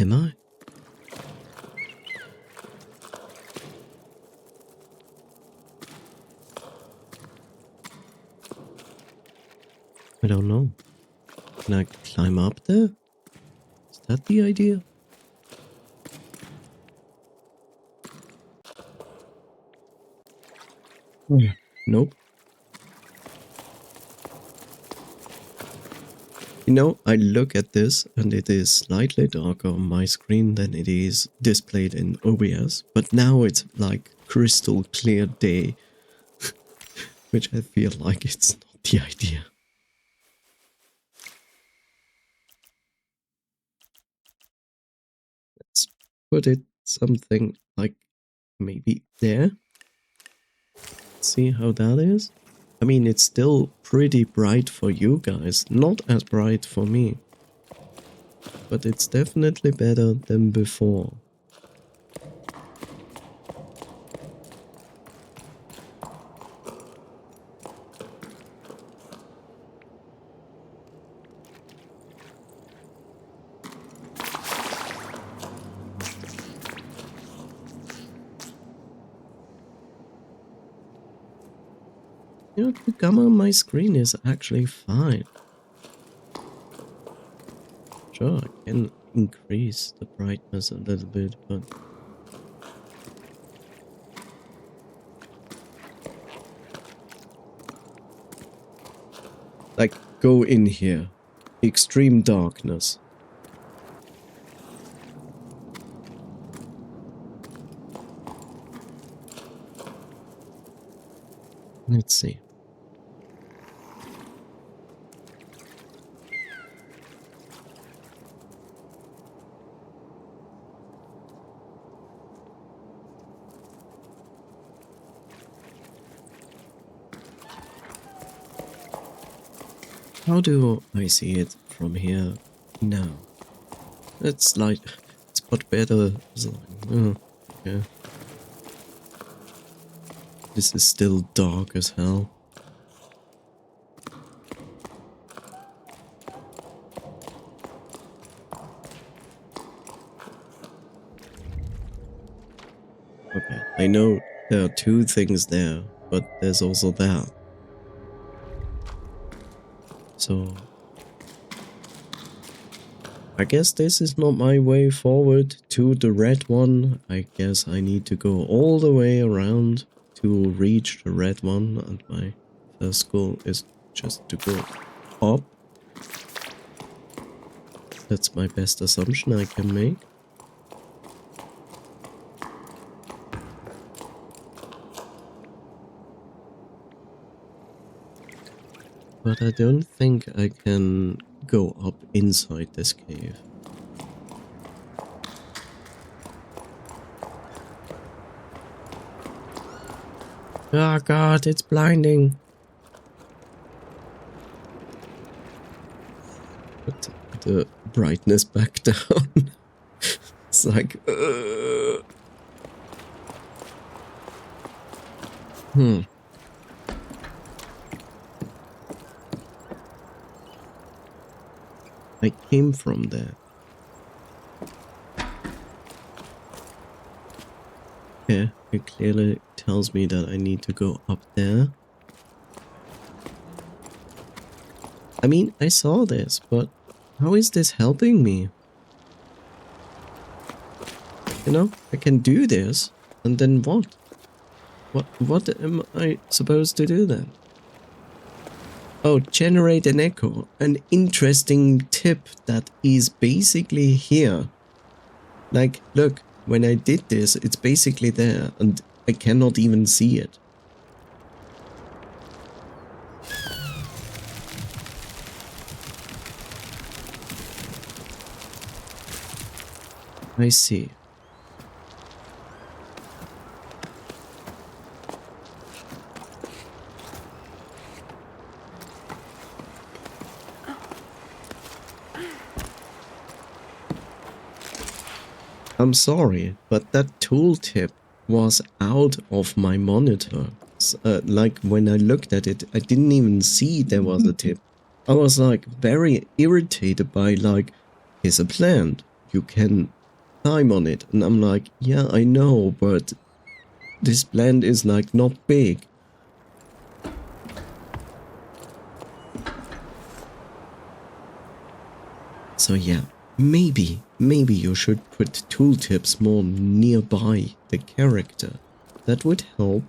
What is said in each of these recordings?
Am I? I don't know. Can I climb up there? Is that the idea? Yeah. Nope. You know, I look at this and it is slightly darker on my screen than it is displayed in OBS, but now it's like crystal clear day, which I feel like it's not the idea. Let's put it something like maybe there. See how that is? I mean, it's still pretty bright for you guys, not as bright for me. But it's definitely better than before. You know, the gamma on my screen is actually fine. Sure, I can increase the brightness a little bit, but... like, go in here. Extreme darkness. Let's see. How do I see it from here now? It's like, it's much better. It's like, oh, yeah. This is still dark as hell. Okay, I know there are two things there, but there's also that. So... I guess this is not my way forward to the red one. I guess I need to go all the way around to reach the red one, and my first goal is just to go up. That's my best assumption I can make. But I don't think I can go up inside this cave. Oh god, it's blinding. Put the brightness back down. It's like... I came from there. Yeah, it clearly tells me that I need to go up there. I mean, I saw this, but how is this helping me? You know, I can do this, and then what? What am I supposed to do then? Oh, generate an echo. An interesting tip that is basically here. Like, look, when I did this, it's basically there, and I cannot even see it. I see. I'm sorry, but that tooltip was out of my monitor. Like, when I looked at it, I didn't even see there was a tip. I was like very irritated by like, here's a plant. you can climb on it. And I'm like, yeah, I know, but this plant is like not big. So yeah, maybe you should put tooltips more nearby the character. That would help.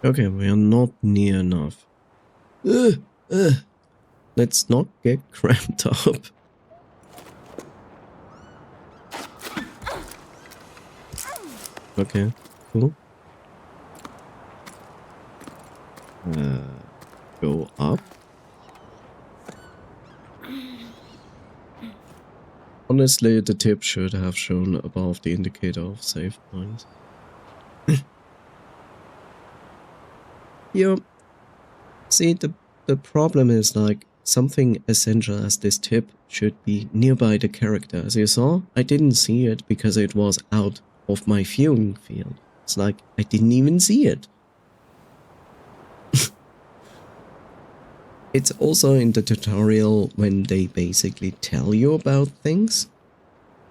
Okay, we are not near enough. Let's not get cramped up. Okay, cool. Go up. Honestly, the tip should have shown above the indicator of save points. Yeah. See, the problem is like something essential as this tip should be nearby the character. As you saw, I didn't see it because it was out of my viewing field. It's like I didn't even see it. It's also in the tutorial when they basically tell you about things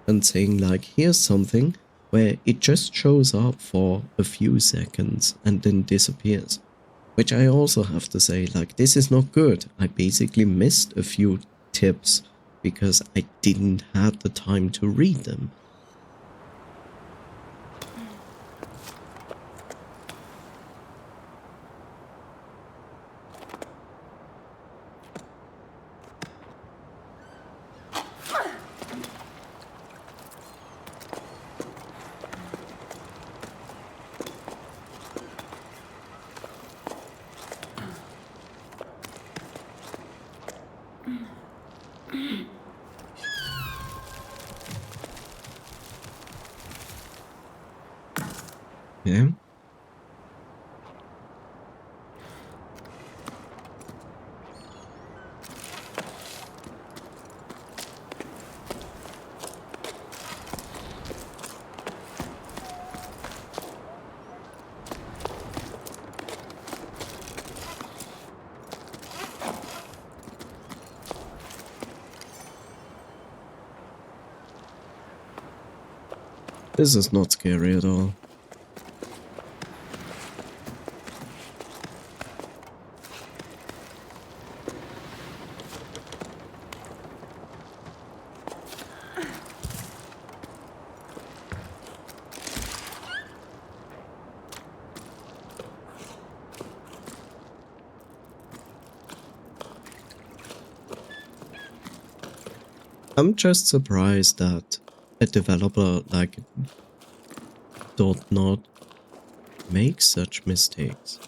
and saying like, here's something where it just shows up for a few seconds and then disappears. Which I also have to say, like, this is not good. I basically missed a few tips because I didn't have the time to read them. Yeah. This is not scary at all. I'm just surprised that a developer like .NOT makes such mistakes.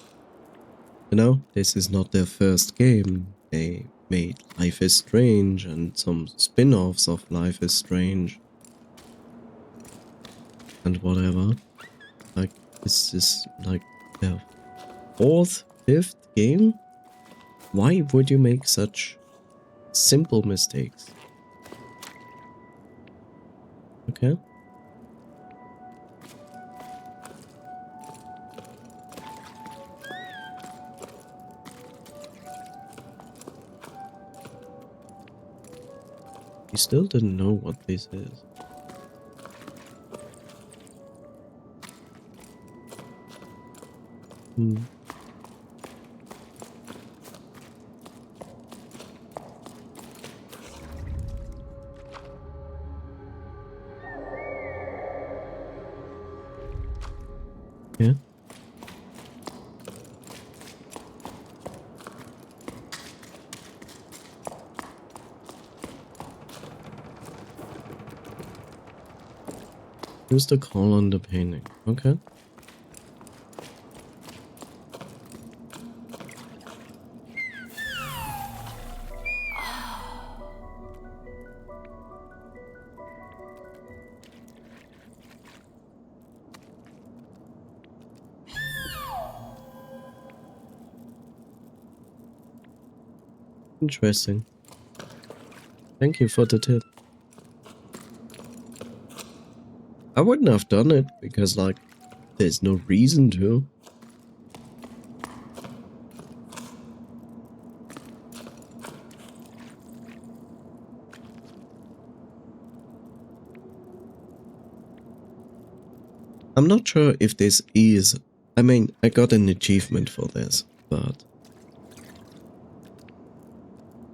You know, this is not their first game. They made Life is Strange and some spin-offs of Life is Strange and whatever. Like, this is like their fourth, fifth game? Why would you make such simple mistakes? Okay. You still didn't know what this is. Hmm. Yeah. Use the call on the painting. Okay. Interesting. Thank you for the tip. I wouldn't have done it because, like, there's no reason to. I'm not sure if this is... I mean, I got an achievement for this, but...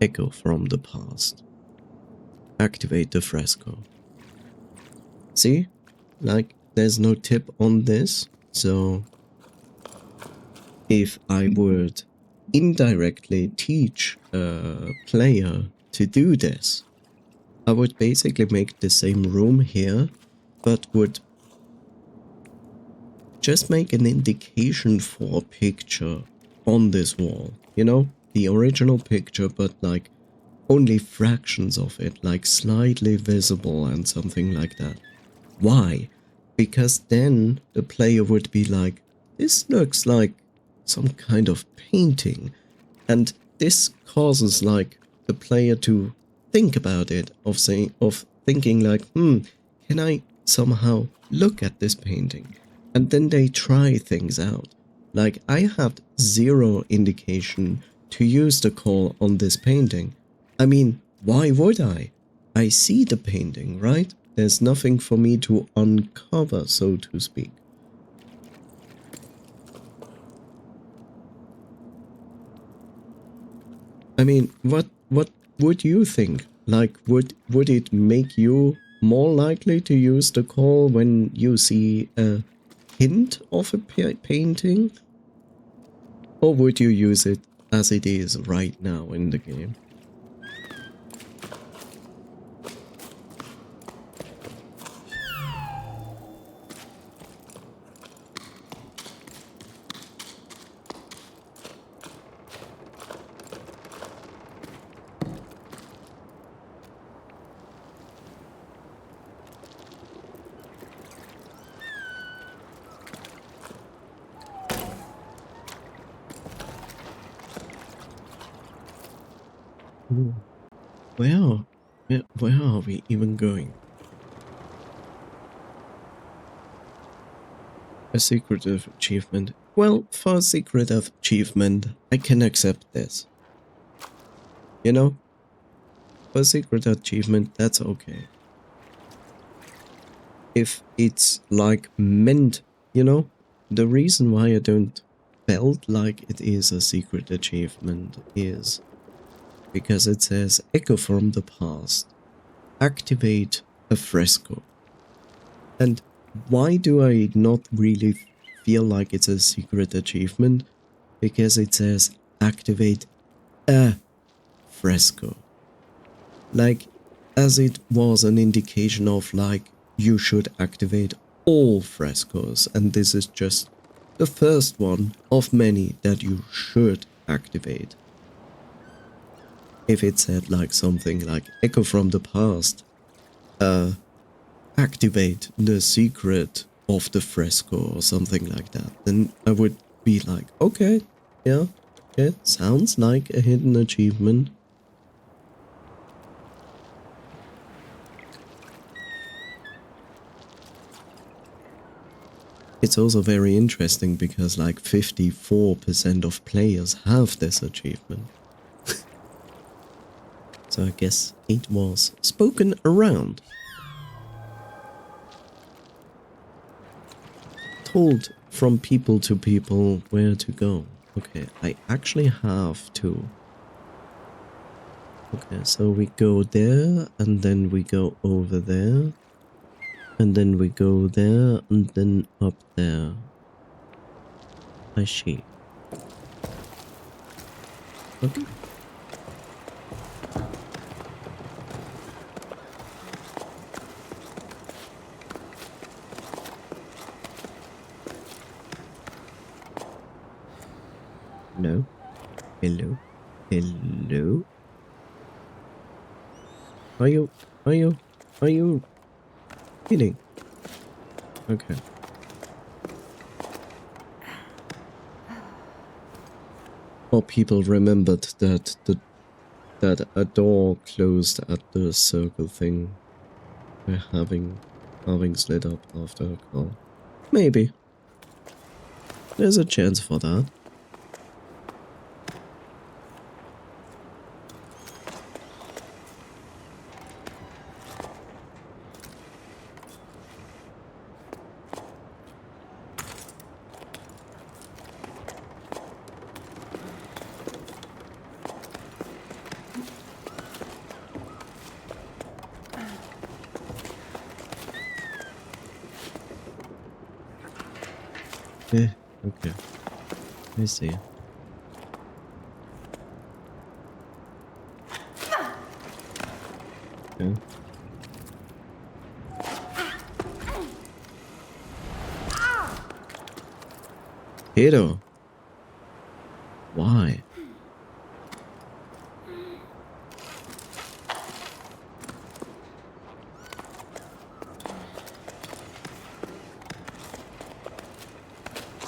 Echo from the past. Activate the fresco. See? Like, there's no tip on this, so... If I would indirectly teach a player to do this, I would basically make the same room here, but would just make an indication for a picture on this wall. You know, the original picture, but like only fractions of it, like slightly visible and something like that. Why? Because then the player would be like, this looks like some kind of painting, and this causes like the player to think about it, of thinking like, can I somehow look at this painting? And then they try things out. Like, I had zero indication to use the call on this painting. I mean, why would I? I see the painting, right? There's nothing for me to uncover, so to speak. I mean, what would you think? Like, would it make you more likely to use the call when you see a hint of a painting? Or would you use it as it is right now in the game? Ooh. Where are we even going? A secretive achievement. Well, for a secretive achievement, I can accept this. You know? For a secret achievement, that's okay. If it's like meant, you know? The reason why I don't felt like it is a secret achievement is because it says echo from the past. Activate a fresco. And why do I not really feel like it's a secret achievement? Because it says activate a fresco. Like, as it was an indication of like, you should activate all frescoes, and this is just the first one of many that you should activate. If it said like something like echo from the past, activate the secret of the fresco or something like that, then I would be like, okay, yeah, okay, sounds like a hidden achievement. It's also very interesting because like 54% of players have this achievement. So I guess it was spoken around. Told from people to people where to go. Okay, I actually have to. Okay, so we go there, and then we go over there. And then we go there, and then up there. I see. Okay. No. Hello. Hello. Are you kidding? Okay. Or people remembered that that a door closed at the circle thing, having slid up after a call. Maybe. There's a chance for that. Okay. I see. Okay. Peter. Why?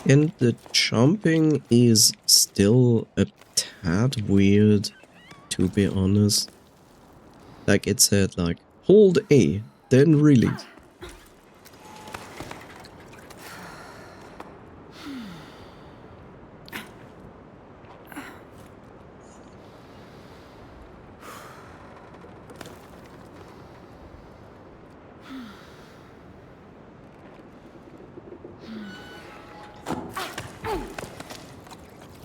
And the jumping is still a tad weird, to be honest. Like it said, like, hold A, then release.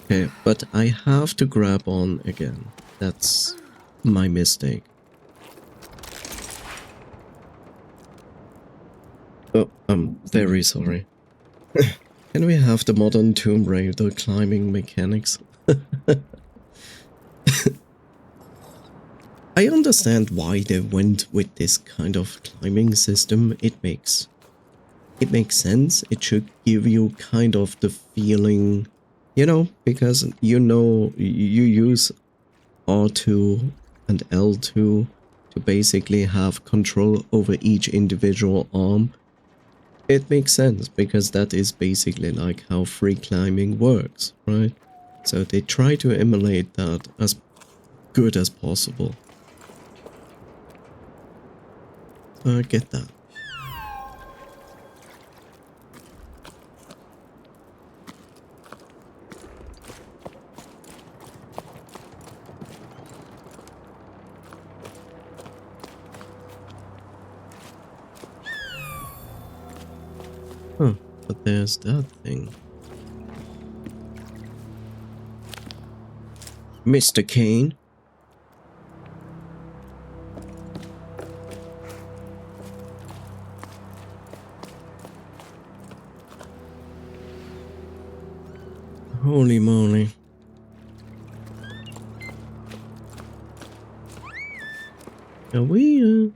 Okay, but I have to grab on again. That's my mistake. Oh, I'm very sorry. Can we have the modern Tomb Raider climbing mechanics? I understand why they went with this kind of climbing system. It makes sense. It should give you kind of the feeling, you know, because you use R2 and L2 to basically have control over each individual arm. It makes sense because that is basically like how free climbing works, right? So they try to emulate that as good as possible. So I get that. Huh, but there's that thing. Mr. Kane? Holy moly. Are we,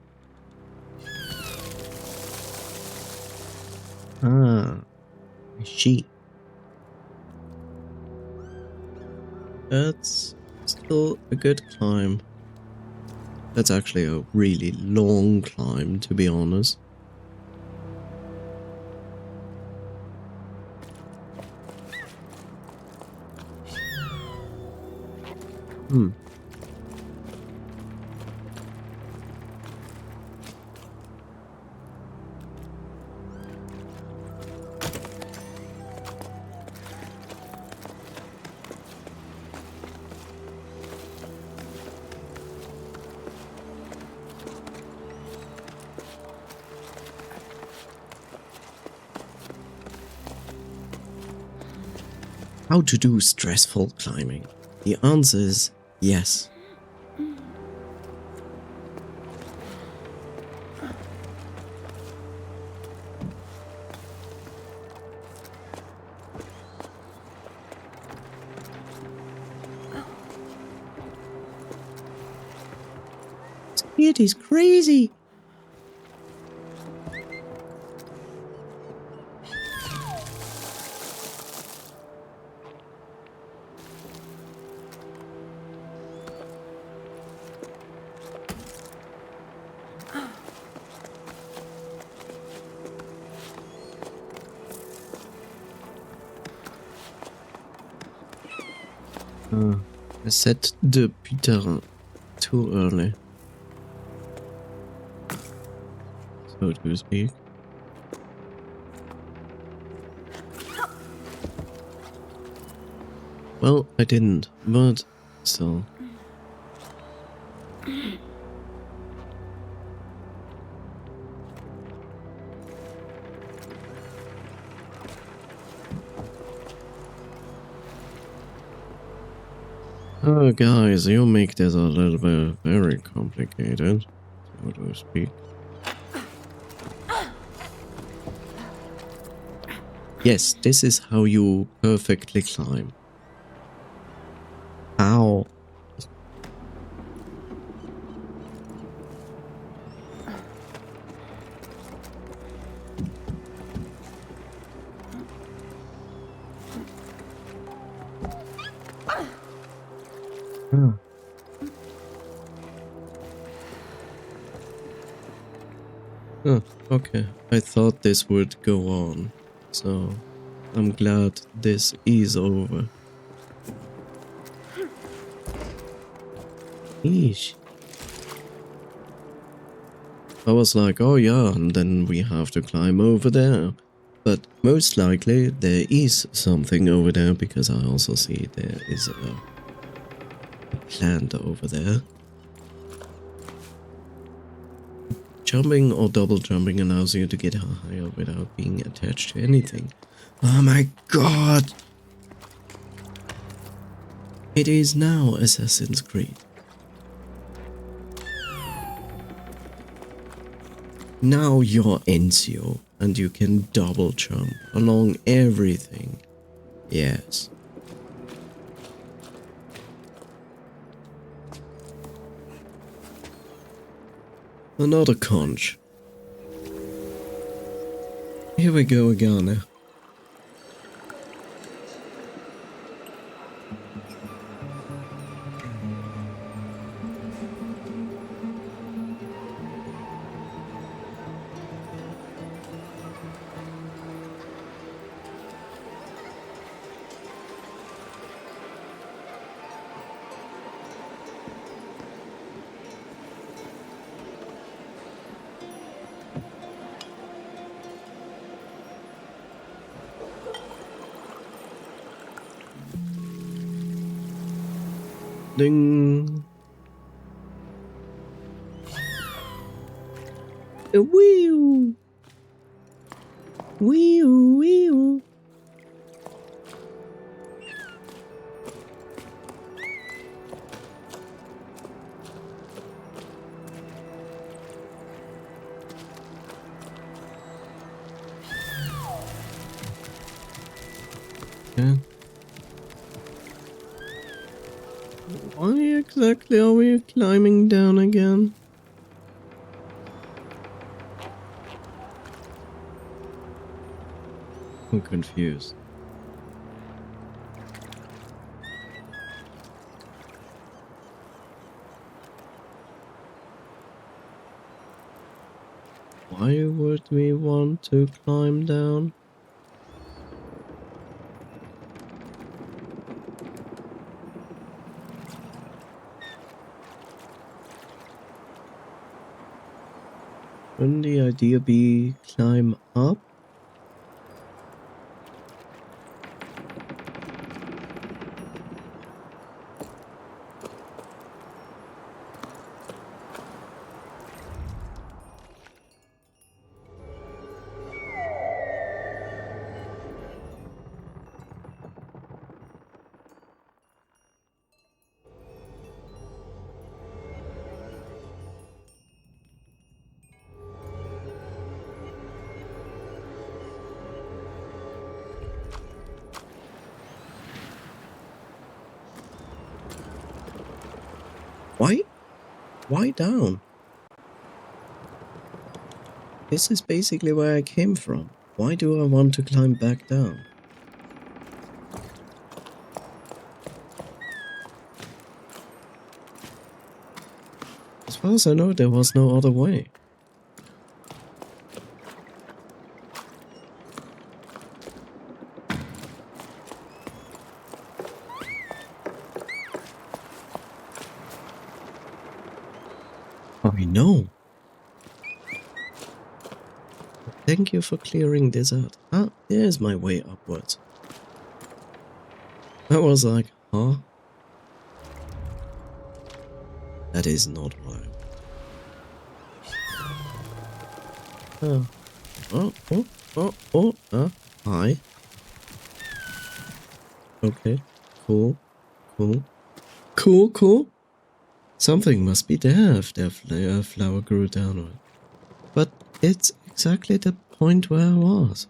Ah, she. That's still a good climb. That's actually a really long climb, to be honest. Hmm. How to do stressful climbing? The answer is yes. It is crazy. I said the putain too early, so to speak. Well, I didn't, but still. Oh, guys, you make this a little bit very complicated, so to speak. Yes, this is how you perfectly climb. How? Oh, okay. I thought this would go on, so I'm glad this is over. Eesh. I was like, oh yeah, and then we have to climb over there. But most likely there is something over there because I also see there is a plant over there. Jumping or double jumping allows you to get higher without being attached to anything. Oh my god! It is now Assassin's Creed. Now you're Ezio and you can double jump along everything. Yes. Another conch. Here we go again. Ding. Wee-oo. Wee-oo, wee-oo. Yeah. Why exactly are we climbing down again? I'm confused. Why would we want to climb down? Wouldn't the idea be climb up? Why? Why down? This is basically where I came from. Why do I want to climb back down? As far as I know, there was no other way. I know. Thank you for clearing this out. Ah, there's my way upwards. I was like, huh? That is not what I... Hi. Okay. Cool. Cool. Cool, cool. Something must be there if their flower grew downward. But it's exactly the point where I was.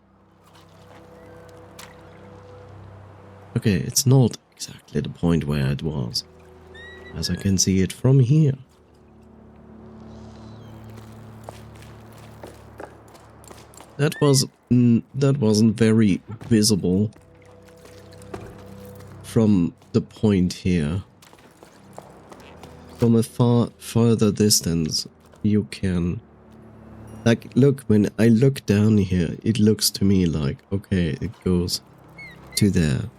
Okay, it's not exactly the point where it was, as I can see it from here. That wasn't very visible from the point here. From a further distance, you can... Like, look, when I look down here, it looks to me like, okay, it goes to there.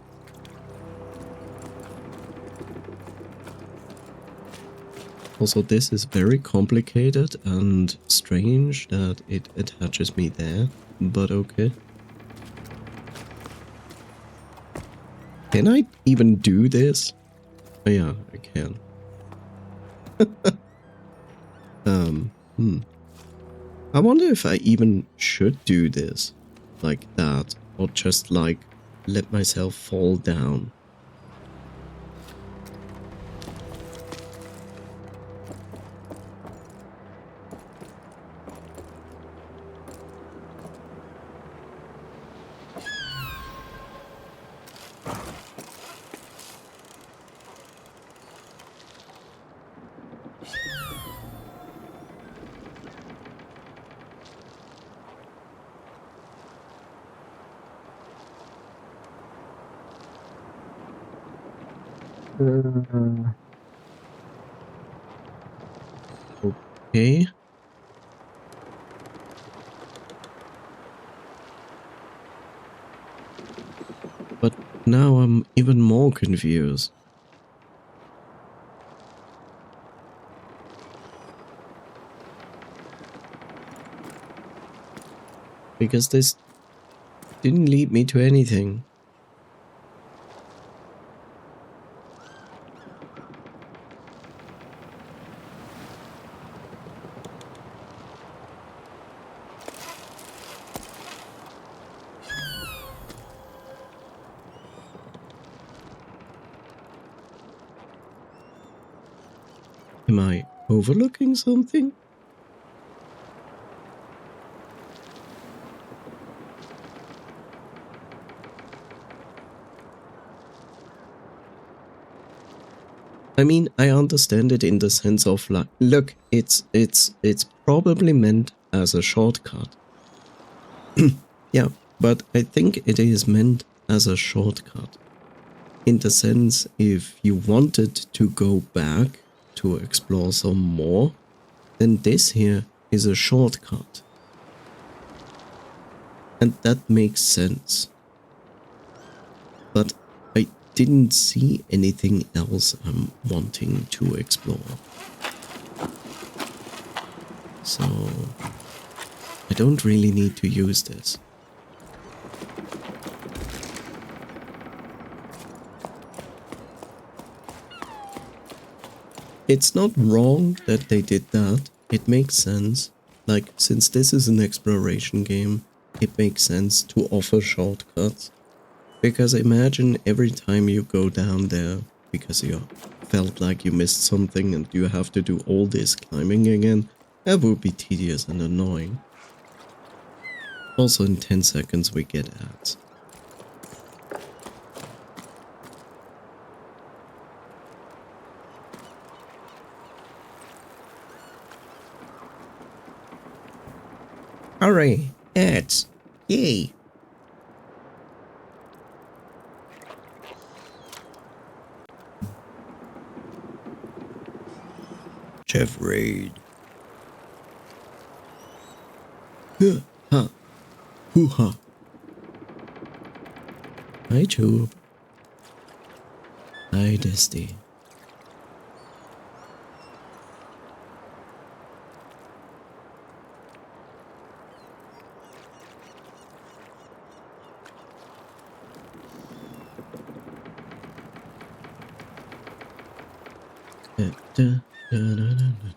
Also, this is very complicated and strange that it attaches me there, but okay. Can I even do this? Oh yeah, I can. I wonder if I even should do this like that, or just like let myself fall down. Okay. But now I'm even more confused. Because this didn't lead me to anything. Am I overlooking something? I mean, I understand it in the sense of like, look, it's probably meant as a shortcut. Yeah, but I think it is meant as a shortcut. In the sense, if you wanted to go back to explore some more, then this here is a shortcut. And that makes sense. But I didn't see anything else I'm wanting to explore. So I don't really need to use this. It's not wrong that they did that. It makes sense. Like, since this is an exploration game, it makes sense to offer shortcuts. Because imagine every time you go down there because you felt like you missed something and you have to do all this climbing again, that would be tedious and annoying. Also in 10 seconds we get ads. Hooray! Ads! Yay! Chef Raid. Ha! Hoo-ha! Hi, Tube. Hi, Dusty. Da, da, da, da,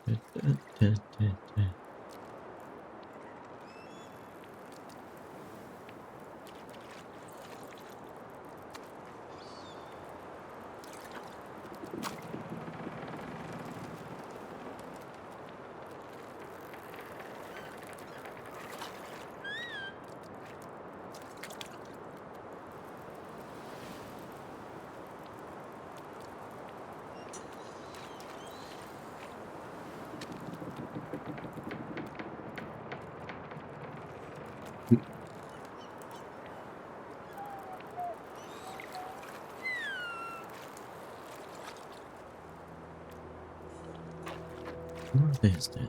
da, da, da, da. What is this?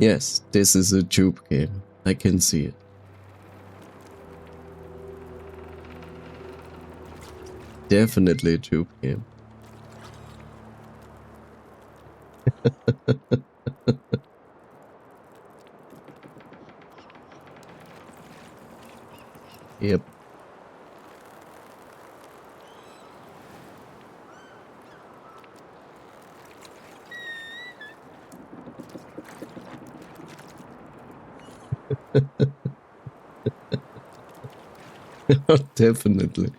Yes, this is a tube game. I can see it. Definitely a tube game. Yep. Definitely.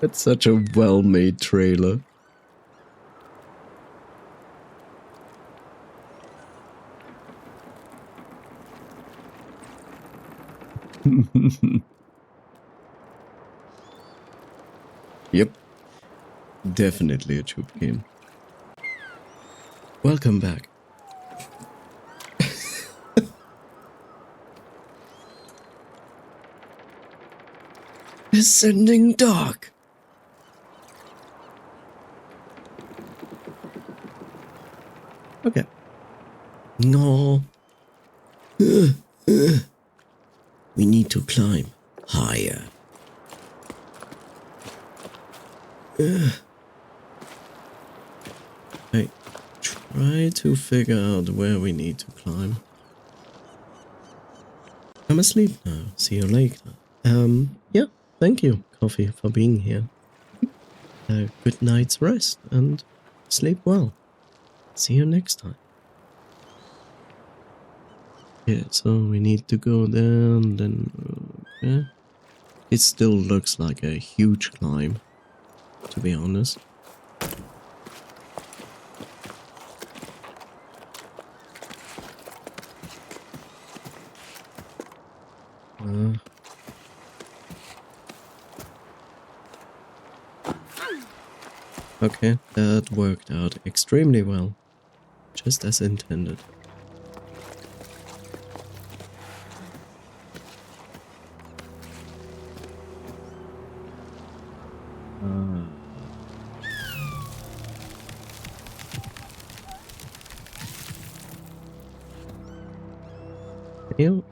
It's such a well-made trailer. Yep. Definitely a tube game. Welcome back. Ascending dark. Okay. No. We need to climb higher. I try to figure out where we need to climb. I'm asleep now. See you later. Yeah, thank you, Coffee, for being here. Good night's rest and sleep well. See you next time. Yeah, so we need to go there and then... okay. It still looks like a huge climb, to be honest. Okay, that worked out extremely well. Just as intended. Ew.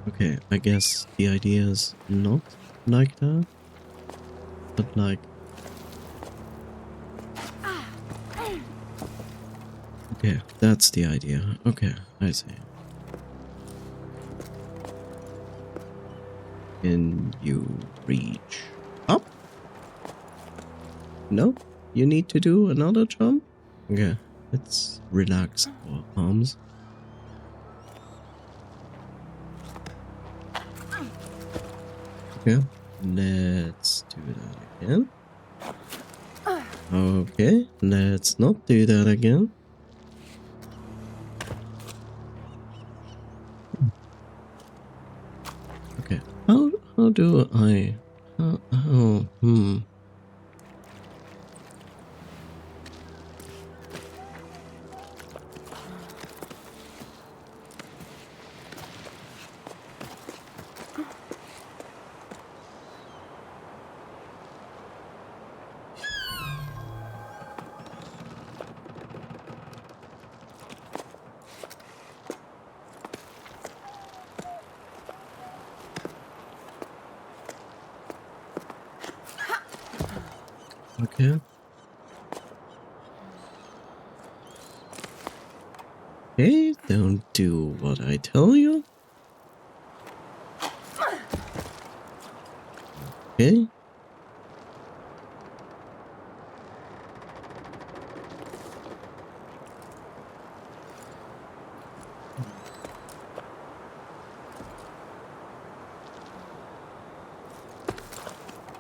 Okay, I guess the idea is not like that, but like... okay, that's the idea. Okay, I see. Can you reach up? No? You need to do another jump? Okay, let's relax our arms. Okay, let's do that again. Okay, let's not do that again. Okay, how do I Oh. Okay. Hey, don't do what I tell you. Okay.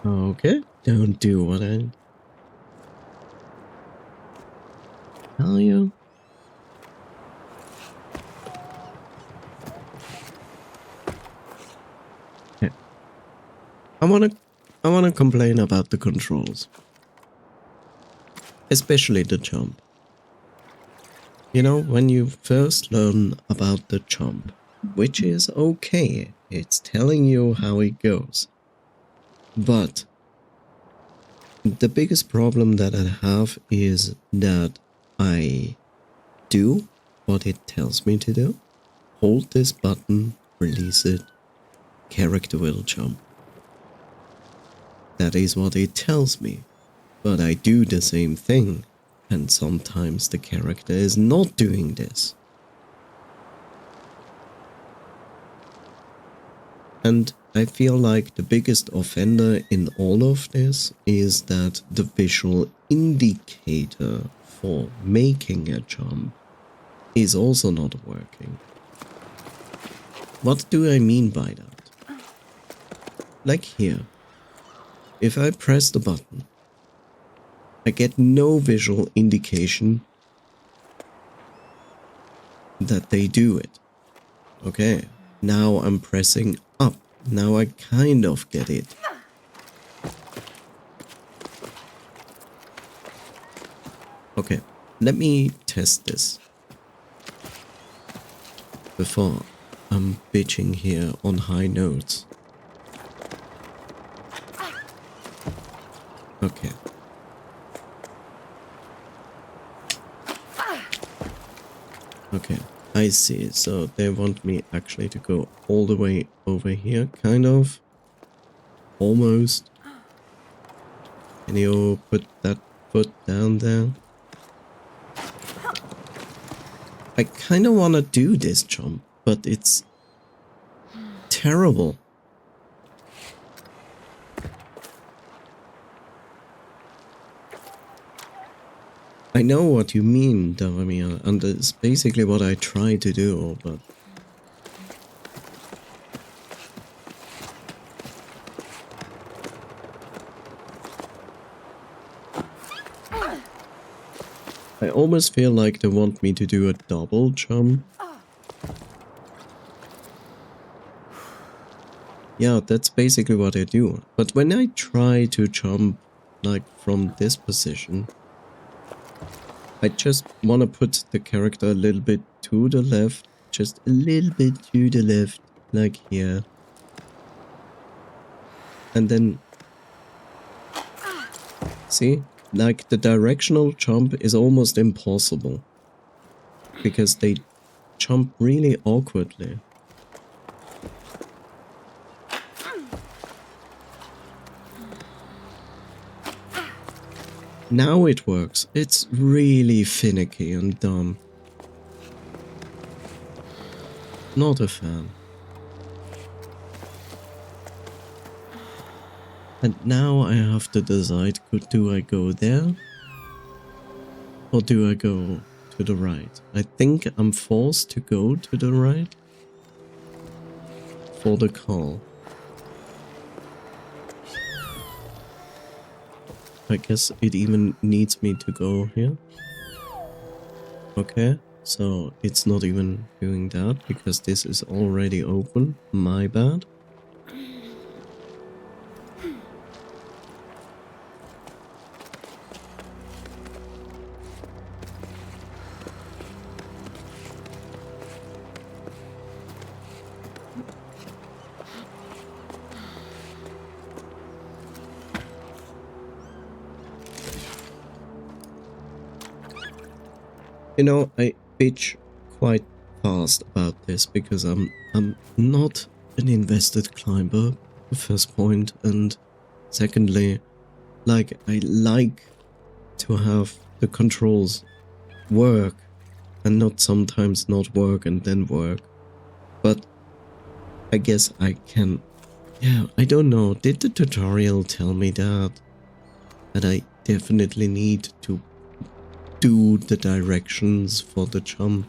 Okay. Don't do what I tell you. Okay. I wanna complain about the controls. Especially the jump. You know, when you first learn about the jump, which is okay, it's telling you how it goes. But the biggest problem that I have is that I do what it tells me to do. Hold this button, release it, character will jump. That is what it tells me. But I do the same thing, and sometimes the character is not doing this. And I feel like the biggest offender in all of this is that the visual indicator for making a jump is also not working. What do I mean by that? Like here, if I press the button, I get no visual indication that they do it. Okay, now I'm pressing up. Now I kind of get it. Okay, let me test this before I'm bitching here on high notes. Okay. Okay, I see. So they want me actually to go all the way over here, kind of. Almost. Can you put that foot down there? I kind of want to do this jump, but it's terrible. I know what you mean, Davamia, and it's basically what I try to do, but... I almost feel like they want me to do a double jump. Yeah, that's basically what I do. But when I try to jump, like, from this position, I just want to put the character a little bit to the left. Just a little bit to the left, like here. And then... See? Like, the directional jump is almost impossible. Because they jump really awkwardly. Now it works. It's really finicky and dumb. Not a fan. And now I have to decide, do I go there? Or do I go to the right? I think I'm forced to go to the right. For the call. I guess it even needs me to go here. Okay, so it's not even doing that because this is already open. My bad. You know, I bitch quite fast about this because I'm not an invested climber, first point, and secondly, like I like to have the controls work and not sometimes not work and then work. But I guess I can, yeah, I don't know. Did the tutorial tell me that I definitely need to do the directions for the jump?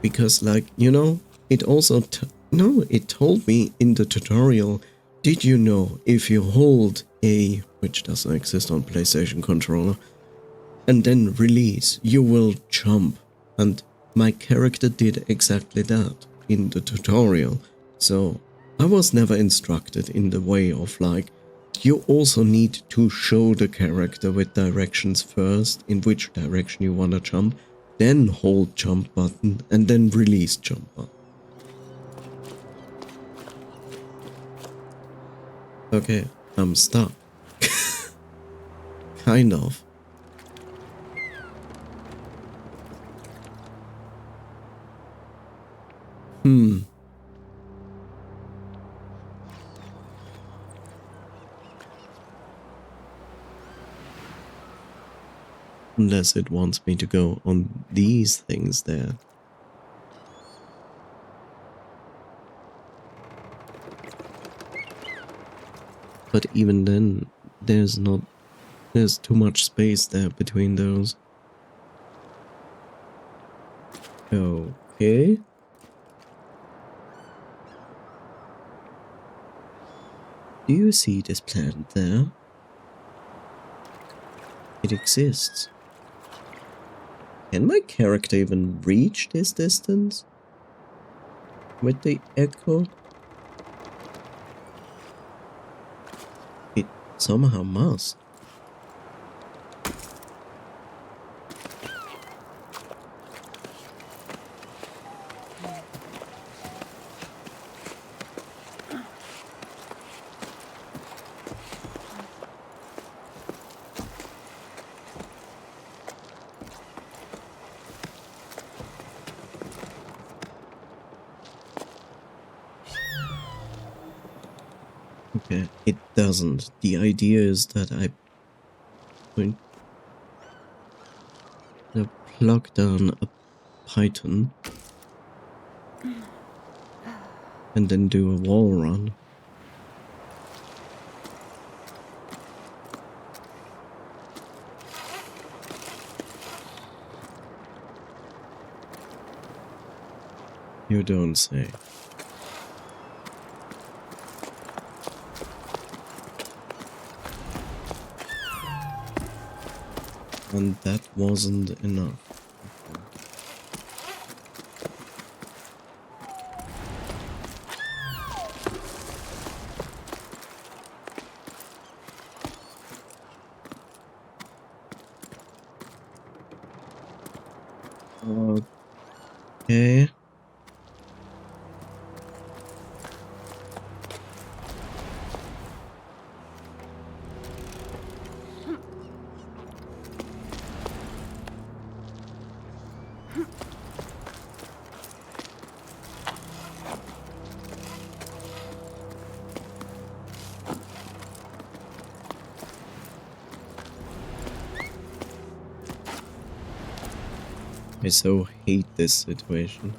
Because, like, you know, it also no, it told me in the tutorial, did you know if you hold A, which doesn't exist on PlayStation controller, and then release, you will jump. And my character did exactly that in the tutorial. So I was never instructed in the way of like, you also need to show the character with directions first, in which direction you want to jump, then hold jump button, and then release jump button. Okay, I'm stuck. Kind of. Unless it wants me to go on these things there. But even then, there's too much space there between those. Okay. Do you see this plant there? It exists. Can my character even reach this distance? With the echo? It somehow must. Okay, it doesn't. The idea is that I going to plug down a python and then do a wall run. You don't say. And that wasn't enough. Okay. I so hate this situation.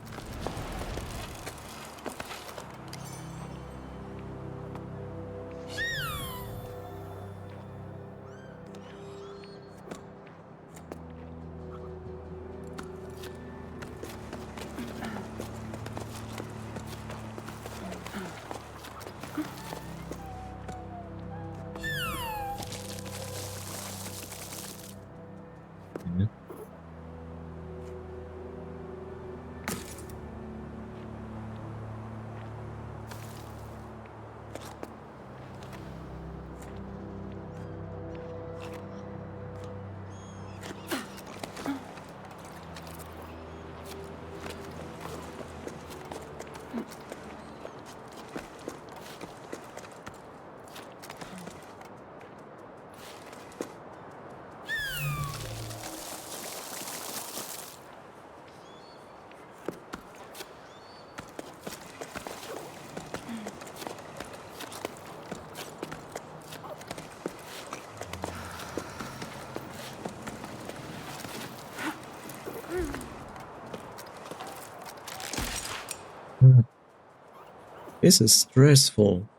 This is stressful.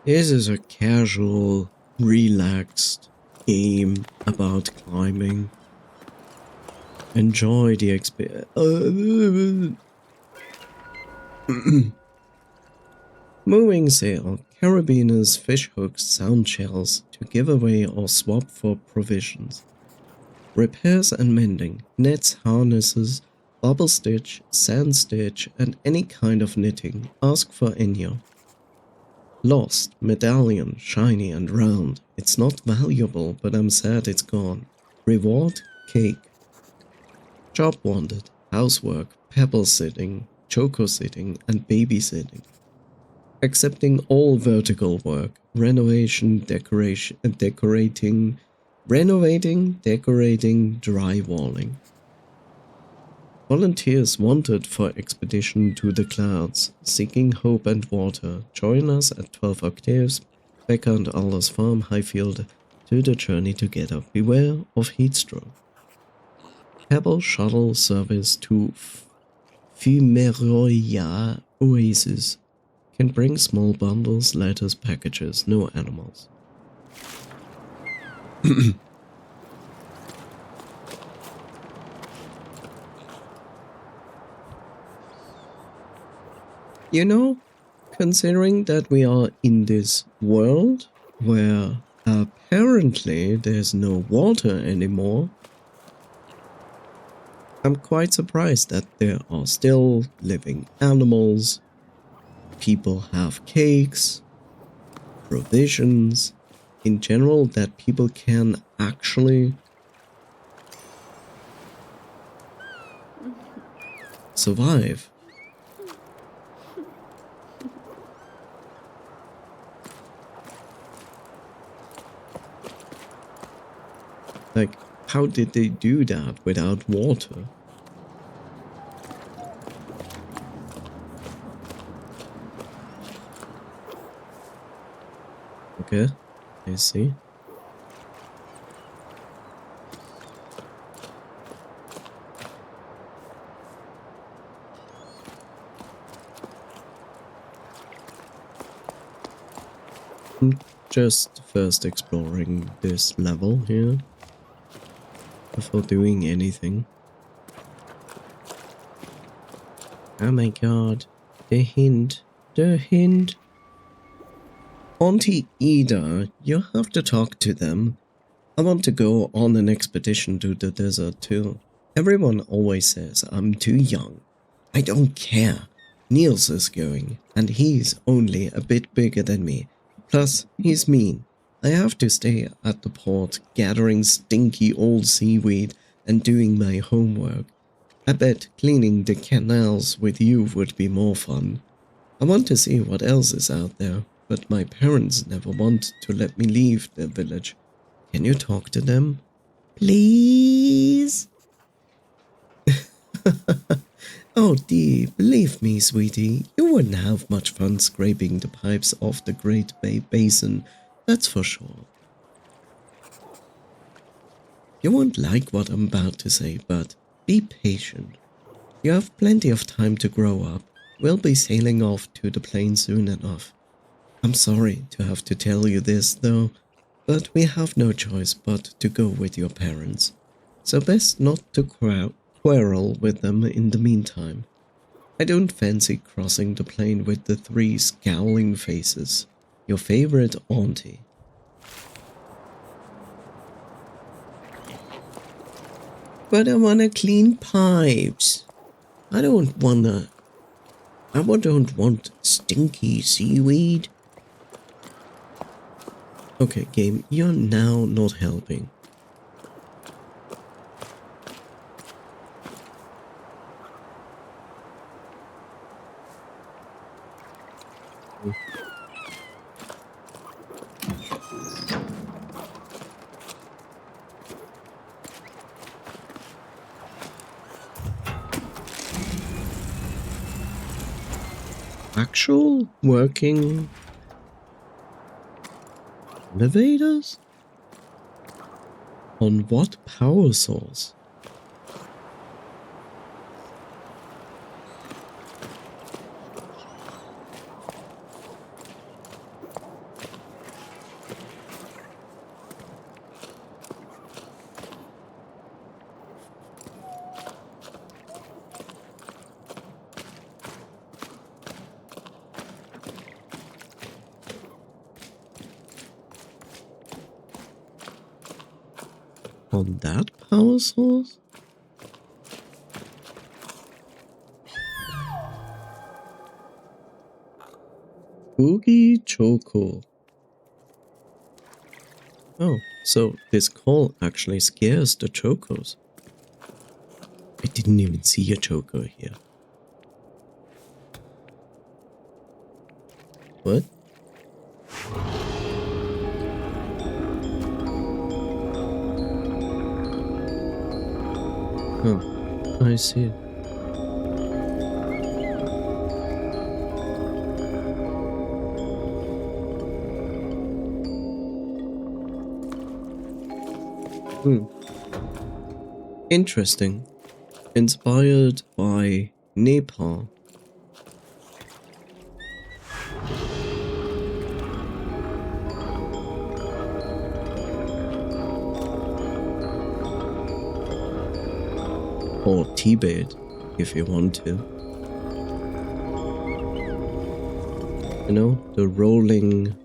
This is a casual, relaxed game about climbing. Enjoy the experience. Moving sail, carabiners, fish hooks, sound shells to give away or swap for provisions. Repairs and mending, nets, harnesses, bubble stitch, sand stitch, and any kind of knitting. Ask for Enya. Lost, medallion, shiny and round. It's not valuable, but I'm sad it's gone. Reward, cake. Job wanted, housework, pebble sitting, choco sitting, and babysitting. Accepting all vertical work, renovating, decorating, drywalling. Volunteers wanted for expedition to the clouds, seeking hope and water. Join us at 12 octaves, Becca and Allah's farm, Highfield, to the journey together. Beware of heat stroke. Pebble shuttle service to Fumeroya Oasis. Can bring small bundles, letters, packages, no animals. You know, considering that we are in this world where apparently there's no water anymore, I'm quite surprised that there are still living animals. People have cakes, provisions, in general, that people can actually survive. Like, how did they do that without water? Okay, I see. I'm just first exploring this level here before doing anything. Oh my god, the hint, the hint. Auntie Ida, you have to talk to them. I want to go on an expedition to the desert too. Everyone always says I'm too young. I don't care. Niels is going, and he's only a bit bigger than me. Plus, he's mean. I have to stay at the port, gathering stinky old seaweed and doing my homework. I bet cleaning the canals with you would be more fun. I want to see what else is out there, but my parents never want to let me leave the village. Can you talk to them? Please? Oh, Dee, believe me, sweetie, you wouldn't have much fun scraping the pipes off the Great Bay Basin, that's for sure. You won't like what I'm about to say, but be patient. You have plenty of time to grow up. We'll be sailing off to the plain soon enough. I'm sorry to have to tell you this, though, but we have no choice but to go with your parents. So best not to quarrel with them in the meantime. I don't fancy crossing the plain with the 3 scowling faces. Your favorite auntie. But I wanna clean pipes. I don't want stinky seaweed. Okay, game, you're now not helping. Actual working elevators? On what power source? on that power source? Boogie Choco. Oh, so this call actually scares the chocos. I didn't even see a choco here. What? Oh, I see. Interesting. Inspired by Nepal. Or Tibet, if you want to. You know, the rolling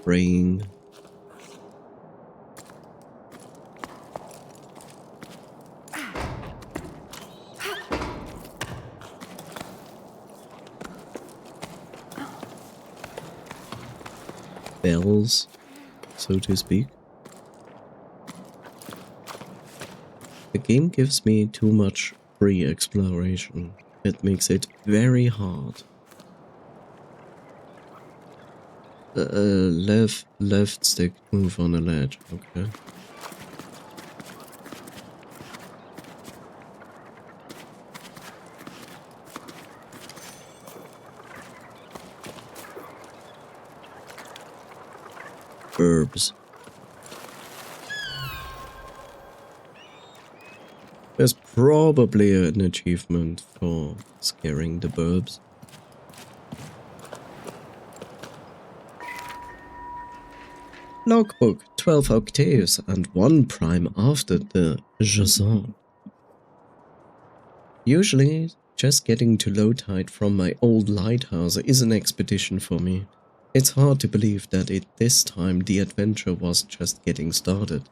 rain. Bells, so to speak. The game gives me too much free exploration. It makes it very hard. Left stick move on a ledge, okay. Herbs. There's probably an achievement for scaring the burbs. Logbook, 12 octaves and 1 prime after the Jusant. Usually, just getting to low tide from my old lighthouse is an expedition for me. It's hard to believe that this time the adventure was just getting started.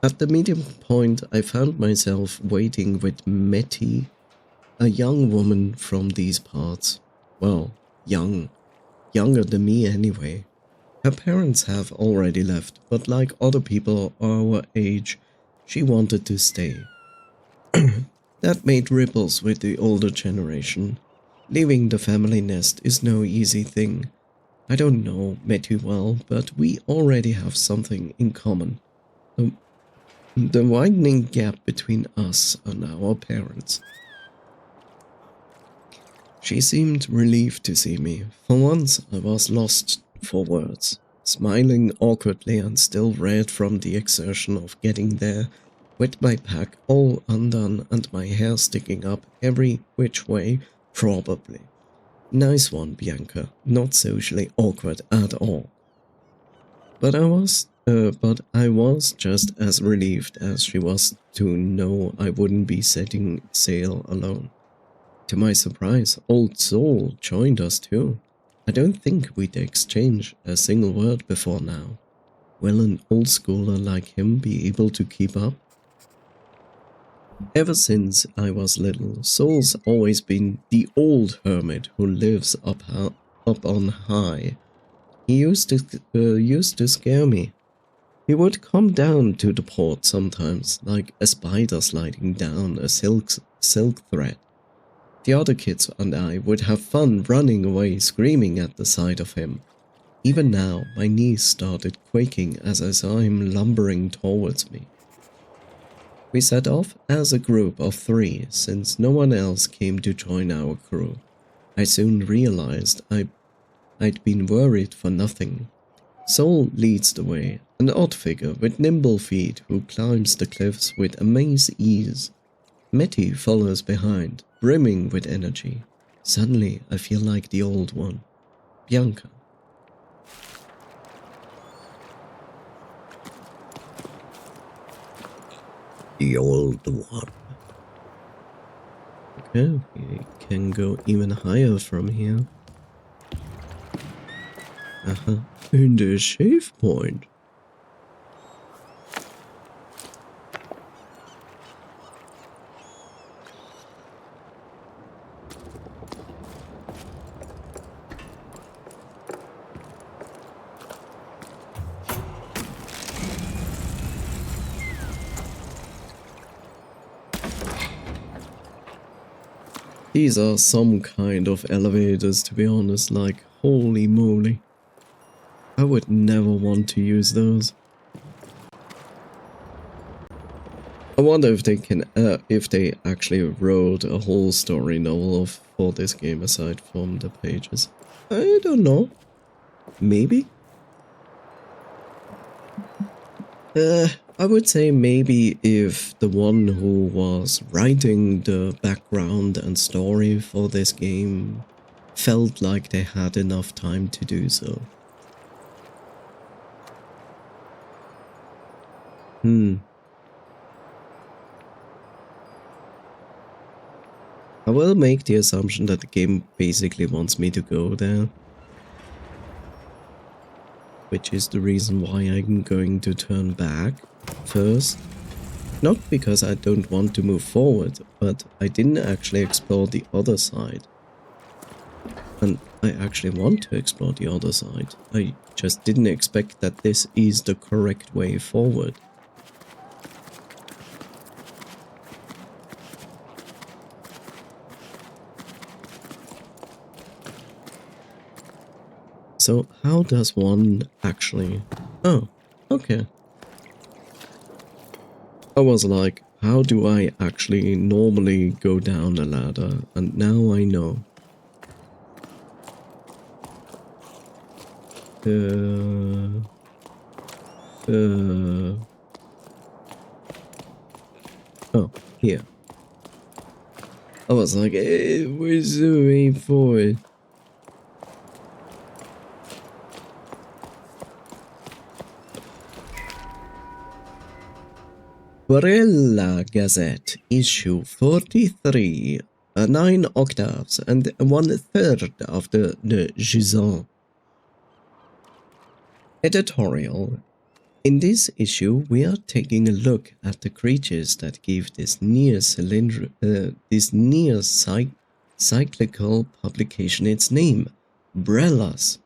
At the medium point, I found myself waiting with Metty, a young woman from these parts. Well, younger than me anyway. Her parents have already left, but like other people our age, she wanted to stay. That made ripples with the older generation. Leaving the family nest is no easy thing. I don't know Matthew well, but we already have something in common. The widening gap between us and our parents. She seemed relieved to see me. For once, I was lost for words, smiling awkwardly and still red from the exertion of getting there, with my pack all undone and my hair sticking up every which way, probably. Nice one, Bianca. Not socially awkward at all. But I was just as relieved as she was to know I wouldn't be setting sail alone. To my surprise, Old Soul joined us too. I don't think we'd exchanged a single word before now. Will an old schooler like him be able to keep up? Ever since I was little, Soul's always been the old hermit who lives up on high. He used to scare me. He would come down to the port sometimes, like a spider sliding down a silk thread. The other kids and I would have fun running away screaming at the sight of him. Even now, my knees started quaking as I saw him lumbering towards me. We set off as a group of 3 since no one else came to join our crew. I soon realized I'd been worried for nothing. Soul leads the way, an odd figure with nimble feet who climbs the cliffs with amazing ease. Metty follows behind, brimming with energy. Suddenly, I feel like the old one, Bianca. The old one. Okay, we can go even higher from here. In the save point. These are some kind of elevators, to be honest, like, holy moly. I would never want to use those. I wonder if they can, if they actually wrote a whole story novel for this game aside from the pages. I don't know. Maybe? I would say maybe if the one who was writing the background and story for this game felt like they had enough time to do so. I will make the assumption that the game basically wants me to go there. Which is the reason why I'm going to turn back first. Not because I don't want to move forward, but I didn't actually explore the other side. And I actually want to explore the other side. I just didn't expect that this is the correct way forward. So how does one actually... Oh, okay. I was like, how do I actually normally go down a ladder? And now I know. Oh, here. I was like, where's the way forward? Barella Gazette, issue 43, 9 octaves and 1/3 of the Jusant. Editorial. In this issue, we are taking a look at the creatures that give this cyclical publication its name, Brellas.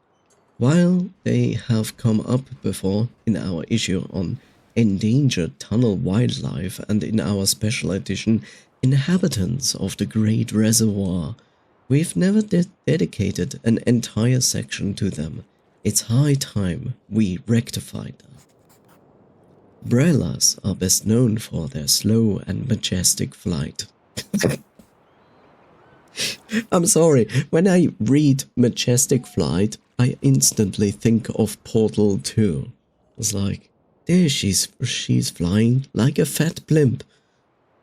While they have come up before in our issue on endangered tunnel wildlife and in our special edition Inhabitants of the Great Reservoir, we've never dedicated an entire section to them. It's high time we rectified them. Brellas are best known for their slow and majestic flight. I'm sorry, when I read majestic flight, I instantly think of Portal 2. It's like, there she's flying like a fat blimp.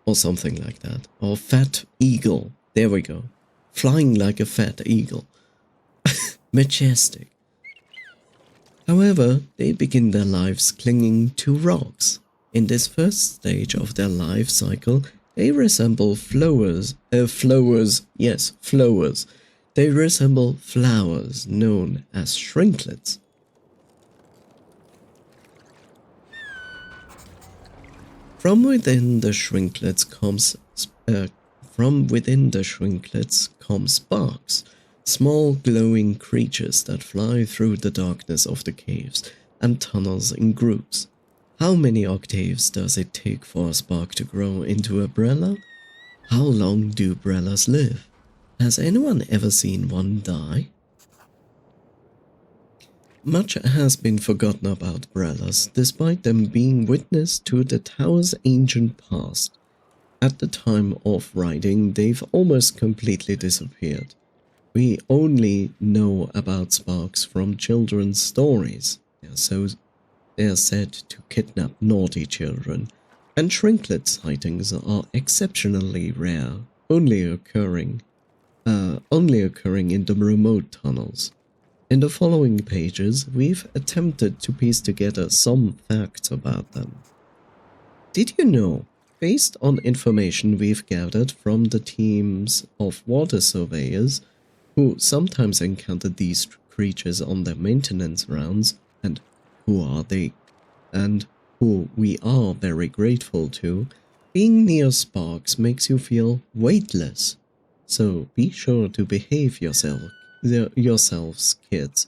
Or something like that. Or fat eagle. There we go. Flying like a fat eagle. Majestic. However, they begin their lives clinging to rocks. In this first stage of their life cycle, they resemble flowers. Yes, flowers. They resemble flowers known as shrinklets. From within the shrinklets come sparks, small glowing creatures that fly through the darkness of the caves and tunnels in groups. How many octaves does it take for a spark to grow into a Brella? How long do Brellas live? Has anyone ever seen one die? Much has been forgotten about Brellas, despite them being witness to the tower's ancient past. At the time of writing, they've almost completely disappeared. We only know about sparks from children's stories. They're said to kidnap naughty children, and shrinklet sightings are exceptionally rare, only occurring in the remote tunnels. In the following pages, we've attempted to piece together some facts about them. Did you know, based on information we've gathered from the teams of water surveyors who sometimes encounter these creatures on their maintenance rounds, and who are they, and who we are very grateful to, being near sparks makes you feel weightless. So be sure to behave yourselves, kids.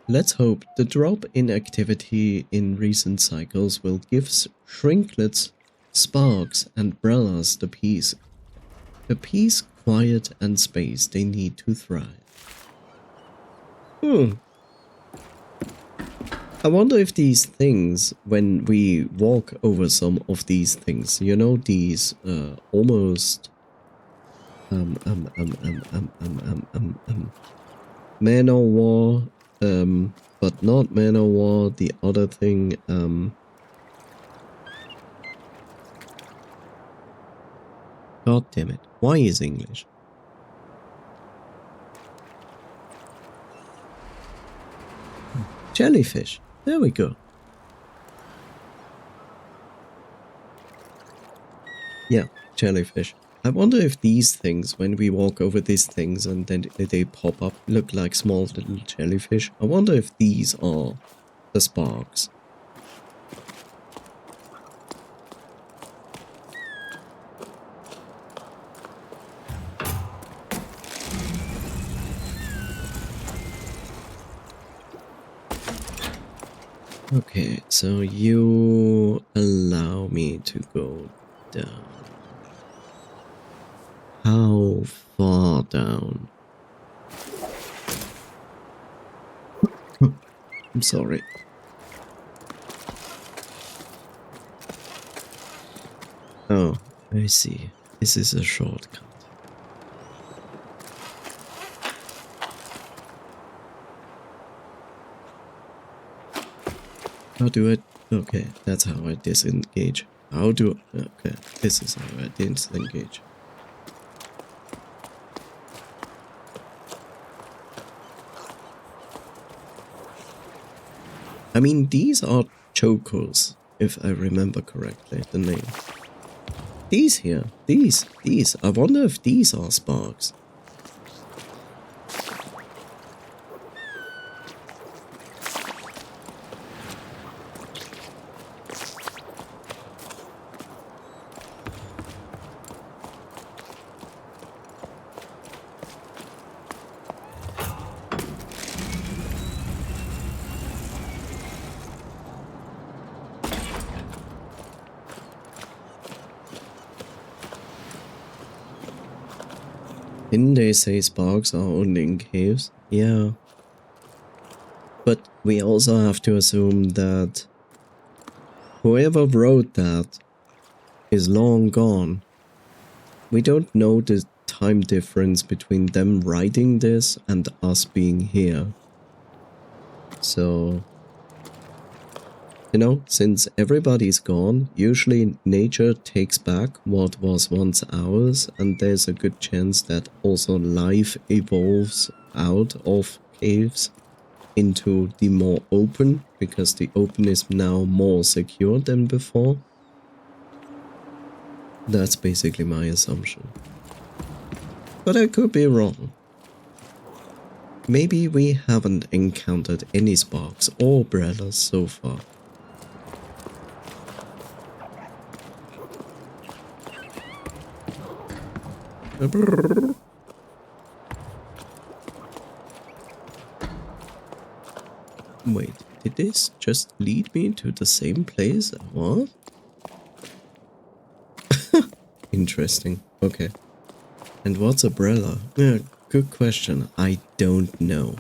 Let's hope the drop in activity in recent cycles will give shrinklets, sparks, and brellas the peace, quiet, and space they need to thrive. I wonder if these things, when we walk over some of these things, you know, these almost Man o' War, but not Man o' War, the other thing, God damn it, why is English? Jellyfish, there we go. Yeah, jellyfish. I wonder if these things, when we walk over these things and then they pop up, look like small little jellyfish. I wonder if these are the sparks. Okay, so you allow me to go down. How far down? I'm sorry. Oh, I see. This is a shortcut. How do I... Okay, that's how I disengage. How do... Okay, this is how I disengage. I mean, these are chocos, if I remember correctly, the name. These here, these. I wonder if these are sparks. Didn't they say sparks are only in caves? Yeah. But we also have to assume that whoever wrote that is long gone. We don't know the time difference between them writing this and us being here. So, you know, since everybody's gone, usually nature takes back what was once ours, and there's a good chance that also life evolves out of caves into the more open, because the open is now more secure than before. That's basically my assumption. But I could be wrong. Maybe we haven't encountered any sparks or brellas so far. Wait, did this just lead me to the same place? What? Interesting. Okay. And what's a brella? Yeah, good question. I don't know.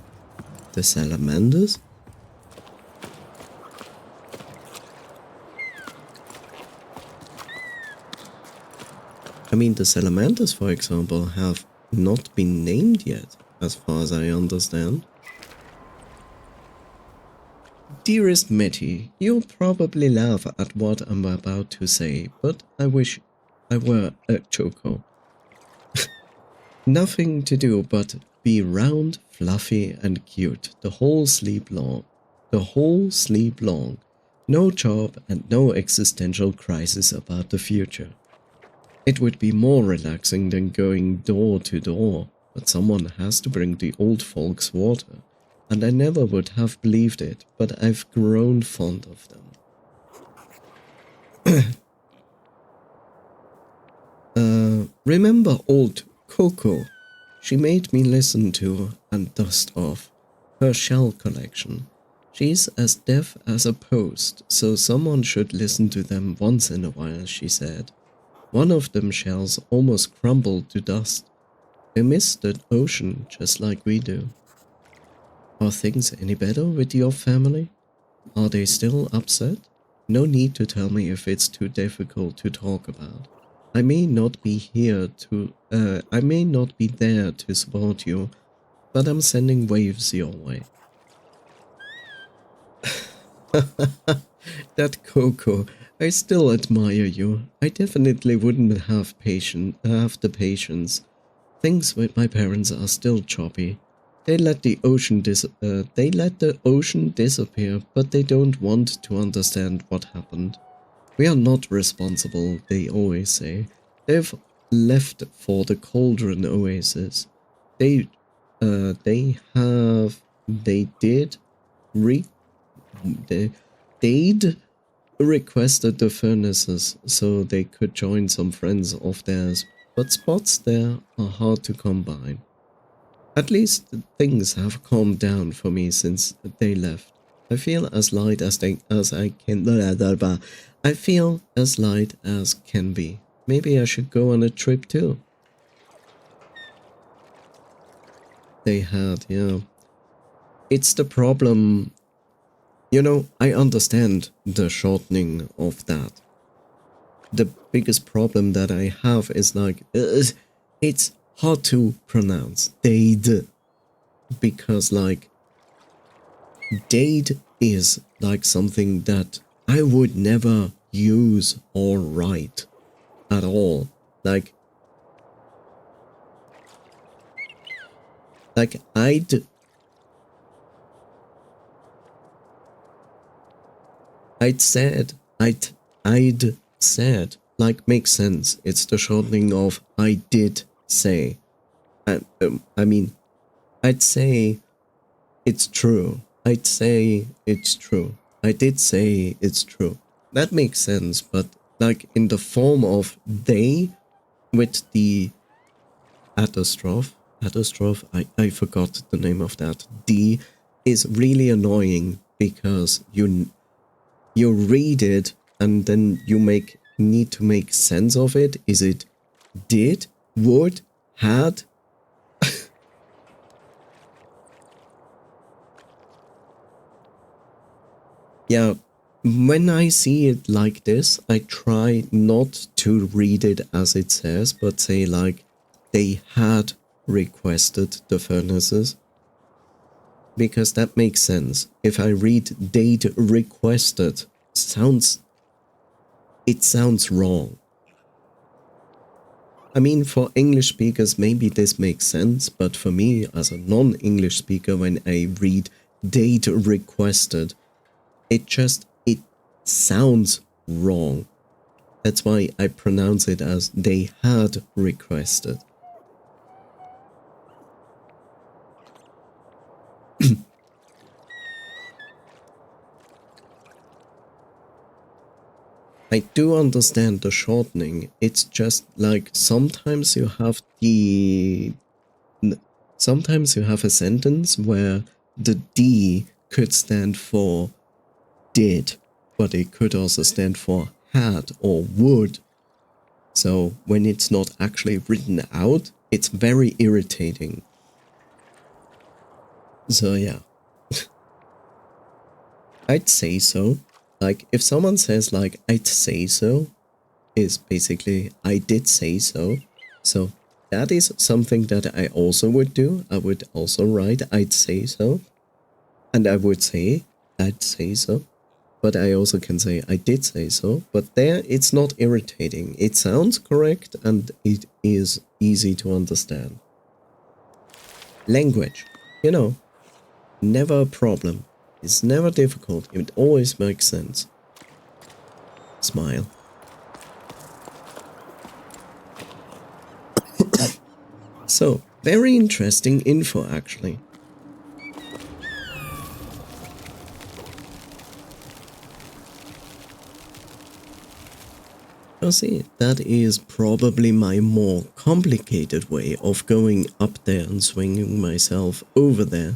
The salamanders? I mean, the salamanders, for example, have not been named yet, as far as I understand. Dearest Metty, you'll probably laugh at what I'm about to say, but I wish I were a choco. Nothing to do but be round, fluffy, and cute the whole sleep long. No job and no existential crisis about the future. It would be more relaxing than going door to door. but someone has to bring the old folks water, and I never would have believed it, but I've grown fond of them. Remember old Coco? She made me listen to and dust off her shell collection. She's as deaf as a post, so someone should listen to them once in a while, she said. One of them shells almost crumbled to dust. They miss the ocean just like we do. Are things any better with your family? Are they still upset? No need to tell me if it's too difficult to talk about. I may not be there to support you, but I'm sending waves your way. That Coco, I still admire you. I definitely wouldn't have the patience. Things with my parents are still choppy. They let the ocean disappear, but they don't want to understand what happened. We are not responsible, they always say. They've left for the Cauldron Oasis. They they'd requested the furnaces so they could join some friends of theirs, but spots there are hard to come by. At least things have calmed down for me since they left. I feel as light as I can. I feel as light as can be. Maybe I should go on a trip too. They had, yeah. It's the problem. You know, I understand the shortening of that. The biggest problem that I have is like, it's hard to pronounce. Dade. Because like, dade is like something that I would never use or write at all. Like I'd said, like, makes sense. It's the shortening of I did say. I mean, I'd say it's true. I'd say it's true. I did say it's true. That makes sense, but like in the form of they with the apostrophe, I forgot the name of that. D is really annoying because you read it and then you need to make sense of it. Is it did, would, had? Yeah, when I see it like this, I try not to read it as it says, but say like they had requested the furnaces. Because that makes sense. If I read they'd requested, it sounds wrong. I mean, for English speakers, maybe this makes sense, but for me, as a non-English speaker, when I read they'd requested, it sounds wrong. That's why I pronounce it as they had requested. I do understand the shortening. It's just like sometimes you have a sentence where the D could stand for did, but it could also stand for had or would. So when it's not actually written out, it's very irritating. So yeah. I'd say so. Like, if someone says like, I'd say so, is basically, I did say so. So that is something that I also would do. I would also write, I'd say so. And I would say, I'd say so. But I also can say, I did say so. But there, it's not irritating. It sounds correct and it is easy to understand. Language, you know, never a problem. It's never difficult. It always makes sense. Smile. So, Very interesting info, actually. Oh, see, that is probably my more complicated way of going up there and swinging myself over there.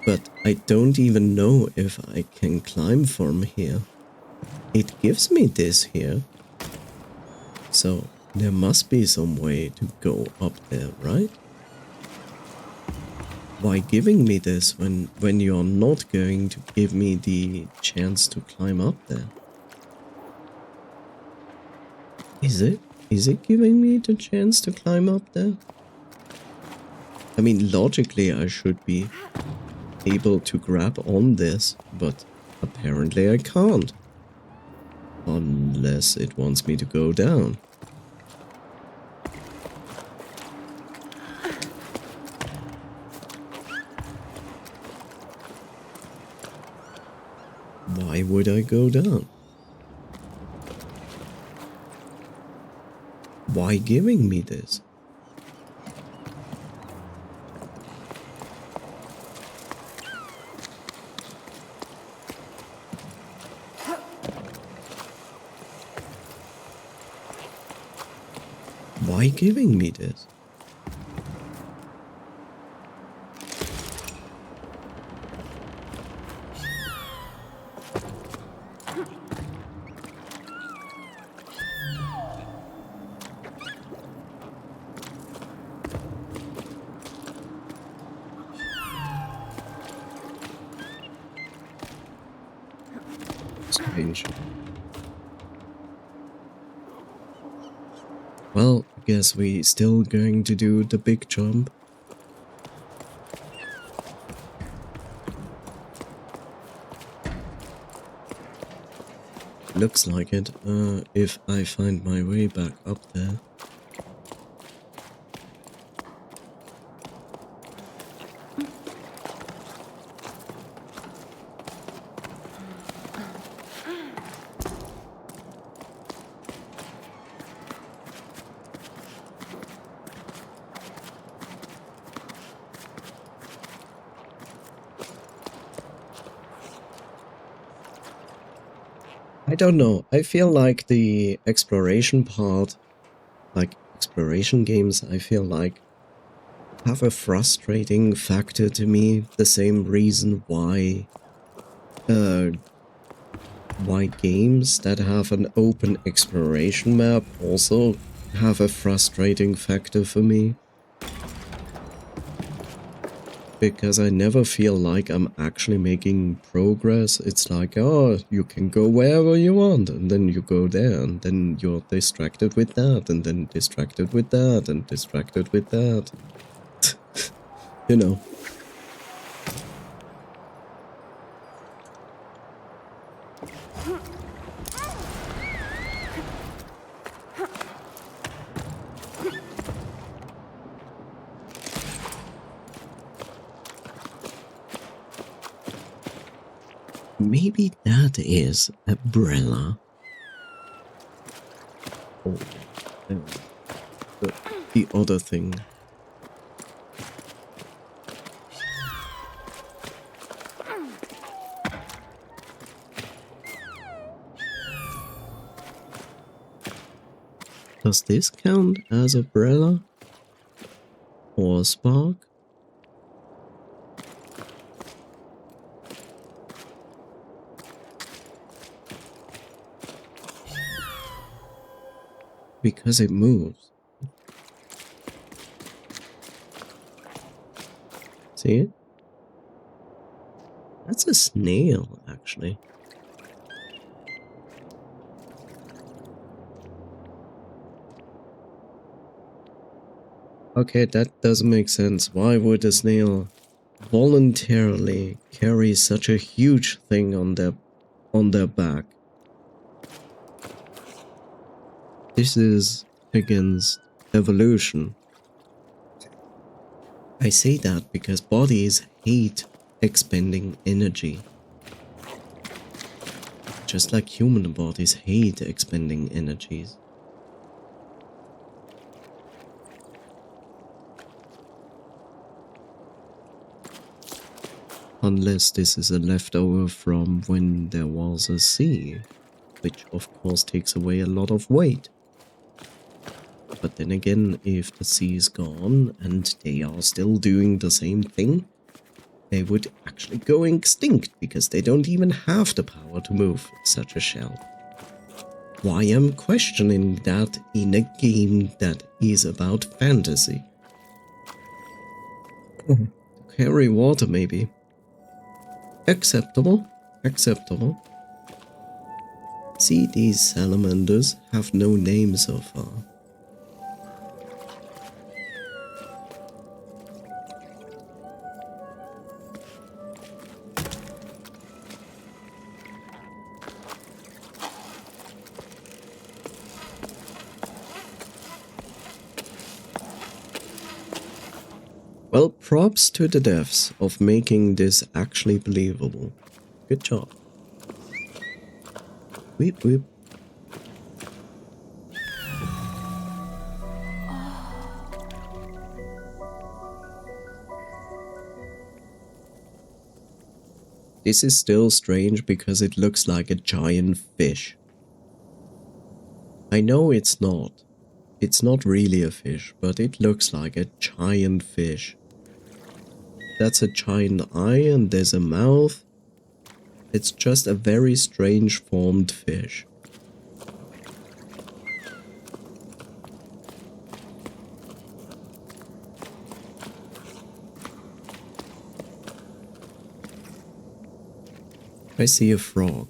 But I don't even know if I can climb from here. It gives me this here. So there must be some way to go up there, right? Why giving me this when you're not going to give me the chance to climb up there? Is it? Is it giving me the chance to climb up there? I mean, logically I should be able to grab on this, but apparently I can't. Unless it wants me to go down. Why would I go down? Why giving me this? Why giving me this? Strange. Well, I guess we still going to do the big jump. Looks like it, if I find my way back up there. I don't know, I feel like the exploration part, like exploration games, I feel like have a frustrating factor to me, the same reason why games that have an open exploration map also have a frustrating factor for me. Because I never feel like I'm actually making progress. It's like, oh, you can go wherever you want, and then you go there, and then you're distracted with that, and then distracted with that, and distracted with that. You know. Maybe that is umbrella. Oh, the other thing. Does this count as umbrella? Or spark? Because it moves. See it? That's a snail, actually. Okay, that doesn't make sense. Why would a snail voluntarily carry such a huge thing on their back? This is against evolution. I say that because bodies hate expending energy. Just like human bodies hate expending energies. Unless this is a leftover from when there was a sea, which of course takes away a lot of weight. But then again, if the sea is gone and they are still doing the same thing, they would actually go extinct because they don't even have the power to move such a shell. Why I'm questioning that in a game that is about fantasy. To carry water maybe. Acceptable. Acceptable. See, these salamanders have no name so far. Well, props to the devs of making this actually believable. Good job. Weep weep. This is still strange because it looks like a giant fish. I know it's not. It's not really a fish, but it looks like a giant fish. That's a giant eye and there's a mouth. It's just a very strange formed fish. I see a frog.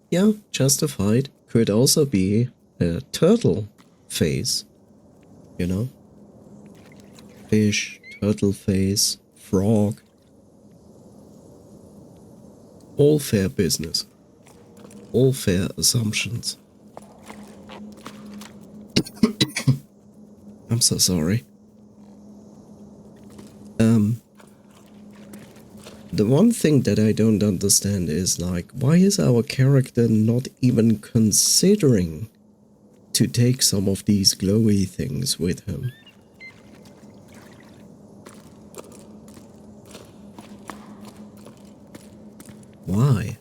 Yeah, justified. Could also be a turtle face, you know? Fish, turtle face, frog. All fair business. All fair assumptions. I'm so sorry. The one thing that I don't understand is, like, why is our character not even considering to take some of these glowy things with him? Why?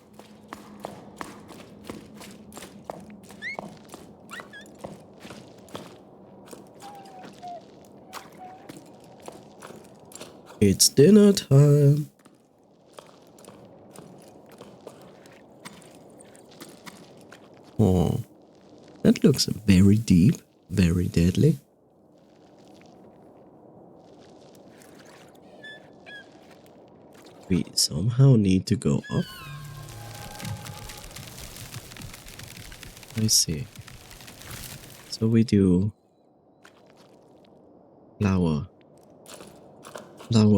It's dinner time. Oh, that looks very deep, very deadly. We somehow need to go up. I see. So we do flower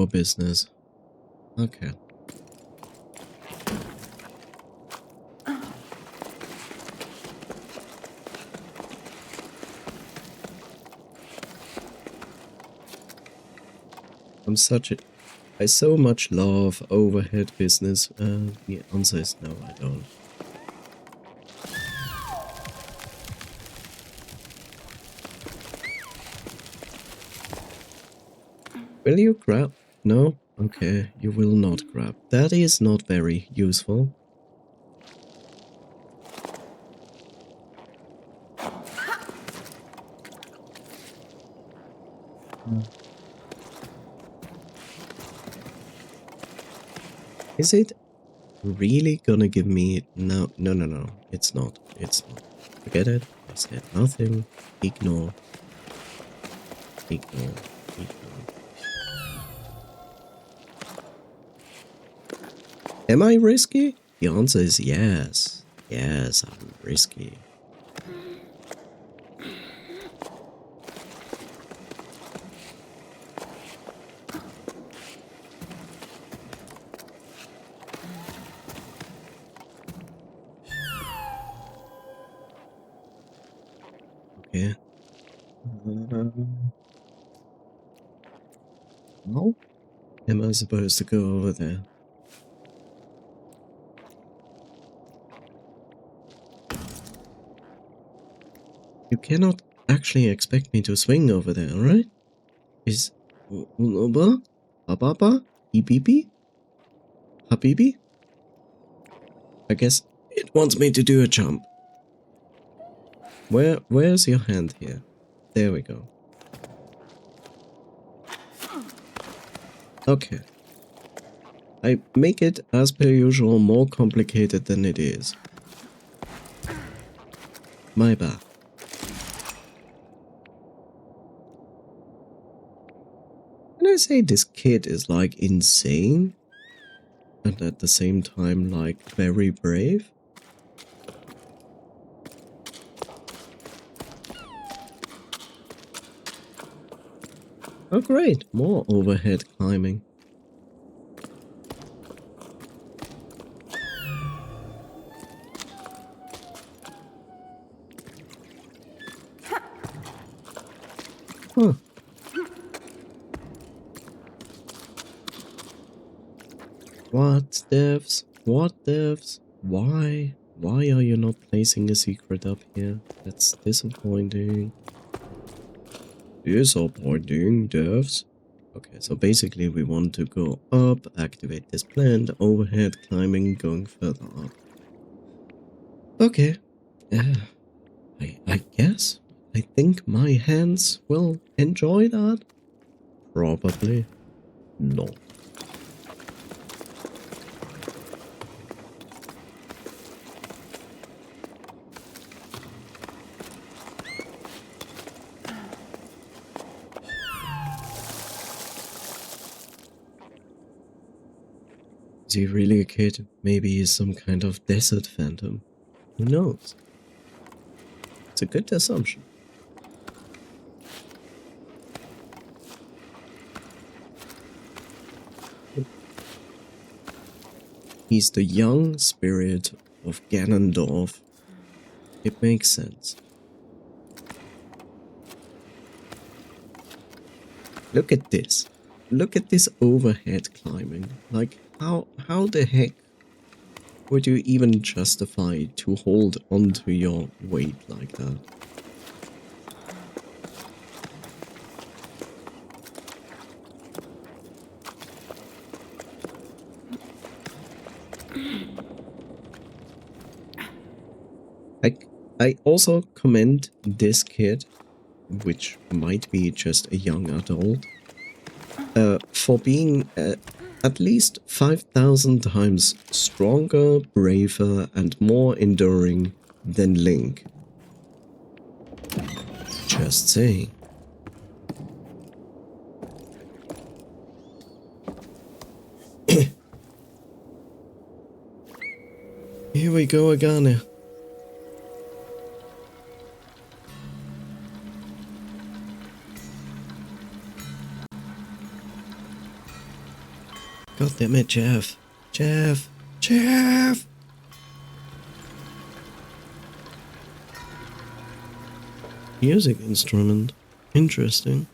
business. Okay. I so much love overhead business. The answer is no, I don't. Will you grab? No? Okay, you will not grab. That is not very useful. Is it really gonna give me... No, it's not. It's not. Forget it. I said nothing. Ignore. Ignore. Am I risky? The answer is yes. Yes, I'm risky. Okay. How am I supposed to go over there? You cannot actually expect me to swing over there, right? Is... Ba? Ba? Beep beep beep? Habibi? I guess it wants me to do a jump. Where's your hand here? There we go. Okay. I make it, as per usual, more complicated than it is. My bad. Can I say this kid is like insane? And at the same time like very brave? Oh great, more overhead climbing. Huh. What devs? What devs? Why? Why are you not placing a secret up here? That's disappointing. Disappointing, devs. Okay, so basically we want to go up, activate this plant, overhead climbing, going further up. Okay. I guess. I think my hands will enjoy that. Probably not. Is he really a kid? Maybe he's some kind of desert phantom. Who knows? It's a good assumption. He's the young spirit of Ganondorf. It makes sense. Look at this. Look at this overhead climbing. Like, how the heck would you even justify to hold onto your weight like that? I also commend this kid, which might be just a young adult, for being at least 5,000 times stronger, braver, and more enduring than Link. Just saying. Here we go again. God damn it, Jeff. Jeff. Jeff! Music instrument. Interesting.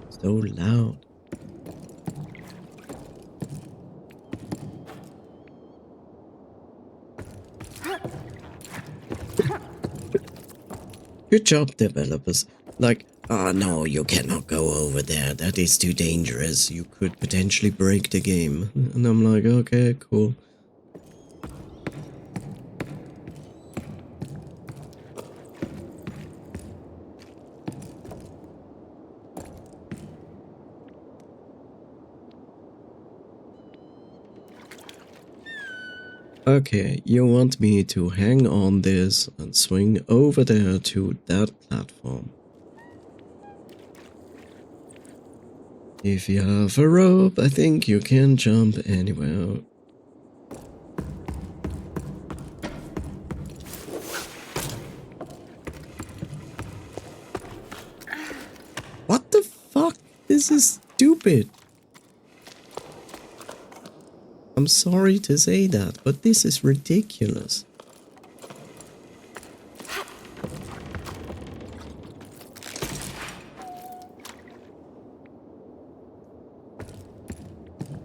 So loud. Good job, developers. Like, oh no, you cannot go over there. That is too dangerous. You could potentially break the game. And I'm like, okay, cool. Okay, you want me to hang on this and swing over there to that platform. If you have a rope, I think you can jump anywhere. What the fuck? This is stupid. I'm sorry to say that, but this is ridiculous.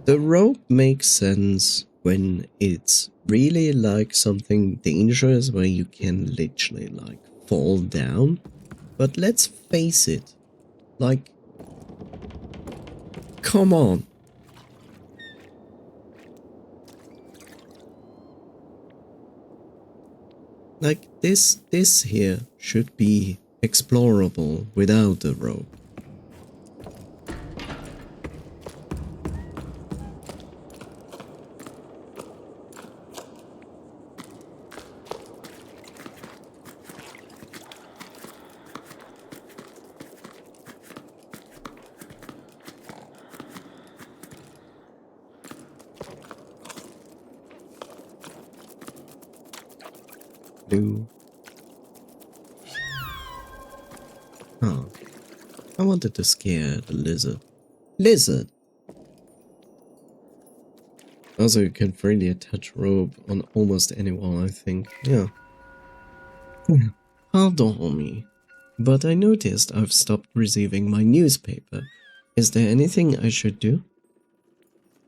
The rope makes sense when it's really like something dangerous where you can literally like fall down. But let's face it, like, come on. Like this here should be explorable without the rope. Blue. Oh, I wanted to scare the lizard. Lizard! Also, you can freely attach rope on almost anyone, I think. Yeah. Pardon me, but I noticed I've stopped receiving my newspaper. Is there anything I should do?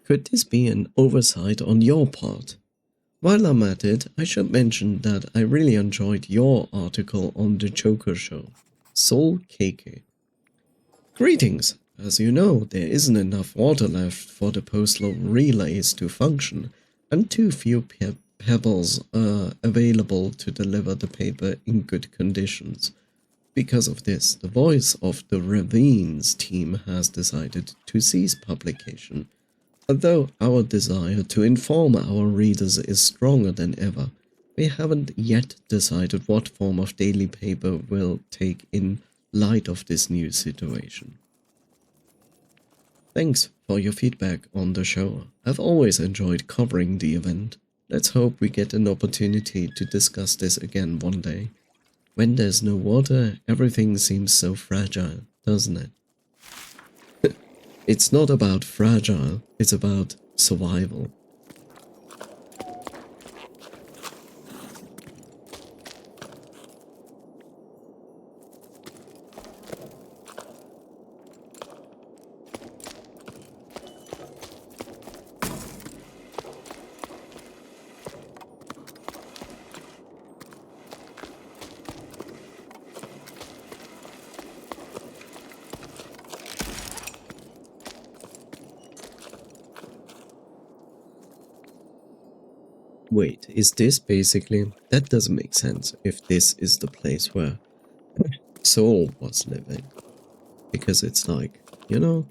Could this be an oversight on your part? While I'm at it, I should mention that I really enjoyed your article on the Joker show. Soul Keike. Greetings! As you know, there isn't enough water left for the postal relays to function, and too few pebbles are available to deliver the paper in good conditions. Because of this, the voice of the Ravines team has decided to cease publication. Although our desire to inform our readers is stronger than ever, we haven't yet decided what form of daily paper we'll take in light of this new situation. Thanks for your feedback on the show. I've always enjoyed covering the event. Let's hope we get an opportunity to discuss this again one day. When there's no water, everything seems so fragile, doesn't it? It's not about fragile, it's about survival. Wait, is this basically... That doesn't make sense if this is the place where Soul was living. Because it's like, you know,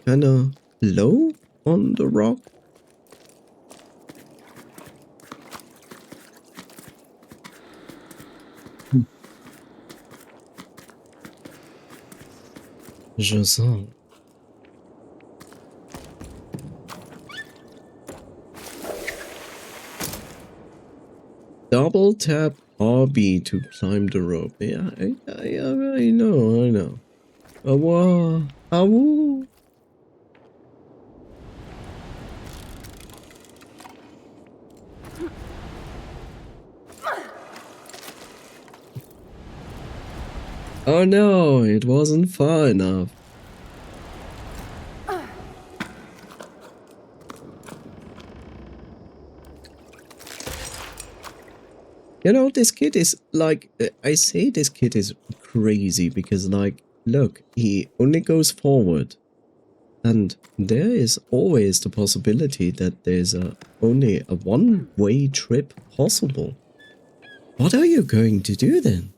kinda low on the rock. Jusant. Double tap RB to climb the rope. Yeah, I know. Awa, awu. Oh no, it wasn't far enough. You know, this kid is like, I say this kid is crazy because, like, look, he only goes forward. And there is always the possibility that there's only a one-way trip possible. What are you going to do then?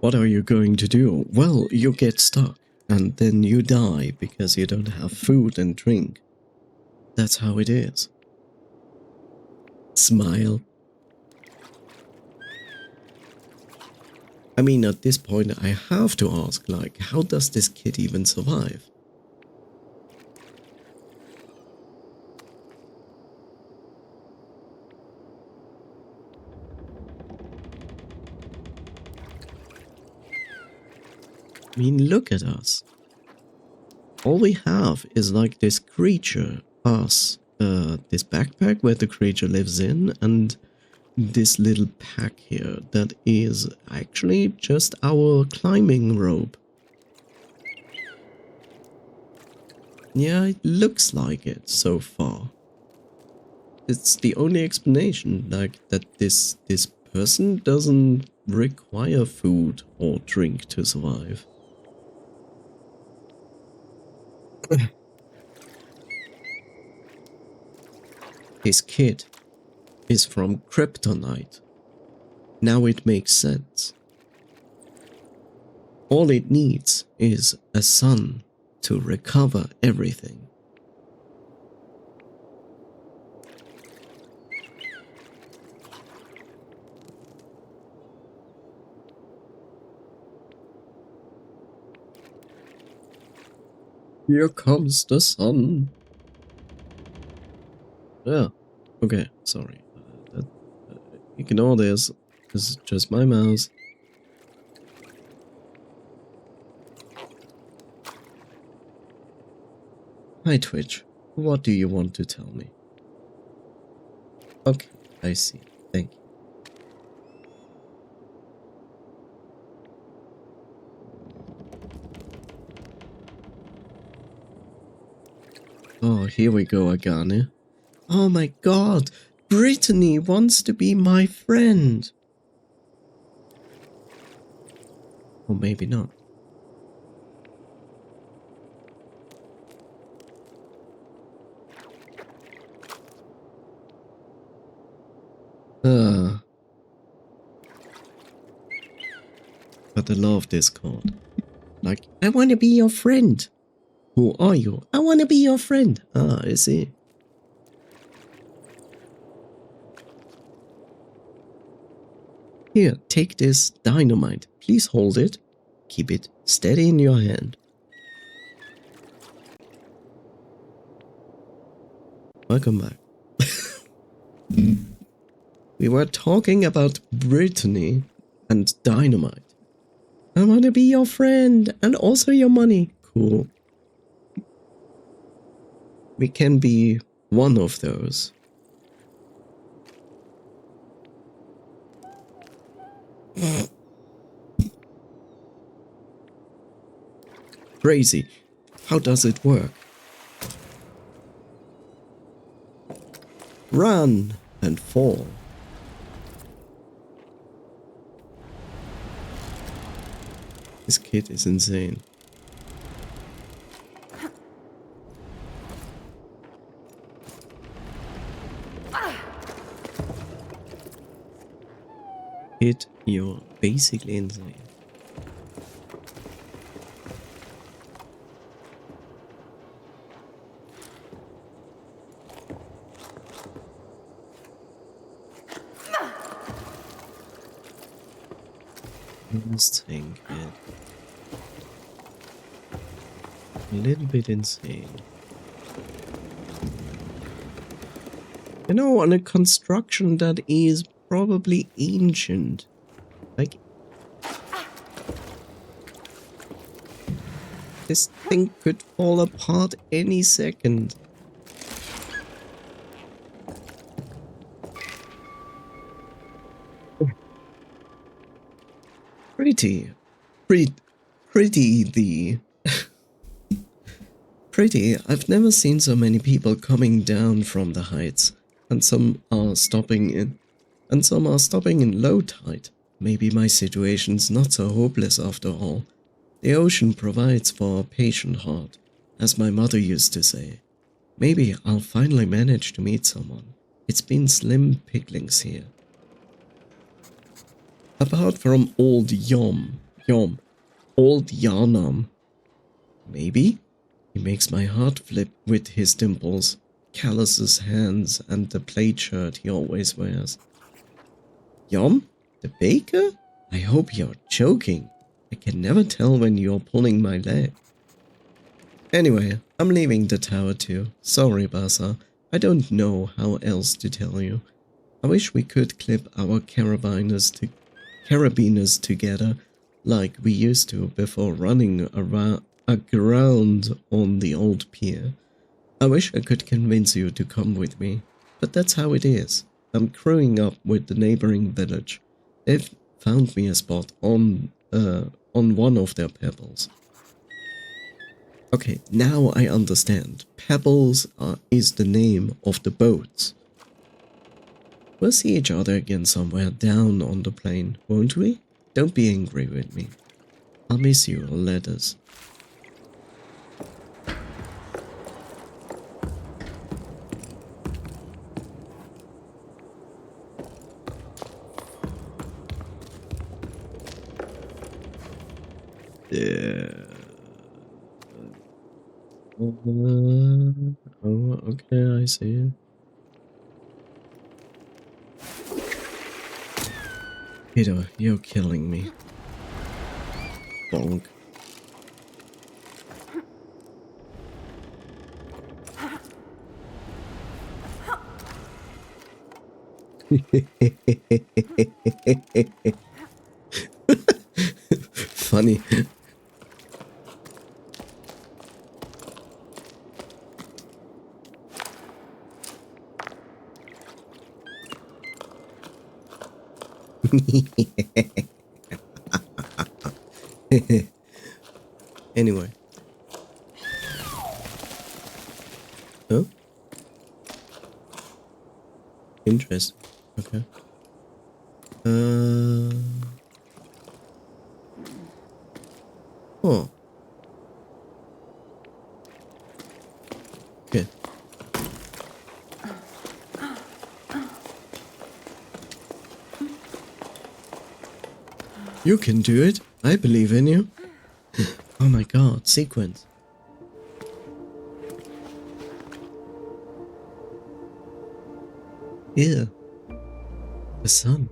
What are you going to do? Well, you get stuck, and then you die because you don't have food and drink. That's how it is. Smile. I mean, at this point, I have to ask, like, how does this kid even survive? I mean, look at us. All we have is like this creature, us, this backpack where the creature lives in, and this little pack here that is actually just our climbing rope. Yeah, it looks like it so far. It's the only explanation, like that this person doesn't require food or drink to survive. His kid is from kryptonite. Now it makes sense. All it needs is a sun to recover everything. Here comes the sun. Yeah, okay, sorry. Ignore this. This is just my mouse. Hi Twitch, what do you want to tell me? Okay, I see. Thank you. Oh, here we go, Agane. Oh my god, Brittany wants to be my friend. Or maybe not. But I love Discord. Like, I want to be your friend. Who are you? I want to be your friend. Ah, I see. Here, take this dynamite. Please hold it. Keep it steady in your hand. Welcome back. We were talking about Brittany and dynamite. I want to be your friend and also your money. Cool. We can be one of those. Crazy. How does it work? Run and fall. This kid is insane. Kid, you're basically insane. Insane kid. A little bit insane. You know, on a construction that is probably ancient. Like, this thing could fall apart any second. Pretty I've never seen so many people coming down from the heights, and some are stopping in low tide. Maybe my situation's not so hopeless after all. The ocean provides for a patient heart, as my mother used to say. Maybe I'll finally manage to meet someone. It's been slim pickings here. Apart from old old Yarnam. Maybe? He makes my heart flip with his dimples, calluses hands, and the plaid shirt he always wears. Yom? The baker? I hope you're joking. I can never tell when you're pulling my leg. Anyway, I'm leaving the tower too. Sorry, Basa. I don't know how else to tell you. I wish we could clip our carabiners together, like we used to before running aground on the old pier. I wish I could convince you to come with me, but that's how it is. I'm crewing up with the neighboring village. They've found me a spot on one of their pebbles. Okay, now I understand. Pebbles is the name of the boats. We'll see each other again somewhere down on the plain, won't we? Don't be angry with me. I'll miss your letters. Yeah. Oh, okay, I see. Peter, you're killing me. Bonk. Funny. Anyway. Oh? Interesting. Okay. Oh. Okay. You can do it. I believe in you. Oh my god, sequence. Yeah. The sun.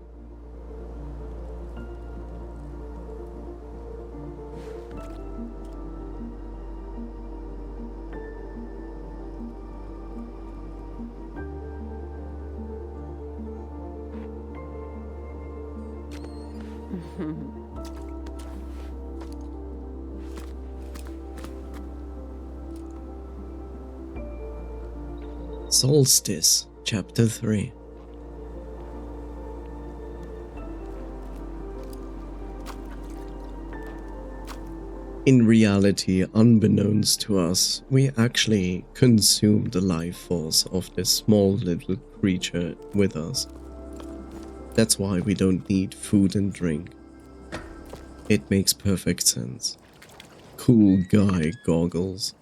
Solstice, Chapter 3. In reality, unbeknownst to us, we actually consume the life force of this small little creature with us. That's why we don't need food and drink. It makes perfect sense. Cool guy goggles.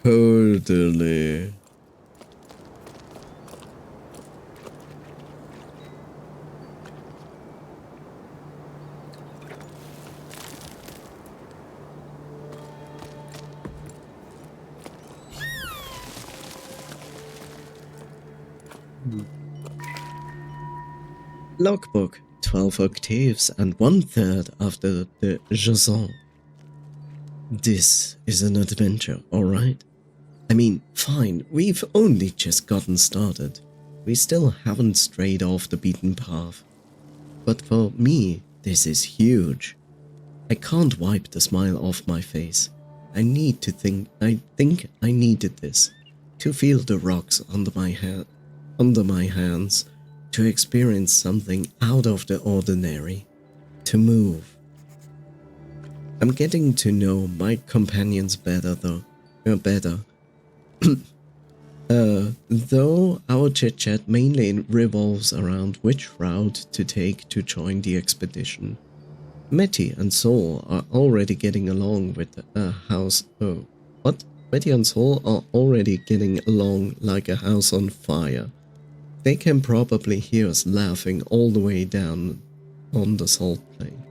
Totally. Logbook, 12 octaves and 1/3 after the Jusant. This is an adventure, alright? I mean, fine, we've only just gotten started. We still haven't strayed off the beaten path. But for me, this is huge. I can't wipe the smile off my face. I think I needed this. To feel the rocks under my hands, to experience something out of the ordinary, to move. I'm getting to know my companions better though. Though our chit-chat mainly revolves around which route to take to join the expedition. Metty and Sol are already getting along with a house. Oh, what? Metty and Sol are already getting along like a house on fire. They can probably hear us laughing all the way down on the salt plain.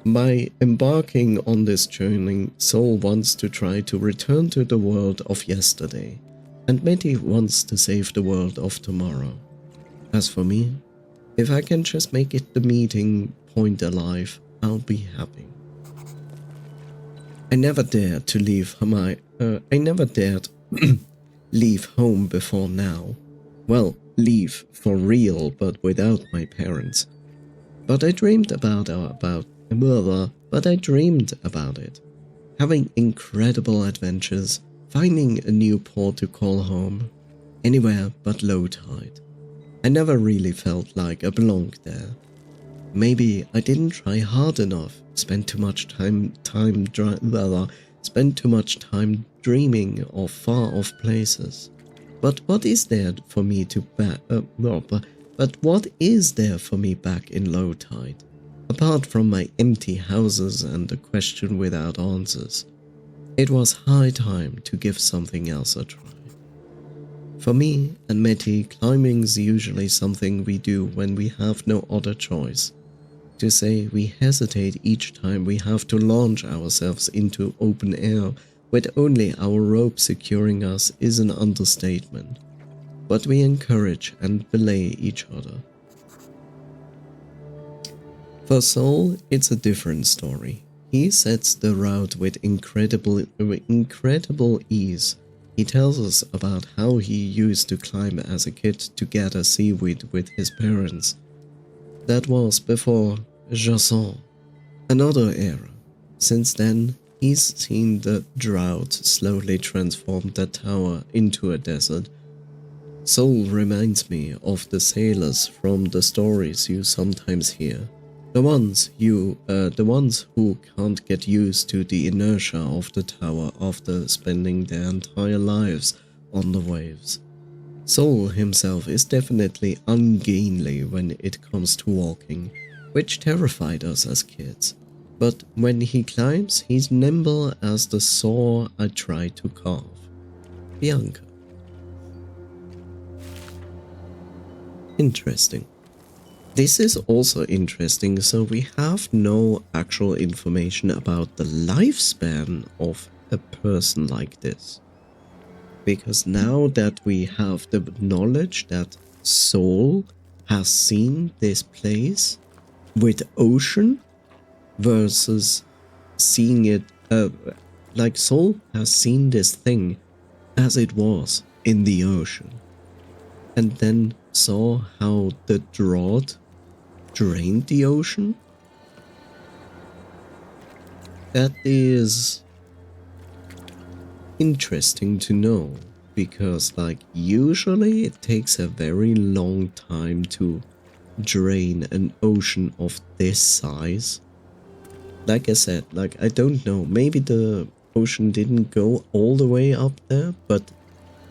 By embarking on this journey, Sol wants to try to return to the world of yesterday, and Metty wants to save the world of tomorrow. As for me, if I can just make it the meeting point alive, I'll be happy. I never dared to leave leave home before now. Well, leave for real, but without my parents. But I dreamed about it. Having incredible adventures, finding a new port to call home, anywhere but low tide. I never really felt like I belonged there. Maybe I didn't try hard enough, spent too much time dreaming of far off places. But what is there for me back in low tide? Apart from my empty houses and the question without answers. It was high time to give something else a try. For me and Meti, climbing's usually something we do when we have no other choice. To say we hesitate each time we have to launch ourselves into open air with only our rope securing us is an understatement. But we encourage and belay each other. For Soul, it's a different story. He sets the route with incredible ease. He tells us about how he used to climb as a kid to gather seaweed with his parents. That was before Jusant, another era. Since then, he's seen the drought slowly transform the tower into a desert. Soul reminds me of the sailors from the stories you sometimes hear. The ones who can't get used to the inertia of the tower after spending their entire lives on the waves. Soul himself is definitely ungainly when it comes to walking, which terrified us as kids. But when he climbs, he's nimble as the saw I try to carve. Bianca. Interesting. This is also interesting, so we have no actual information about the lifespan of a person like this. Because now that we have the knowledge that Soul has seen this place with ocean versus seeing it, like Soul has seen this thing as it was in the ocean. And then saw how the drought drained the ocean. That is interesting to know, because like usually it takes a very long time to drain an ocean of this size. Like I said, like I don't know, maybe the ocean didn't go all the way up there, but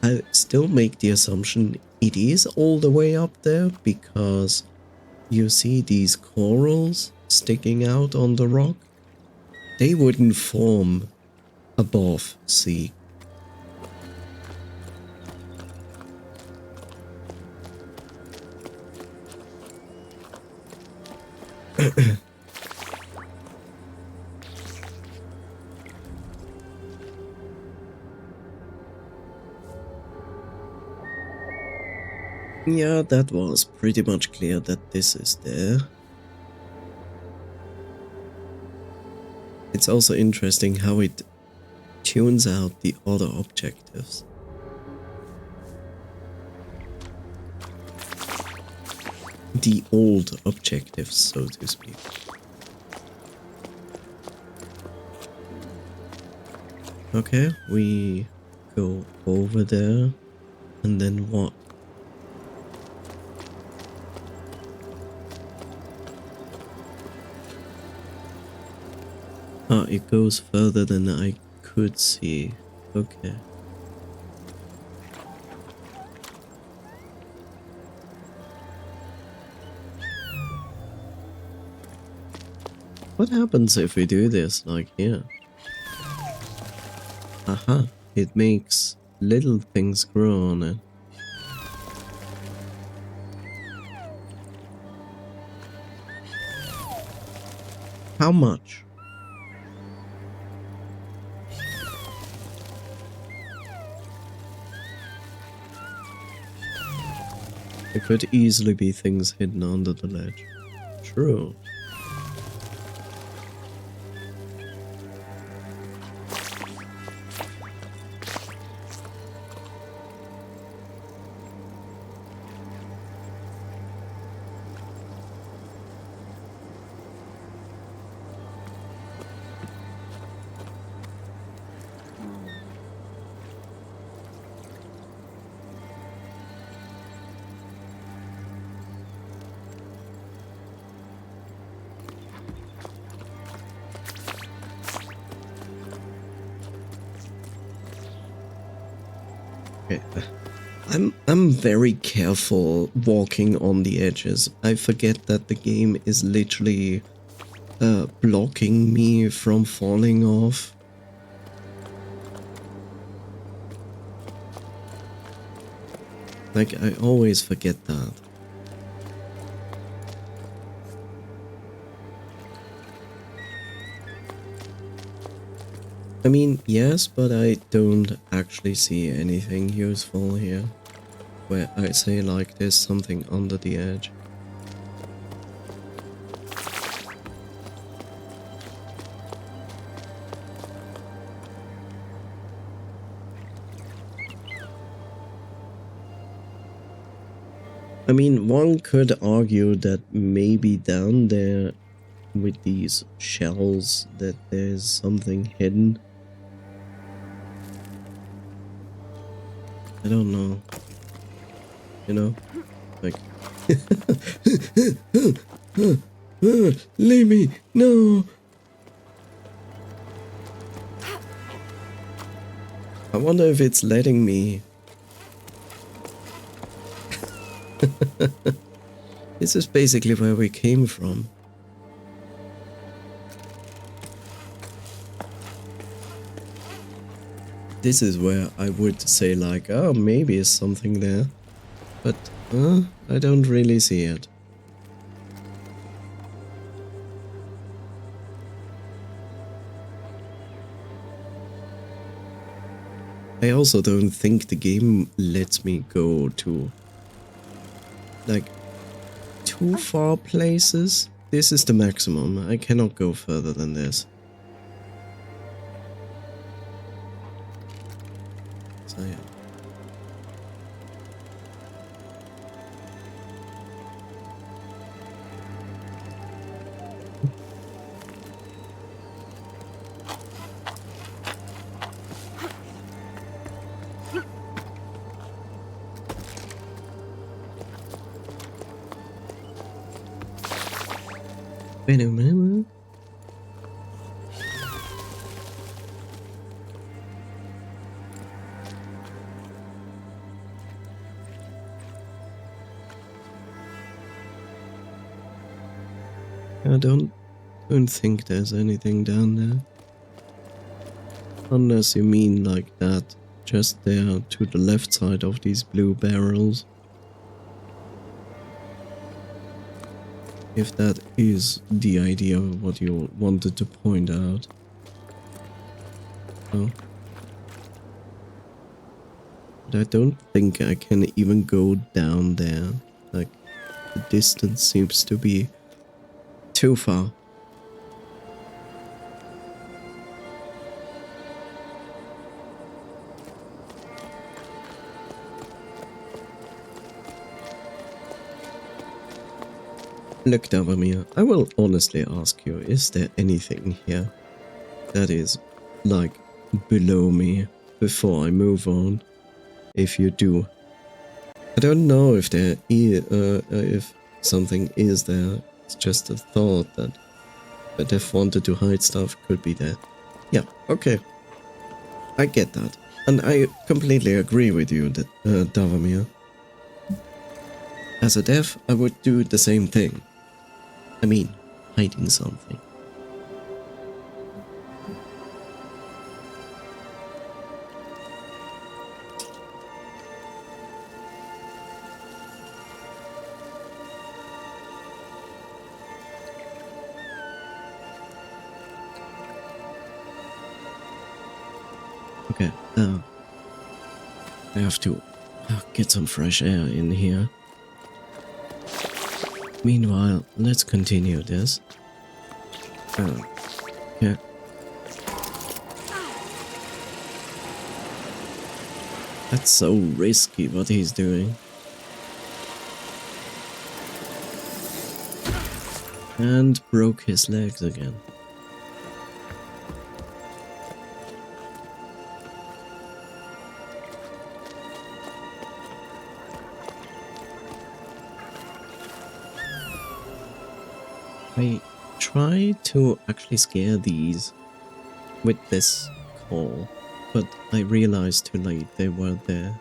I still make the assumption it is all the way up there, because you see these corals sticking out on the rock? They wouldn't form above sea. Yeah, that was pretty much clear that this is there. It's also interesting how it tunes out the other objectives. The old objectives, so to speak. Okay, we go over there, and then what? Ah, it goes further than I could see. Okay. What happens if we do this, like here? Aha, it makes little things grow on it. How much? There could easily be things hidden under the ledge. True. Okay. I'm very careful walking on the edges. I forget that the game is literally blocking me from falling off. Like, I always forget that. I mean, yes, but I don't actually see anything useful here. Where I say like there's something under the edge. I mean, one could argue that maybe down there with these shells that there's something hidden. I don't know. You know? Like... leave me! No! I wonder if it's letting me. This is basically where we came from. This is where I would say like, oh, maybe it's something there. But, I don't really see it. I also don't think the game lets me go to, like, too far places. This is the maximum. I cannot go further than this. So yeah. Wait a minute. I don't think there's anything down there. Unless you mean like that, just there to the left side of these blue barrels. If that is the idea of what you wanted to point out. No. But I don't think I can even go down there. Like, the distance seems to be too far. Look, Davamir, I will honestly ask you, is there anything here that is, like, below me before I move on? If you do. I don't know if there is, if something is there. It's just a thought that the dev wanted to hide stuff could be there. Yeah, okay. I get that. And I completely agree with you, that, Davamir. As a dev, I would do the same thing. I mean, hiding something. Okay, I have to get some fresh air in here. Meanwhile, let's continue this. Okay. That's so risky what he's doing. And broke his legs again. I try to actually scare these with this call, but I realized too late they were there.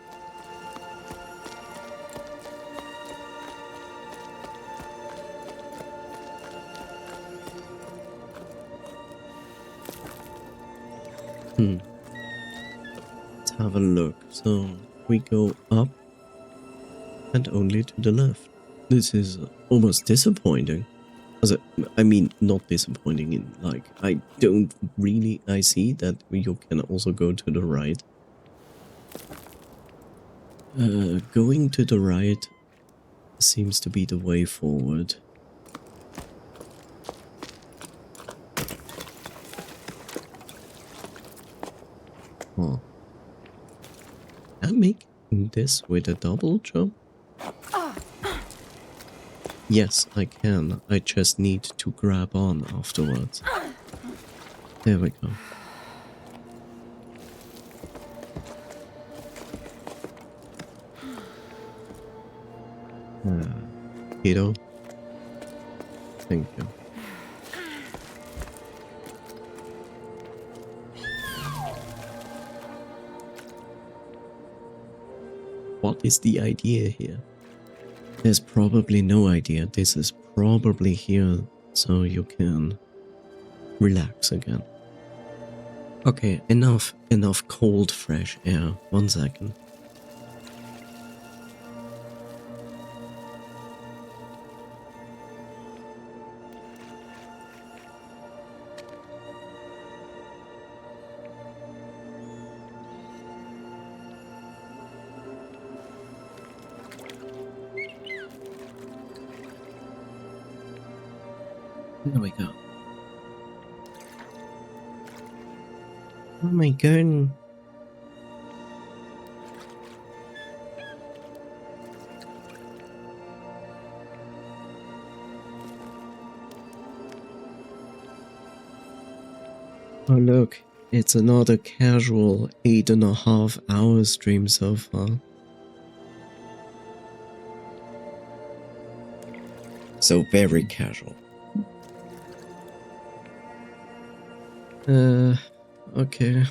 have a look. So we go up and only to the left. This is almost disappointing. I mean, not disappointing in like, I see that you can also go to the right. Going to the right seems to be the way forward. Oh. Can I make this with a double jump? Yes, I can. I just need to grab on afterwards. There we go. Kiddo. Thank you. What is the idea here? There's probably no idea. This is probably here so you can relax again. Okay, enough cold fresh air. 1 second. There we go. Oh my god. Oh look, it's another casual 8.5 hour stream so far. So very casual. Okay.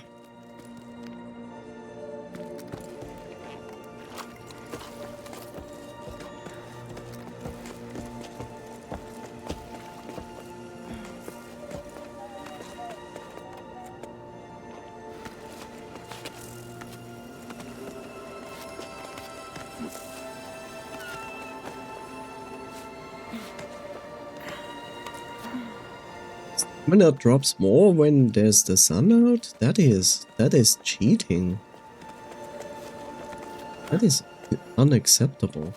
Stamina drops more when there's the sun out? That is cheating. That is unacceptable.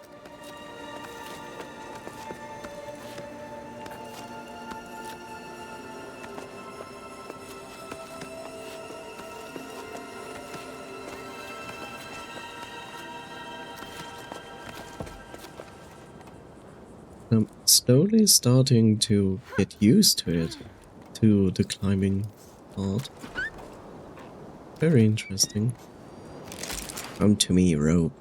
I'm slowly starting to get used to it, to the climbing part. Very interesting. Come to me, rope.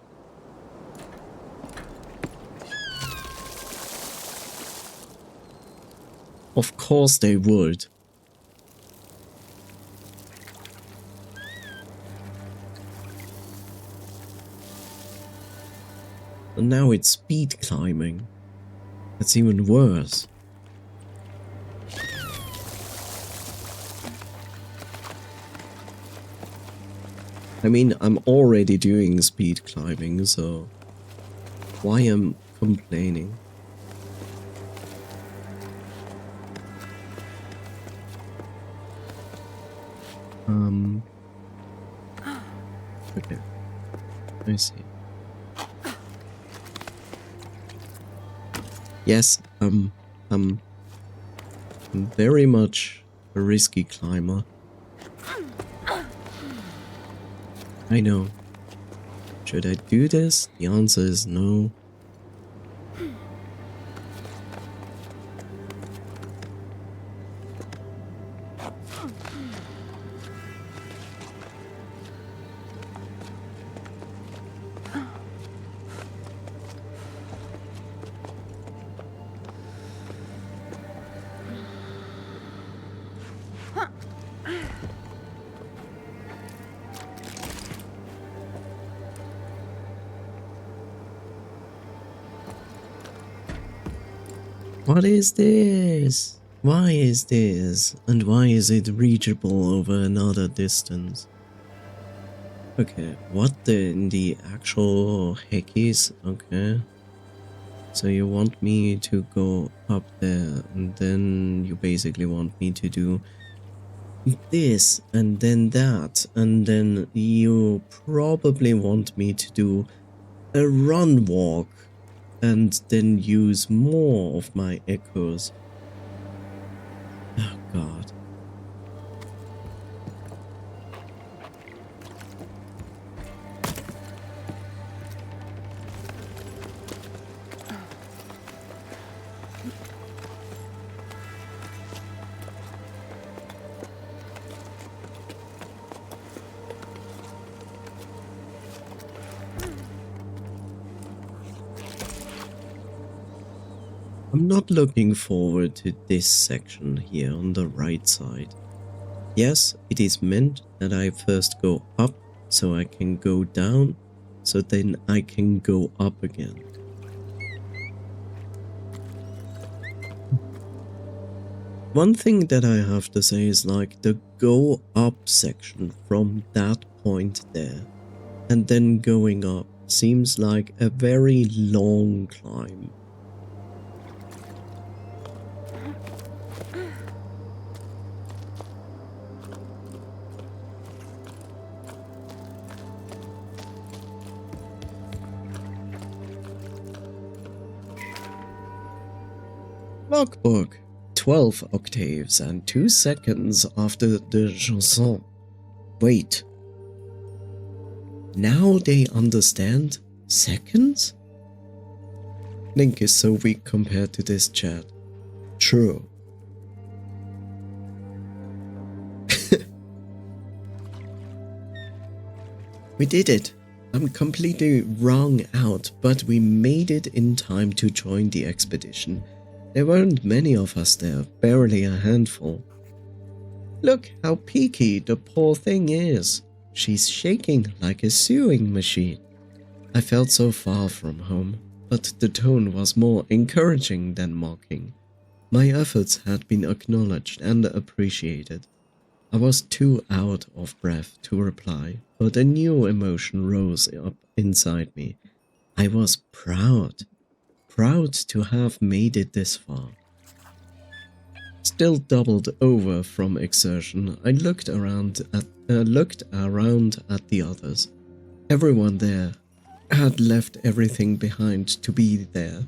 Of course they would. And now it's speed climbing. That's even worse. I mean, I'm already doing speed climbing, so why am I complaining? Okay, I see. Yes, I'm very much a risky climber. I know. Should I do this? The answer is no. What is this? Why is this? And why is it reachable over another distance? Okay, what in the actual heck is? Okay. So you want me to go up there, and then you basically want me to do this, and then that, and then you probably want me to do a run walk, and then use more of my echoes. Oh god. I'm not looking forward to this section here on the right side. Yes, it is meant that I first go up so I can go down, so then I can go up again. One thing that I have to say is like the go up section from that point there and then going up seems like a very long climb. Logbook. 12 octaves and 2 seconds after the Jusant. Wait. Now they understand seconds? Link is so weak compared to this chat. True. We did it. I'm completely wrung out, but we made it in time to join the expedition. There weren't many of us there, barely a handful. Look how peaky the poor thing is. She's shaking like a sewing machine. I felt so far from home, but the tone was more encouraging than mocking. My efforts had been acknowledged and appreciated. I was too out of breath to reply, but a new emotion rose up inside me. I was proud. Proud to have made it this far. Still doubled over from exertion, I looked around at the others. Everyone there had left everything behind to be there.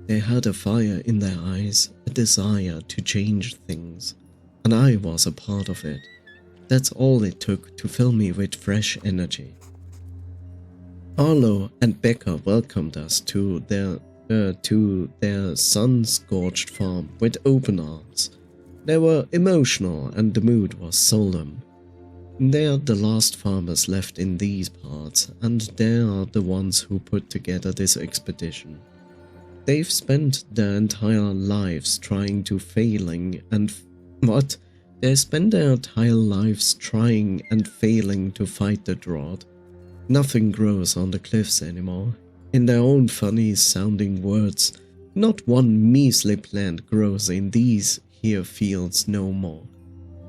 They had a fire in their eyes, a desire to change things, and I was a part of it. That's all it took to fill me with fresh energy. Arlo and Becca welcomed us to their sun-scorched farm with open arms. They were emotional and the mood was solemn. They are the last farmers left in these parts, and they are the ones who put together this expedition. They've spent their entire lives trying to failing and They spent their entire lives trying and failing to fight the drought. Nothing grows on the cliffs anymore. In their own funny sounding words, not one measly plant grows in these here fields no more.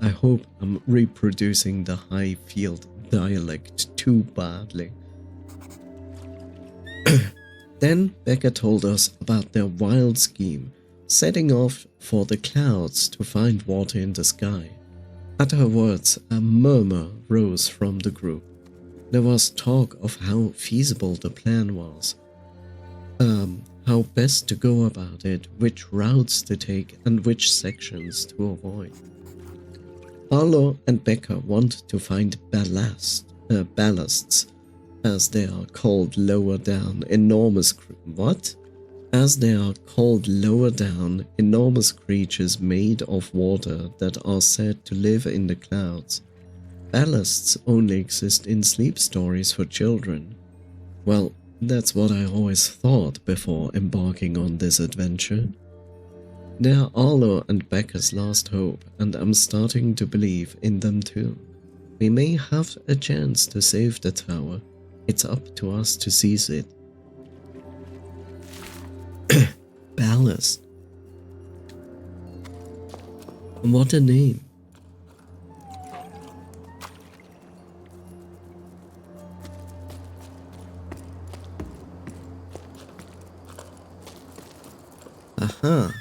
I hope I'm reproducing the high field dialect too badly. Then Becca told us about their wild scheme, setting off for the clouds to find water in the sky. At her words, a murmur rose from the group. There was talk of how feasible the plan was, how best to go about it, which routes to take and which sections to avoid. Arlo and Becca want to find ballasts, as they are called lower down, enormous creatures made of water that are said to live in the clouds. Ballasts only exist in sleep stories for children. Well, that's what I always thought before embarking on this adventure. They're Arlo and Becca's last hope, and I'm starting to believe in them too. We may have a chance to save the tower. It's up to us to seize it. Ballast. What a name. Ah,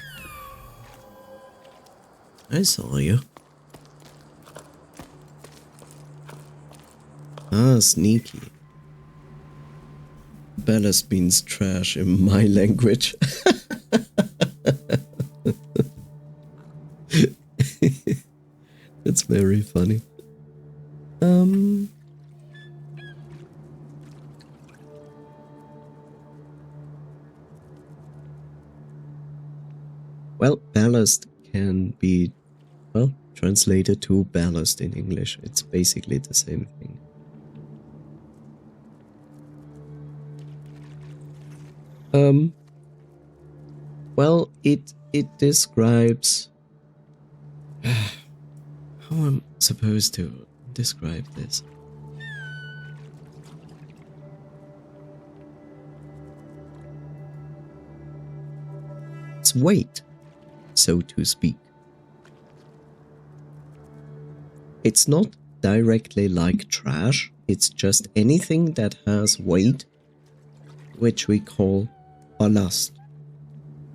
I saw you. Ah, sneaky. Ballast means trash in my language. It's very funny. Well, ballast can be, well, translated to ballast in English. It's basically the same thing. Well, it describes how I'm supposed to describe this. It's weight, so to speak. It's not directly like trash, it's just anything that has weight, which we call ballast,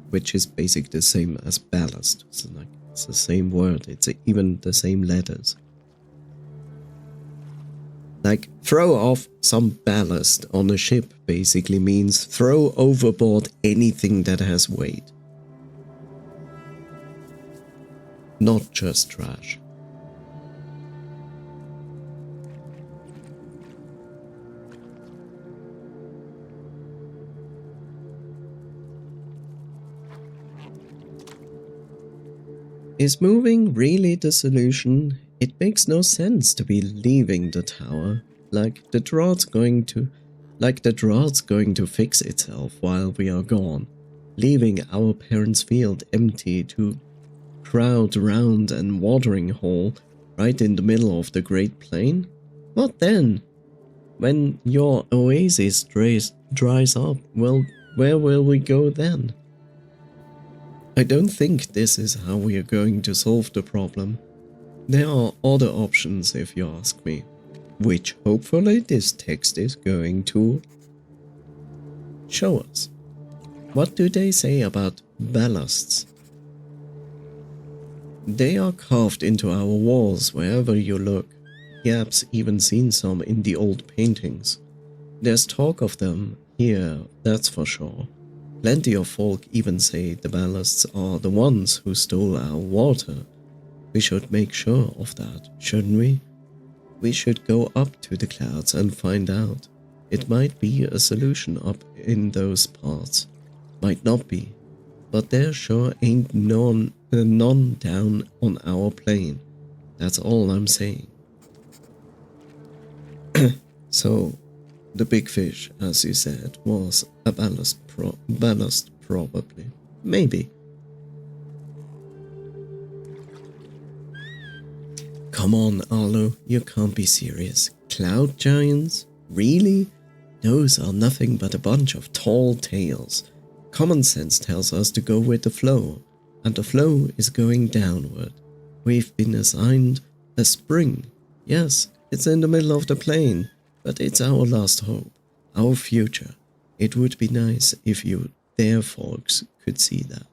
which is basically the same as ballast. So like, it's the same word, it's even the same letters. Like, throw off some ballast on a ship basically means throw overboard anything that has weight. Not just trash. Is moving really the solution? It makes no sense to be leaving the tower, like the droughts going to fix itself while we are gone, leaving our parents' field empty to crowd around and watering hole right in the middle of the Great Plain? What then? When your oasis dries up, well, where will we go then? I don't think this is how we are going to solve the problem. There are other options if you ask me, which hopefully this text is going to show us. What do they say about ballasts? They are carved into our walls wherever you look. Yap's even seen some in the old paintings. There's talk of them here, that's for sure. Plenty of folk even say the ballasts are the ones who stole our water. We should make sure of that, shouldn't we? We should go up to the clouds and find out. It might be a solution up in those parts. Might not be. But there sure ain't none down on our plane. That's all I'm saying. So, the big fish, as you said, was a ballast probably. Maybe. Come on, Arlo, you can't be serious. Cloud giants? Really? Those are nothing but a bunch of tall tales. Common sense tells us to go with the flow, and the flow is going downward. We've been assigned a spring. Yes, it's in the middle of the plain, but it's our last hope, our future. It would be nice if you, their folks, could see that.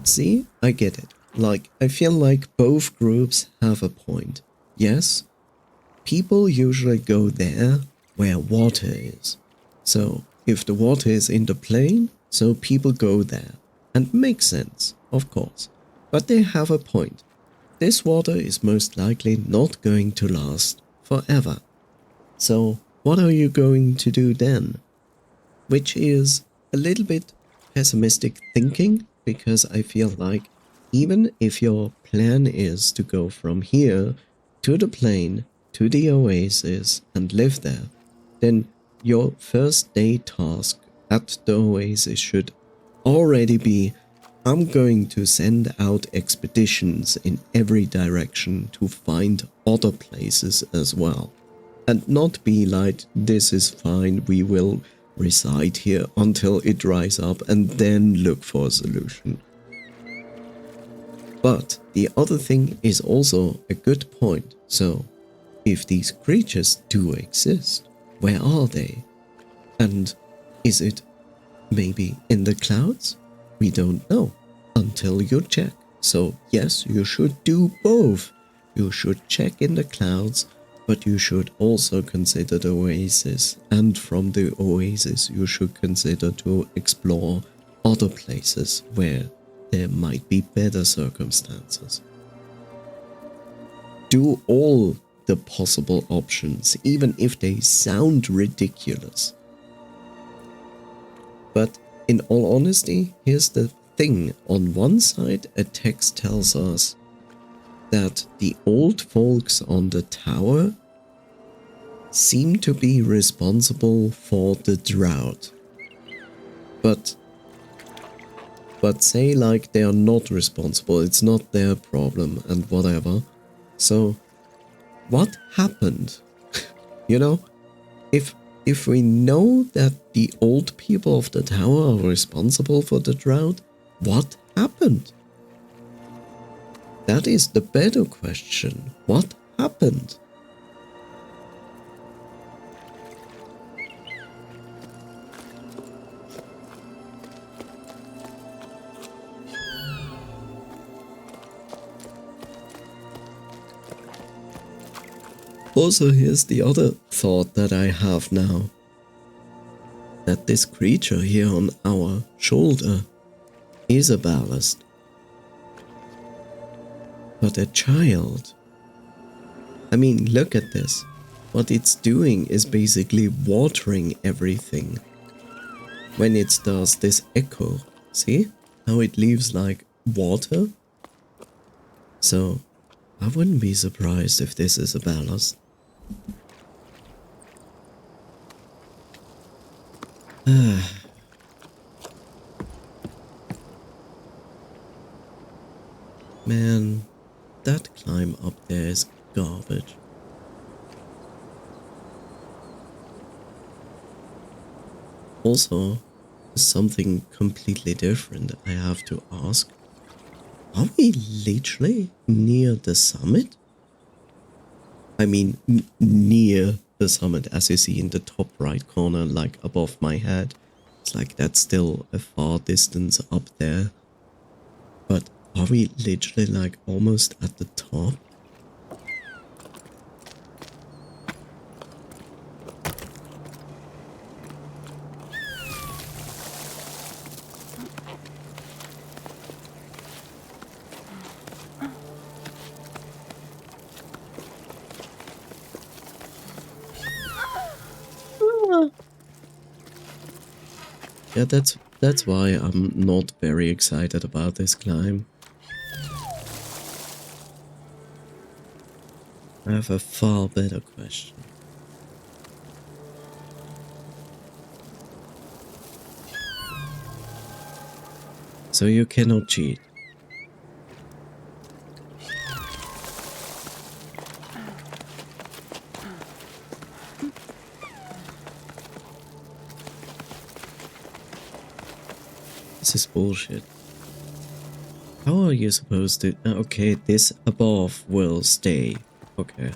See, I get it. Like, I feel like both groups have a point. Yes, people usually go there where water is. So, if the water is in the plain, so people go there. And makes sense, of course. But they have a point. This water is most likely not going to last forever. So, what are you going to do then? Which is a little bit pessimistic thinking, because I feel like even if your plan is to go from here to the plain to the oasis and live there, then your first day task at the oasis should already be, I'm going to send out expeditions in every direction to find other places as well. And not be like, this is fine, we will reside here until it dries up and then look for a solution. But the other thing is also a good point. So, if these creatures do exist, where are they? And is it Maybe in the clouds? We don't know until you check. So yes, you should do both. You should check in the clouds, but you should also consider the oasis. And from the oasis, you should consider to explore other places where there might be better circumstances. Do all the possible options, even if they sound ridiculous. But in all honesty, here's the thing. On one side, a text tells us that the old folks on the tower seem to be responsible for the drought. But say like they are not responsible, it's not their problem and whatever. So what happened? You know, if we know that the old people of the tower are responsible for the drought, what happened? That is the better question. What happened? Also, here's the other thought that I have now. That this creature here on our shoulder is a ballast. But a child. I mean, look at this. What it's doing is basically watering everything. When it does this echo, see how it leaves like water? So, I wouldn't be surprised if this is a ballast. Man, that climb up there is garbage. Also, something completely different I have to ask. Are we literally near the summit? I mean, near the summit, as you see in the top right corner, like above my head. It's like that's still a far distance up there. But are we literally like almost at the top? Yeah, that's why I'm not very excited about this climb. I have a far better question. So you cannot cheat. This is bullshit. How are you supposed to... Okay, this above will stay. Okay.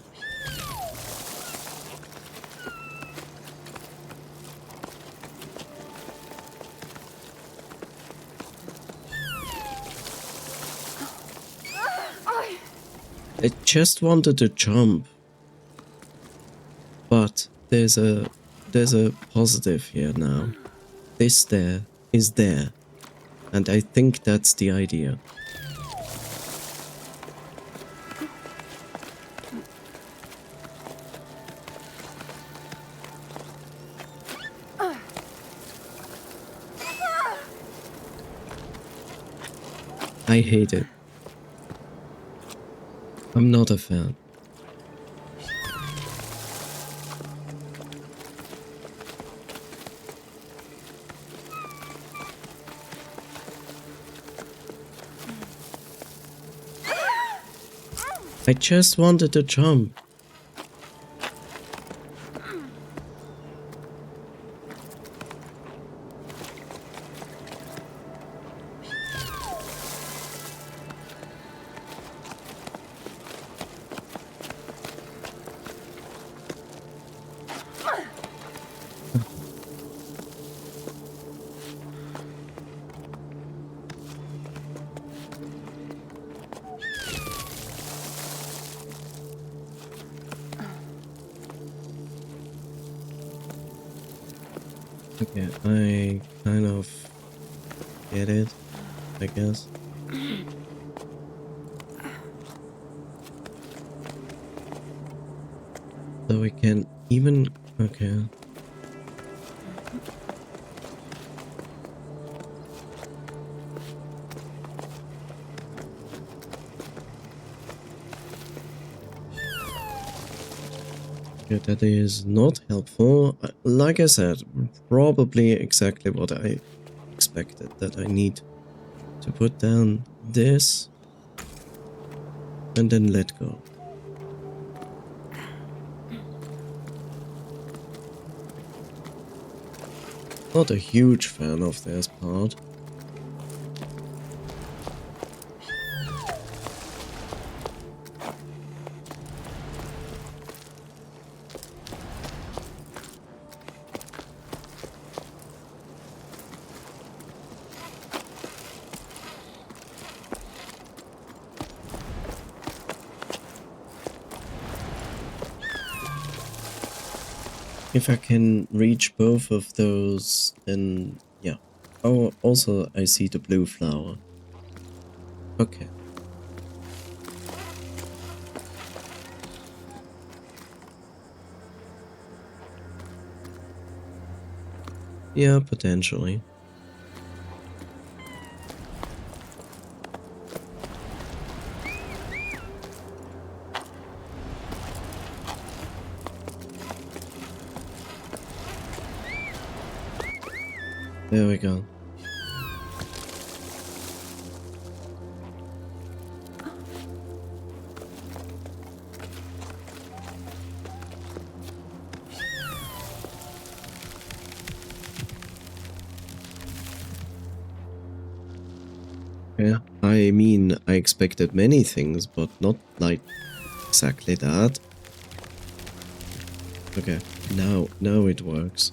I just wanted to jump. But there's a positive here now. This there is there. And I think that's the idea. I hate it. I'm not a fan. I just wanted to jump. Okay, I kind of get it, I guess. So we can even... Okay. Yeah, that is not helpful. Like I said, probably exactly what I expected, that I need to put down this and then let go. Not a huge fan of this part. If I can reach both of those, then yeah. Oh, also I see the blue flower. Okay. Yeah, potentially. There we go. Yeah, I mean, I expected many things, but not like exactly that. Okay, now it works.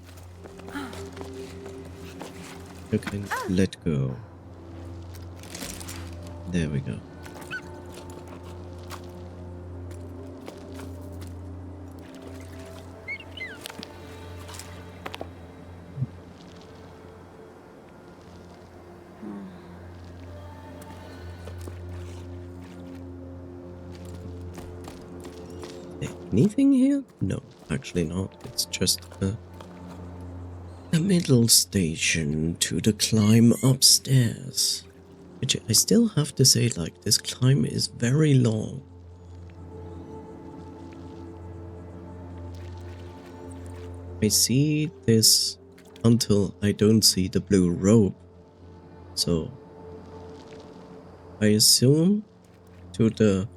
You can let go. There we go. Anything here? No, actually not. It's just a middle station to the climb upstairs. Which I still have to say, like, this climb is very long. I see this until I don't see the blue rope. So I assume to the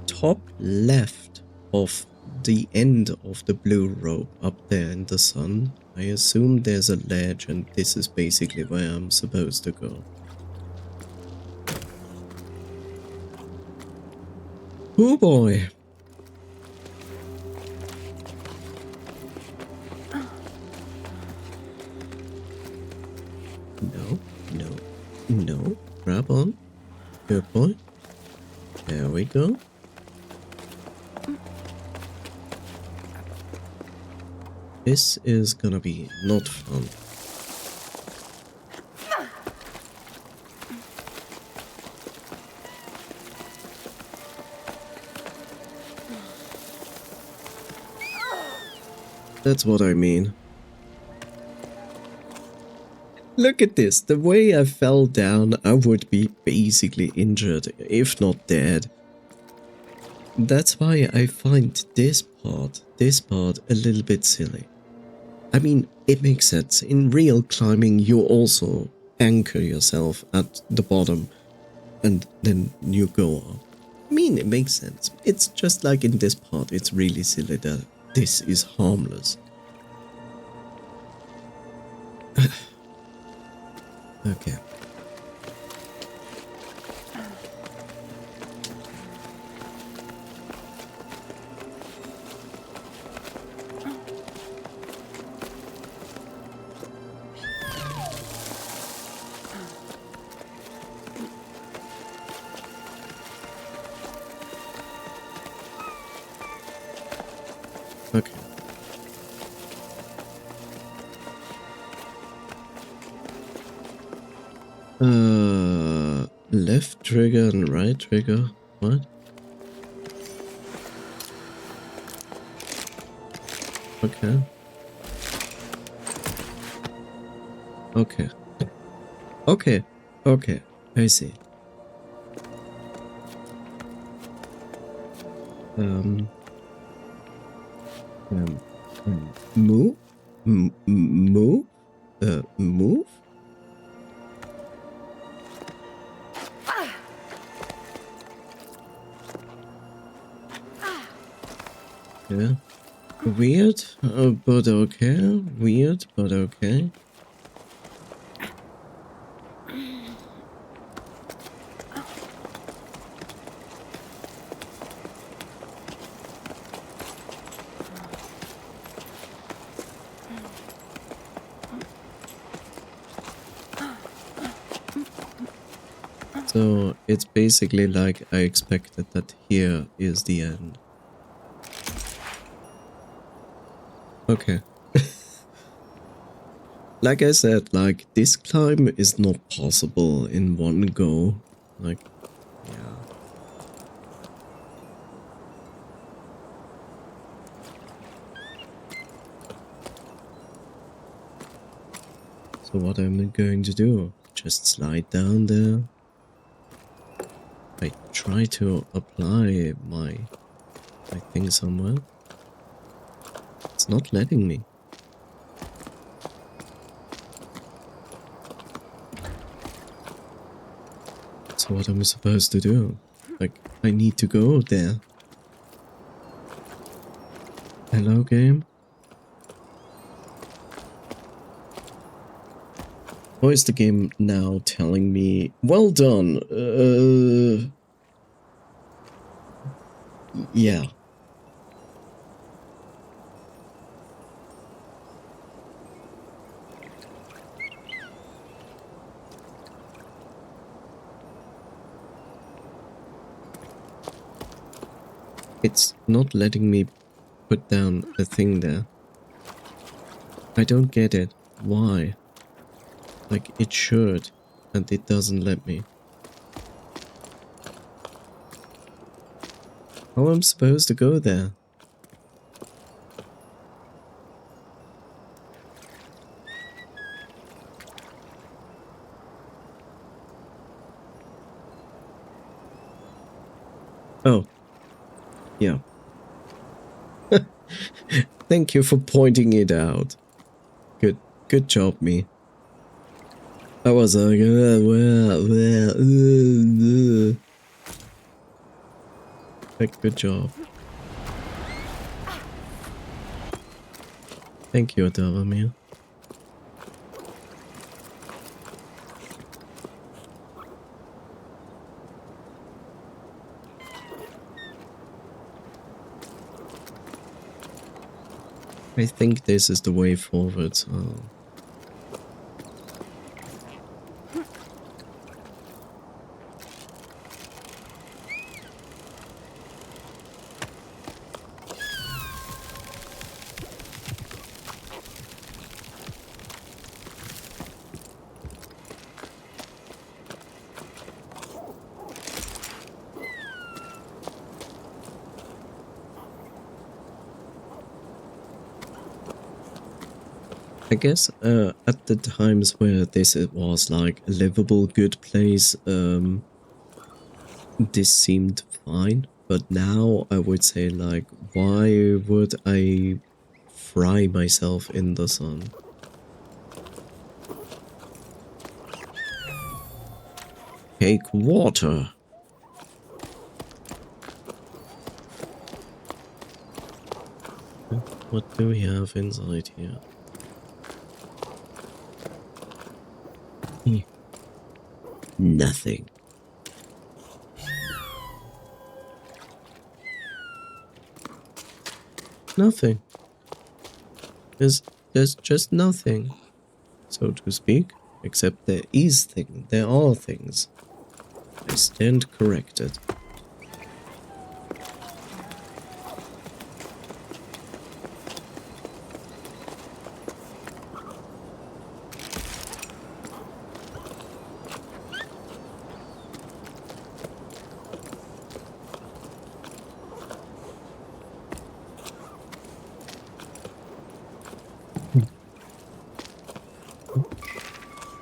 top left of the end of the blue rope up there in the sun, I assume there's a ledge and this is basically where I'm supposed to go. Oh boy. No, no, no. Grab on. Good boy. There we go. This is gonna be not fun. That's what I mean. Look at this. The way I fell down, I would be basically injured, if not dead. That's why I find this part a little bit silly. I mean, it makes sense. In real climbing, you also anchor yourself at the bottom and then you go up. I mean, it makes sense. It's just like in this part, it's really silly that this is harmless. Okay. Okay. Left trigger and right trigger. What? Okay. Okay. Okay. Okay. I see. Um. Move? Move? Move? Yeah. Weird, but okay. Weird, but okay. So it's basically like I expected that here is the end. Okay. Like I said, like this climb is not possible in one go. Like, yeah. So what am I going to do? Just slide down there? I try to apply my thing somewhere. It's not letting me. So what am I supposed to do? Like, I need to go there. Hello, game? Or is the game now telling me, well done, yeah. It's not letting me put down a thing there. I don't get it. Why? Like, it should, and it doesn't let me. How am I supposed to go there? Oh. Yeah. Thank you for pointing it out. Good job, me. I was like, good job. Thank you, Adavamir. I think this is the way forward. I guess at the times where this was like a livable, good place, this seemed fine. But now I would say like, why would I fry myself in the sun? Take water. What do we have inside here? Nothing. Nothing. There's just nothing, so to speak, except there is thing. There are things. I stand corrected.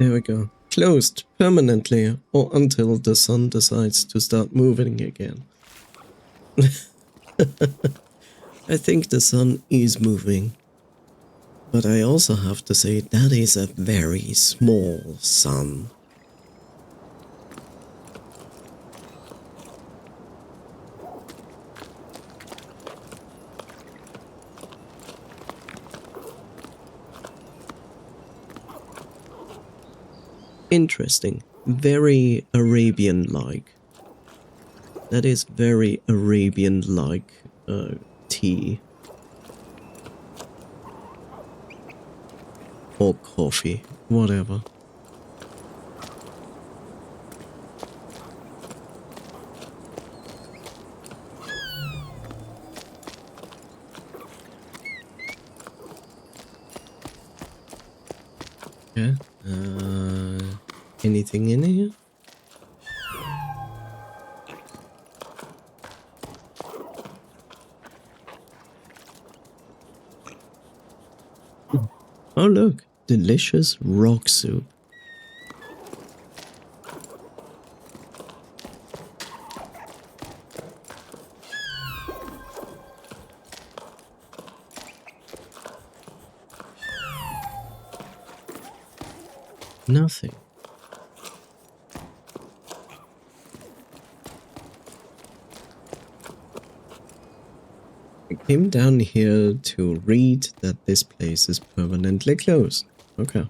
There we go. Closed permanently or until the sun decides to start moving again. I think the sun is moving. But I also have to say that is a very small sun. Interesting. Very Arabian-like. That is very Arabian-like tea. Or coffee. Whatever. Yeah. Anything in here? Oh look, delicious rock soup. Nothing. I came down here to read that this place is permanently closed. Okay.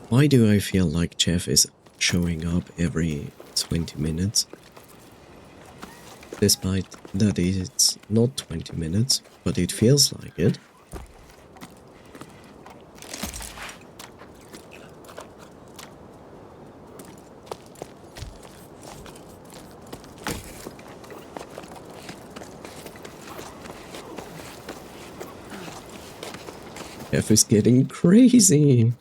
Why do I feel like Jeff is showing up every 20 minutes? Despite that it's not 20 minutes, but it feels like it. Jeff is getting crazy.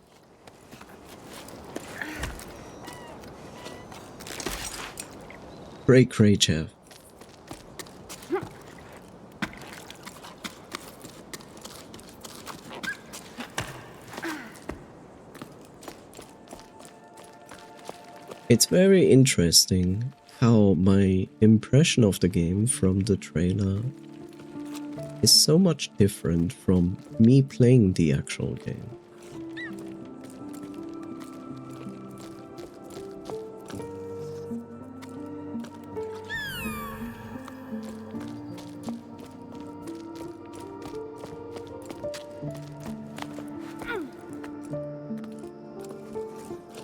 Cray, Jeff. It's very interesting how my impression of the game from the trailer is so much different from me playing the actual game.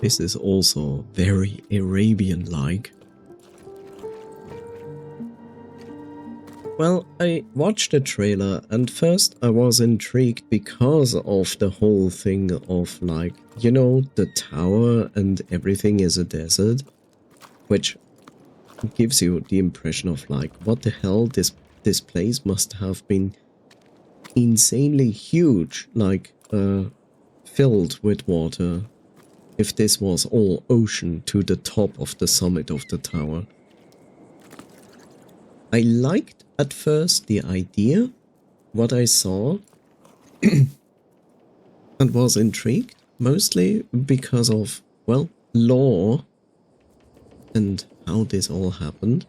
This is also very Arabian-like. Well, I watched the trailer and first I was intrigued because of the whole thing of like, you know, the tower and everything is a desert, which gives you the impression of like, what the hell, this place must have been insanely huge, like filled with water, if this was all ocean to the top of the summit of the tower. I liked at first the idea, what I saw, and was intrigued, mostly because of, well, lore and how this all happened.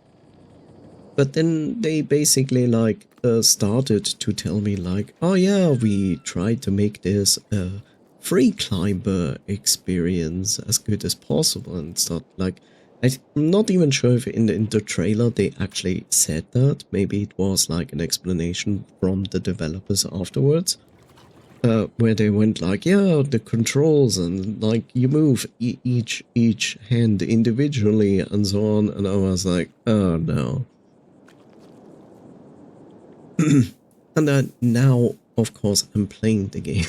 But then they basically like started to tell me like, oh yeah, we tried to make this a free climber experience as good as possible and stuff. Like, I'm not even sure if in the trailer they actually said that. Maybe it was like an explanation from the developers afterwards. Where they went like, yeah, the controls and like you move each hand individually and so on. And I was like, oh no. And then now, of course, I'm playing the game,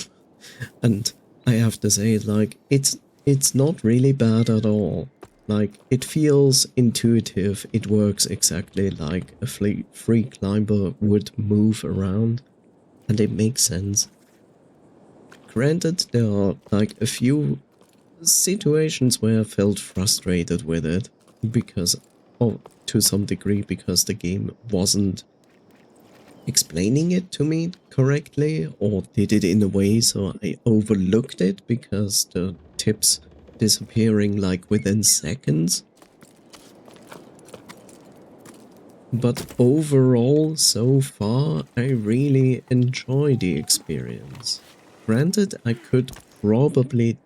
and I have to say, like, it's not really bad at all. Like, it feels intuitive. It works exactly like a free climber would move around, and it makes sense. Granted, there are like a few situations where I felt frustrated with it, because, oh, to some degree, because the game wasn't explaining it to me correctly, or did it in a way so I overlooked it because the tips disappearing like within seconds. But overall, so far, I really enjoy the experience. Granted, I could probably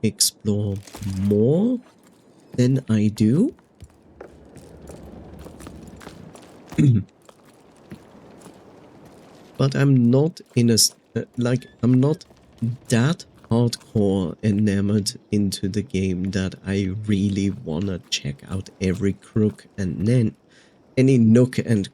explore more than I do. But I'm not in a like I'm not that hardcore enamored into the game that I really wanna check out every crook and then any nook and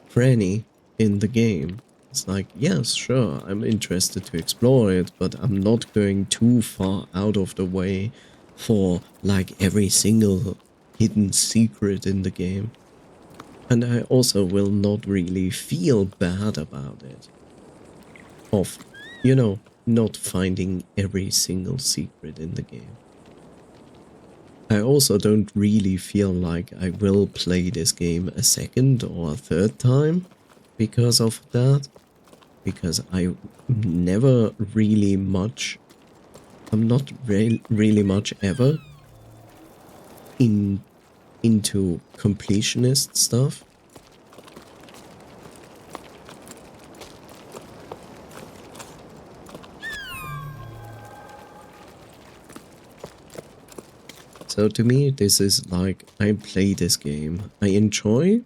cranny in the game. It's like, yes, sure, I'm interested to explore it, but I'm not going too far out of the way for like every single hidden secret in the game. And I also will not really feel bad about it. Of, you know, not finding every single secret in the game. I also don't really feel like I will play this game a second or a third time because of that. Because I'm not really much ever into completionist stuff. So to me, this is like, I play this game. I enjoy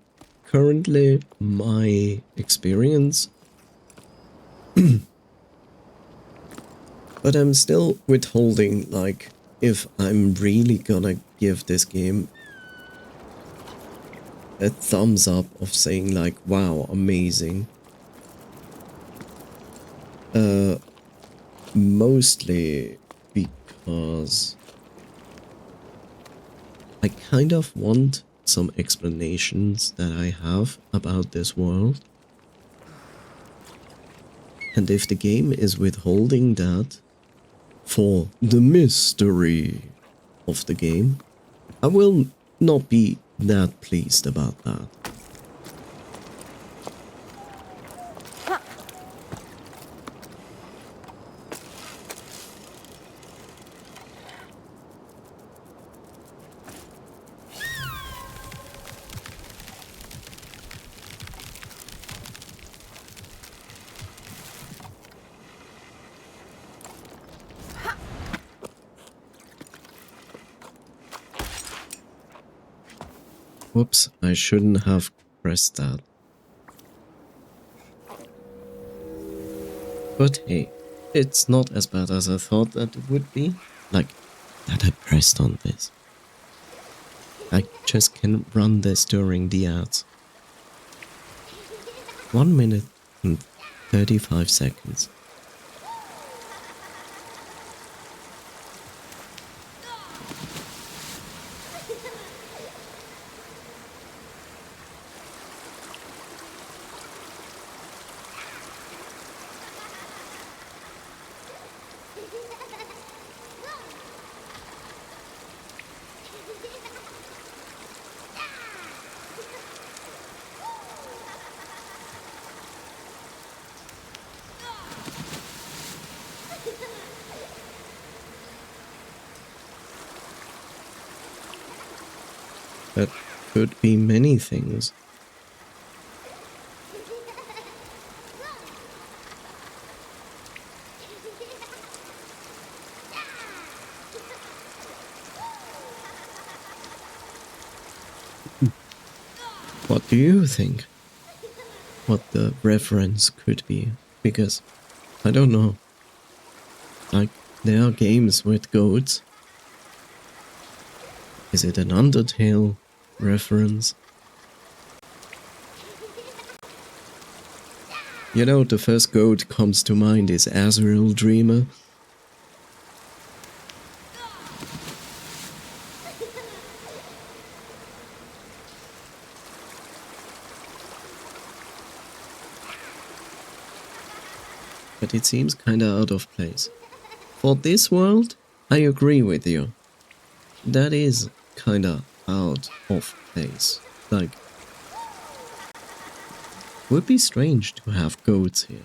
currently my experience. But I'm still withholding, like, if I'm really gonna give this game a thumbs up of saying like, wow, amazing. Mostly because I kind of want some explanations that I have about this world. And if the game is withholding that for the mystery of the game, I will not be that pleased about that. Whoops, I shouldn't have pressed that. But hey, it's not as bad as I thought that it would be. Like, that I pressed on this. I just can run this during the ads. 1 minute and 35 seconds. That could be many things. What do you think? What the reference could be? Because I don't know. Like, there are games with goats. Is it an Undertale reference? You know, the first goat comes to mind is Azrael Dreamer. But it seems kinda out of place. For this world, I agree with you. That is kinda out of place. Like, would be strange to have goats here.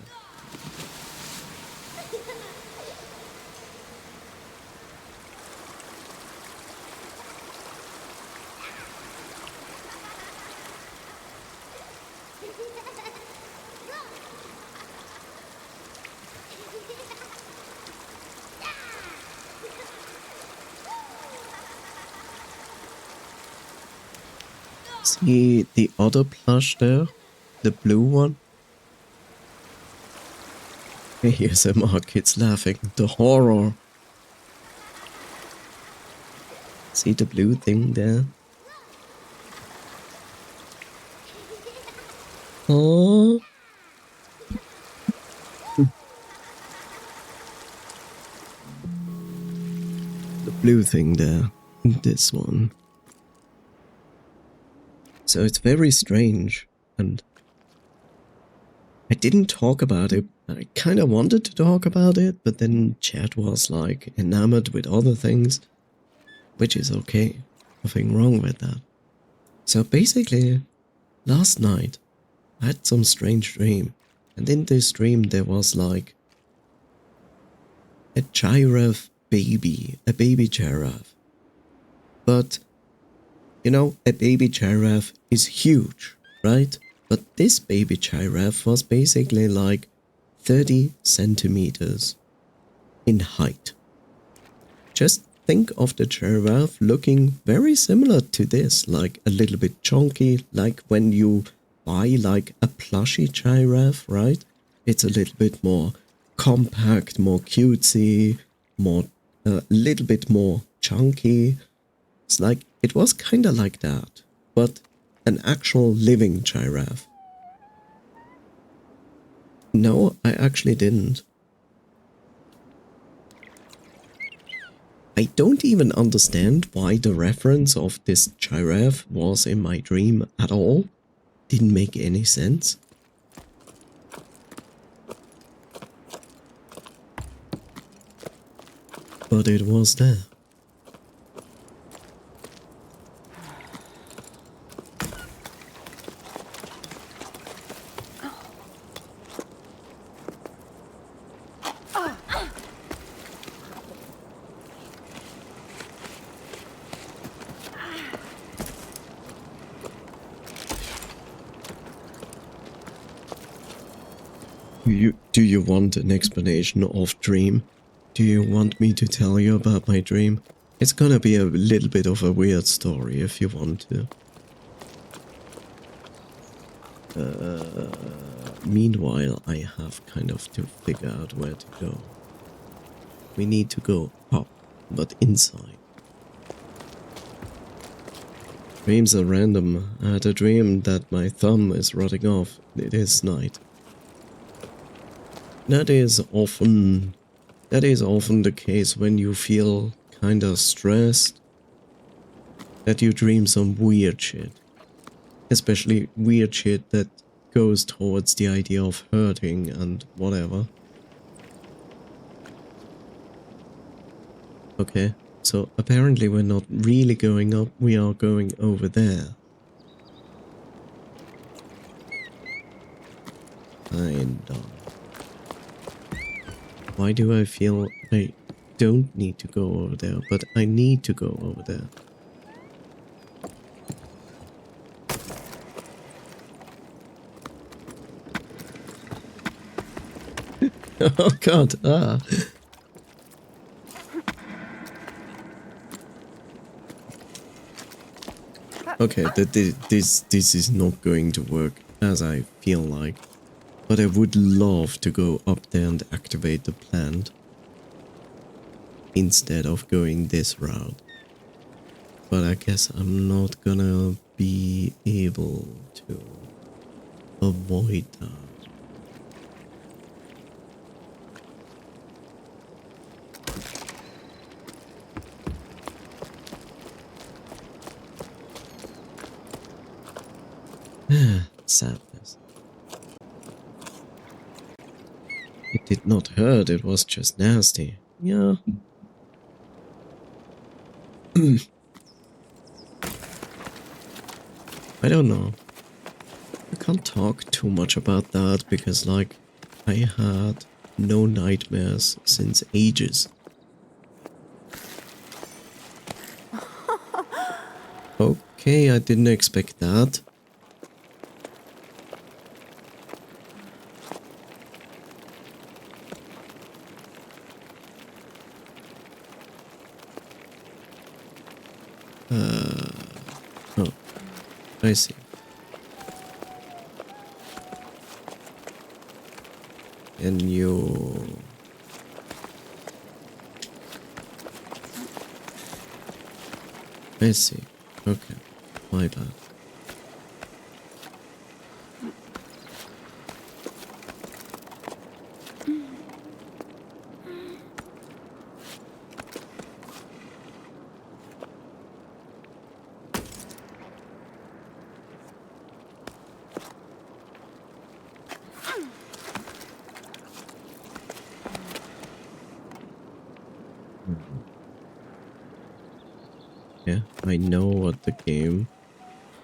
See the other plush there? The blue one? ASMR kids laughing. The horror. See the blue thing there? Oh. The blue thing there. This one. So it's very strange, and I didn't talk about it. I kind of wanted to talk about it, but then Chad was like enamored with other things, which is okay. Nothing wrong with that. So basically, last night I had some strange dream, and in this dream there was like a giraffe baby, a baby giraffe. But you know, a baby giraffe is huge, right? But this baby giraffe was basically like 30 centimeters in height. Just think of the giraffe looking very similar to this, like a little bit chunky, like when you buy like a plushy giraffe, right? It's a little bit more compact, more cutesy, more a little bit more chunky. It's like, it was kinda like that, but an actual living giraffe. No, I actually didn't. I don't even understand why the reference of this giraffe was in my dream at all. Didn't make any sense. But it was there. Do you want an explanation of dream? Do you want me to tell you about my dream? It's gonna be a little bit of a weird story if you want to. Meanwhile, I have kind of to figure out where to go. We need to go up, but inside. Dreams are random. I had a dream that my thumb is rotting off. It is night. That is often the case when you feel kinda stressed, that you dream some weird shit. Especially weird shit that goes towards the idea of hurting and whatever. Okay, so apparently we're not really going up, we are going over there. Kind of. Why do I feel I don't need to go over there, but I need to go over there? Oh god, ah. Okay, this is not going to work as I feel like. But I would love to go up there and activate the plant instead of going this route. But I guess I'm not gonna be able to avoid that. Sadness. It did not hurt, it was just nasty. Yeah. I don't know. I can't talk too much about that because, like, I had no nightmares since ages. Okay, I didn't expect that. Oh, I see. And you... I see. Okay, my bad. Yeah, I know what the game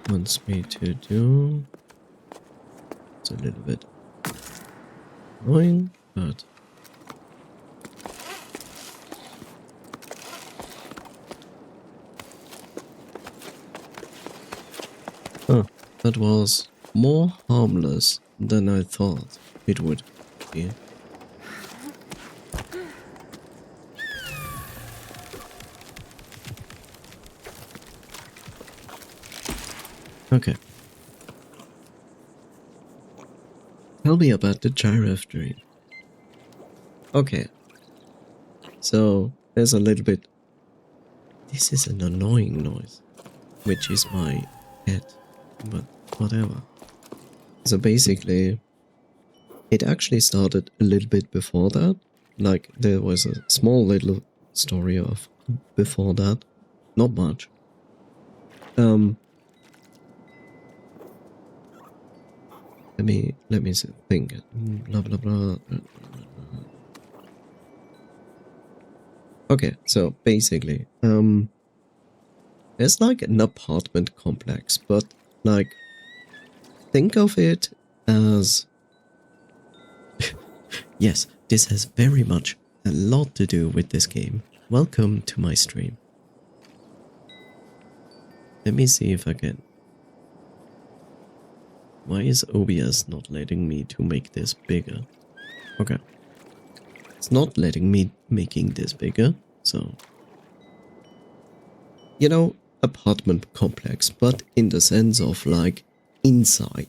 wants me to do. It's a little bit annoying, but... Huh, that was more harmless than I thought it would be. Okay. Tell me about the giraffe dream. Okay. So, there's a little bit... This is an annoying noise, which is my pet, but whatever. So basically, it actually started a little bit before that. Like, there was a small little story of before that. Not much. Let me think. Blah blah blah. Okay, so basically, there's like an apartment complex, but like, think of it as... Yes, this has very much a lot to do with this game. Welcome to my stream. Let me see if I can... Why is OBS not letting me to make this bigger? Okay. It's not letting me making this bigger, so... You know, apartment complex, but in the sense of like inside.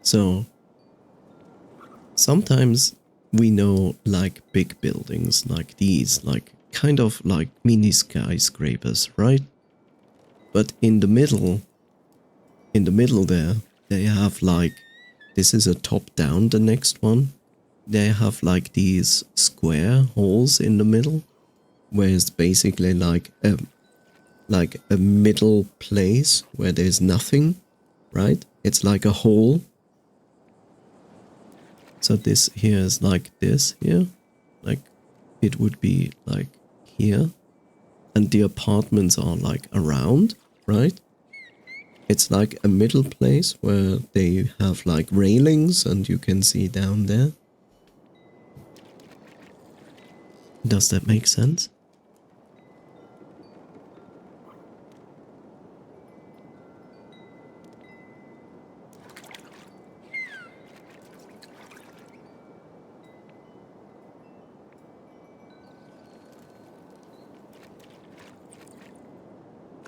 So sometimes we know like big buildings like these, like kind of like mini skyscrapers, right? But in the middle there, they have like, this is a top down, the next one. They have like these square holes in the middle, where it's basically like a middle place where there's nothing, right? It's like a hole. So this here is like this here, like it would be like here, and the apartments are like around, right? It's like a middle place where they have like railings and you can see down there. Does that make sense?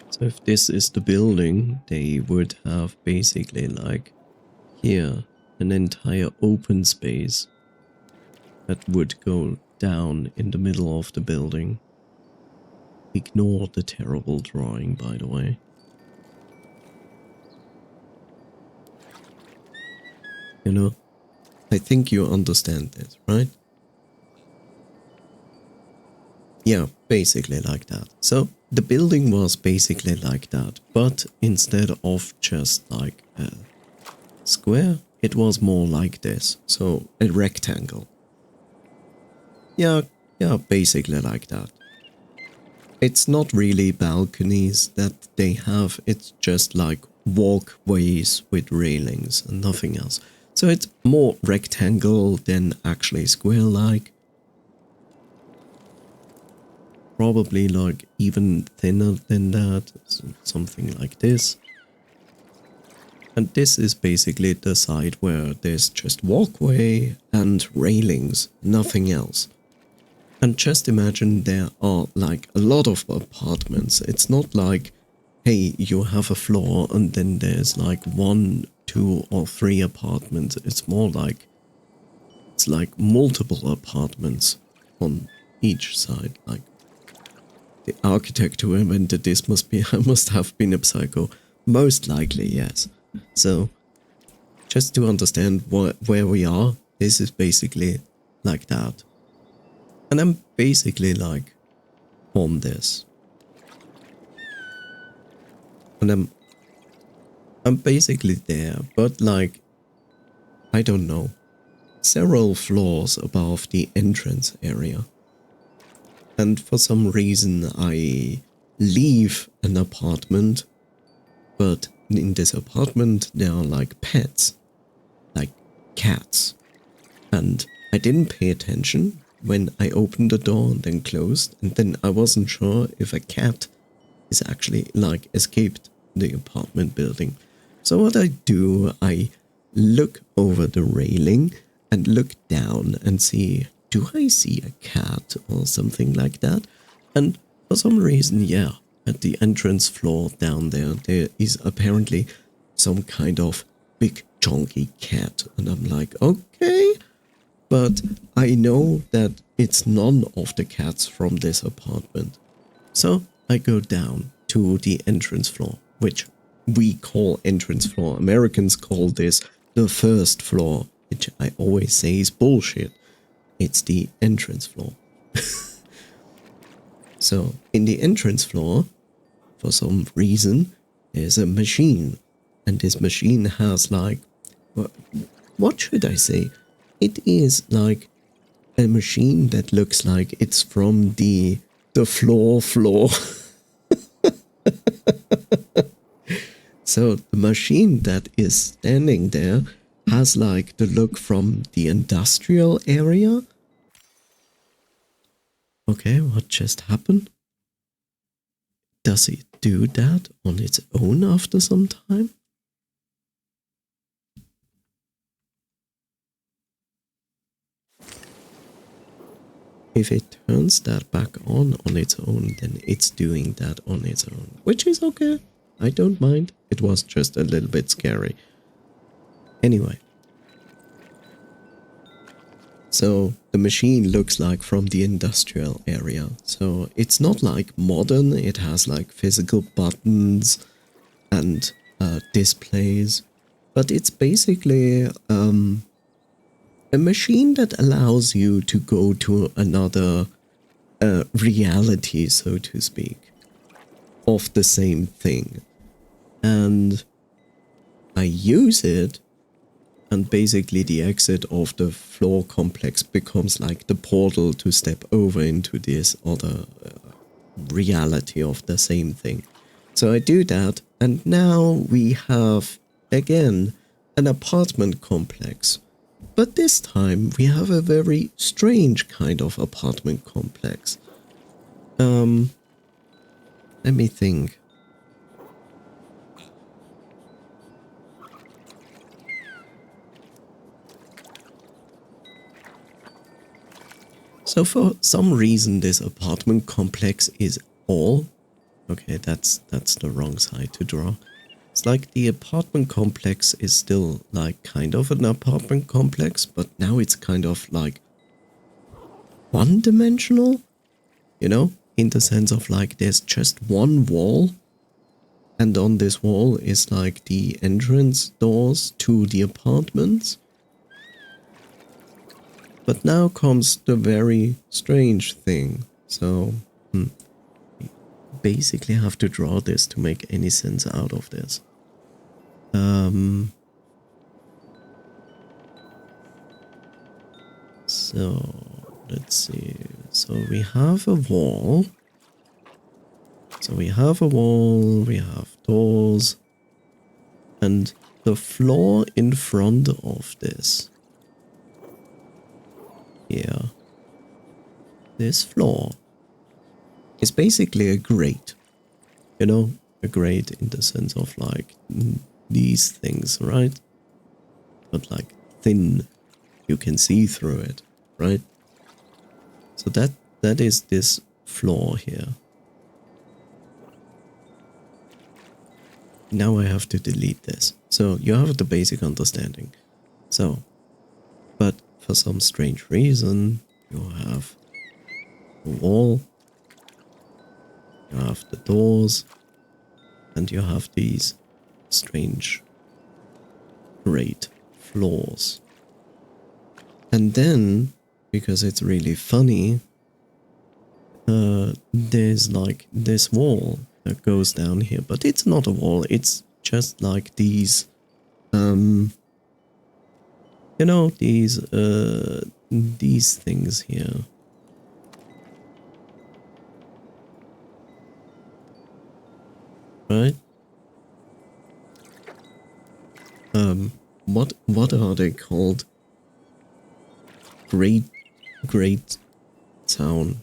So if this is the building, they would have basically like here an entire open space that would go down in the middle of the building. Ignore the terrible drawing, by the way. You know, I think you understand this, right? Yeah, basically like that. So the building was basically like that, but instead of just like a square, it was more like this. So a rectangle. Yeah, basically like that. It's not really balconies that they have, it's just like walkways with railings and nothing else. So it's more rectangle than actually square-like. Probably like even thinner than that, something like this. And this is basically the side where there's just walkway and railings, nothing else. And just imagine there are like a lot of apartments. It's not like, hey, you have a floor and then there's like 1, 2 or 3 apartments. It's more like, it's like multiple apartments on each side. Like the architect who invented this must have been a psycho. Most likely, yes. So, just to understand where we are, this is basically like that. And I'm basically like on this. And I'm basically there, but like, I don't know, several floors above the entrance area. And for some reason I leave an apartment, but in this apartment there are like pets, like cats. And I didn't pay attention when I opened the door and then closed, and then I wasn't sure if a cat is actually like escaped the apartment building. So what I do, I look over the railing and look down and see, do I see a cat or something like that? And for some reason, yeah, at the entrance floor down there, there is apparently some kind of big chunky cat. And I'm like, okay, but I know that it's none of the cats from this apartment. So I go down to the entrance floor, which we call entrance floor. Americans call this the first floor, which I always say is bullshit. It's the entrance floor. So in the entrance floor, for some reason, there's a machine. And this machine has like, what should I say? It is like a machine that looks like it's from the floor. So the machine that is standing there has like the look from the industrial area. Okay, what just happened? Does it do that on its own after some time? If it turns that back on its own, then it's doing that on its own, which is okay. I don't mind. It was just a little bit scary. Anyway. So the machine looks like from the industrial area. So it's not like modern. It has like physical buttons and displays. But it's basically a machine that allows you to go to another reality, so to speak, of the same thing. And I use it, and basically the exit of the floor complex becomes like the portal to step over into this other reality of the same thing. So I do that, and now we have, again, an apartment complex. But this time we have a very strange kind of apartment complex. Let me think. So for some reason this apartment complex is all... Okay, that's the wrong side to draw. It's like the apartment complex is still like kind of an apartment complex, but now it's kind of like one-dimensional, you know, in the sense of like there's just one wall, and on this wall is like the entrance doors to the apartments. But now comes the very strange thing. So, basically have to draw this to make any sense out of this. So let's see. So we have a wall. We have doors. And the floor in front of this here, this floor, is basically a grate. You know, a grate in the sense of like these things, right? But like thin, you can see through it, right? So that is this floor here. Now I have to delete this. So you have the basic understanding. So, but for some strange reason, you have the wall, you have the doors, and you have these strange grate floors. And then, because it's really funny, there's like this wall that goes down here, but it's not a wall, it's just like these, you know, these things here. Right? What are they called? Great town.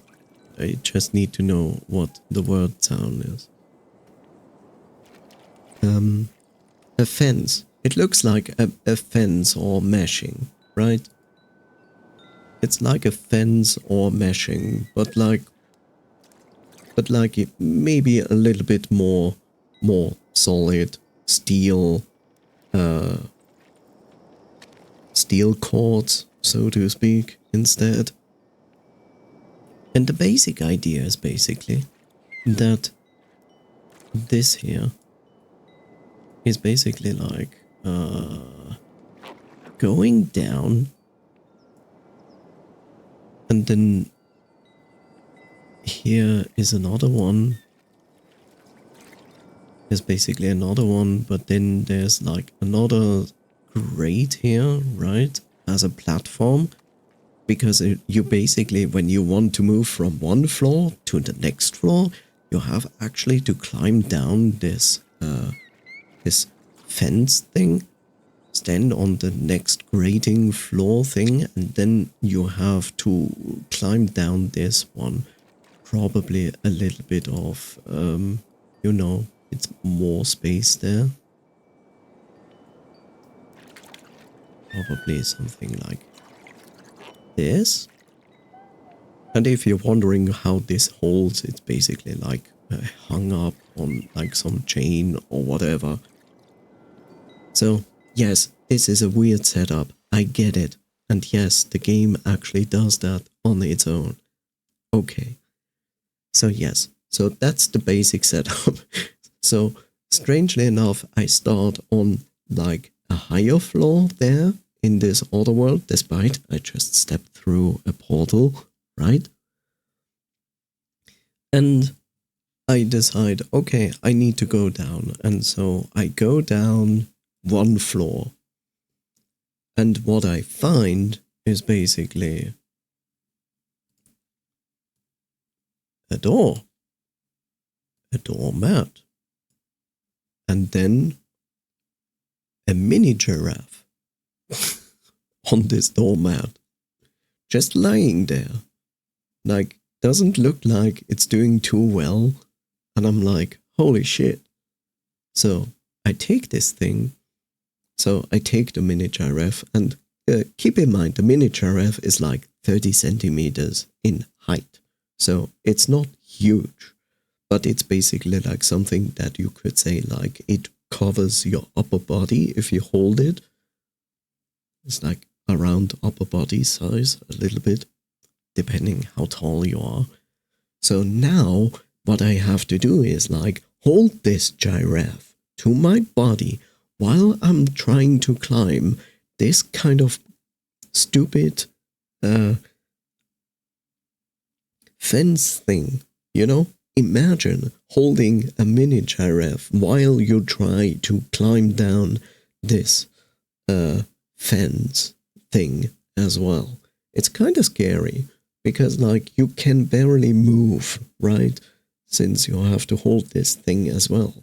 I just need to know what the word town is. A fence. It looks like a fence or meshing, right? It's like a fence or meshing, but like it maybe a little bit more solid steel, steel cords, so to speak, instead. And the basic idea is basically that this here is basically like going down, and then here is another one. There's basically another one, but then there's like another grate here, right, as a platform. Because you basically, when you want to move from one floor to the next floor, you have actually to climb down this this fence thing, stand on the next grating floor thing, and then you have to climb down this one. Probably a little bit of, you know, it's more space there. Probably something like this. And if you're wondering how this holds, it's basically like hung up on like some chain or whatever. So yes, this is a weird setup, I get it. And yes, the game actually does that on its own. Okay. So yes, so that's the basic setup. So strangely enough, I start on like a higher floor there in this other world, despite I just stepped through a portal, right? And I decide, okay, I need to go down. And so I go down one floor. And what I find is basically a door, a doormat, and then a mini giraffe on this doormat, just lying there. Like, doesn't look like it's doing too well. And I'm like, holy shit. So I take this thing. So I take the mini giraffe, and keep in mind, the mini giraffe is like 30 centimeters in height. So it's not huge, but it's basically like something that you could say like it covers your upper body if you hold it. It's like around upper body size, a little bit, depending how tall you are. So now what I have to do is like hold this giraffe to my body while I'm trying to climb this kind of stupid fence thing, you know? Imagine holding a mini giraffe while you try to climb down this fence thing as well. It's kind of scary because like you can barely move, right? Since you have to hold this thing as well.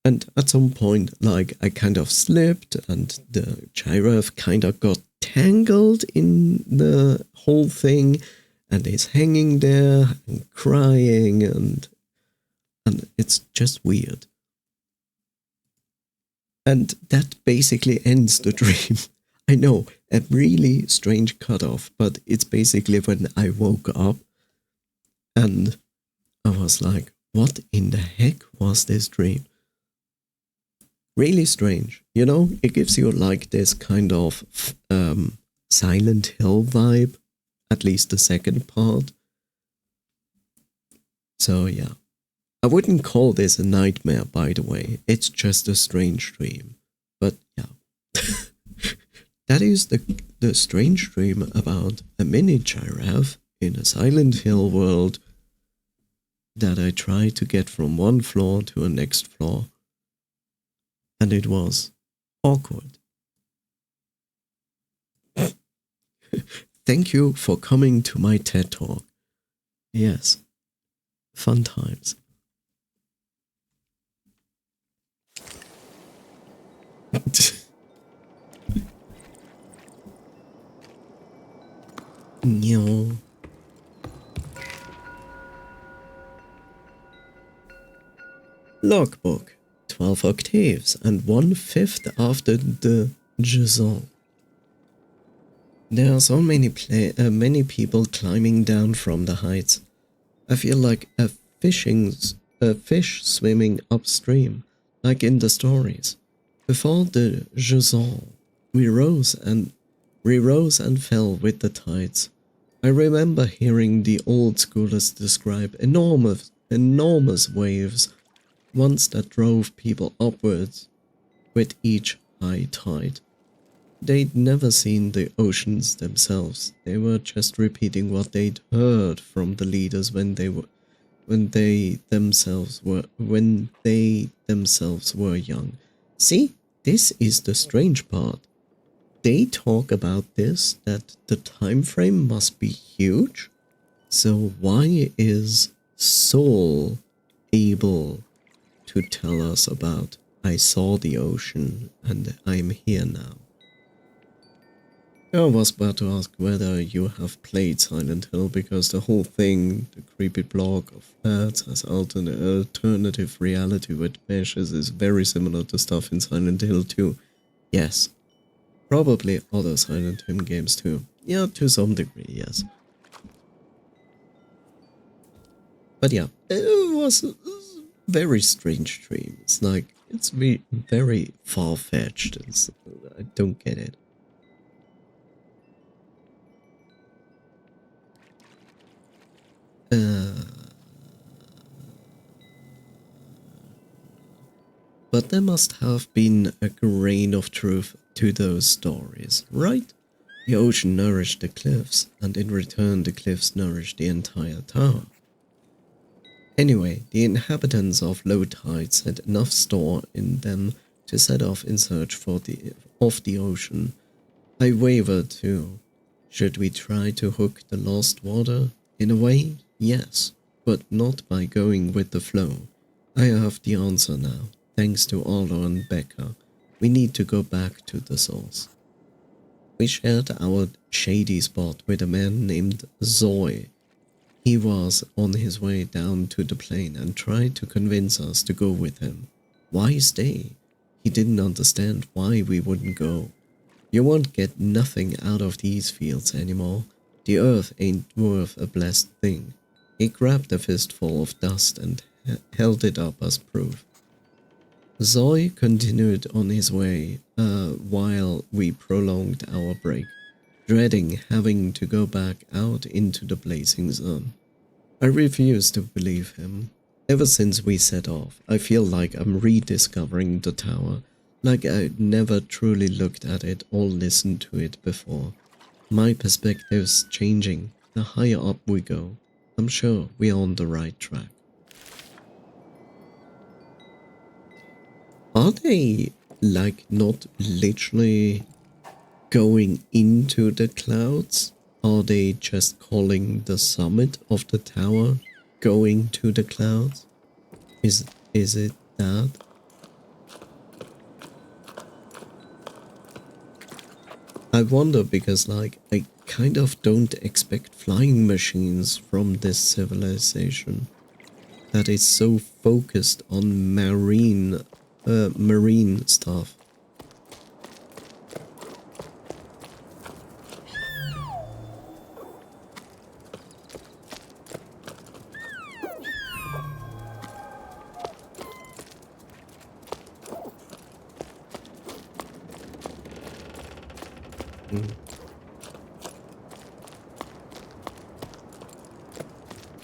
And at some point, like, I kind of slipped and the giraffe kind of got tangled in the whole thing and is hanging there and crying and it's just weird. And that basically ends the dream. I know, a really strange cutoff, but it's basically when I woke up and I was like, what in the heck was this dream? Really strange, you know? It gives you like this kind of Silent Hill vibe, at least the second part. So yeah, I wouldn't call this a nightmare, by the way. It's just a strange dream. But yeah, that is the strange dream about a mini giraffe in a Silent Hill world that I tried to get from one floor to a next floor. And it was awkward. Thank you for coming to my TED Talk. Yes, fun times. No. Logbook. 12 octaves and 1/5 after the Jusant. There are so many people climbing down from the heights. I feel like a fish swimming upstream, like in the stories. Before the Jusant, we rose and fell with the tides. I remember hearing the old schoolers describe enormous waves, ones that drove people upwards with each high tide. They'd never seen the oceans themselves. They were just repeating what they'd heard from the leaders when they themselves were young. See, this is the strange part. They talk about this, that the time frame must be huge. So why is Saul able to tell us about I saw the ocean and I'm here now? I was about to ask whether you have played Silent Hill, because the whole thing, the creepy blog of flats as alternative reality with meshes, is very similar to stuff in Silent Hill 2. Yes. Probably other Silent Hill games too. Yeah, to some degree, yes. But yeah, it was a very strange dream. It's like, it's very far-fetched. I don't get it. But there must have been a grain of truth to those stories, right? The ocean nourished the cliffs, and in return the cliffs nourished the entire tower. Anyway, the inhabitants of low tides had enough store in them to set off in search of the ocean. I wavered too. Should we try to hook the lost water? In a way, yes, but not by going with the flow. I have the answer now, thanks to Arlo and Becca. We need to go back to the source. We shared our shady spot with a man named Zoe. He was on his way down to the plain and tried to convince us to go with him. Why stay? He didn't understand why we wouldn't go. You won't get nothing out of these fields anymore. The earth ain't worth a blessed thing. He grabbed a fistful of dust and held it up as proof. Zoe continued on his way while we prolonged our break, dreading having to go back out into the blazing sun. I refused to believe him. Ever since we set off, I feel like I'm rediscovering the tower, like I never truly looked at it or listened to it before. My perspective's changing the higher up we go. I'm sure we're on the right track. Are they, like, not literally going into the clouds? Are they just calling the summit of the tower going to the clouds? Is it that? I wonder because, like, I kind of don't expect flying machines from this civilization that is so focused on marine stuff.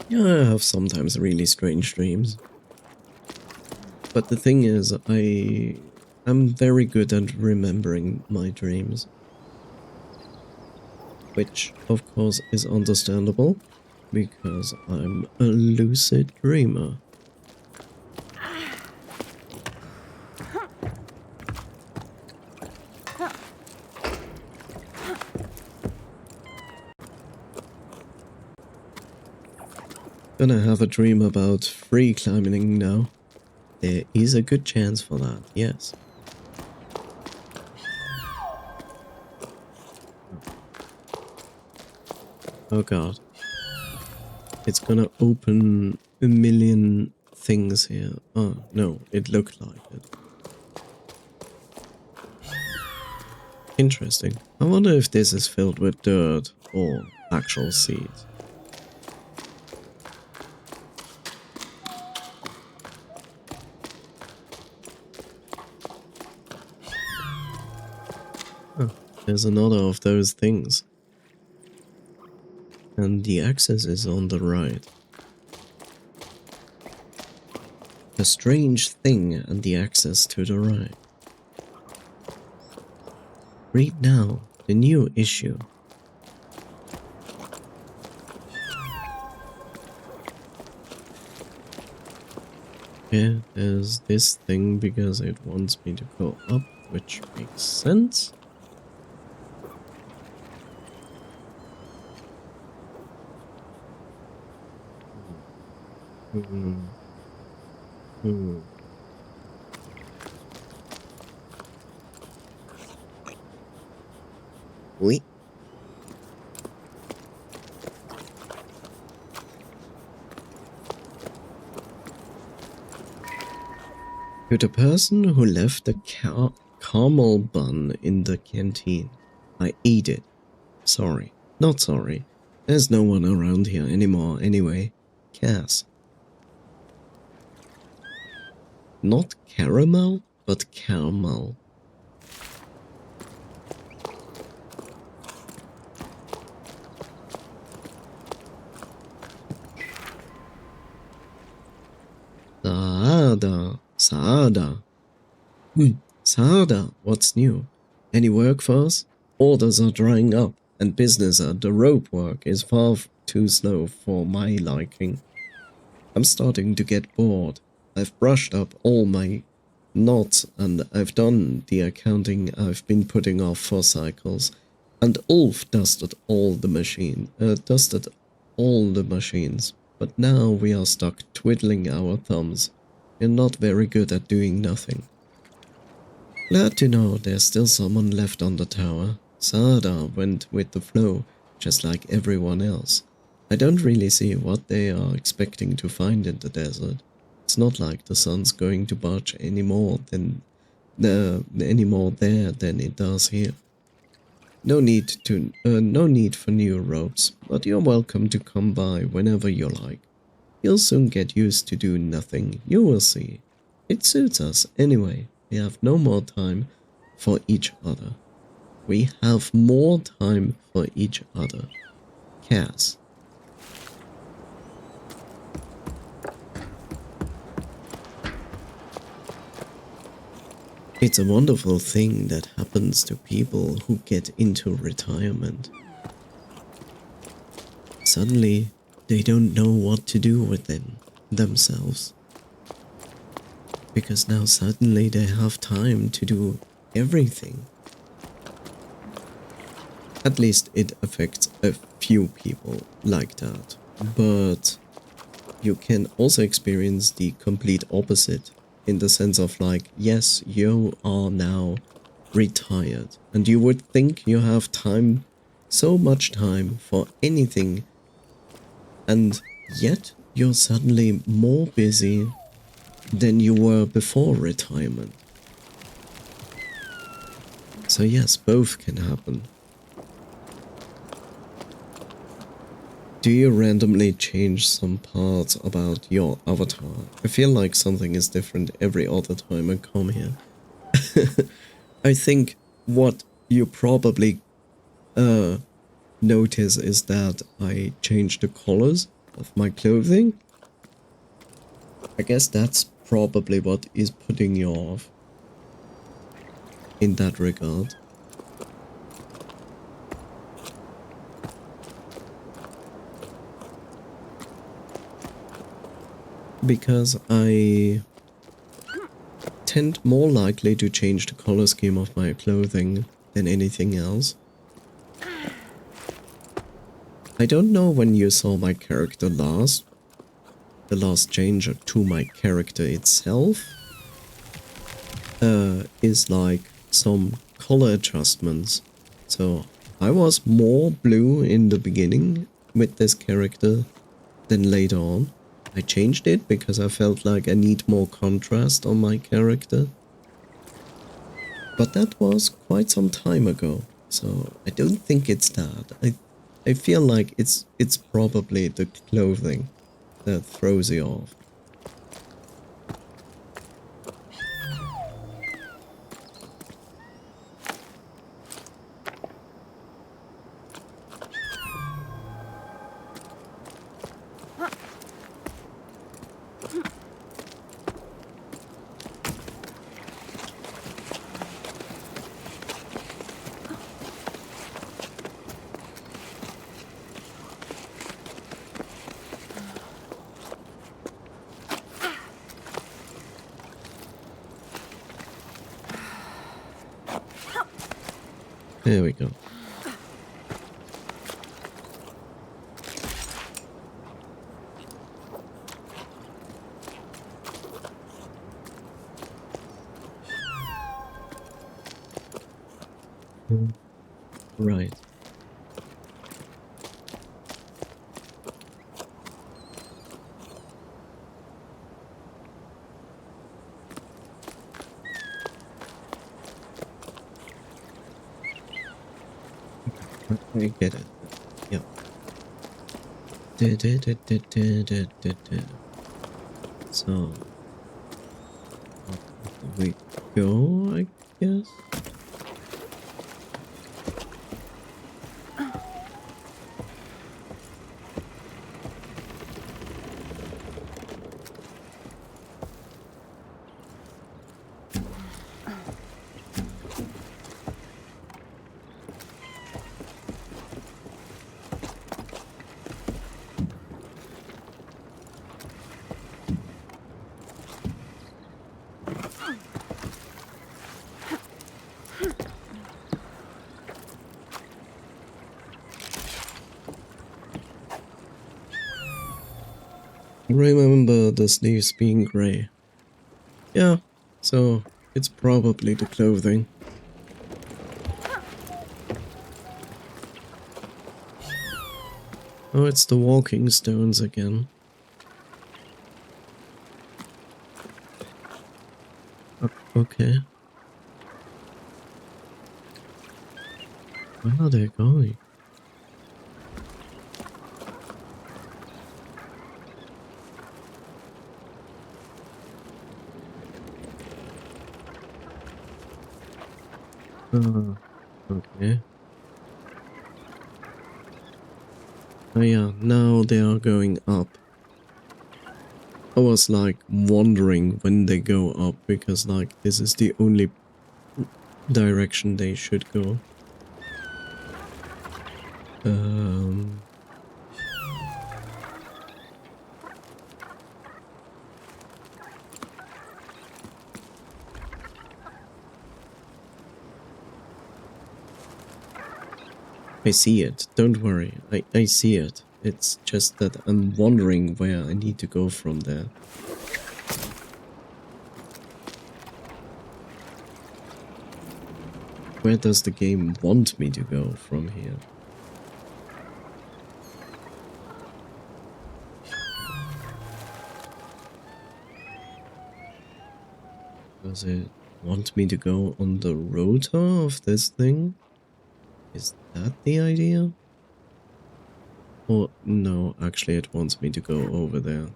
Yeah, I have sometimes really strange dreams. But the thing is, I'm very good at remembering my dreams. Which, of course, is understandable, because I'm a lucid dreamer. Gonna have a dream about free climbing now. There is a good chance for that, yes. Oh god. It's gonna open a million things here. Oh, no, it looked like it. Interesting. I wonder if this is filled with dirt or actual seeds. Oh, there's another of those things. And the access is on the right. A strange thing and the access to the right. Read now, the new issue. Yeah, there's this thing because it wants me to go up, which makes sense. Oui. To the person who left the caramel bun in the canteen. I ate it. Sorry. Not sorry. There's no one around here anymore anyway. Cass. Not caramel, but caramel. Saada. Saada, what's new? Any work for us? Orders are drying up, and business at the rope work is far too slow for my liking. I'm starting to get bored. I've brushed up all my knots, and I've done the accounting I've been putting off for cycles. And Ulf dusted all the machines. But now we are stuck twiddling our thumbs. We're not very good at doing nothing. Glad to know there's still someone left on the tower. Saada went with the flow, just like everyone else. I don't really see what they are expecting to find in the desert. It's not like the sun's going to budge any more there than it does here. No need for new ropes, but you're welcome to come by whenever you like. You'll soon get used to doing nothing, you will see. It suits us anyway. We have no more time for each other. We have more time for each other. Cass. It's a wonderful thing that happens to people who get into retirement. Suddenly, they don't know what to do with themselves. Because now suddenly they have time to do everything. At least it affects a few people like that. But you can also experience the complete opposite. In the sense of like, yes, you are now retired, and you would think you have time, so much time for anything, and yet you're suddenly more busy than you were before retirement. So yes, both can happen. Do you randomly change some parts about your avatar? I feel like something is different every other time I come here. I think what you probably notice is that I change the colors of my clothing. I guess that's probably what is putting you off in that regard. Because I tend more likely to change the color scheme of my clothing than anything else. I don't know when you saw my character last. The last change to my character itself is like some color adjustments. So I was more blue in the beginning with this character than later on. I changed it because I felt like I need more contrast on my character. But that was quite some time ago, so I don't think it's that. I feel like it's probably the clothing that throws you off. There we go. Right. I get it. Yeah. So, we go, I guess. Remember the sleeves being grey. Yeah, so it's probably the clothing. Oh, it's the walking stones again. Okay. Where are they going? Okay. Oh yeah, now they are going up. I was like wondering when they go up because like this is the only direction they should go. I see it, don't worry, I see it. It's just that I'm wondering where I need to go from there. Where does the game want me to go from here? Does it want me to go on the rotor of this thing? Is that the idea? Or no, actually it wants me to go over there.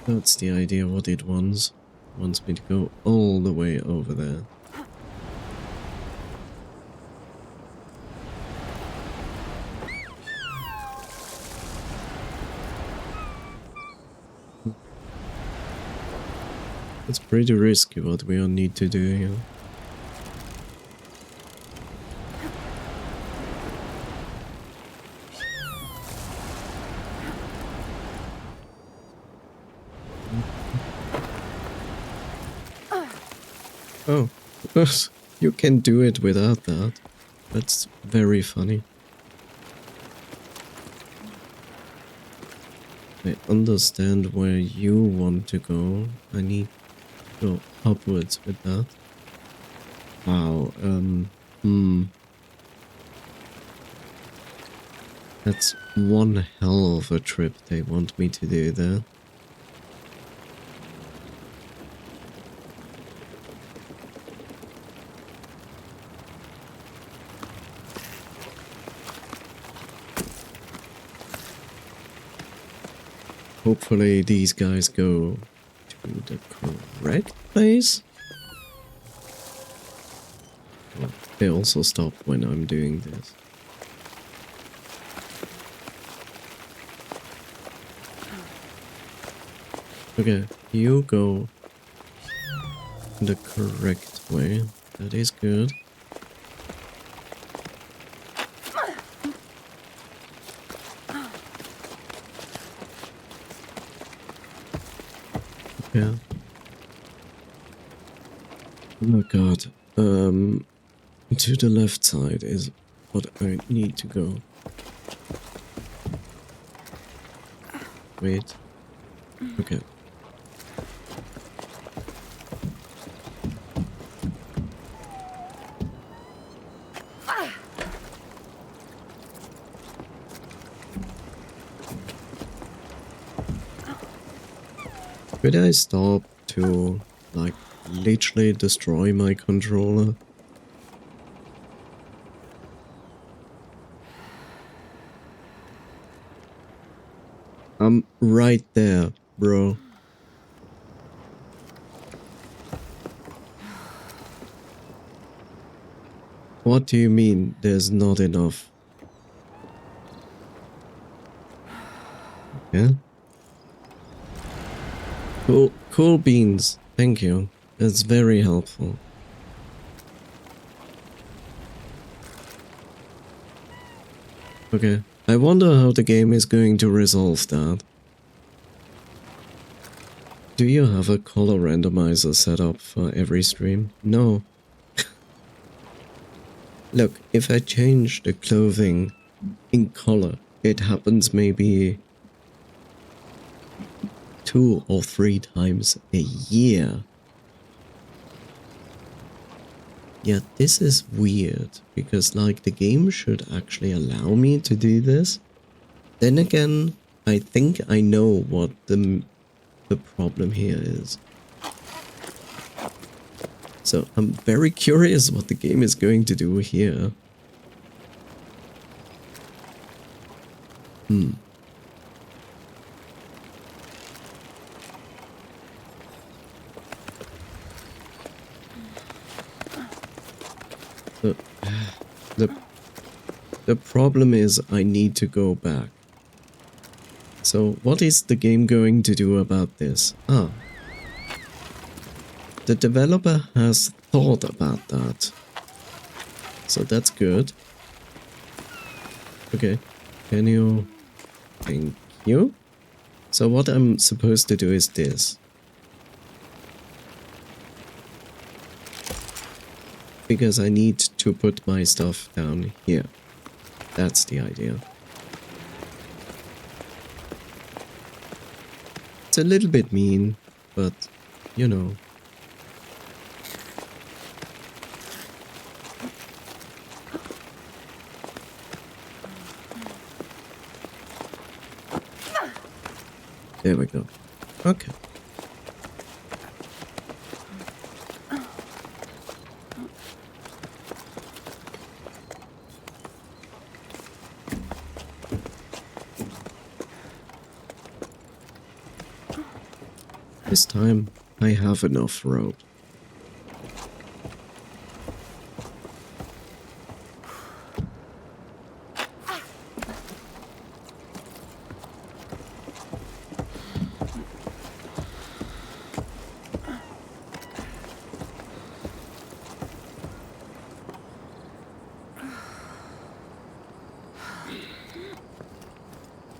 That's the idea what it wants. It wants me to go all the way over there. It's pretty risky what we all need to do here. Oh, you can do it without that. That's very funny. I understand where you want to go. I need to go upwards with that. Wow, That's one hell of a trip they want me to do there. Hopefully these guys go to the correct place. Oh, they also stop when I'm doing this. Okay, you go the correct way. That is good. Yeah. Oh god. To the left side is what I need to go. Wait. Okay. Could I stop to, like, literally destroy my controller? I'm right there, bro. What do you mean there's not enough? Yeah? Cool beans. Thank you. That's very helpful. Okay. I wonder how the game is going to resolve that. Do you have a color randomizer set up for every stream? No. Look, if I change the clothing in color, it happens maybe 2 or 3 times a year. Yeah, this is weird, because like the game should actually allow me to do this. Then again, I think I know what the problem here is. So I'm very curious what the game is going to do here. The problem is I need to go back. So what is the game going to do about this? Ah. The developer has thought about that. So that's good. Okay. Can you... Thank you. So what I'm supposed to do is this. Because I need to put my stuff down here. That's the idea. It's a little bit mean, but, you know. There we go. Okay. This time, I have enough rope.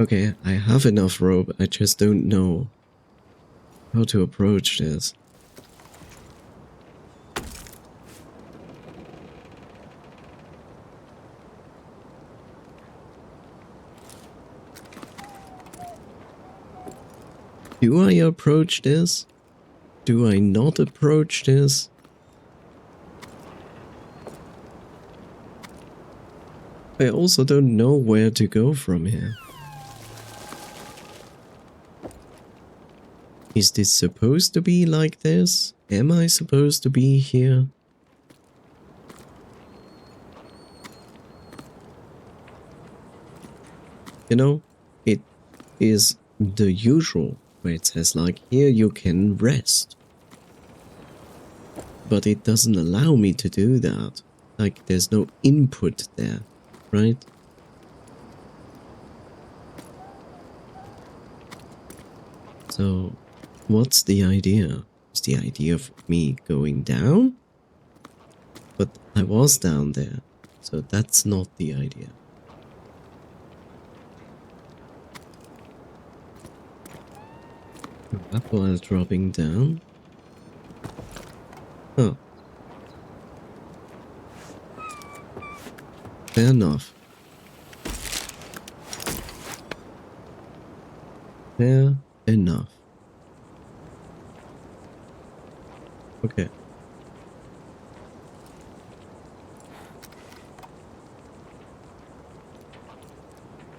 Okay, I have enough rope, I just don't know how to approach this. Do I approach this? Do I not approach this? I also don't know where to go from here. Is this supposed to be like this? Am I supposed to be here? You know, it is the usual where it says like, here you can rest. But it doesn't allow me to do that. Like, there's no input there, right? So, what's the idea? Is the idea of me going down? But I was down there, so that's not the idea. Up while dropping down. Oh. Fair enough. Fair enough. Okay.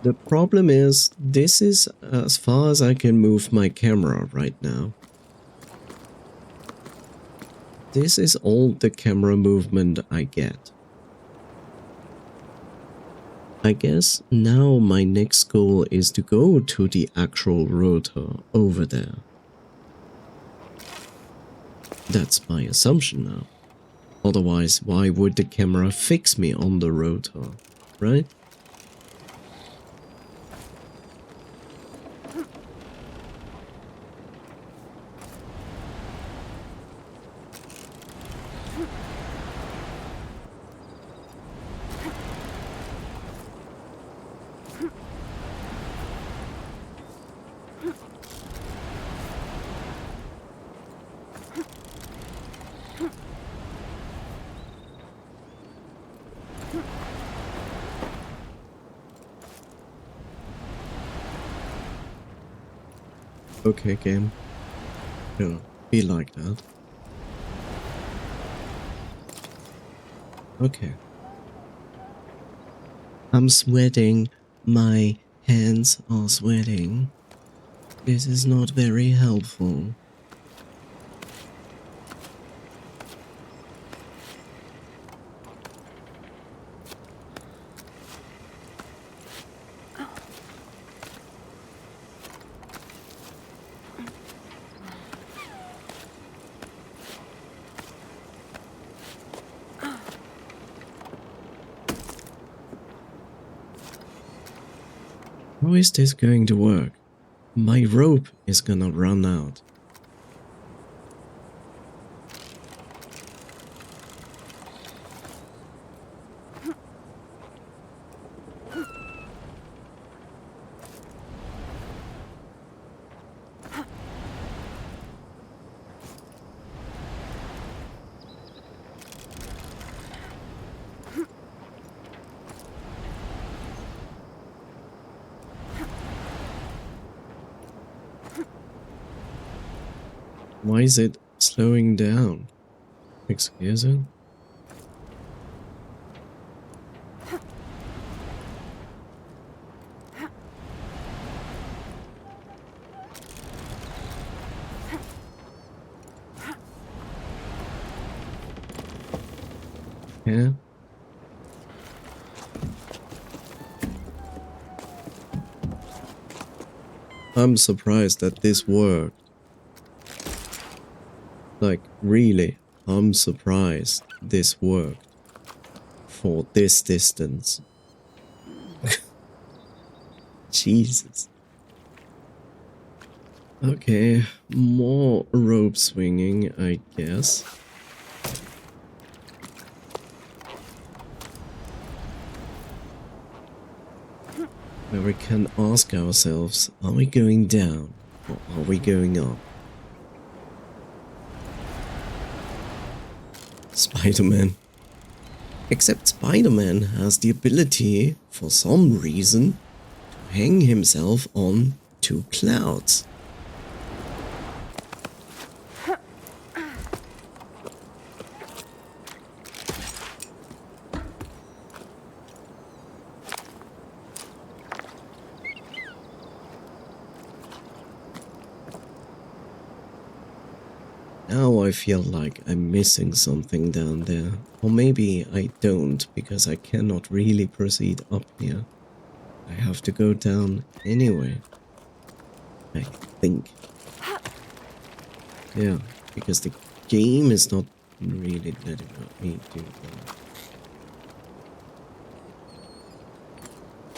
The problem is, this is as far as I can move my camera right now. This is all the camera movement I get. I guess now my next goal is to go to the actual rotor over there. That's my assumption now. Otherwise, why would the camera fix me on the rotor, right? Okay, game. Yeah, be like that. Okay. I'm sweating. My hands are sweating. This is not very helpful. How is this going to work? My rope is gonna run out. Why is it slowing down? Excuse it? Yeah. I'm surprised that this worked. Like, really, I'm surprised this worked for this distance. Jesus. Okay, more rope swinging, I guess. Where we can ask ourselves, are we going down or are we going up? Spider-Man. Except Spider-Man has the ability, for some reason, to hang himself on two clouds. Now I feel like I'm missing something down there. Or maybe I don't, because I cannot really proceed up here. I have to go down anyway. I think. Yeah, because the game is not really letting me do that.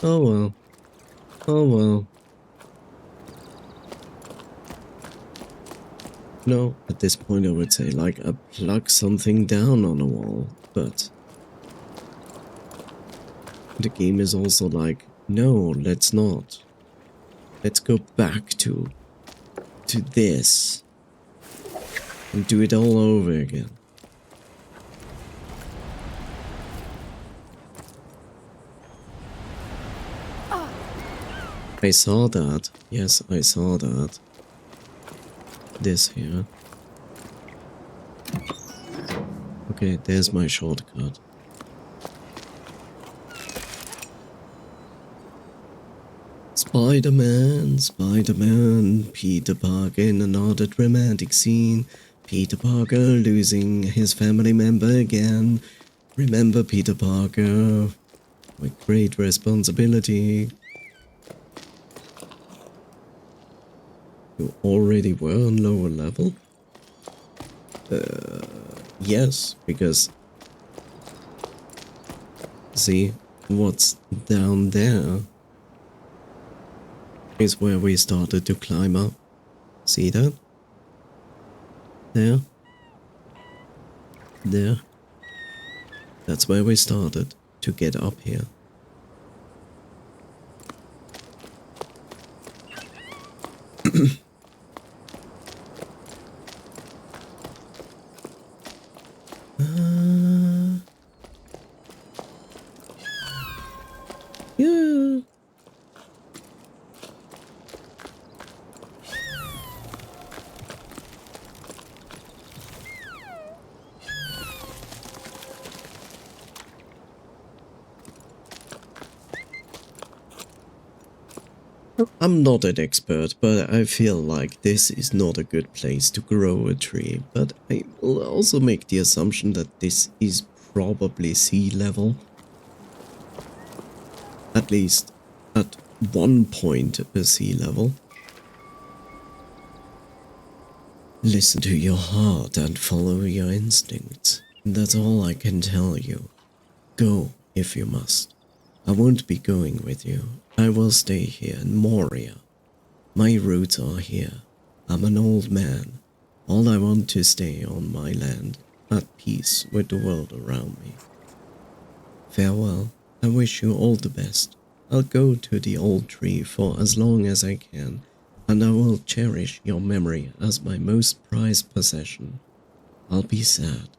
Oh well. Oh well. No, at this point I would say like I plug something down on a wall, but the game is also like, no, let's not. Let's go back to this and do it all over again. I saw that. Yes, I saw that. This here. Okay, there's my shortcut. Spider-Man, Spider-Man, Peter Parker in another dramatic scene. Peter Parker losing his family member again. Remember Peter Parker, with great responsibility. You already were on lower level? Yes, because see, what's down there is where we started to climb up. See that? There. There. That's where we started to get up here. Yeah. I'm not an expert, but I feel like this is not a good place to grow a tree. But I will also make the assumption that this is probably sea level. At least at one point a sea level. Listen to your heart and follow your instincts. That's all I can tell you. Go if you must. I won't be going with you. I will stay here in Moria. My roots are here. I'm an old man. All I want to stay on my land, at peace with the world around me. Farewell. I wish you all the best. I'll go to the old tree for as long as I can, and I will cherish your memory as my most prized possession. I'll be sad,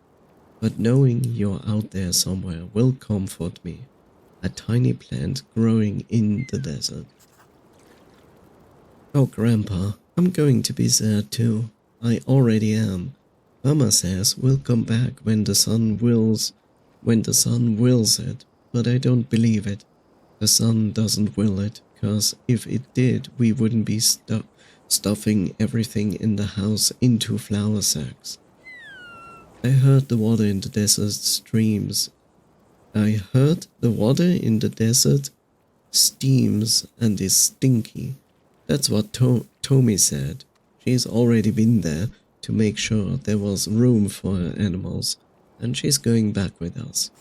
but knowing you're out there somewhere will comfort me. A tiny plant growing in the desert. Oh, Grandpa, I'm going to be sad too. I already am. Mama says we'll come back when the sun wills it, but I don't believe it. The sun doesn't will it, 'cause if it did, we wouldn't be stuffing everything in the house into flour sacks. I heard the water in the desert streams I heard the water in the desert steams and is stinky. That's what Tommy said. She's already been there to make sure there was room for her animals, and she's going back with us.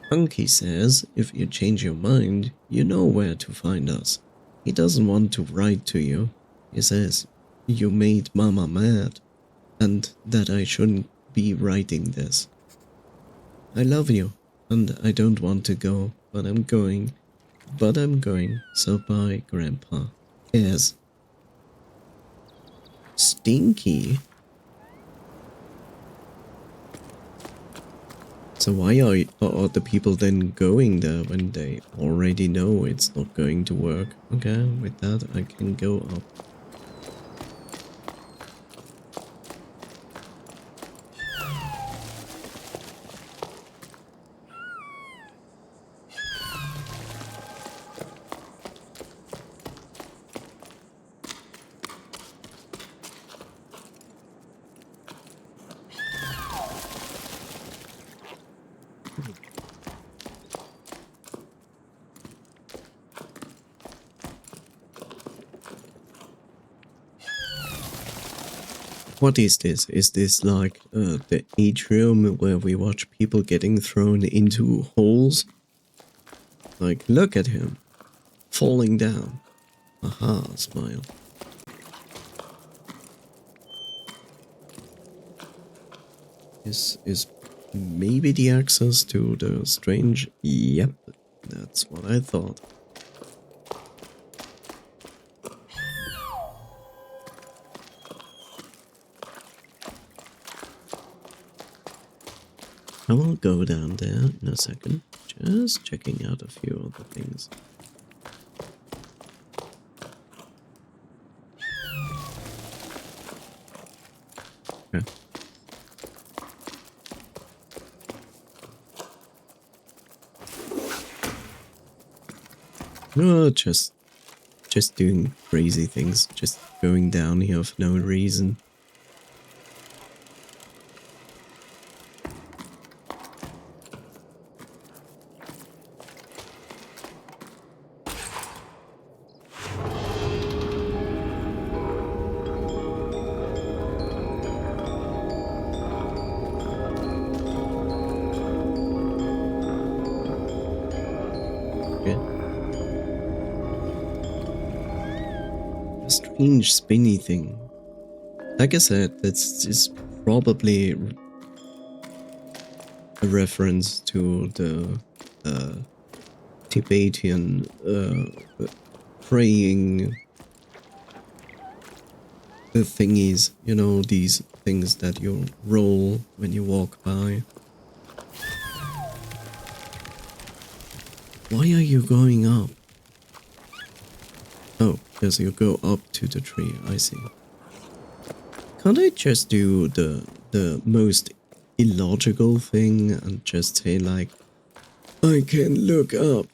Hunky says if you change your mind, you know where to find us. He doesn't want to write to you. He says you made Mama mad, and that I shouldn't be writing this. I love you, and I don't want to go, but I'm going. So bye, Grandpa. Yes. Stinky? So why are the people then going there when they already know it's not going to work? Okay, with that I can go up. What is this? Is this like the atrium where we watch people getting thrown into holes? Like, look at him. Falling down. Aha, smile. This is maybe the access to the strange... Yep, that's what I thought. I will go down there in a second, just checking out a few other things. Okay. No, just doing crazy things, just going down here for no reason. Strange spinny thing. Like I said, that's probably a reference to the Tibetan praying the thingies, you know, these things that you roll when you walk by. Why are you going up? Oh, because you go up to the tree, I see. Can't I just do the most illogical thing and just say like, I can look up,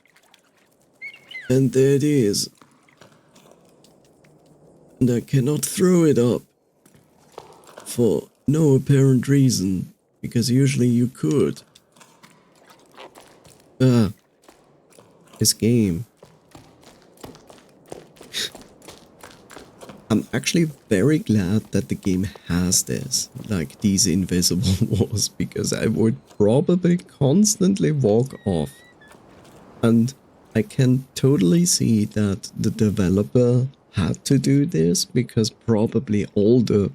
and there it is, and I cannot throw it up for no apparent reason, because usually you could. This game. I'm actually very glad that the game has this, like these invisible walls, because I would probably constantly walk off. And I can totally see that the developer had to do this, because probably all the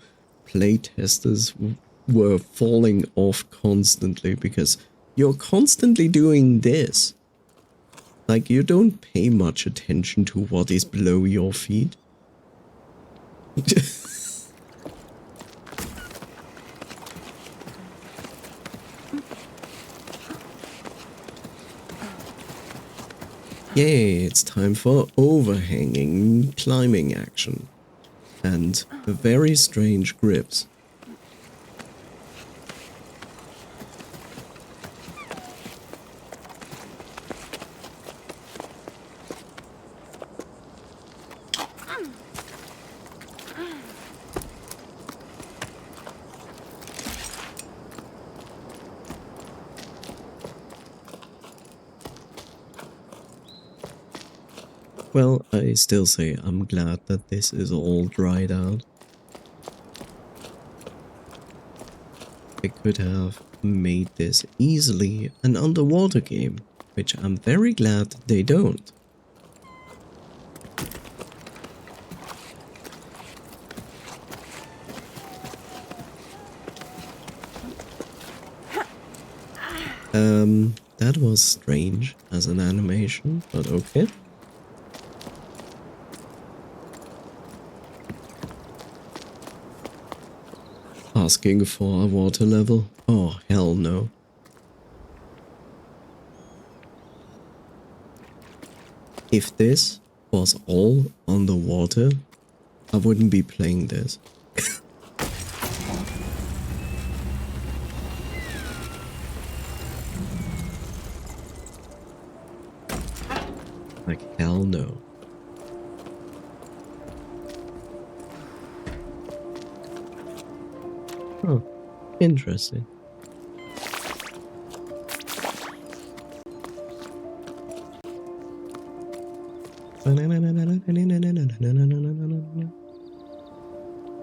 playtesters were falling off constantly, because you're constantly doing this. Like, you don't pay much attention to what is below your feet. Yay, it's time for overhanging climbing action. And very strange grips. Well, I still say I'm glad that this is all dried out. They could have made this easily an underwater game, which I'm very glad they don't. That was strange as an animation, but okay. Asking for a water level? Oh, hell no. If this was all underwater, I wouldn't be playing this. Like, hell no. Oh, interesting.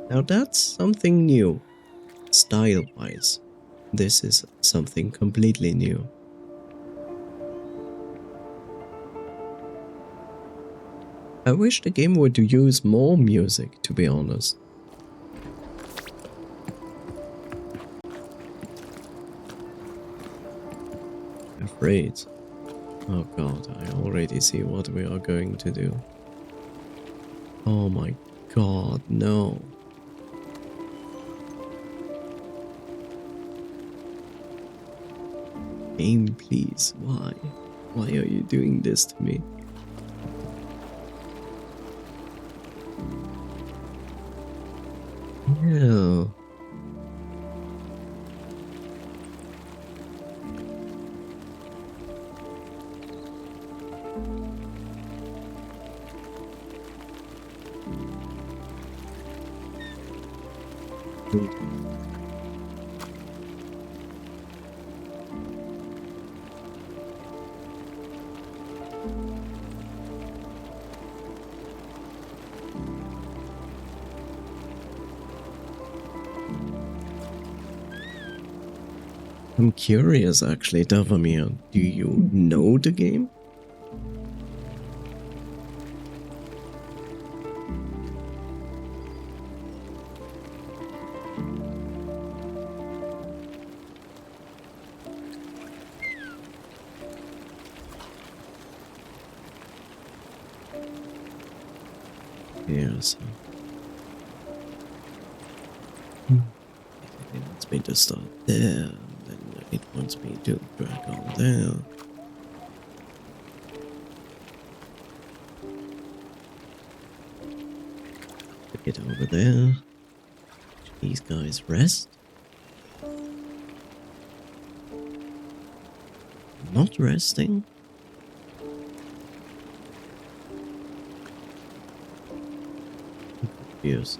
Now that's something new, style-wise. This is something completely new. I wish the game would use more music, to be honest. Afraid. Oh god, I already see what we are going to do. Oh my god, no. Game, please. Why? Why are you doing this to me? Yeah. I'm curious actually, Davamir, do you know the game? Yes. It wants me to start there, then it wants me to drag on there. Get over there. These guys rest. Not resting. Confused.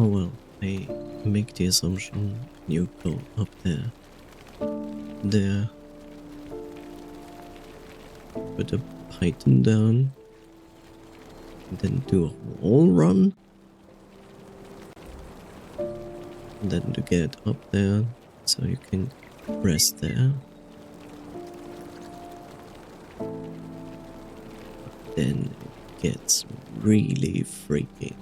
Oh well, I make the assumption you go up there. There. Put a python down. And then do a wall run. And then to get up there so you can rest there. Then it gets really freaky.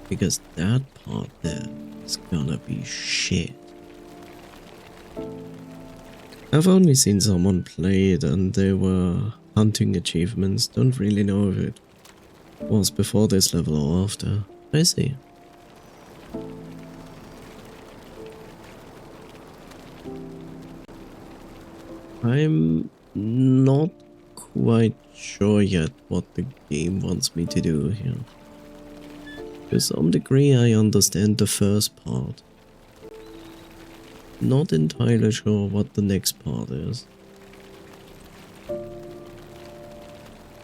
Because that part there is gonna be shit. I've only seen someone play it and they were hunting achievements. Don't really know if it was before this level or after. I see. I'm not quite sure yet what the game wants me to do here. To some degree I understand the first part. Not entirely sure what the next part is.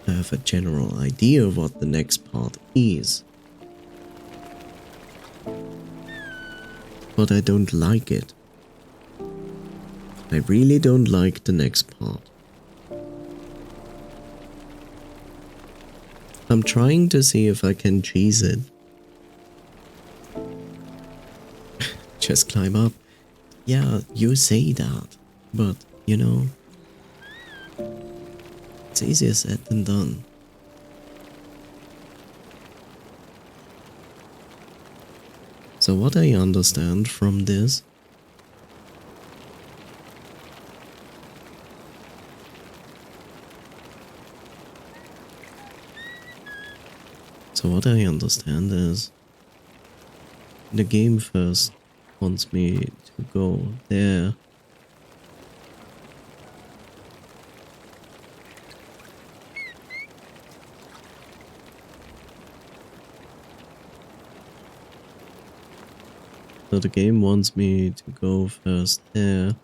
I have a general idea of what the next part is. But I don't like it. I really don't like the next part. I'm trying to see if I can cheese it. Just climb up. Yeah, you say that, but you know, it's easier said than done. So what I understand from this is the game first wants me to go there. So the game wants me to go first there.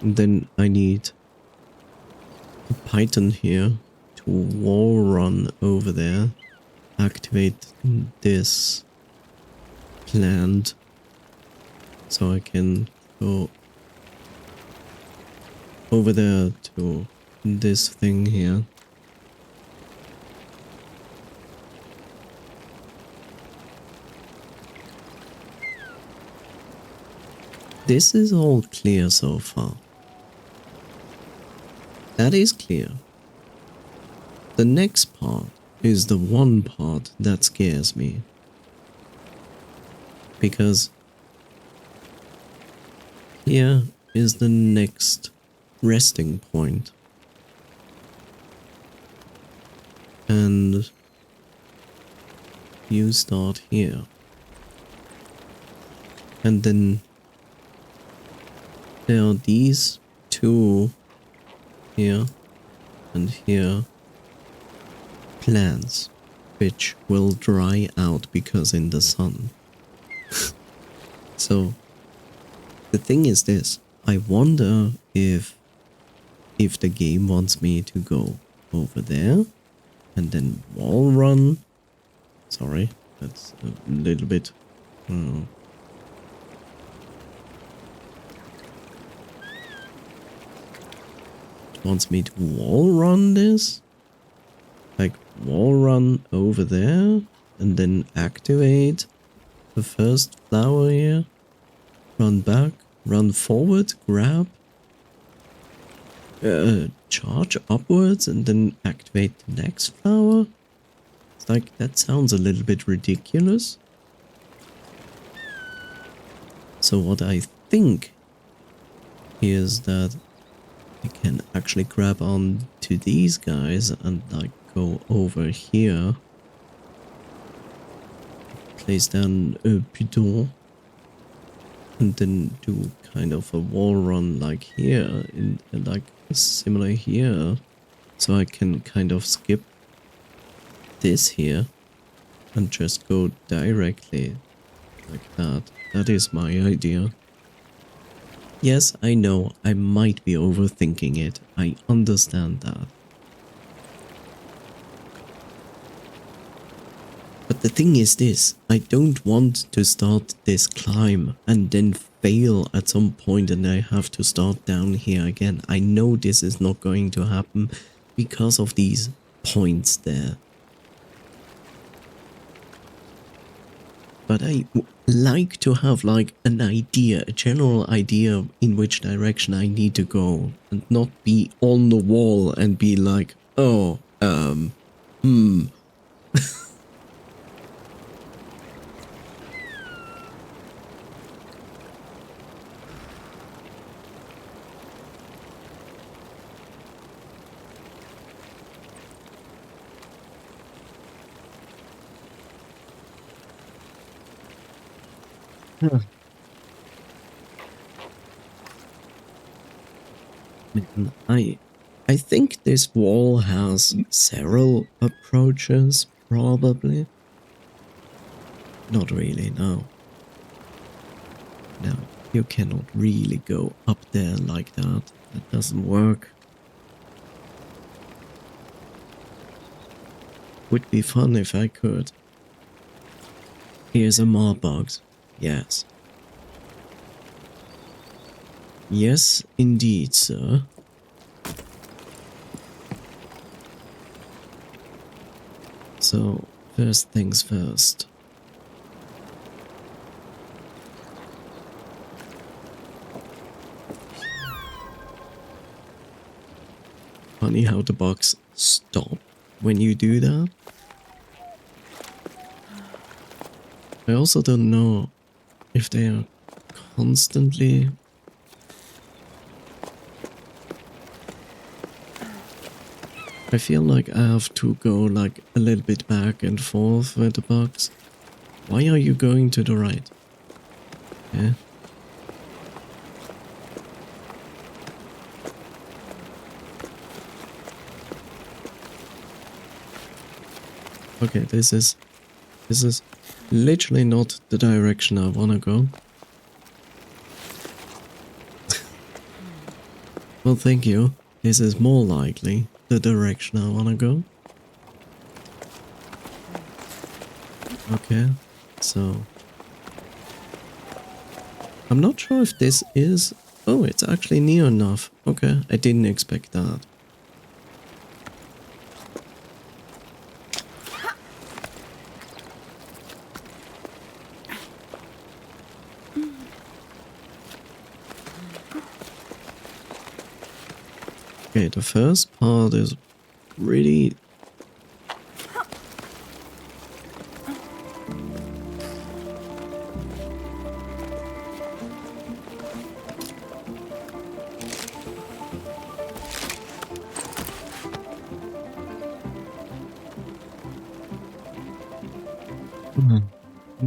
And then I need a Python here to wall run over there. Activate this plant so I can go over there to this thing here. This is all clear so far. That is clear. The next part is the one part that scares me. Because here is the next resting point. And you start here. And then there are these two here and here plants which will dry out because in the sun. So the thing is this, I wonder if the game wants me to go over there and then wall run. Sorry, that's a little bit wants me to wall run this, like wall run over there and then activate the first flower here, run back, run forward, grab, charge upwards and then activate the next flower. It's like, that sounds a little bit ridiculous. So what I think is that I can actually grab on to these guys and like go over here, place down a piton, and then do kind of a wall run like here, in like similar here, so I can kind of skip this here and just go directly like that. That is my idea. Yes, I know, I might be overthinking it. I understand that. But the thing is this, I don't want to start this climb and then fail at some point and I have to start down here again. I know this is not going to happen because of these points there. But I like to have like an idea, a general idea in which direction I need to go and not be on the wall and be like, oh, Man, I think this wall has several approaches, probably. Not really, no. No, you cannot really go up there like that. That doesn't work. Would be fun if I could. Here's a more box. Yes. Yes, indeed, sir. So, first things first. Funny how the box stops when you do that. I also don't know if they are constantly... I feel like I have to go like a little bit back and forth with the box. Why are you going to the right? Yeah. Okay, this is literally not the direction I wanna go. Well, thank you. This is more likely the direction I wanna go. Okay, so... I'm not sure if this is... Oh, it's actually near enough. Okay, I didn't expect that. Okay, the first part is really...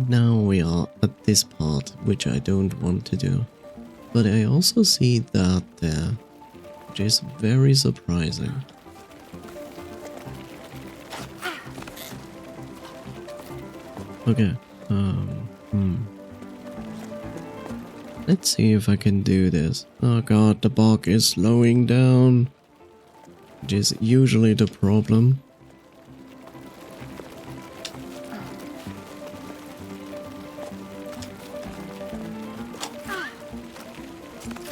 Now we are at this part, which I don't want to do. But I also see that there, which is very surprising. Okay, let's see if I can do this. Oh god, the bug is slowing down, which is usually the problem.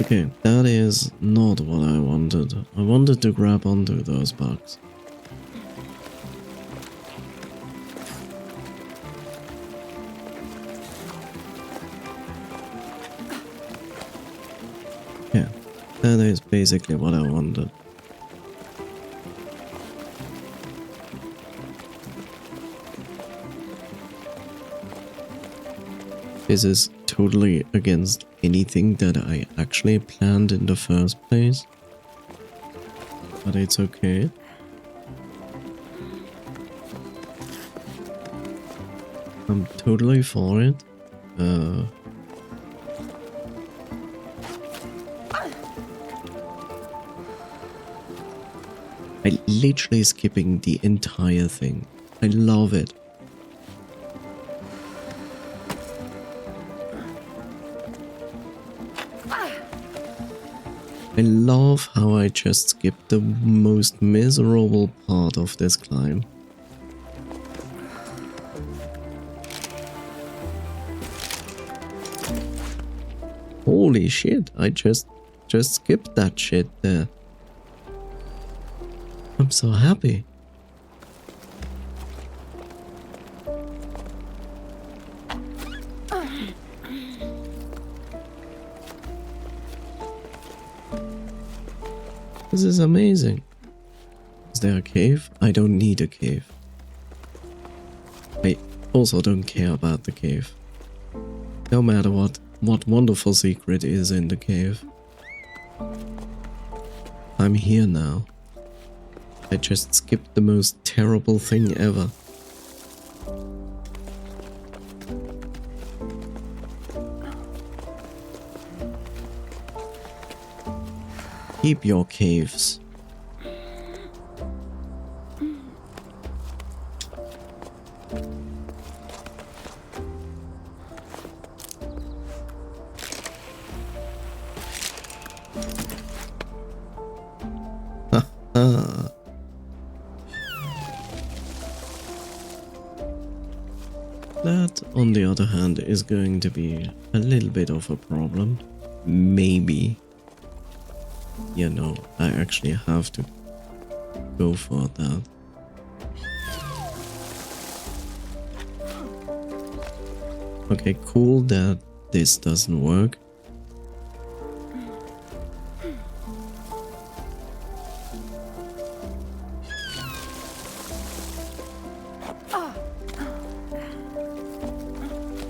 Okay, that is not what I wanted. I wanted to grab onto those bugs. Yeah, that is basically what I wanted. This is totally against anything that I actually planned in the first place. But it's okay. I'm totally for it. I literally skipping the entire thing. I love it. I love how I just skipped the most miserable part of this climb. Holy shit, I just skipped that shit there. I'm so happy. This is amazing. Is there a cave? I don't need a cave. I also don't care about the cave. No matter what wonderful secret is in the cave. I'm here now. I just skipped the most terrible thing ever. Keep your caves. That, on the other hand, is going to be a little bit of a problem. Maybe, you know, I actually have to go for that. Okay, cool that this doesn't work.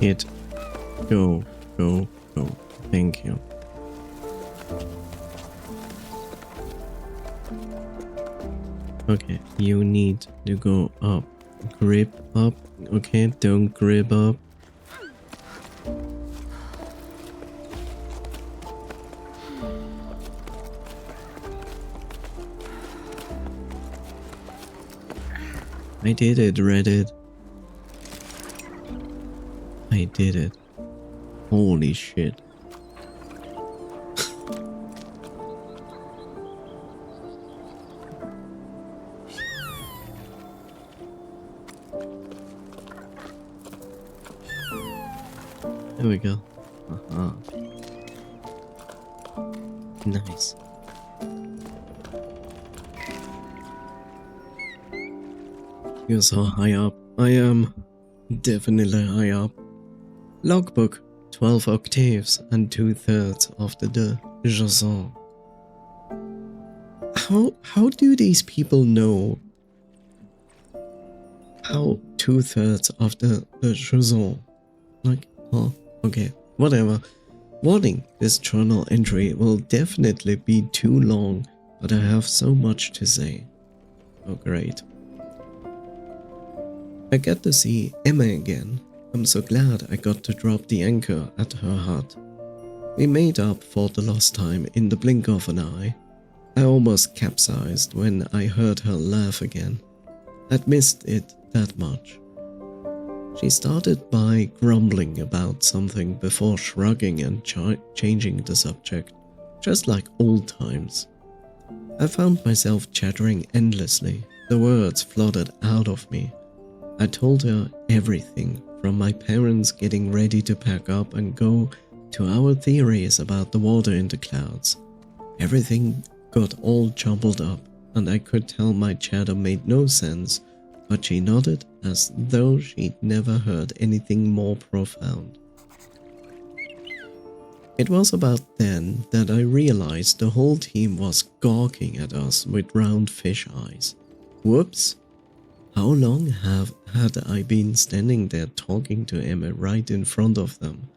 Hit. Go, go, go. Thank you. Okay, you need to go up. Grip up. Okay, don't grip up. I did it, Reddit. I did it. Holy shit. There we go. Aha. Nice. You're so high up. I am definitely high up. Logbook, 12 octaves and 2/3 of the Jusant. How do these people know how 2/3 of the Jusant? Like, oh, okay, whatever. Warning, this journal entry will definitely be too long, but I have so much to say. Oh great. I get to see Emma again. I'm so glad I got to drop the anchor at her hut. We made up for the lost time in the blink of an eye. I almost capsized when I heard her laugh again. I'd missed it that much. She started by grumbling about something before shrugging and changing the subject, just like old times. I found myself chattering endlessly. The words flooded out of me. I told her everything, from my parents getting ready to pack up and go to our theories about the water in the clouds. Everything got all jumbled up, and I could tell my chatter made no sense, but she nodded as though she'd never heard anything more profound. It was about then that I realized the whole team was gawking at us with round fish eyes. Whoops! How long had I been standing there talking to Emma right in front of them?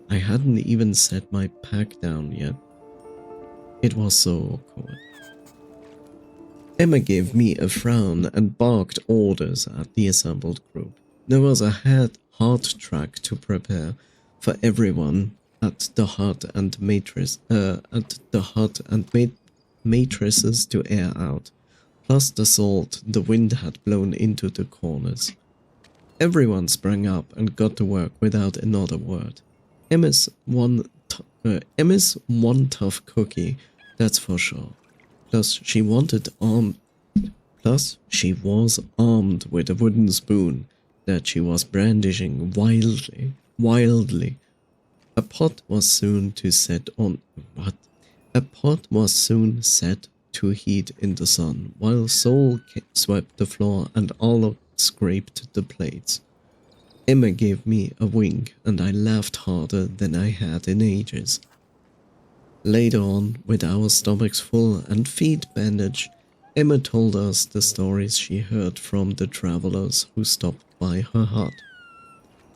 I hadn't even set my pack down yet. It was so awkward. Emma gave me a frown and barked orders at the assembled group. There was a hard track to prepare for everyone at the hut and matrices to air out, plus the salt the wind had blown into the corners. Everyone sprang up and got to work without another word. Emma's one tough cookie, that's for sure. Plus, she was armed with a wooden spoon that she was brandishing wildly. A pot was soon set to heat in the sun, while Sol swept the floor and Olive scraped the plates. Emma gave me a wink, and I laughed harder than I had in ages. Later on, with our stomachs full and feet bandaged, Emma told us the stories she heard from the travelers who stopped by her hut.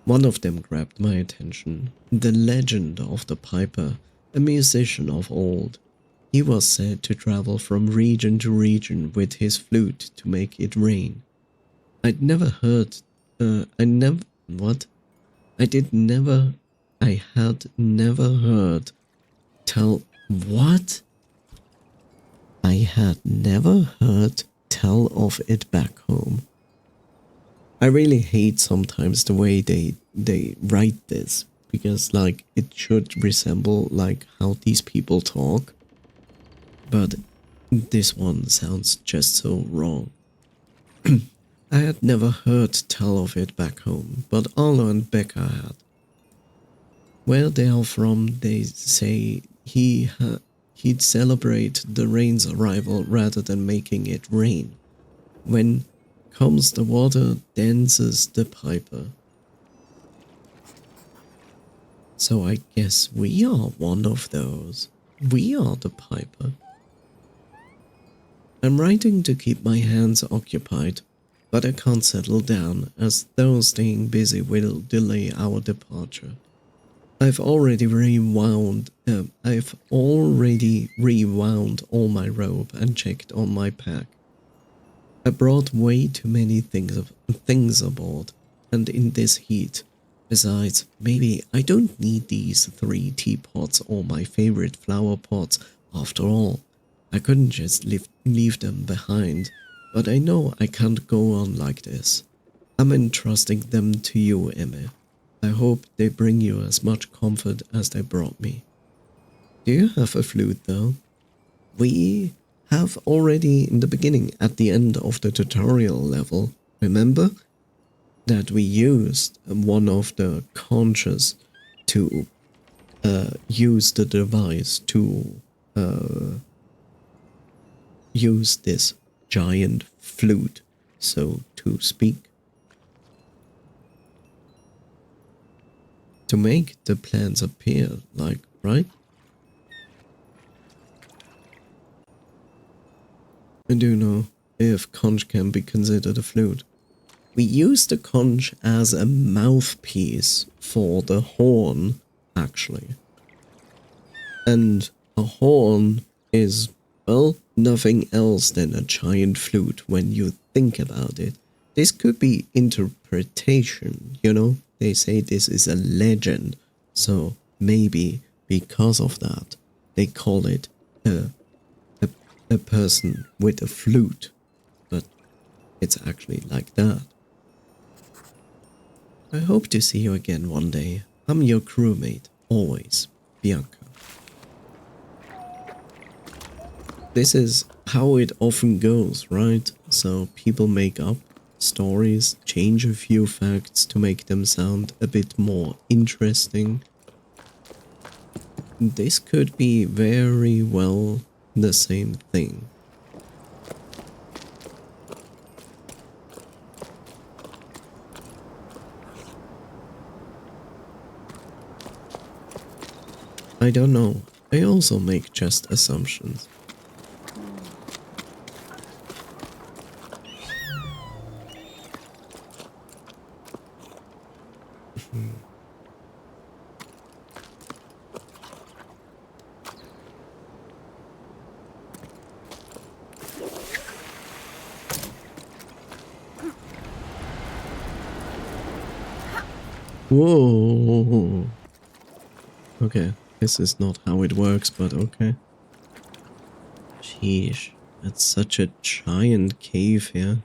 One of them grabbed my attention, the legend of the piper, a musician of old. He was said to travel from region to region with his flute to make it rain. I had never heard tell of it back home. I really hate sometimes the way they write this, because like it should resemble like how these people talk, but this one sounds just so wrong. I had never heard tell of it back home, but Arlo and Becca had. Where they are from, they say he'd celebrate the rain's arrival rather than making it rain. When comes the water, dances the piper. So I guess we are one of those. We are the piper. I'm writing to keep my hands occupied, but I can't settle down, as though staying busy will delay our departure. I've already rewound all my rope and checked on my pack. I brought way too many things aboard, and in this heat. Besides, maybe I don't need these 3 teapots or my favorite flower pots after all. I couldn't just leave them behind, but I know I can't go on like this. I'm entrusting them to you, Emma. I hope they bring you as much comfort as they brought me. Do you have a flute, though? We have already in the beginning, at the end of the tutorial level, remember? That we used one of the conches to use the device to use this giant flute, so to speak, to make the plants appear, like, right? I do know if conch can be considered a flute. We use the conch as a mouthpiece for the horn, actually. And a horn is, well, nothing else than a giant flute when you think about it. This could be interpretation, you know? They say this is a legend, so maybe because of that, they call it a person with a flute, but it's actually like that. I hope to see you again one day. I'm your crewmate, always, Bianca. This is how it often goes, right? So people make up stories, change a few facts to make them sound a bit more interesting. This could be very well the same thing. I don't know. I also make just assumptions. Whoa. Okay, this is not how it works, but okay. Sheesh, that's such a giant cave here.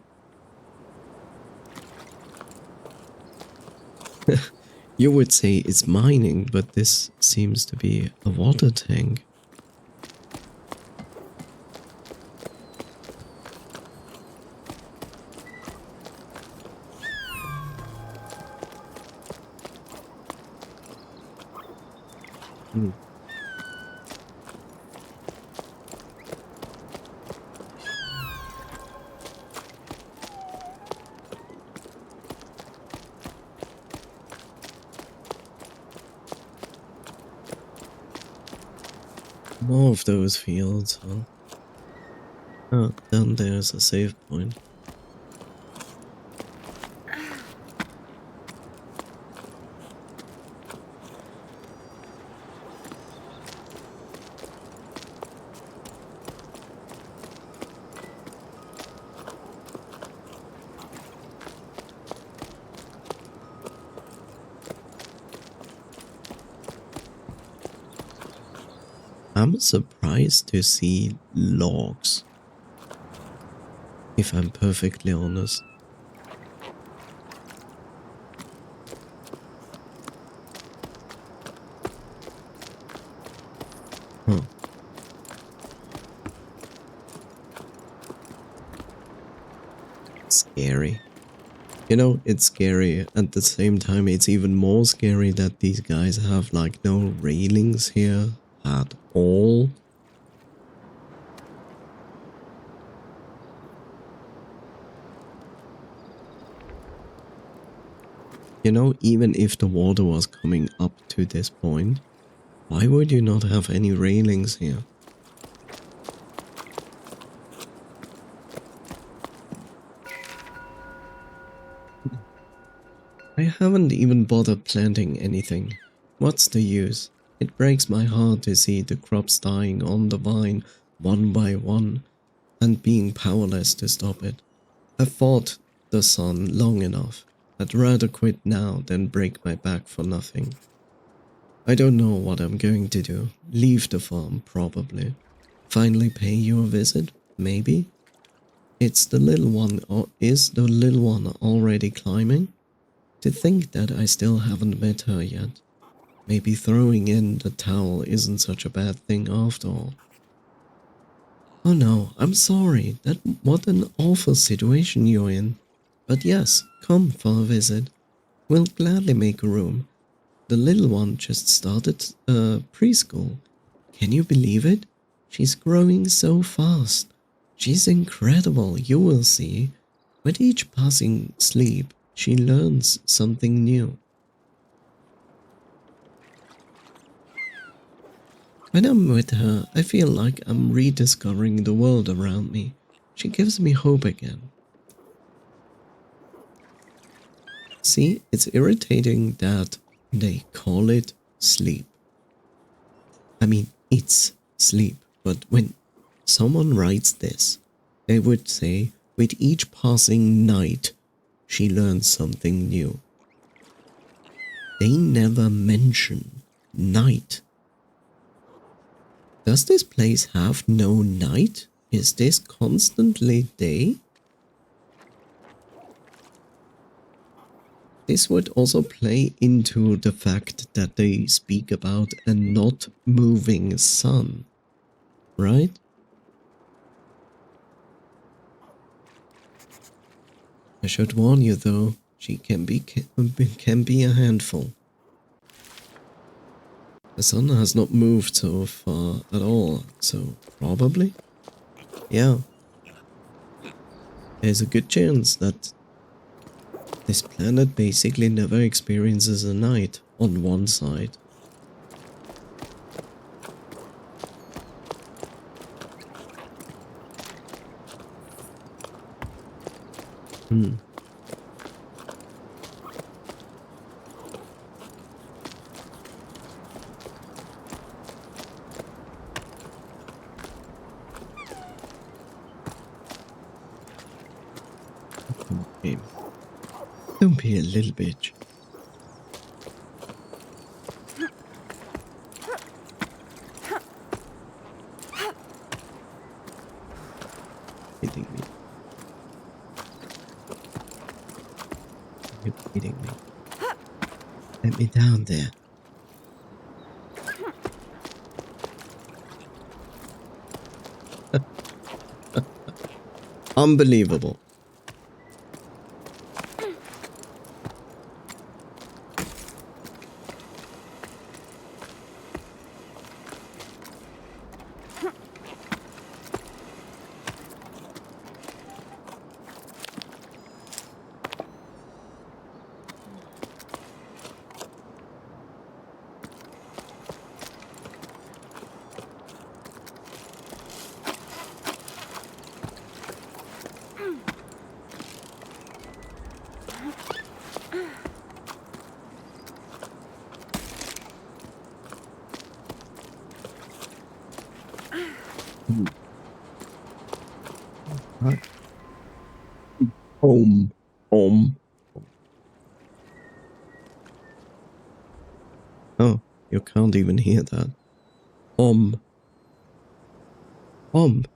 You would say it's mining, but this seems to be a water tank. More of those fields, huh? Oh, down there's a save point. I'm surprised to see logs, if I'm perfectly honest. Huh. Scary. You know, it's scary. At the same time, it's even more scary that these guys have like no railings here at all. You know, even if the water was coming up to this point, why would you not have any railings here? I haven't even bothered planting anything. What's the use? It breaks my heart to see the crops dying on the vine one by one and being powerless to stop it. I've fought the sun long enough. I'd rather quit now than break my back for nothing. I don't know what I'm going to do. Leave the farm, probably. Finally pay you a visit, maybe? It's the little one, or is the little one already climbing? To think that I still haven't met her yet. Maybe throwing in the towel isn't such a bad thing after all. Oh no, I'm sorry. What an awful situation you're in. But yes, come for a visit. We'll gladly make a room. The little one just started preschool. Can you believe it? She's growing so fast. She's incredible, you will see. With each passing sleep, she learns something new. When I'm with her, I feel like I'm rediscovering the world around me. She gives me hope again. See, it's irritating that they call it sleep. I mean, it's sleep, but when someone writes this, they would say, with each passing night, she learns something new. They never mention night. Does this place have no night? Is this constantly day? This would also play into the fact that they speak about a not moving sun, right? I should warn you though, she can be a handful. The sun has not moved so far at all, so probably? Yeah. There's a good chance that this planet basically never experiences a night on one side. Hmm. Okay. Don't be a little bitch. Hitting me. You're hitting me. Let me down there. Unbelievable. Right. Home. Home. Oh, you can't even hear that.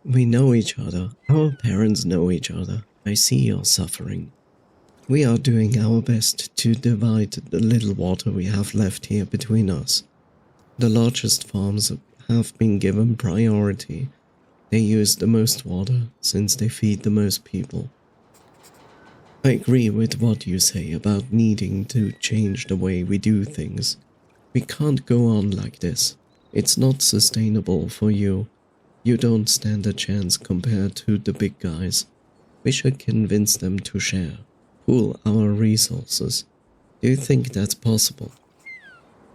We know each other. Our parents know each other. I see your suffering. We are doing our best to divide the little water we have left here between us. The largest farms have been given priority. They use the most water since they feed the most people. I agree with what you say about needing to change the way we do things. We can't go on like this. It's not sustainable for you. You don't stand a chance compared to the big guys. We should convince them to share, pool our resources. Do you think that's possible?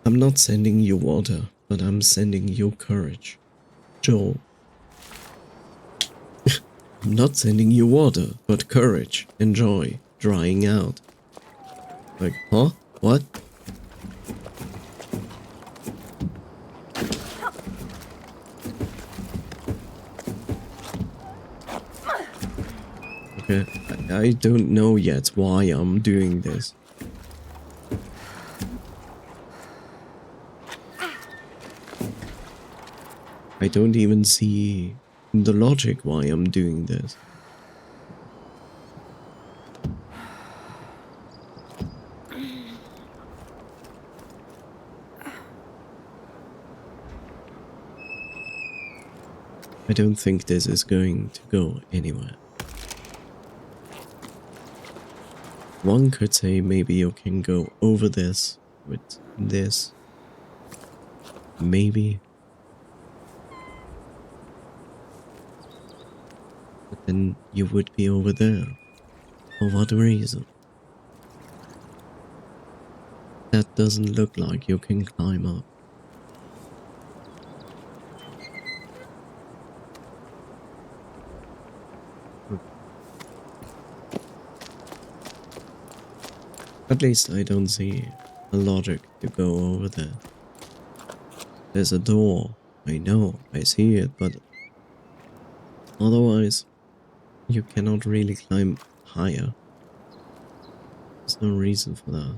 I'm not sending you water, but I'm sending you courage. Joel. I'm not sending you water, but courage. Enjoy. Drying out. Like, huh? What? Okay, I don't know yet why I'm doing this. I don't even see the logic why I'm doing this. I don't think this is going to go anywhere. One could say maybe you can go over this with this. Maybe. But then you would be over there. For what reason? That doesn't look like you can climb up. At least I don't see a logic to go over there. There's a door. I know, I see it, but otherwise, you cannot really climb higher. There's no reason for that.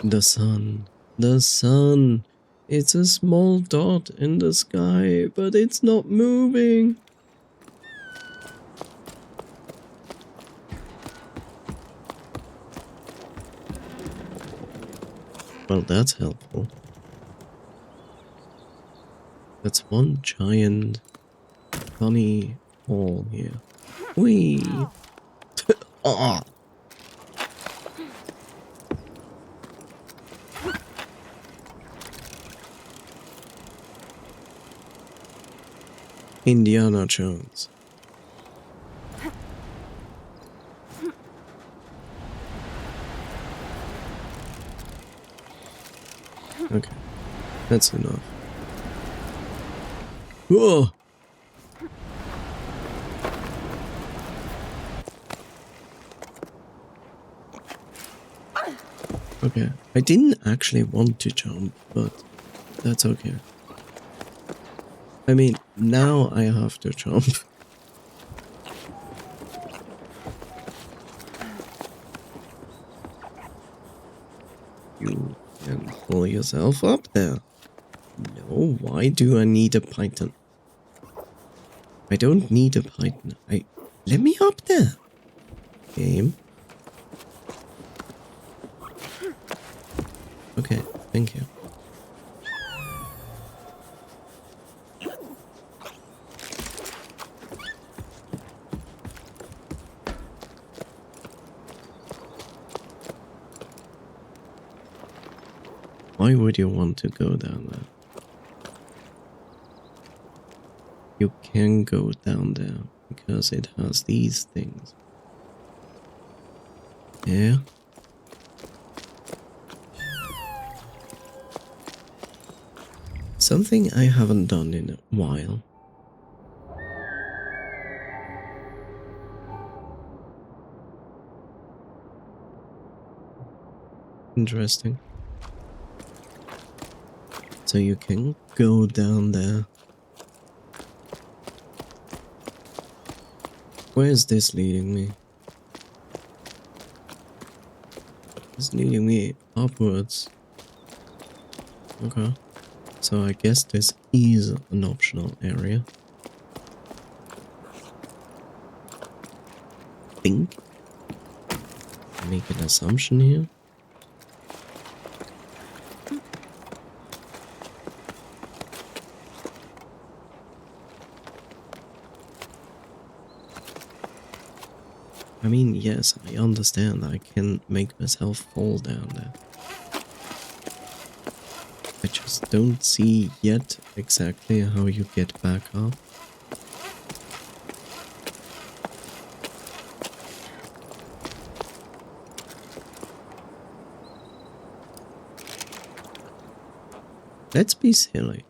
The sun. The sun. It's a small dot in the sky, but it's not moving. Well, that's helpful. That's one giant funny hole here. Whee! Ah! Indiana Jones. Okay, that's enough. Whoa! Okay, I didn't actually want to jump, but that's okay. I mean, now I have to jump. You can pull yourself up there. No, why do I need a python? I don't need a python. Let me up there. Game. Okay, thank you. Why would you want to go down there? You can go down there because it has these things. Yeah? Something I haven't done in a while. Interesting. So you can go down there. Where is this leading me? It's leading me upwards. Okay. So I guess this is an optional area. Think? Make an assumption here. I mean, yes, I understand. I can make myself fall down there. I just don't see yet exactly how you get back up. Let's be silly.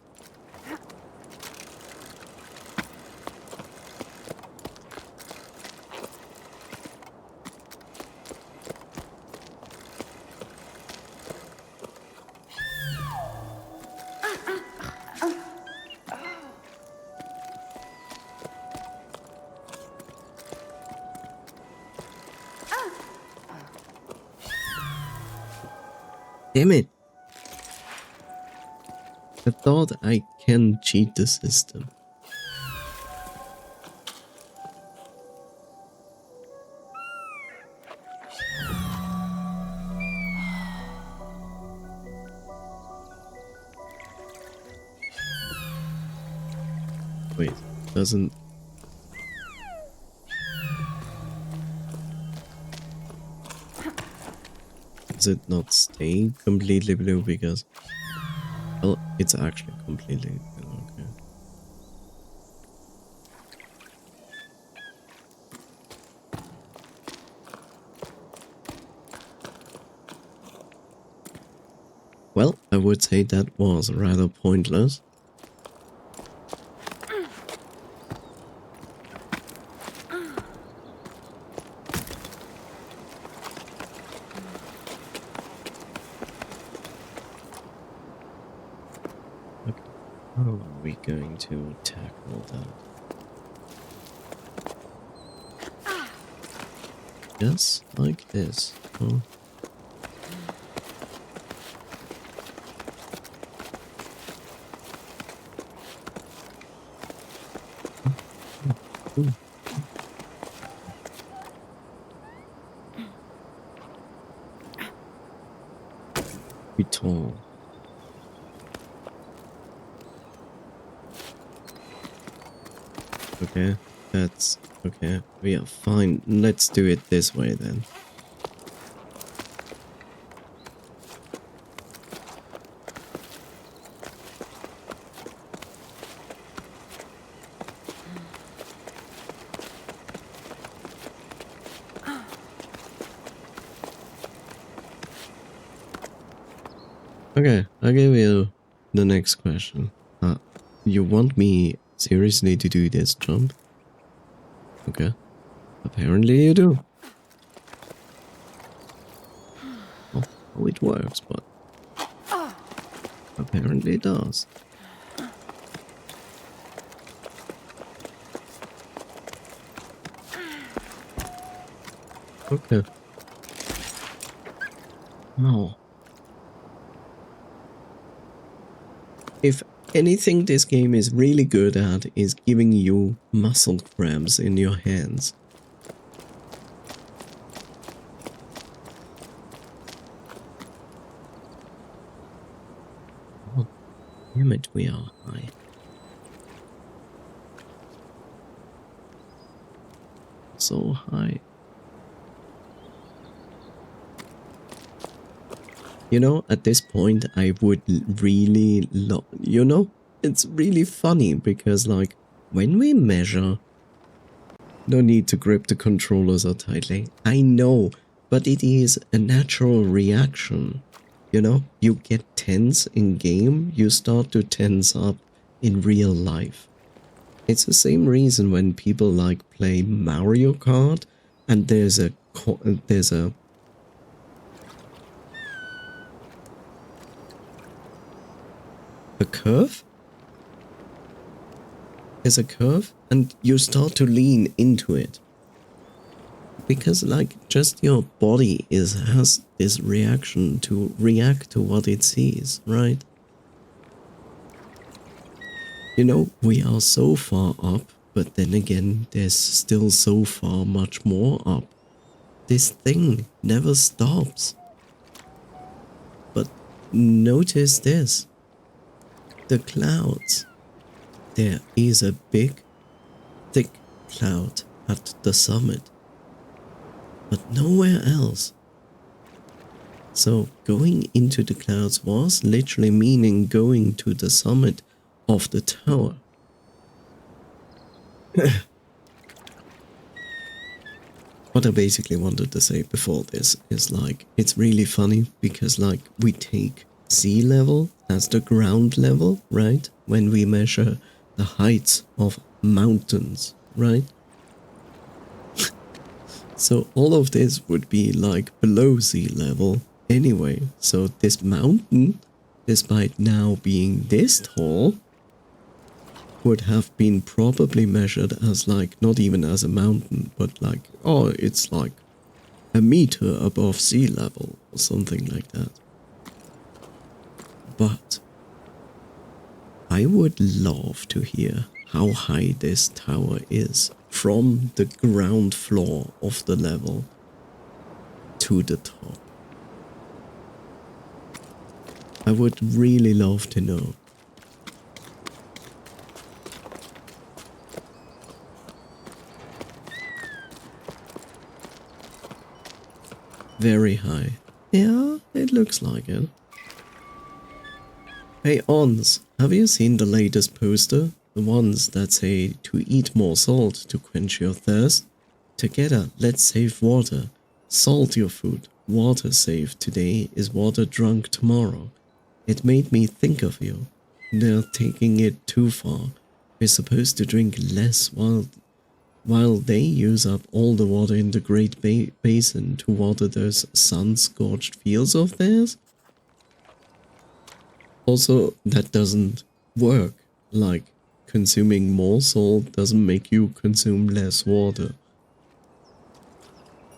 Damn it! I thought I can cheat the system. Wait, doesn't... Does it not stay completely blue because... Well, it's actually completely blue, okay. Well, I would say that was rather pointless. Okay, how are we going to tackle that? Just like this. Oh. Ooh. Be tall. Okay, that's okay. Yeah, fine. Let's do it this way then. Okay, I'll give you the next question. You want me seriously to do this jump? Okay, apparently you do. Not how it works, but apparently it does. Okay. Now, if anything this game is really good at is giving you muscle cramps in your hands. Oh, damn it, we are high. So high. You know, at this point, I would really love, you know, it's really funny because, like, when we measure, no need to grip the controller so tightly. I know, but it is a natural reaction. You know, you get tense in game, you start to tense up in real life. It's the same reason when people like play Mario Kart and there's a curve? There's a curve and you start to lean into it. Because like just your body has this reaction to react to what it sees, right? You know, we are so far up, but then again, there's still so far much more up. This thing never stops. But notice this. The clouds. There is a big, thick cloud at the summit. but nowhere else. So going into the clouds was literally meaning going to the summit of the tower. What I basically wanted to say before this is like, it's really funny because like we take sea level as the ground level, right? When we measure the heights of mountains, right? So all of this would be like below sea level anyway. So this mountain, despite now being this tall, would have been probably measured as like, not even as a mountain, but like, oh, it's like a meter above sea level or something like that. But I would love to hear how high this tower is from the ground floor of the level to the top. I would really love to know. Very high. Yeah, it looks like it. Hey Ons, have you seen the latest poster? The ones that say to eat more salt to quench your thirst? Together, let's save water. Salt your food. Water saved today is water drunk tomorrow. It made me think of you. They're taking it too far. We're supposed to drink less while they use up all the water in the Great Basin to water those sun-scorched fields of theirs? Also, that doesn't work. Like, consuming more salt doesn't make you consume less water.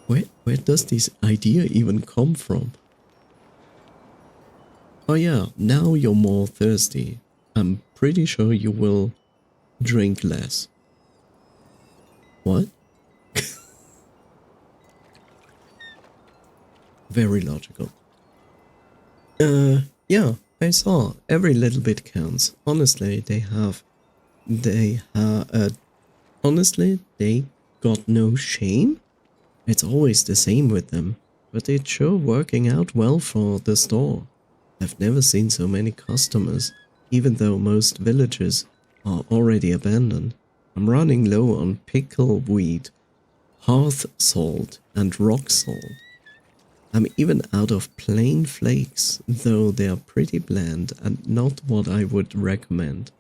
Where does this idea even come from? Oh yeah, now you're more thirsty. I'm pretty sure you will drink less. What? Very logical. Yeah, I saw. Every little bit counts. Honestly, honestly, they got no shame? It's always the same with them, but it's sure working out well for the store. I've never seen so many customers, even though most villages are already abandoned. I'm running low on pickleweed, hearth salt, and rock salt. I'm even out of plain flakes, though they are pretty bland and not what I would recommend.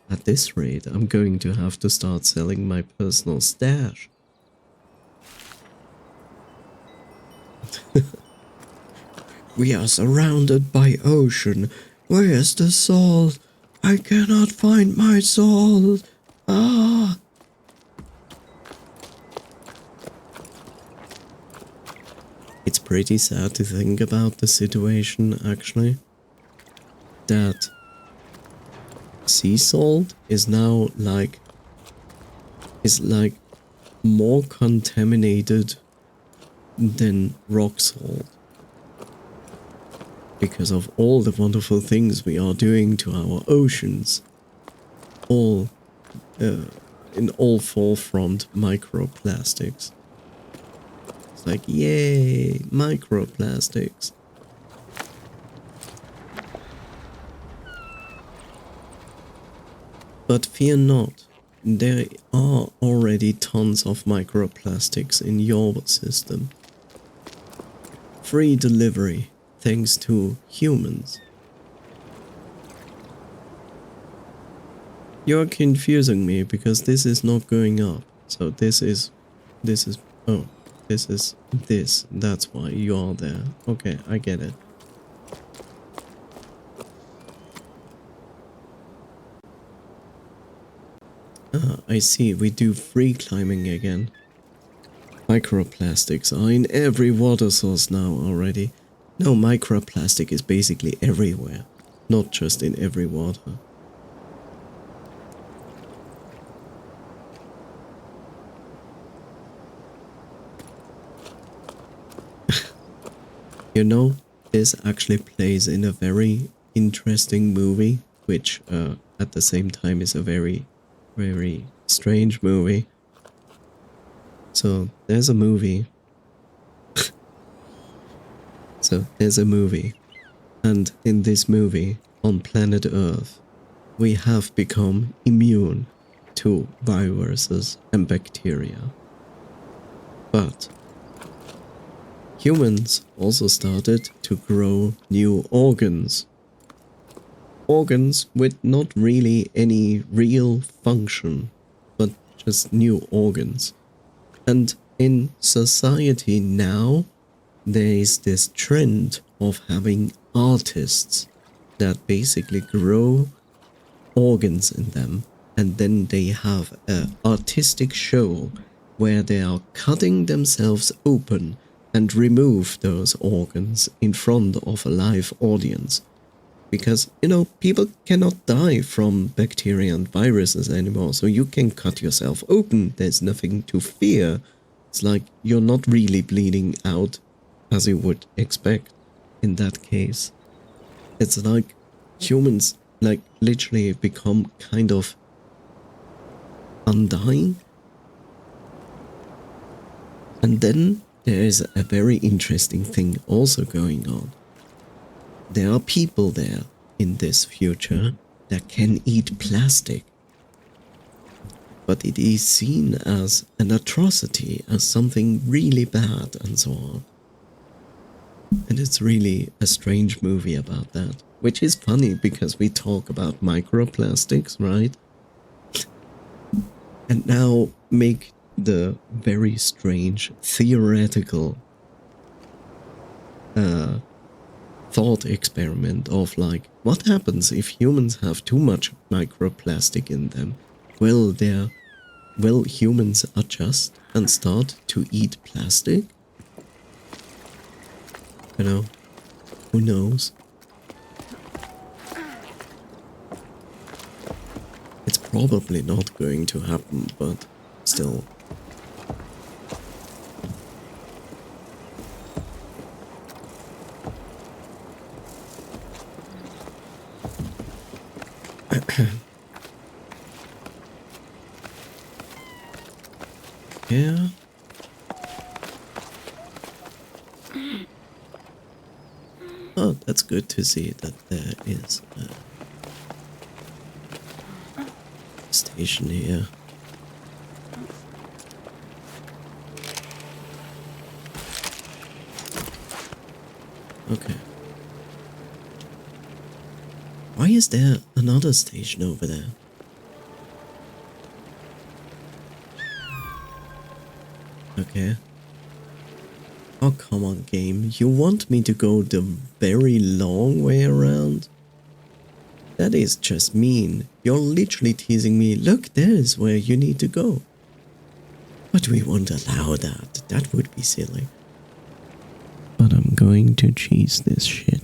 At this rate, I'm going to have to start selling my personal stash. We are surrounded by ocean. Where's the salt? I cannot find my salt. Ah! It's pretty sad to think about the situation, actually. That sea salt is now like more contaminated than rock salt because of all the wonderful things we are doing to our oceans, all in all forefront microplastics. It's like, yay, microplastics. But fear not, there are already tons of microplastics in your system. Free delivery, thanks to humans. You're confusing me because this is not going up. So this is, oh, this is this. That's why you are there. Okay, I get it. Ah, I see, we do free climbing again. Microplastics are in every water source now already. No, microplastic is basically everywhere, not just in every water. You know, this actually plays in a very interesting movie, which at the same time is a very, very strange movie. So there's a movie So there's a movie, and in this movie, on planet Earth, we have become immune to viruses and bacteria. But humans also started to grow new organs. Organs with not really any real function, but just new organs. And in society now, there is this trend of having artists that basically grow organs in them, and then they have an artistic show where they are cutting themselves open and remove those organs in front of a live audience. Because, you know, people cannot die from bacteria and viruses anymore, so you can cut yourself open. There's nothing to fear. It's like you're not really bleeding out as you would expect in that case. It's like humans, like, literally become kind of undying. And then there is a very interesting thing also going on. There are people there in this future that can eat plastic, but it is seen as an atrocity, as something really bad and so on. And it's really a strange movie about that, which is funny because we talk about microplastics, right? And now make the very strange theoretical thought experiment of like, what happens if humans have too much microplastic in them? Will humans adjust and start to eat plastic? You know, who knows? It's probably not going to happen, but still. Yeah. Oh, that's good to see that there is a station here. Okay. Why is there another station over there? Okay. Oh, come on, game. You want me to go the very long way around? That is just mean. You're literally teasing me. Look, there's where you need to go. But we won't allow that. That would be silly. But I'm going to cheese this shit.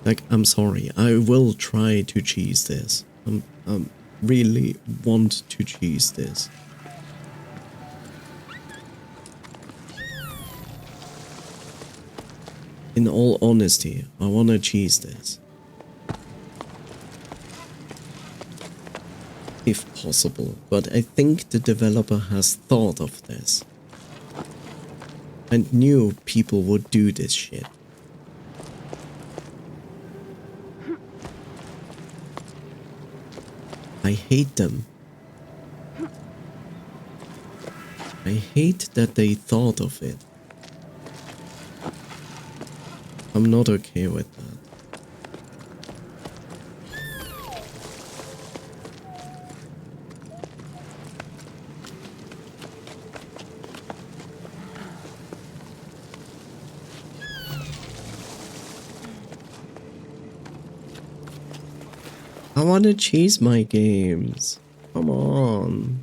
Like, I'm sorry. I will try to cheese this. Really want to cheese this. In all honesty, I want to cheese this. If possible, but I think the developer has thought of this. And knew people would do this shit. I hate them. I hate that they thought of it. I'm not okay with that. I want to cheese my games. Come on.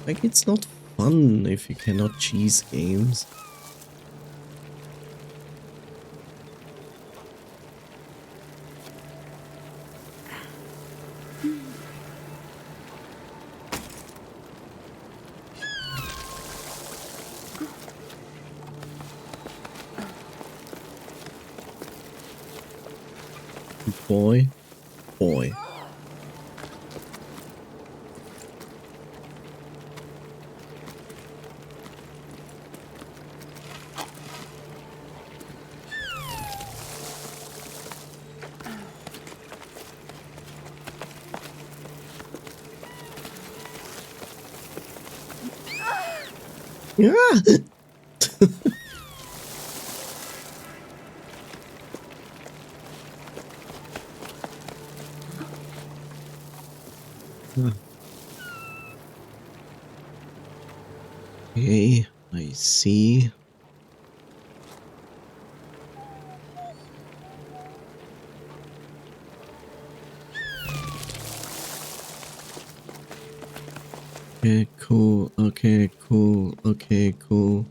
Like, it's not fun if you cannot cheese games. Boy. Yeah. Okay, I see. Okay, cool. Okay, cool. Okay, cool.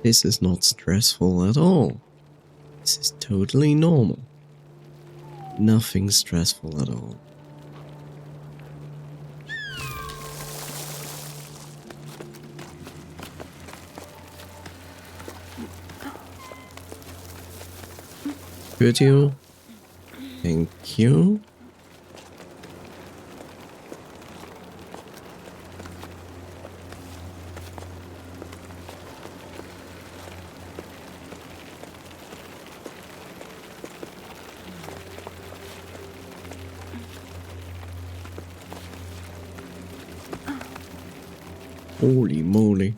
This is not stressful at all. This is totally normal. Nothing stressful at all. Could you? Thank you. Holy moly.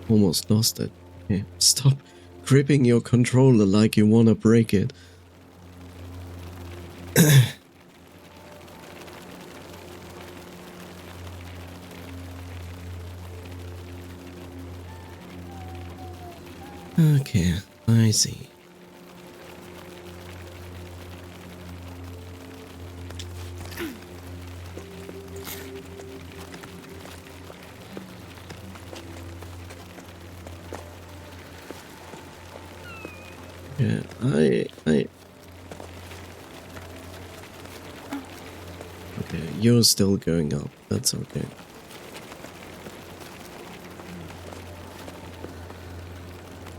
Almost lost it. Okay, stop gripping your controller like you wanna break it. Okay, I see. Yeah, okay, you're still going up. That's okay.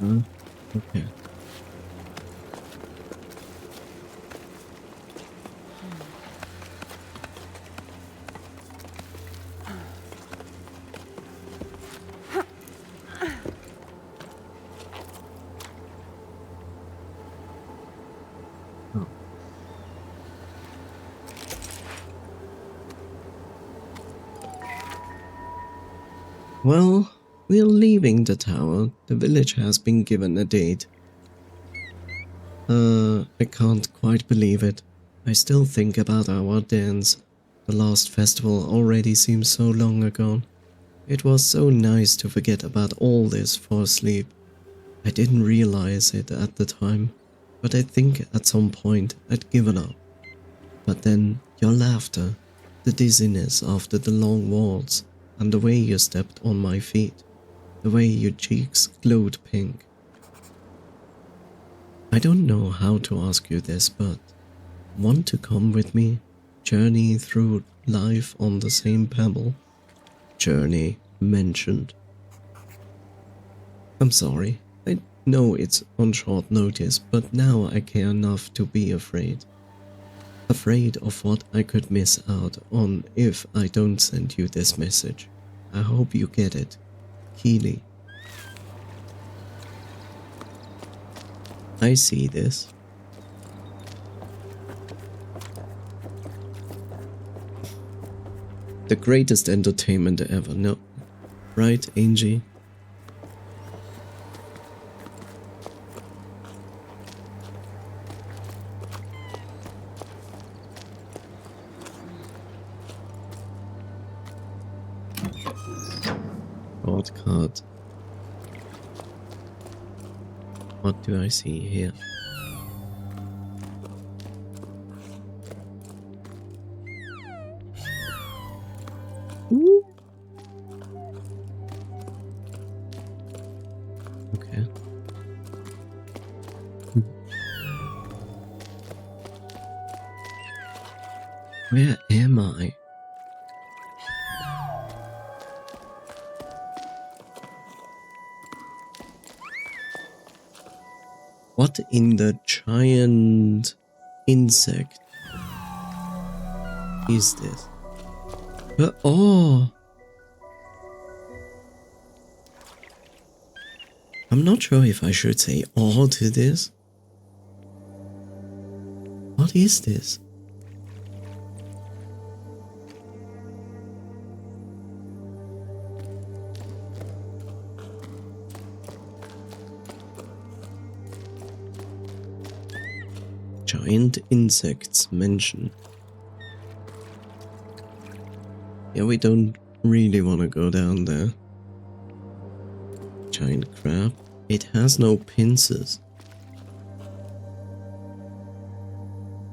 Huh? Okay. Oh. Well, we're leaving the tower. The village has been given a date. I can't quite believe it. I still think about our dance. The last festival already seems so long ago. It was so nice to forget about all this for sleep. I didn't realize it at the time, but I think at some point I'd given up. But then your laughter, the dizziness after the long waltz, and the way you stepped on my feet, the way your cheeks glowed pink. I don't know how to ask you this, but want to come with me? Journey through life on the same pebble? Journey mentioned. I'm sorry. I know it's on short notice, but now I care enough to be afraid. Afraid of what I could miss out on if I don't send you this message. I hope you get it. Keely. I see this. The greatest entertainment ever, no? Right, Angie? Short card. What do I see here? Ooh. Okay. Where am I? What in the giant insect is this? Oh! I'm not sure if I should say "oh" to this. What is this? Giant insects mentioned. Yeah, we don't really want to go down there. Giant crab. It has no pincers.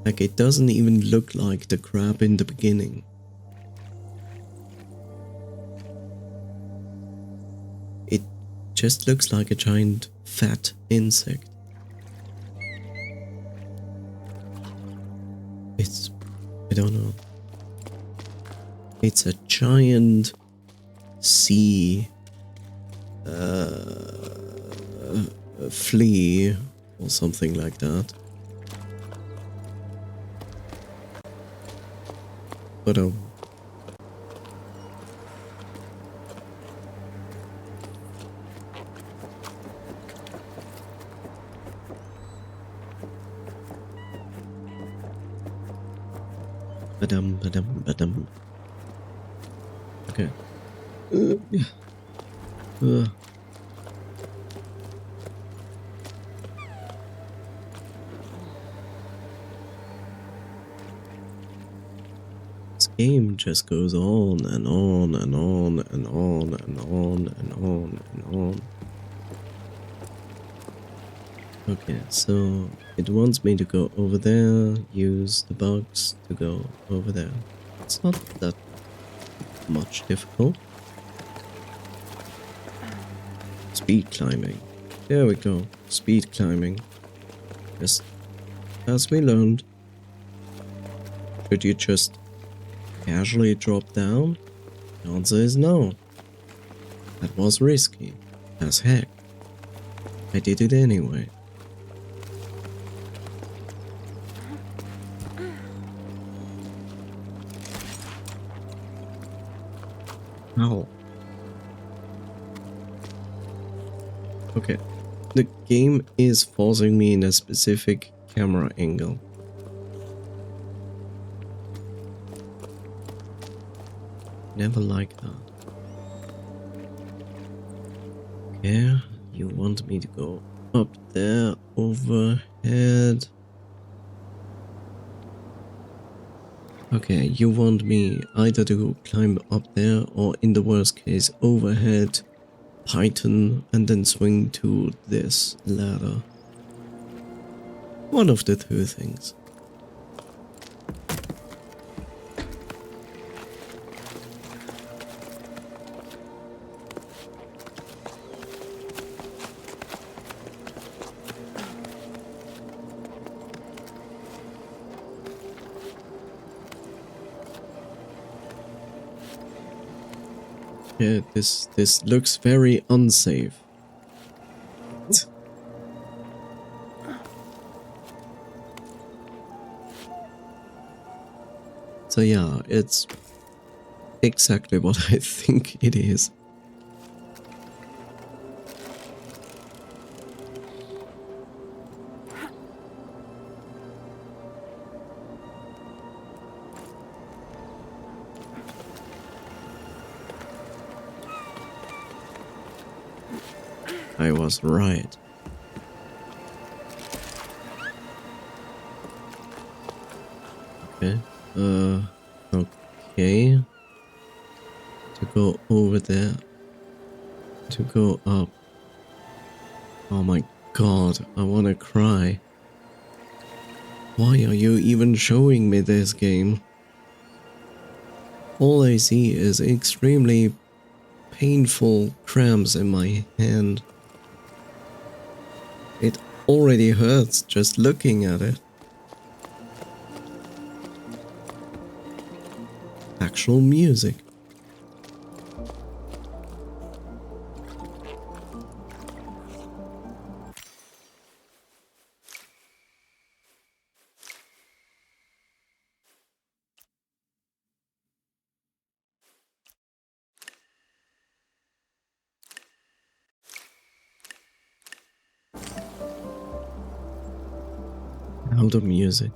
Like, it doesn't even look like the crab in the beginning. It just looks like a giant fat insect. It's... I don't know. It's a giant sea flea or something like that. But badum. Okay. This game just goes on and on and on and on and on and on and on. Okay, so it wants me to go over there, use the bugs to go over there. It's not that much difficult. Speed climbing. There we go. Speed climbing. Just as we learned. Should you just casually drop down? The answer is no. That was risky as heck. I did it anyway. Ow. Okay. The game is forcing me in a specific camera angle. Never like that. Okay, you want me to go up there, overhead. Okay, you want me either to climb up there or in the worst case overhead, Python, and then swing to this ladder. One of the two things. Yeah, this looks very unsafe. So yeah, it's exactly what I think it is. I was right. Okay. Okay. To go over there. To go up. Oh my god, I wanna cry. Why are you even showing me this game? All I see is extremely painful cramps in my hand. It already hurts just looking at it. Actual music. out of music.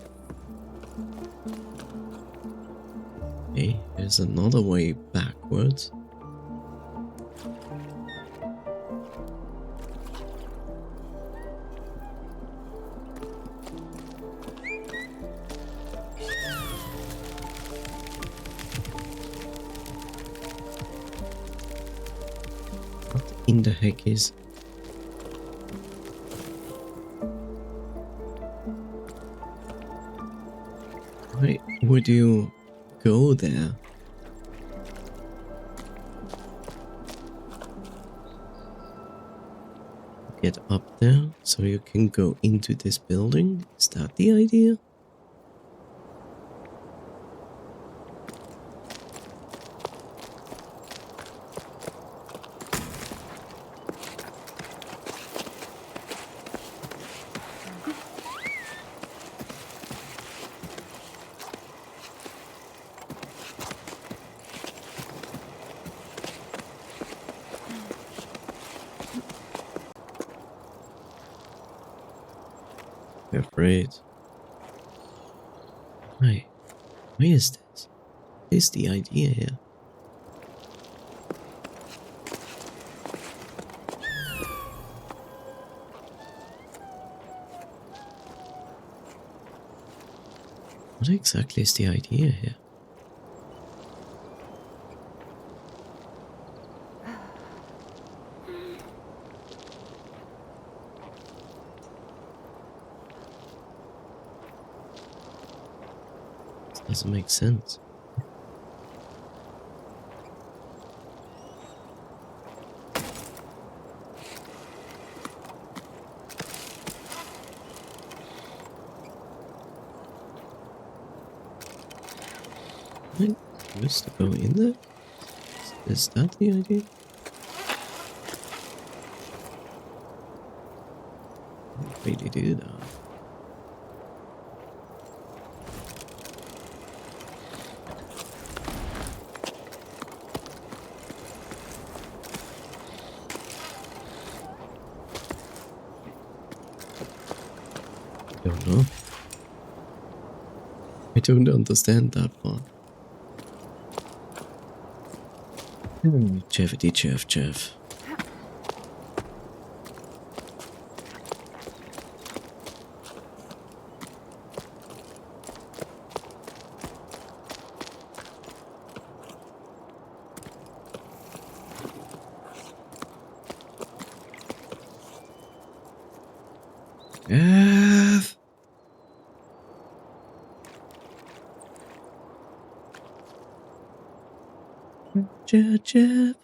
Okay, here's another way backwards. What in the heck is... Why would you go there? Get up there so you can go into this building? Is that the idea? I'm afraid. Why? Why is this? What is the idea here? What exactly is the idea here? This doesn't make sense. Am I supposed to go in there? Is that the idea? I don't really do that. I don't know. I don't understand that part. Jeffity Jeff. Jeff! Jeff.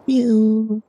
Meow.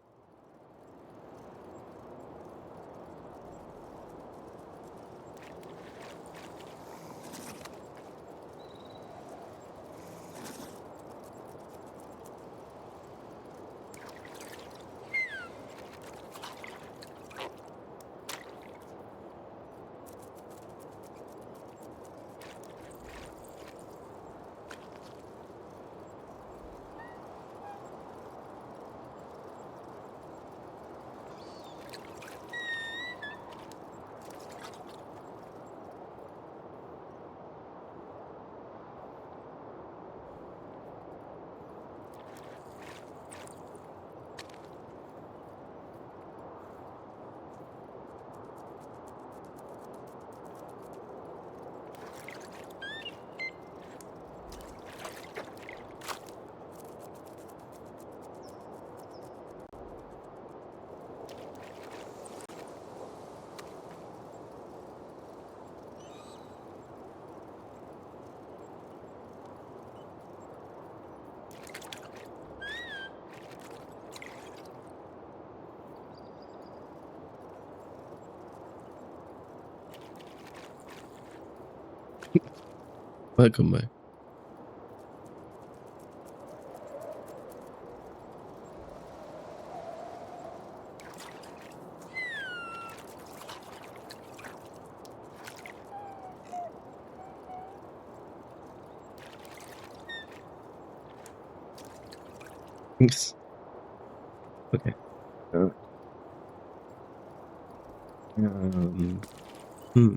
Welcome back. Thanks. Okay. Uh, hmm.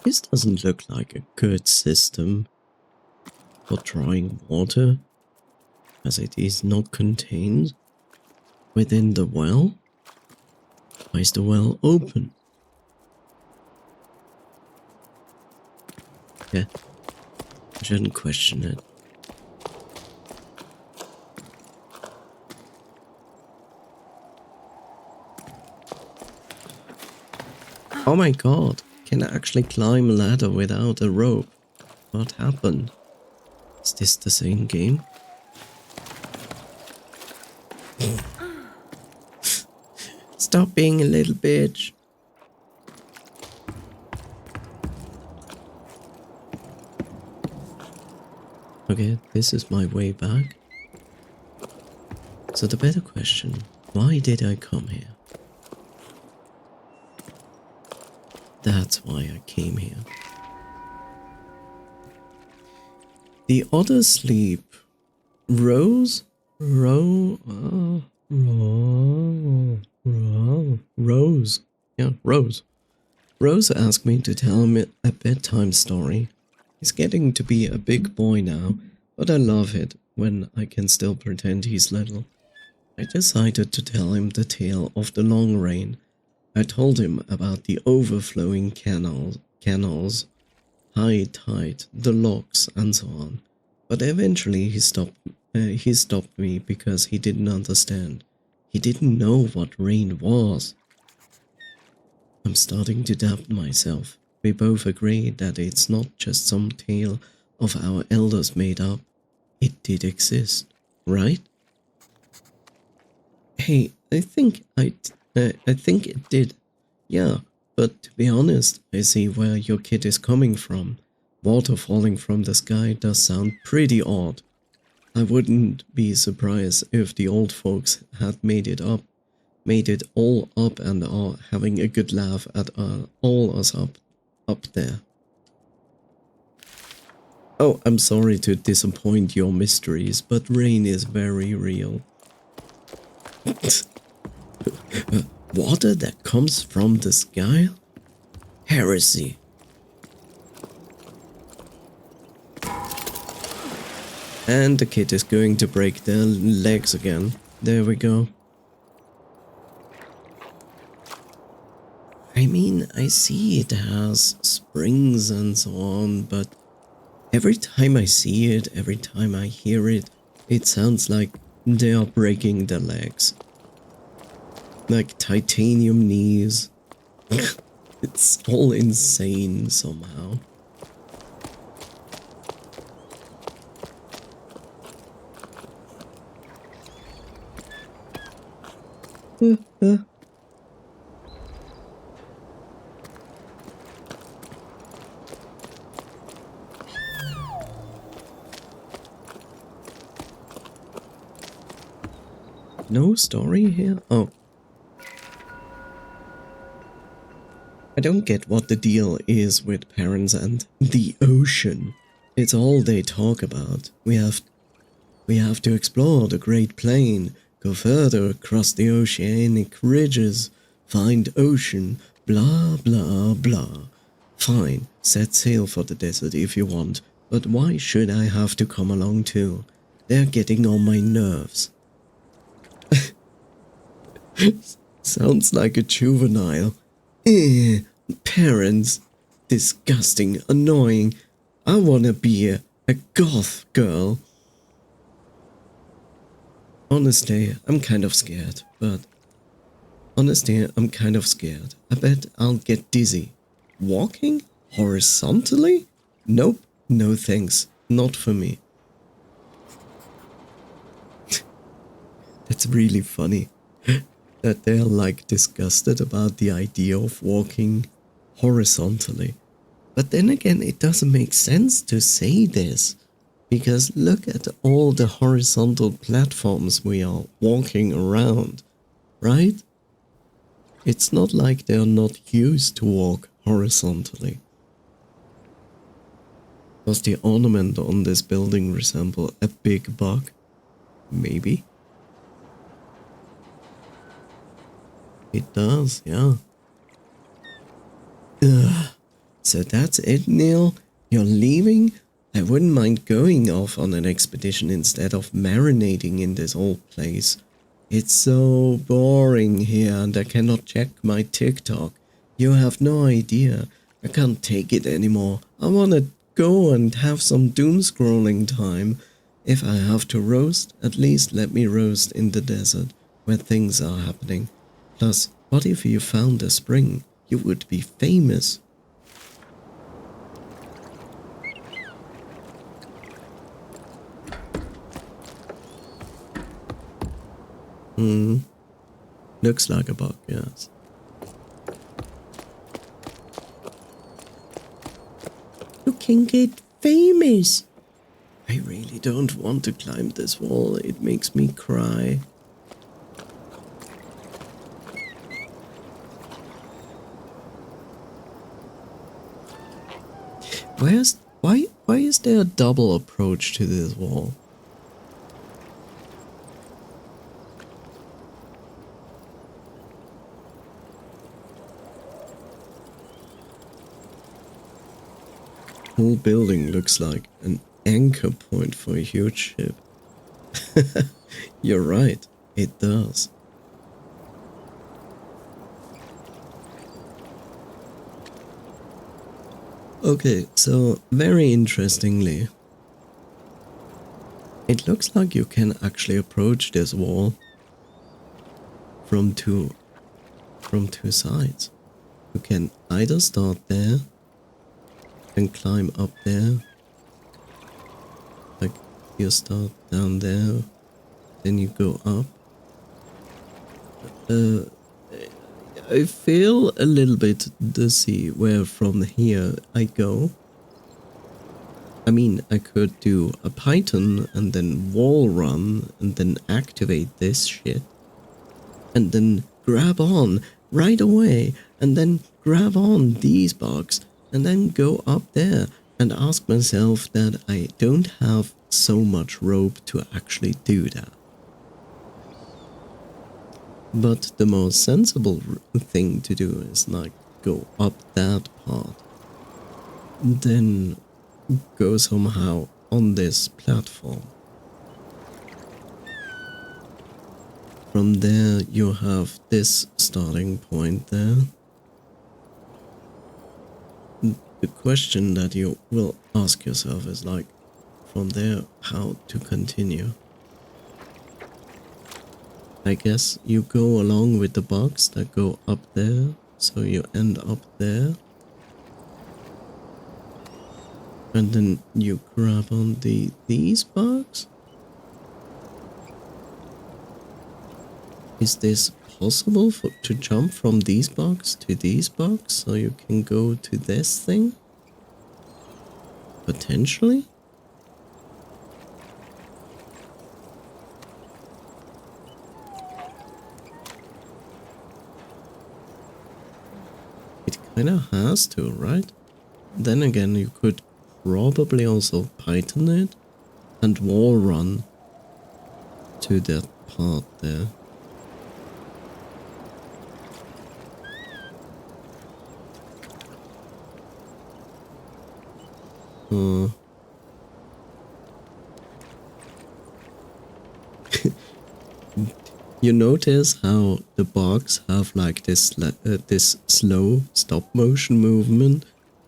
This doesn't look like a good system for drawing water, as it is not contained within the well. Why is the well open? Yeah, I shouldn't question it. Oh my god, can I actually climb a ladder without a rope? What happened? Is this the same game? Stop being a little bitch. Okay, this is my way back. So the better question, why did I come here? That's why I came here. The others sleep. Rose? Rose. Yeah, Rose. Rose asked me to tell him a bedtime story. He's getting to be a big boy now, but I love it when I can still pretend he's little. I decided to tell him the tale of the long rain. I told him about the overflowing canals, high tide, the locks, and so on. But eventually he stopped me because he didn't understand. He didn't know what rain was. I'm starting to doubt myself. We both agree that it's not just some tale of our elders made up. It did exist, right? Hey, I think it did. Yeah, but to be honest, I see where your kid is coming from. Water falling from the sky does sound pretty odd. I wouldn't be surprised if the old folks had made it all up and are having a good laugh at all us up there. Oh, I'm sorry to disappoint your mysteries, but rain is very real. Water that comes from the sky? Heresy. And the kid is going to break their legs again. There we go. I mean, I see it has springs and so on, but every time I see it, every time I hear it, it sounds like they are breaking their legs. Like titanium knees. It's all insane somehow. No story here? Oh. I don't get what the deal is with parents and the ocean. It's all they talk about. We have to explore the Great Plain, go further across the oceanic ridges, find ocean, blah blah blah. Fine, set sail for the desert if you want, but why should I have to come along too? They're getting on my nerves. Sounds like a juvenile. Parents. Disgusting, annoying. I wanna be a goth girl. Honestly, I'm kind of scared, I bet I'll get dizzy. Walking? Horizontally? Nope, no thanks. Not for me. That's really funny. That they're like disgusted about the idea of walking horizontally. But then again, it doesn't make sense to say this. Because look at all the horizontal platforms we are walking around, right? It's not like they are not used to walk horizontally. Does the ornament on this building resemble a big bug? Maybe. It does, yeah. Ugh. So that's it, Neil? You're leaving? I wouldn't mind going off on an expedition instead of marinating in this old place. It's so boring here and I cannot check my TikTok. You have no idea. I can't take it anymore. I wanna go and have some doom scrolling time. If I have to roast, at least let me roast in the desert, where things are happening. Plus, what if you found a spring? You would be famous. Looks like a bug, yes. You can get famous. I really don't want to climb this wall. It makes me cry. Why is there a double approach to this wall? Whole building looks like an anchor point for a huge ship. You're right, it does. Okay, so very interestingly, it looks like you can actually approach this wall from two sides. You can either start there and climb up there, like you start down there, then you go up. I feel a little bit dizzy where from here I go. I mean, I could do a Python and then wall run and then activate this shit. And then grab on right away and then grab on these bugs and then go up there and ask myself that I don't have so much rope to actually do that. But the most sensible thing to do is like go up that part, then go somehow on this platform. From there you have this starting point there. The question that you will ask yourself is like, from there, how to continue? I guess you go along with the bugs that go up there, so you end up there. And then you grab on these bugs? Is this possible to jump from these bugs to these bugs so you can go to this thing? Potentially? It kinda has to, right? Then again, you could probably also Python it and wall run to that part there. You notice how the bugs have like this slow stop motion movement?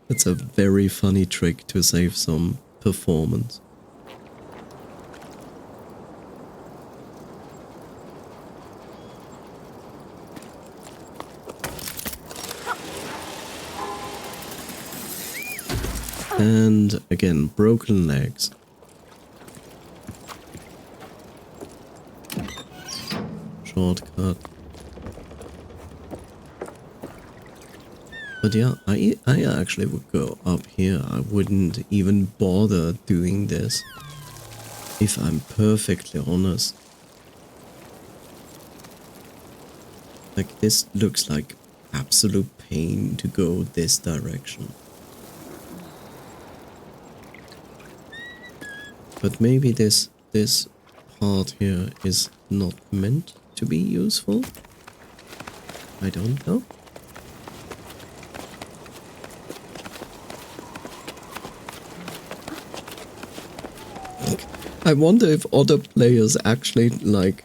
It's a very funny trick to save some performance. And again, broken legs. Shortcut. But yeah, I actually would go up here. I wouldn't even bother doing this if I'm perfectly honest. Like, this looks like absolute pain to go this direction. But maybe this part here is not meant to be useful? I don't know. I wonder if other players actually like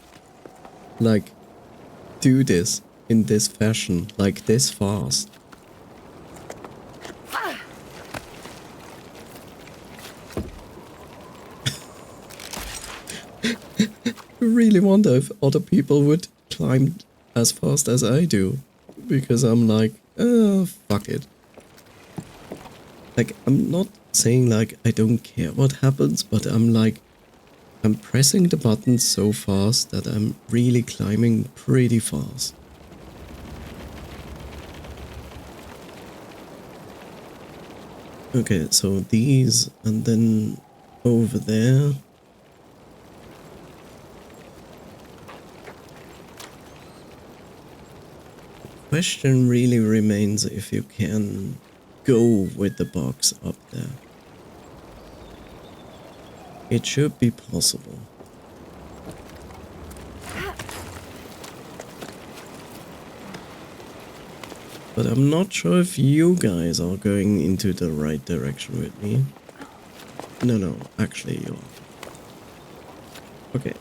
do this in this fashion, like this fast. I really wonder if other people would climb as fast as I do, because I'm like, fuck it. Like, I'm not saying like I don't care what happens, but I'm like, I'm pressing the buttons so fast that I'm really climbing pretty fast. Okay, so these, and then over there. Question really remains if you can go with the box up there. It should be possible. But I'm not sure if you guys are going into the right direction with me. No, actually you are. Okay.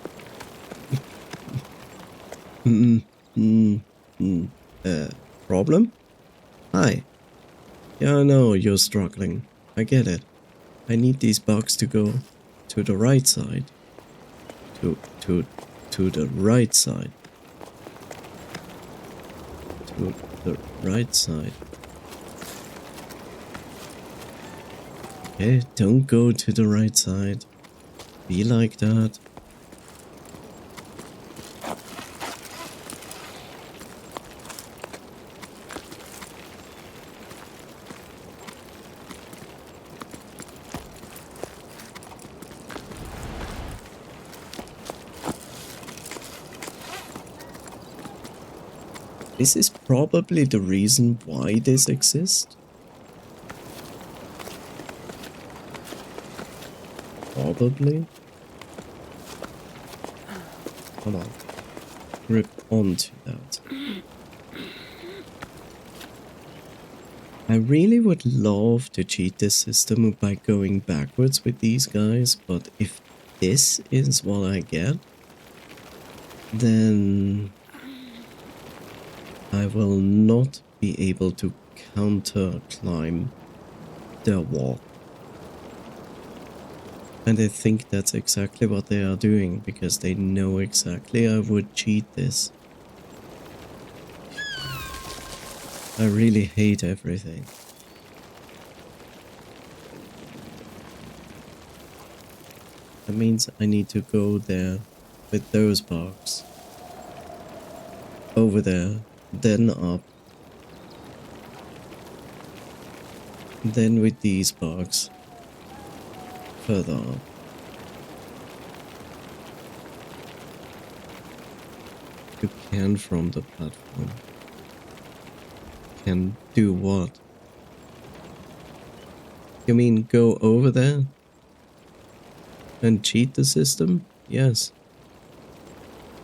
Problem? Hi. Yeah, I know you're struggling. I get it. I need these bugs to go to the right side. To the right side. To the right side. Okay, don't go to the right side. Be like that. This is probably the reason why this exists. Probably. Come on. Grip onto that. I really would love to cheat this system by going backwards with these guys, but if this is what I get, then I will not be able to counter climb their wall. And I think that's exactly what they are doing, because they know exactly I would cheat this. I really hate everything. That means I need to go there with those bugs. Over there, then up. Then with these bugs. Further up. You can from the platform. Can do what? You mean go over there? And cheat the system? Yes.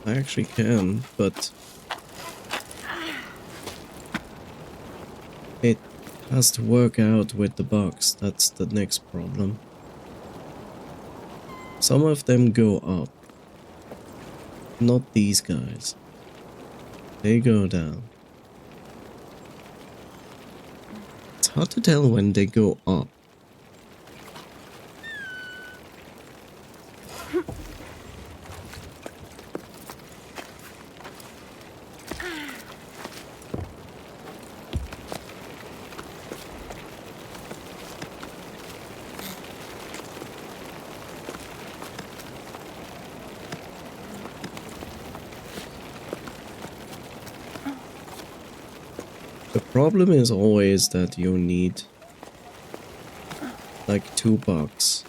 I actually can, but it has to work out with the bugs. That's the next problem. Some of them go up. Not these guys. They go down. It's hard to tell when they go up. The problem is always that you need like 2 bugs.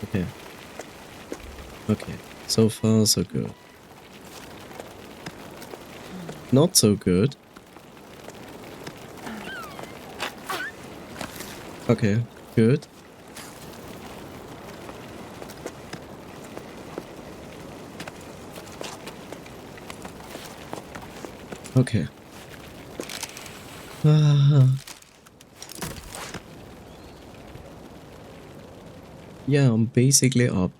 Okay. Okay. So far, so good. Not so good. Okay. Good. Okay. Yeah, I'm basically up.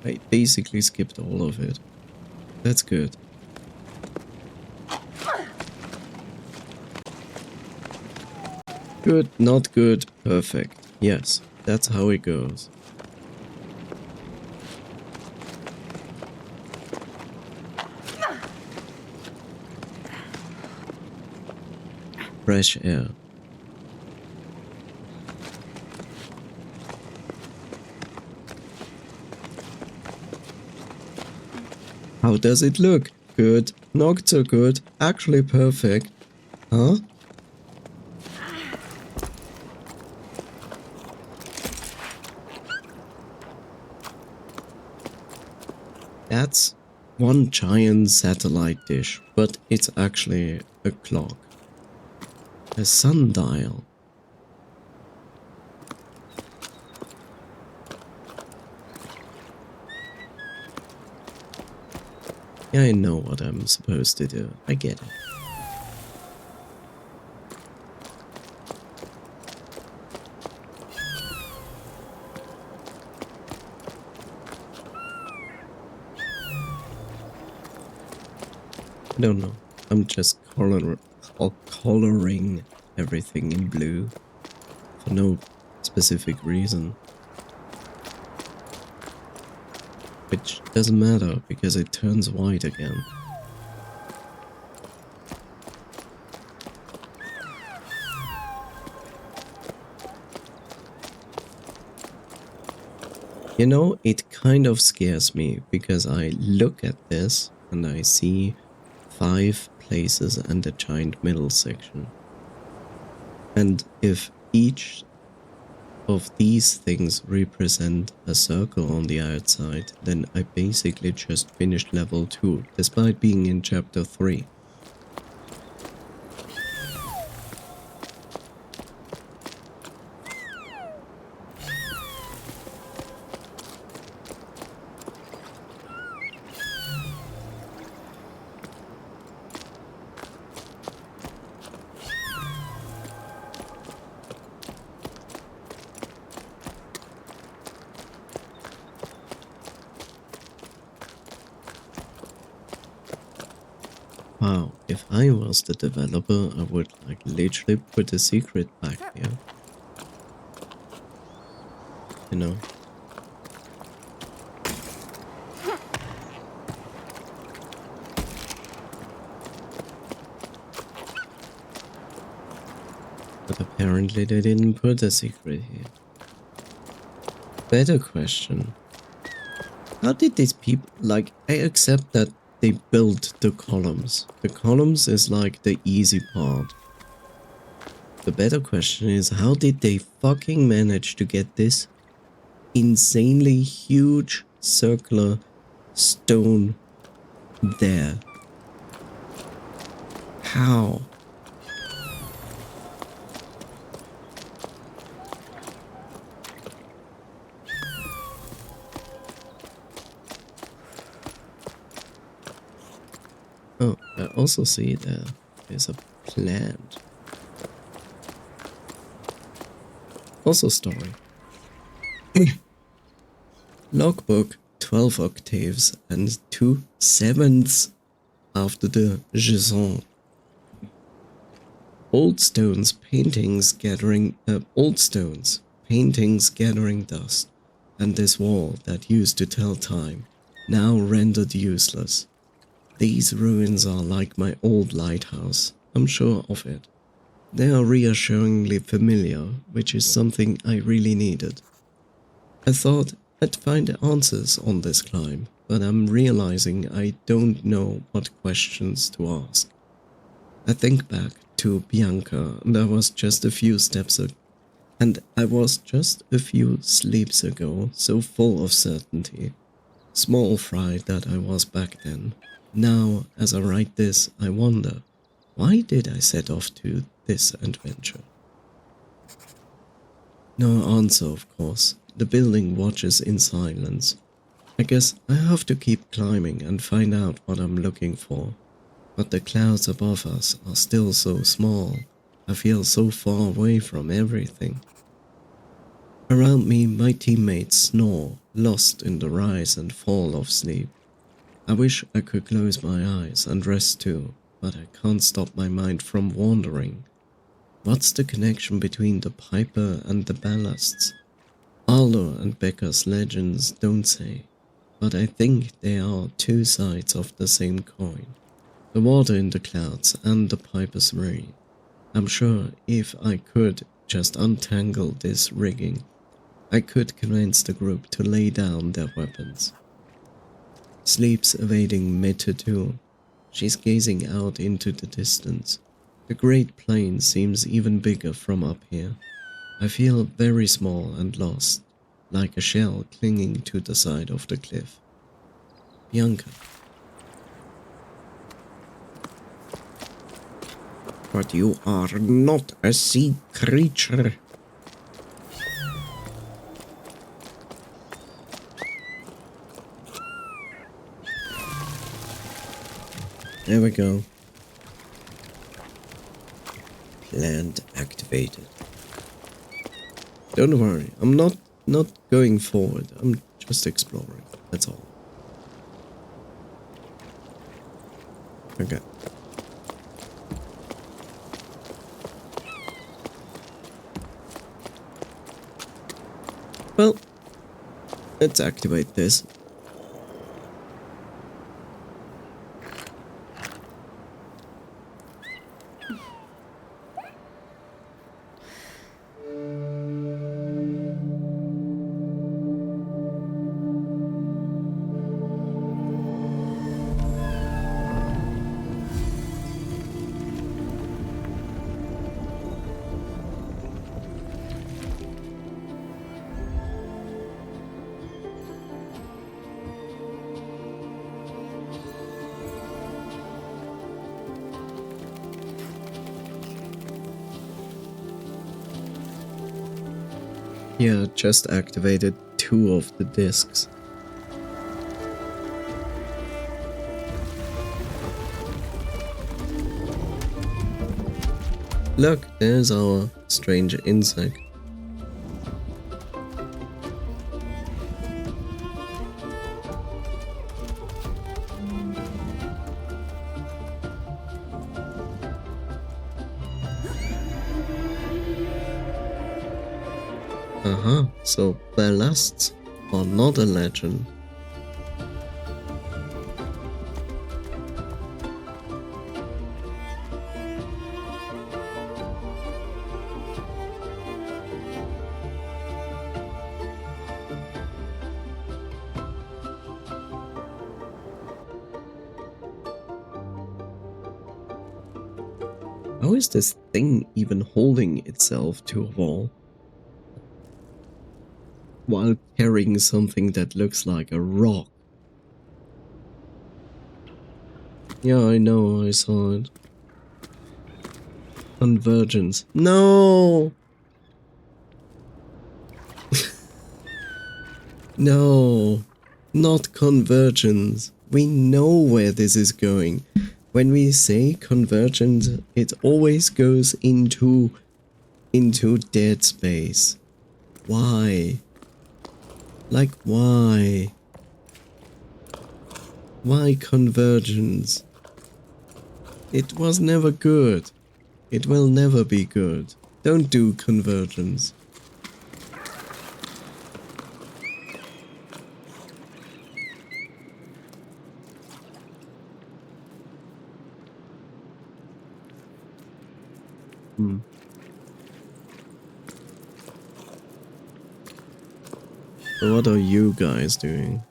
I basically skipped all of it. That's good. Good, not good, perfect. Yes, that's how it goes. Fresh air. How does it look? Good, not so good, actually perfect. Huh? That's one giant satellite dish, but it's actually a clock. A sundial. Yeah, I know what I'm supposed to do. I get it. I don't know. I'm just coloring everything in blue for no specific reason. Which doesn't matter because it turns white again. You know, it kind of scares me because I look at this and I see 5 places and a giant middle section. And if each of these things represent a circle on the outside, then I basically just finished level 2, despite being in chapter 3. Wow, if I was the developer, I would like literally put a secret back here. You know? But apparently they didn't put a secret here. Better question. How did these people, like, I accept that they built the columns. The columns is like the easy part. The better question is, how did they fucking manage to get this insanely huge circular stone there? How? Oh, I also see there's a plant. Also story. Logbook 12 octaves and 2/7 after the Jusant. Old stones, paintings gathering dust, and this wall that used to tell time, now rendered useless. These ruins are like my old lighthouse, I'm sure of it. They are reassuringly familiar, which is something I really needed. I thought I'd find answers on this climb, but I'm realizing I don't know what questions to ask. I think back to Bianca, and I was just a few steps And I was just a few sleeps ago so full of certainty. Small fry that I was back then. Now, as I write this, I wonder, why did I set off to this adventure? No answer, of course. The building watches in silence. I guess I have to keep climbing and find out what I'm looking for. But the clouds above us are still so small. I feel so far away from everything. Around me, my teammates snore, lost in the rise and fall of sleep. I wish I could close my eyes and rest too, but I can't stop my mind from wandering. What's the connection between the piper and the ballasts? Arlo and Becker's legends don't say, but I think they are two sides of the same coin. The water in the clouds and the piper's ring. I'm sure if I could just untangle this rigging, I could convince the group to lay down their weapons. Sleep's evading Meta too. She's gazing out into the distance. The great plain seems even bigger from up here. I feel very small and lost, like a shell clinging to the side of the cliff. Bianca. But you are not a sea creature. There we go. Plant activated. Don't worry, I'm not going forward. I'm just exploring. That's all. Okay. Well, let's activate this. Yeah, just activated 2 of the discs. Look, there's our strange insect. So ballasts are not a legend. How is this thing even holding itself to a wall while carrying something that looks like a rock? Yeah, I know, I saw it. Convergence. No! No, not convergence. We know where this is going. When we say convergence, it always goes into dead space. Why? Like, why? Why convergence? It was never good. It will never be good. Don't do convergence. So what are you guys doing?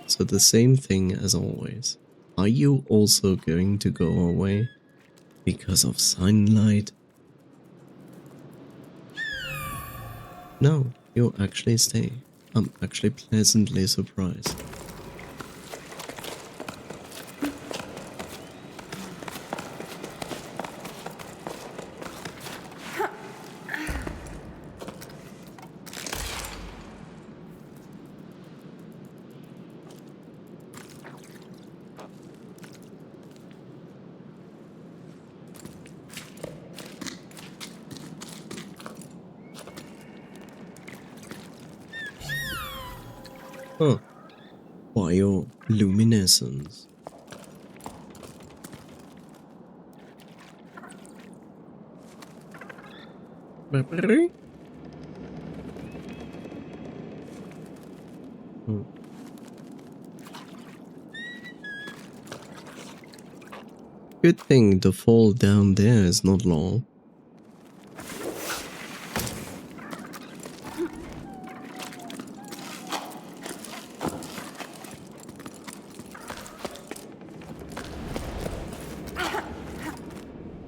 So the same thing as always. Are you also going to go away because of sunlight? No, you actually stay. I'm actually pleasantly surprised. Huh. Bioluminescence. Hmm. Good thing the fall down there is not long.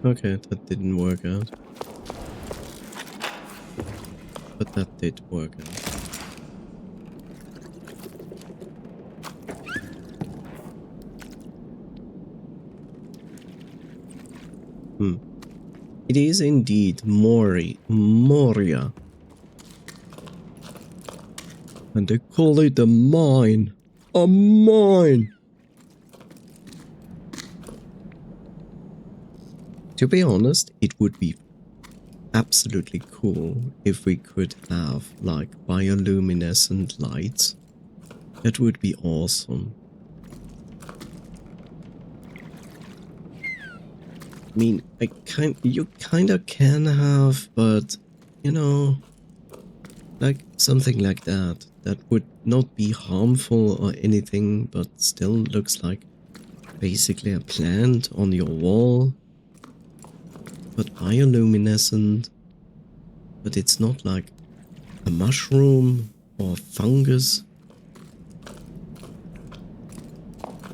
Okay, that didn't work out. But that did work out. Hmm. It is indeed Moria. And they call it a mine. A mine! To be honest, it would be absolutely cool if we could have like bioluminescent lights. That would be awesome. I mean, you kinda can have, but you know, like something like that. That would not be harmful or anything, but still looks like basically a plant on your wall. But bioluminescent. But it's not like a mushroom or fungus.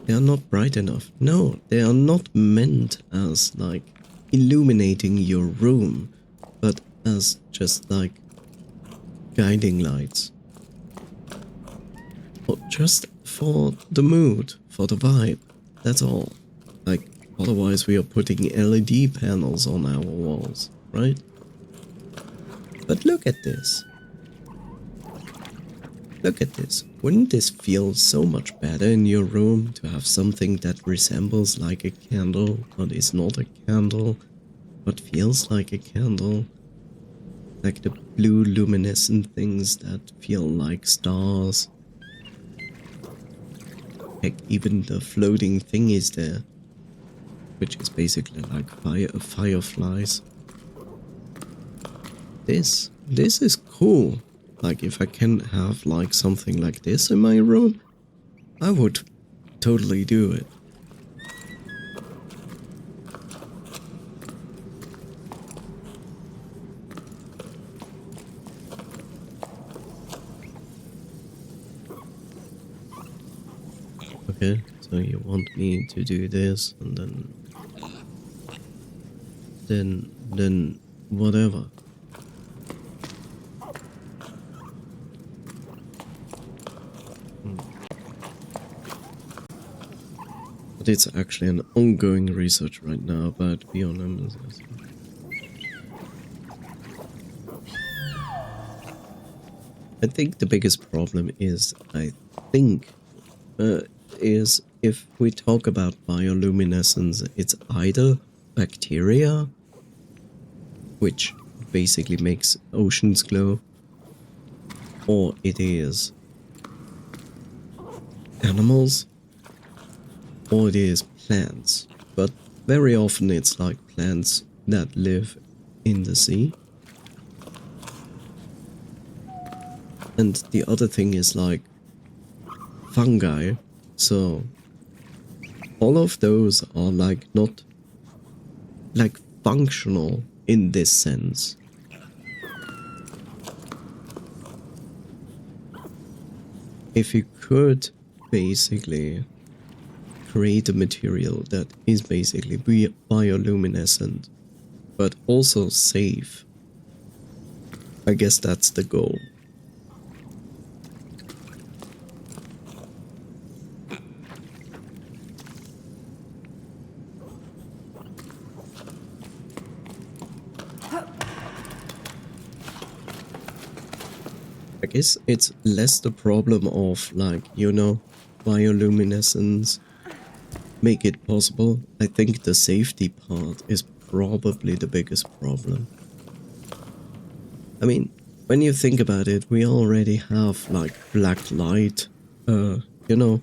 They are not bright enough. No, they are not meant as like illuminating your room, but as just like guiding lights. Or just for the mood, for the vibe. That's all. Like, otherwise we are putting LED panels on our walls, right? But look at this. Look at this. Wouldn't this feel so much better in your room to have something that resembles like a candle, but is not a candle, but feels like a candle? Like the blue luminescent things that feel like stars. Heck, even the floating thing is there, which is basically like fireflies. This is cool. Like, if I can have like something like this in my room, I would totally do it. Okay, so you want me to do this and then whatever. But it's actually an ongoing research right now about bioluminescence. I think the biggest problem is, is if we talk about bioluminescence, it's either bacteria, which basically makes oceans glow, or it is animals, or it is plants. But very often it's like plants that live in the sea. And the other thing is like fungi. So all of those are like not like functional in this sense. If you could basically create a material that is basically bioluminescent, but also safe, I guess that's the goal. I guess it's less the problem of, like, you know, bioluminescence make it possible. I think the safety part is probably the biggest problem. I mean, when you think about it, we already have like black light, you know,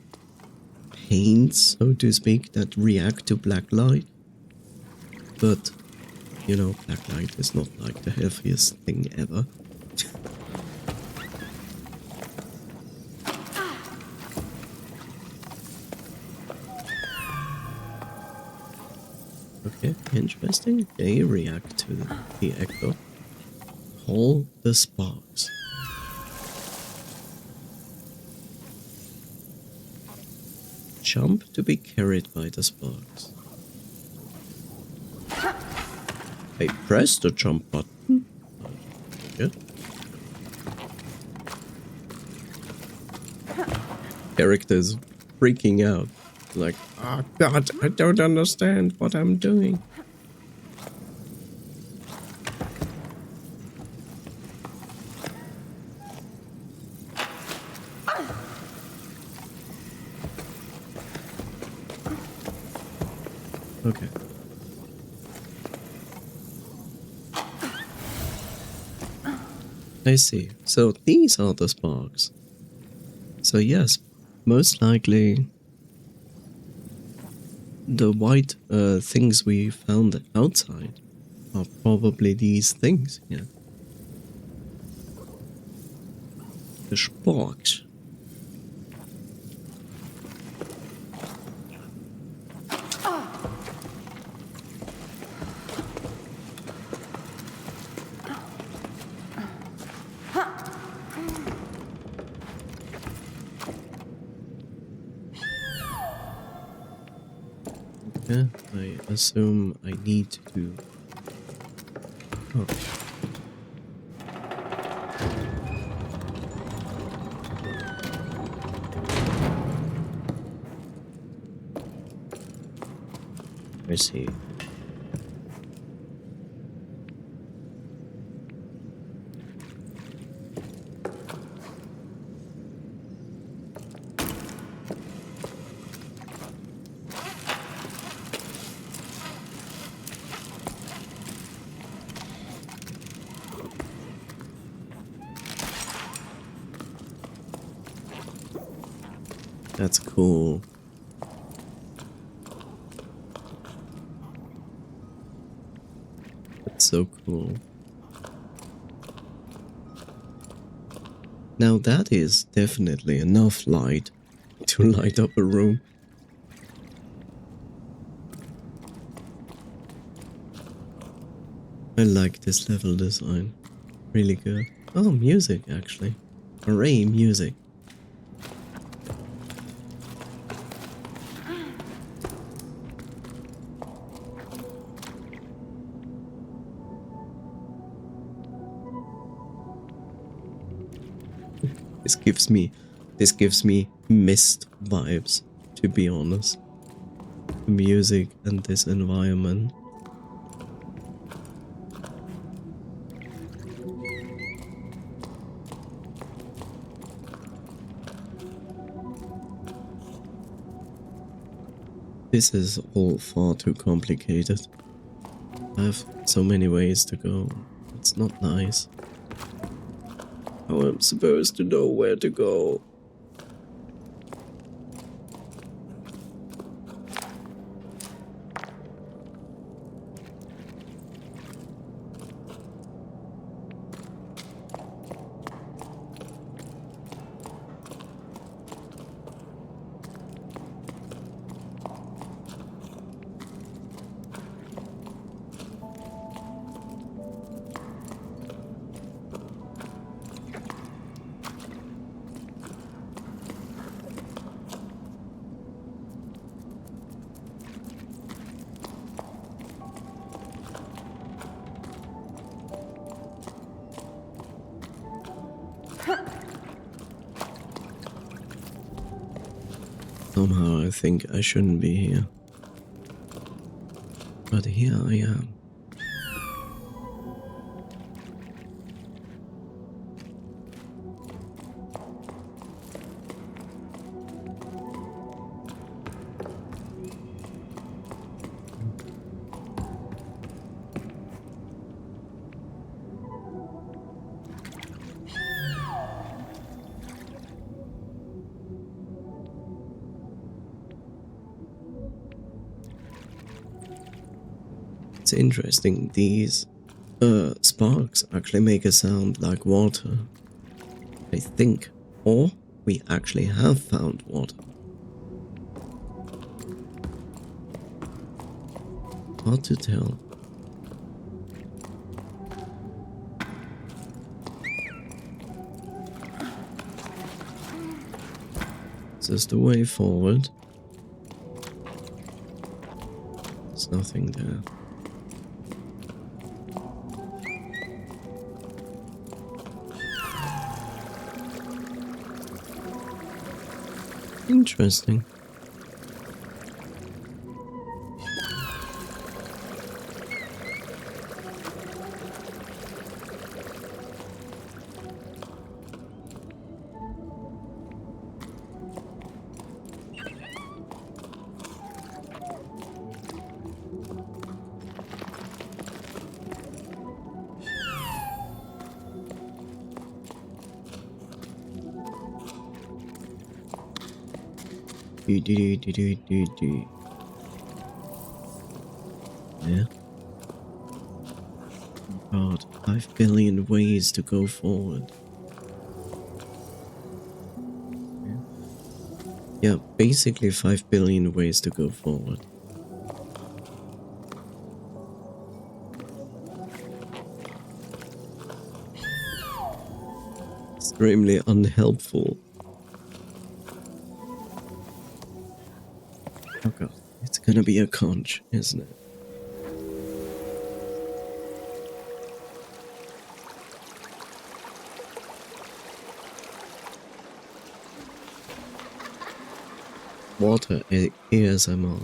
paints, so to speak, that react to black light. But, you know, black light is not like the healthiest thing ever. Okay, interesting. They react to the echo. Call the sparks. Jump to be carried by the sparks. I press the jump button. Yeah. Character's freaking out. Like, oh god, I don't understand what I'm doing. Okay. I see. So these are the sparks. So yes, most likely the white things we found outside are probably these things, yeah. The sparks. Yeah, I assume I need to... Oh. I see. That's cool. That's so cool. Now that is definitely enough light to light up a room. I like this level design. Really good. Oh, music actually. Hooray, music. This gives me Mist vibes, to be honest. Music and this environment. This is all far too complicated. I have so many ways to go. It's not nice. How am I supposed to know where to go? Somehow I think I shouldn't be here. But here I am. It's interesting, these sparks actually make a sound like water, I think, or we actually have found water. Hard to tell. This is the way forward. There's nothing there. Interesting. Yeah. God, 5 billion ways to go forward. Yeah, basically 5 billion ways to go forward. Extremely unhelpful. Oh god, it's gonna be a conch, isn't it? Water ASMR.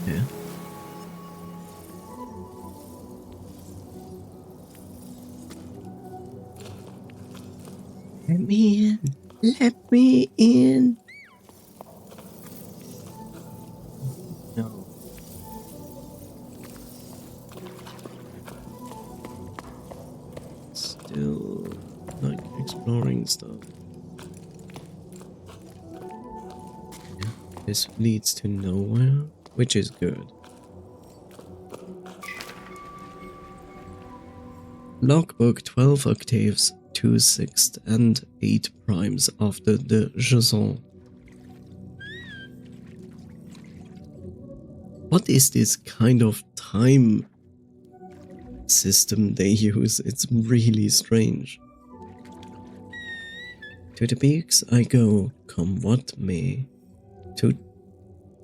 Yeah. Let me in. Let me in. No. Still like exploring stuff. Yeah. This leads to nowhere, which is good. Logbook 12 octaves, 2 sixths and 8 primes after the Jusant. What is this kind of time system they use? It's really strange. To the peaks I go, come what may.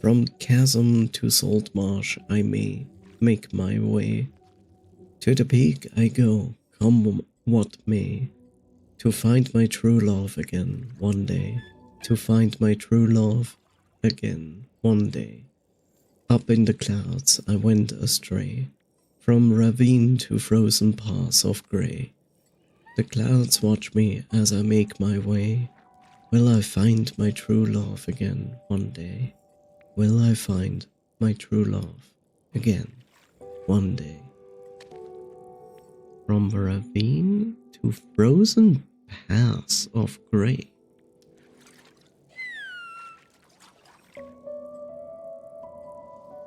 From chasm to salt marsh I may make my way. To the peak I go, come what may. To find my true love again one day. To find my true love again one day. Up in the clouds I went astray. From ravine to frozen pass of grey. The clouds watch me as I make my way. Will I find my true love again one day? Will I find my true love again one day? From ravine to frozen pass of grey.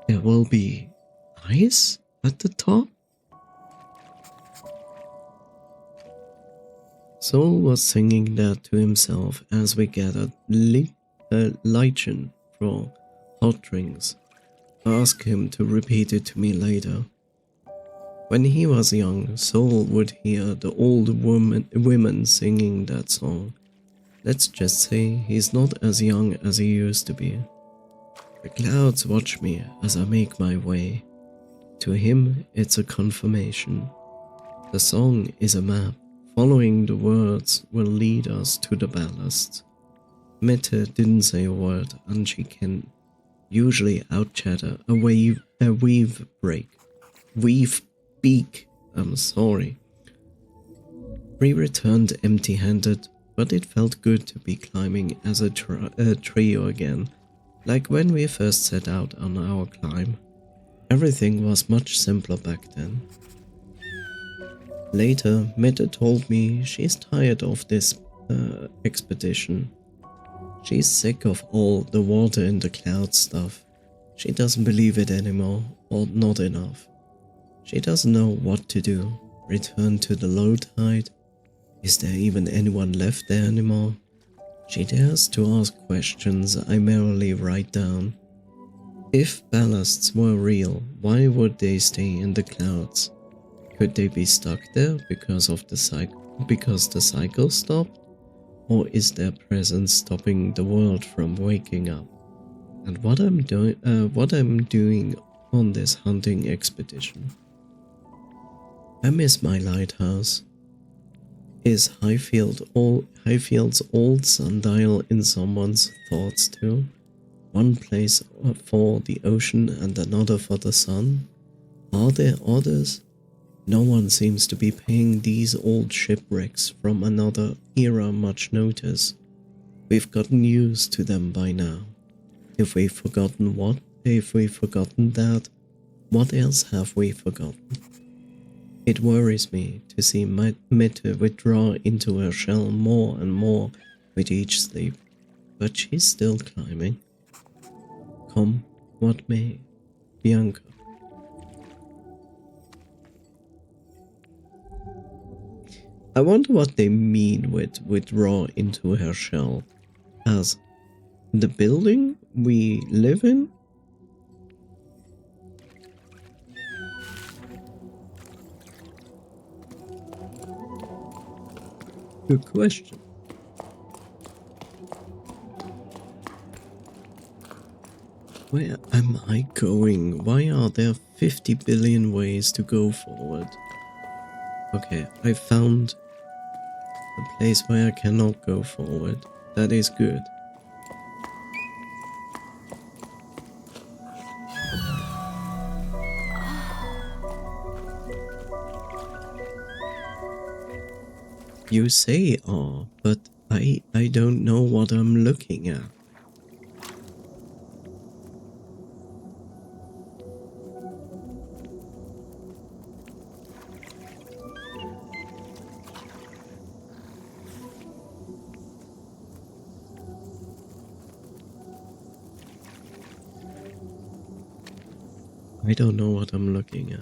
There will be ice at the top? Sol was singing that to himself as we gathered lichen for hot drinks. Ask him to repeat it to me later. When he was young, Soul would hear the old women singing that song. Let's just say he's not as young as he used to be. The clouds watch me as I make my way. To him, it's a confirmation. The song is a map. Following the words will lead us to the ballast. Mette didn't say a word, and she can usually out-chatter a weave beak. I'm sorry. We returned empty-handed, but it felt good to be climbing as a trio again, like when we first set out on our climb. Everything was much simpler back then. Later, Mette told me she's tired of this expedition. She's sick of all the water in the clouds stuff. She doesn't believe it anymore, or not enough. She doesn't know what to do. Return to the low tide? Is there even anyone left there anymore? She dares to ask questions I merely write down. If ballasts were real, why would they stay in the clouds? Could they be stuck there because the cycle stopped? Or is their presence stopping the world from waking up? And what I'm doing on this hunting expedition. I miss my lighthouse. Is Highfield's old sundial in someone's thoughts too? One place for the ocean and another for the sun? Are there others? No one seems to be paying these old shipwrecks from another era much notice. We've gotten used to them by now. If we've forgotten that, what else have we forgotten? It worries me to see Mette withdraw into her shell more and more with each sleep, but she's still climbing. Come what may, Bianca. I wonder what they mean with withdraw into her shell. As the building we live in? Good question. Where am I going? Why are there 50 billion ways to go forward? Okay, I found a place where I cannot go forward. That is good. You say but I don't know what I'm looking at. I don't know what I'm looking at.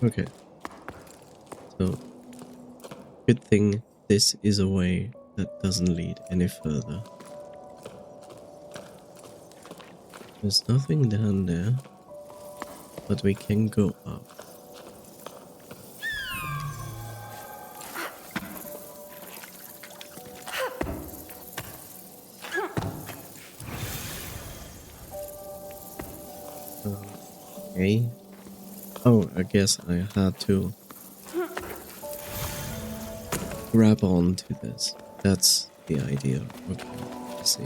Okay. So, good thing this is a way that doesn't lead any further. There's nothing down there, but we can go up. Okay. Oh, I guess I had to grab on to this. That's the idea. Okay, I see.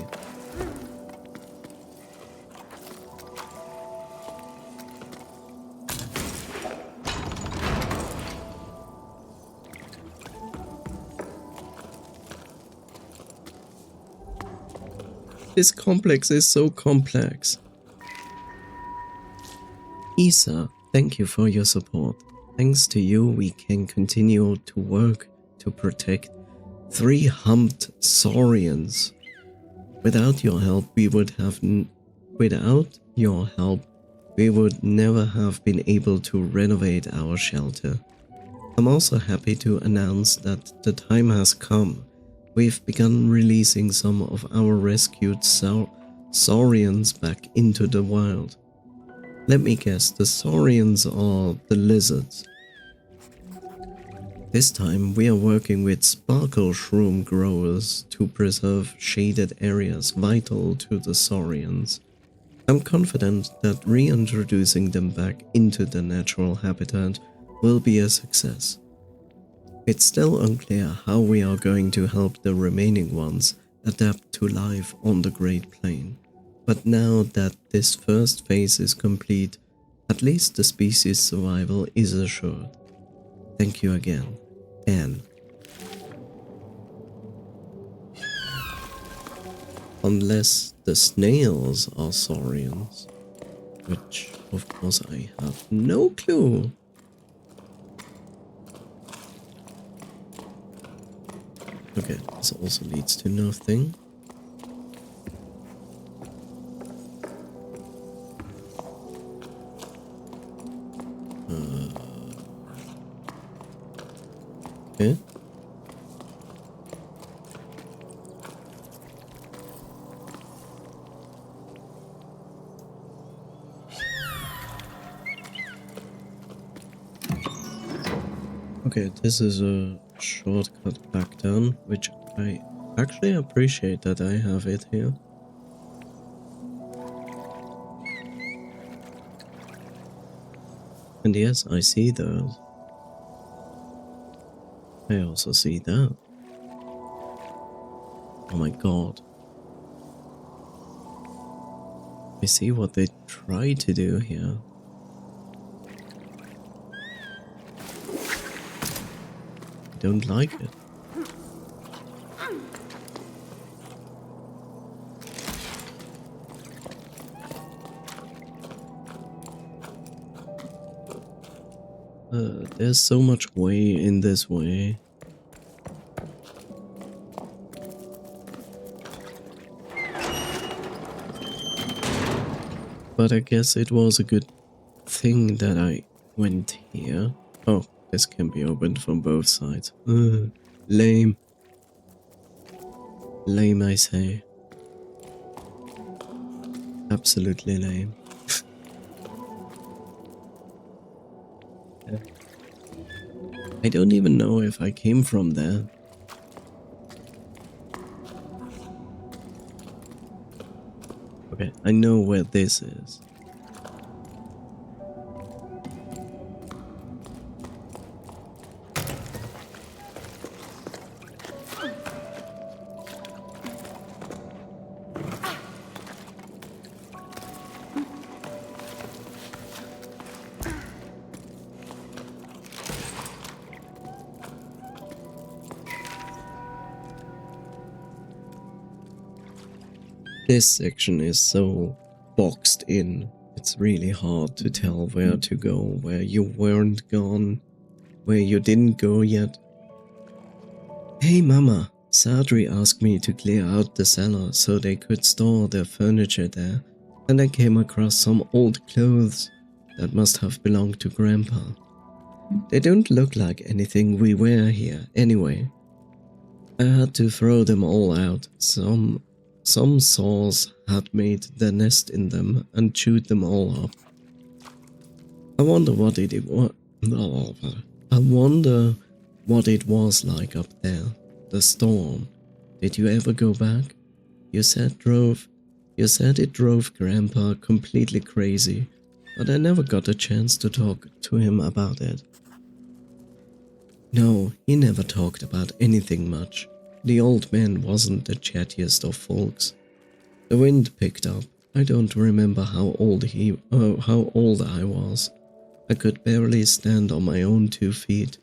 This complex is so complex. Isa, thank you for your support. Thanks to you, we can continue to work to protect 3 humped saurians. Without your help, we would never have been able to renovate our shelter. I'm also happy to announce that the time has come. We've begun releasing some of our rescued saurians back into the wild. Let me guess, the saurians are the lizards. This time we are working with sparkle shroom growers to preserve shaded areas vital to the saurians. I'm confident that reintroducing them back into the natural habitat will be a success. It's still unclear how we are going to help the remaining ones adapt to life on the Great Plain, but now that this first phase is complete, at least the species' survival is assured. Thank you again, Anne. Unless the snails are saurians, which of course I have no clue. Okay, this also leads to nothing. Okay. Okay, this is a shortcut back down, which I actually appreciate that I have it here. And yes, I see those. I also see that. Oh my god. I see what they try to do here. I don't like it. There's so much way in this way. But I guess it was a good thing that I went here. Oh, this can be opened from both sides. Lame. Lame, I say. Absolutely lame. I don't even know if I came from there. Okay, I know where this is. This section is so boxed in. It's really hard to tell where to go, where you weren't gone, where you didn't go yet. Hey mama, Sadri asked me to clear out the cellar so they could store their furniture there, and I came across some old clothes that must have belonged to Grandpa. They don't look like anything we wear here anyway. I had to throw them all out. Some saws had made their nest in them and chewed them all up. I wonder what it was like up there. The storm. Did you ever go back? You said it drove Grandpa completely crazy, but I never got a chance to talk to him about it. No, he never talked about anything much. The old man wasn't the chattiest of folks. The wind picked up. I don't remember how old I was. I could barely stand on my own 2 feet.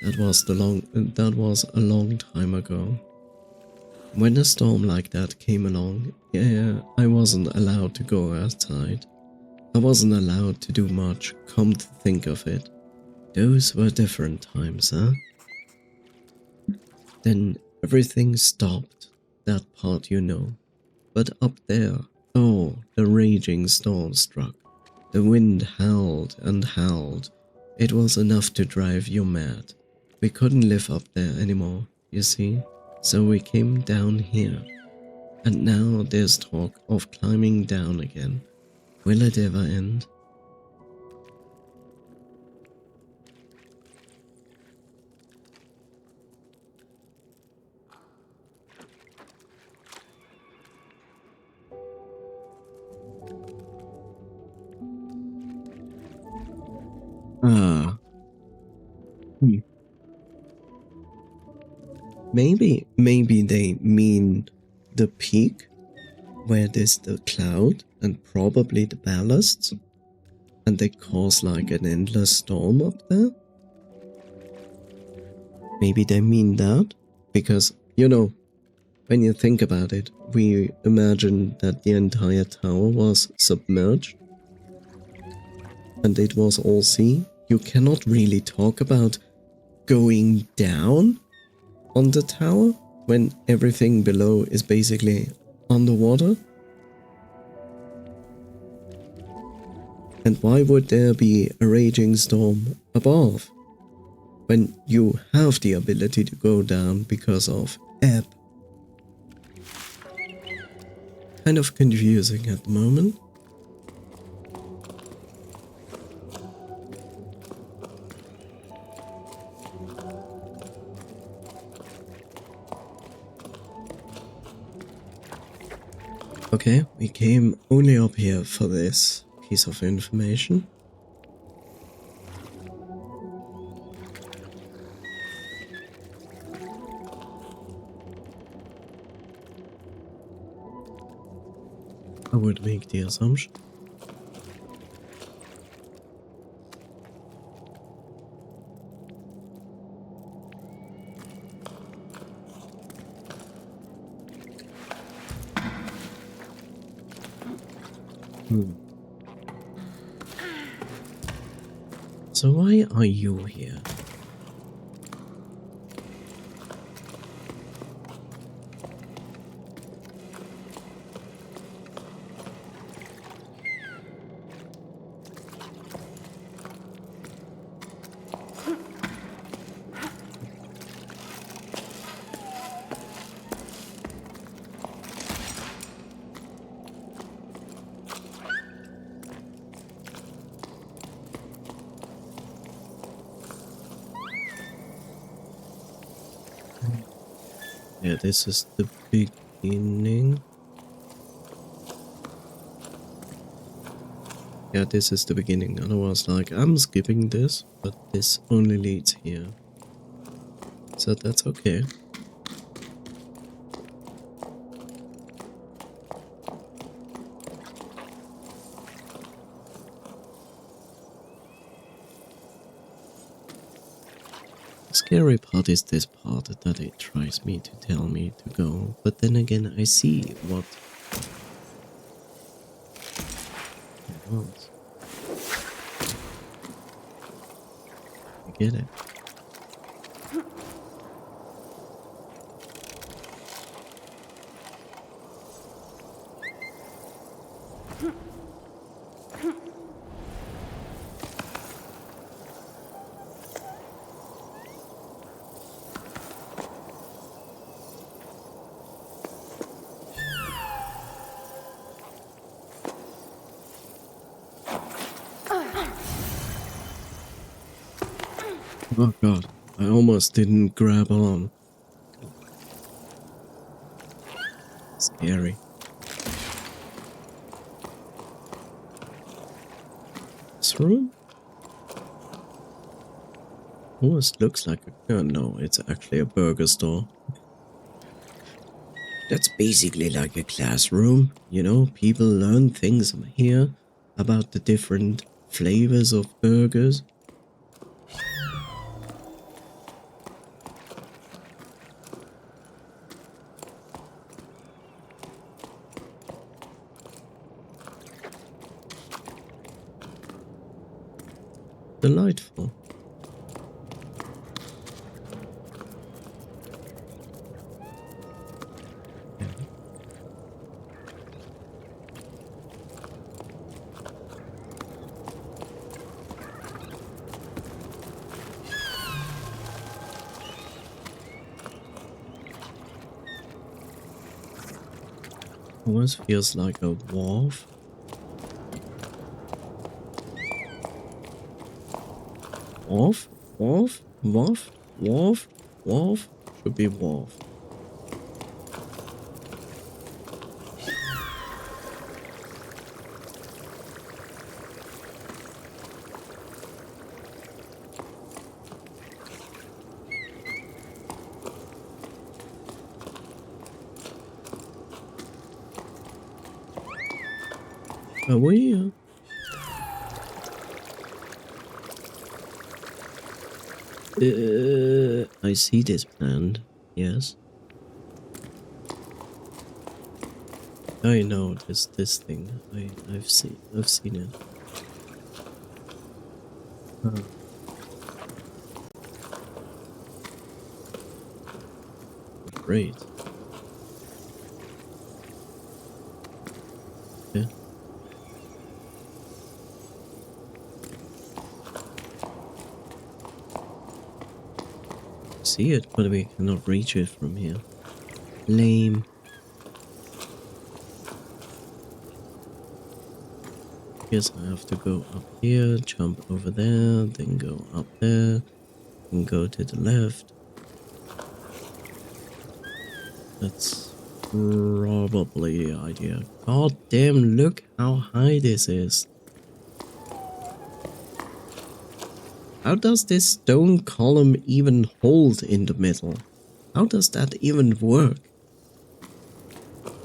That was a long time ago. When a storm like that came along, yeah, I wasn't allowed to go outside. I wasn't allowed to do much, come to think of it. Those were different times, huh? Then everything stopped, that part you know. But up there, oh, the raging storm struck. The wind howled and howled. It was enough to drive you mad. We couldn't live up there anymore, you see, so we came down here. And now there's talk of climbing down again. Will it ever end? Ah. Maybe they mean the peak, where there's the cloud and probably the ballasts, and they cause like an endless storm up there? Maybe they mean that? Because, you know, when you think about it, we imagine that the entire tower was submerged and it was all sea. You cannot really talk about going down on the tower when everything below is basically underwater. And why would there be a raging storm above when you have the ability to go down because of ebb? Kind of confusing at the moment. Okay, we came only up here for this piece of information. I would make the assumption. So why are you here? Yeah, this is the beginning. Yeah, this is the beginning. And I was like, I'm skipping this, but this only leads here. So that's okay. The scary part is this part that it tries me to tell me to go, but then again I see what it wants. I get it. Oh god, I almost didn't grab on. Scary. This room? Almost looks like a... Oh no, it's actually a burger store. That's basically like a classroom, you know? People learn things here about the different flavors of burgers. Delightful. almost feels like a wharf. Wharf? Wharf? Wharf? Wharf? Wharf? Should be wharf. Are we? I see this plant. Yes. I know this thing. I've seen it. Huh. Great. Yeah. See it, but we cannot reach it from here. Lame. Guess I have to go up here, jump over there, then go up there, and go to the left. That's probably the idea. God damn, look how high this is. How does this stone column even hold in the middle? How does that even work?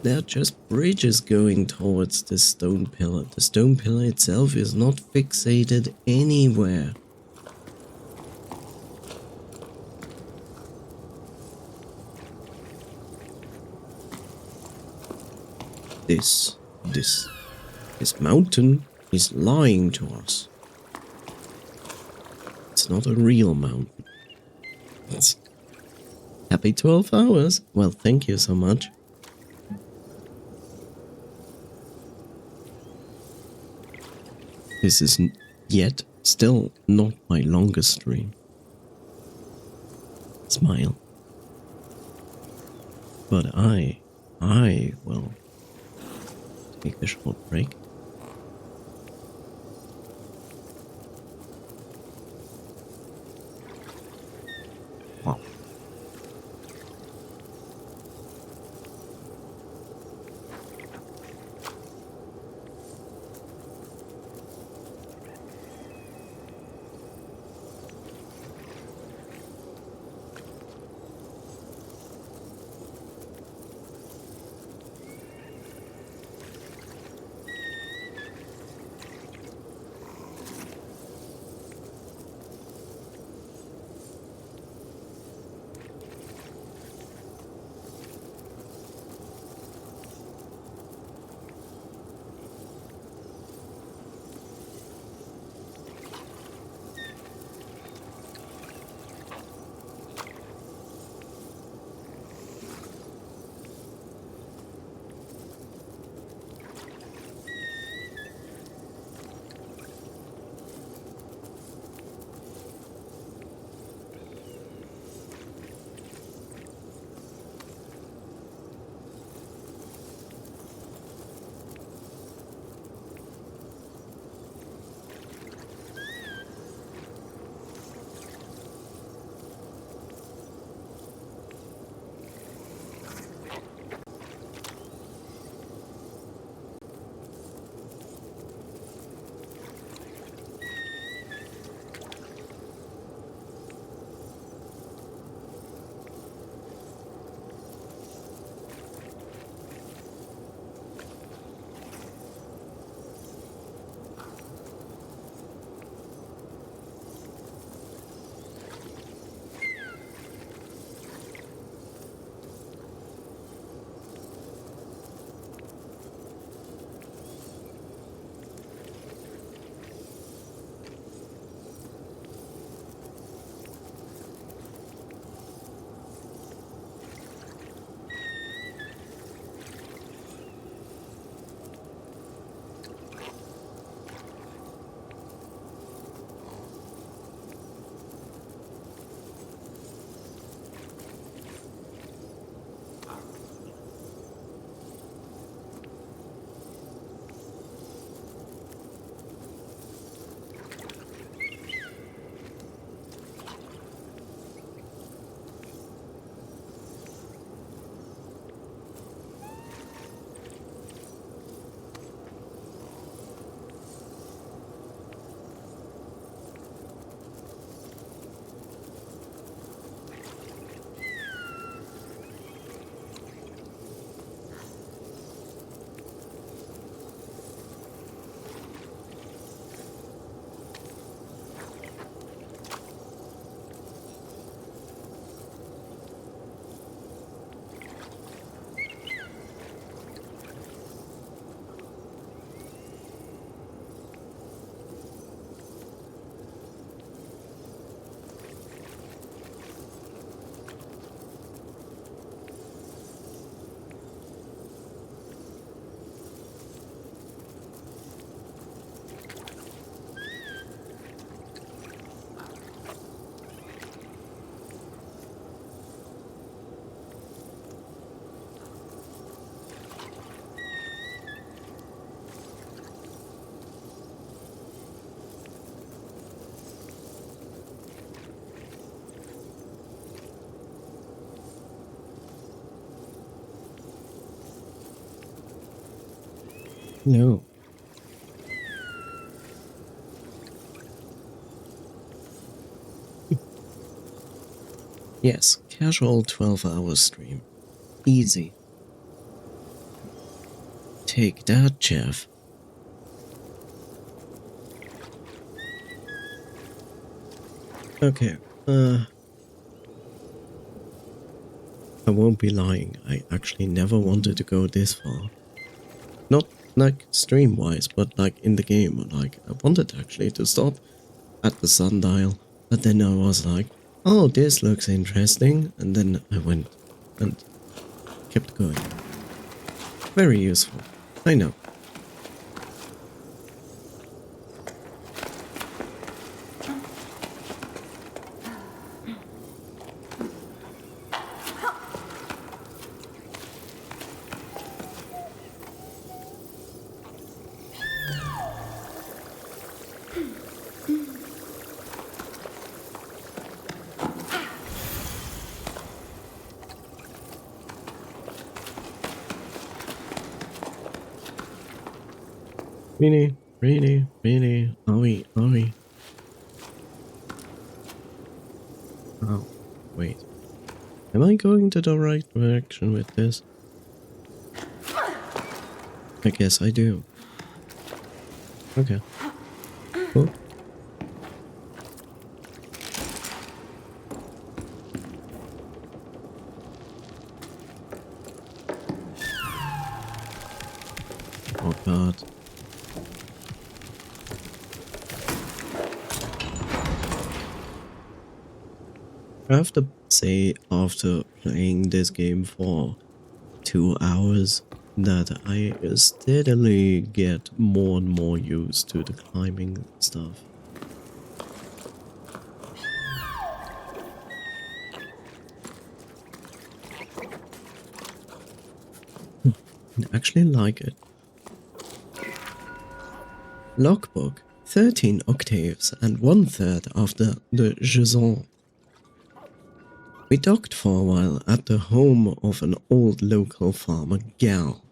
They're just bridges going towards this stone pillar. The stone pillar itself is not fixated anywhere. This mountain is lying to us. It's not a real mountain. Happy 12 hours. Well, thank you so much. This is yet still not my longest stream. Smile. But I will take a short break. Wow. No. Yes, casual 12-hour stream. Easy. Take that, Jeff. Okay, I won't be lying, I actually never wanted to go this far. Not like stream-wise, but like in the game, like I wanted actually to stop at the sundial, but then I was like, oh, this looks interesting, and then I went and kept going. Very useful, I know. Really, really, really, are we? Oh, wait. Am I going to the right direction with this? I guess I do. Okay. Cool. Oh god. I have to say, after playing this game for 2 hours, that I steadily get more and more used to the climbing stuff. I actually like it. Logbook, 13 octaves and 1/3 after the Jusant. We docked for a while at the home of an old local farmer, Gal.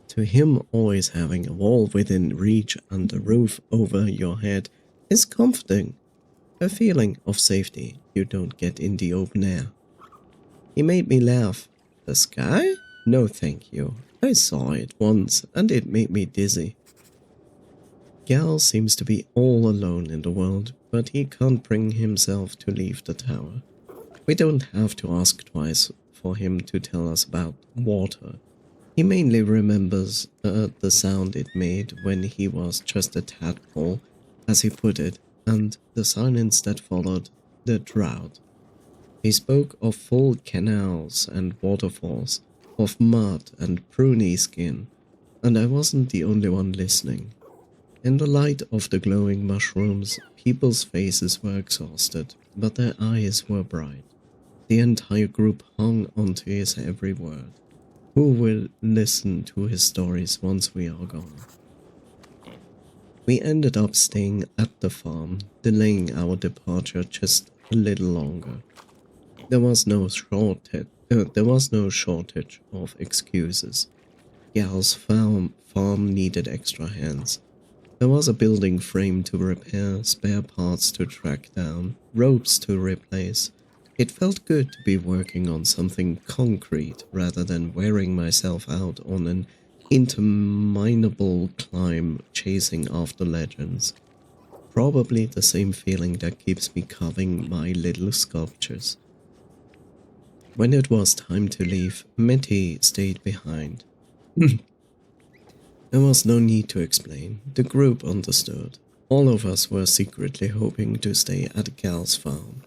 To him, always having a wall within reach and a roof over your head is comforting, a feeling of safety you don't get in the open air. He made me laugh. The sky? No thank you. I saw it once and it made me dizzy. Gal seems to be all alone in the world, but he can't bring himself to leave the tower. We don't have to ask twice for him to tell us about water. He mainly remembers the sound it made when he was just a tadpole, as he put it, and the silence that followed the drought. He spoke of full canals and waterfalls, of mud and pruny skin, and I wasn't the only one listening. In the light of the glowing mushrooms, people's faces were exhausted, but their eyes were bright. The entire group hung onto his every word. Who will listen to his stories once we are gone? We ended up staying at the farm, delaying our departure just a little longer. There was no shortage of excuses. Gal's farm needed extra hands. There was a building frame to repair, spare parts to track down, ropes to replace. It felt good to be working on something concrete rather than wearing myself out on an interminable climb chasing after legends. Probably the same feeling that keeps me carving my little sculptures. When it was time to leave, Mitty stayed behind. There was no need to explain. The group understood. All of us were secretly hoping to stay at Gal's farm.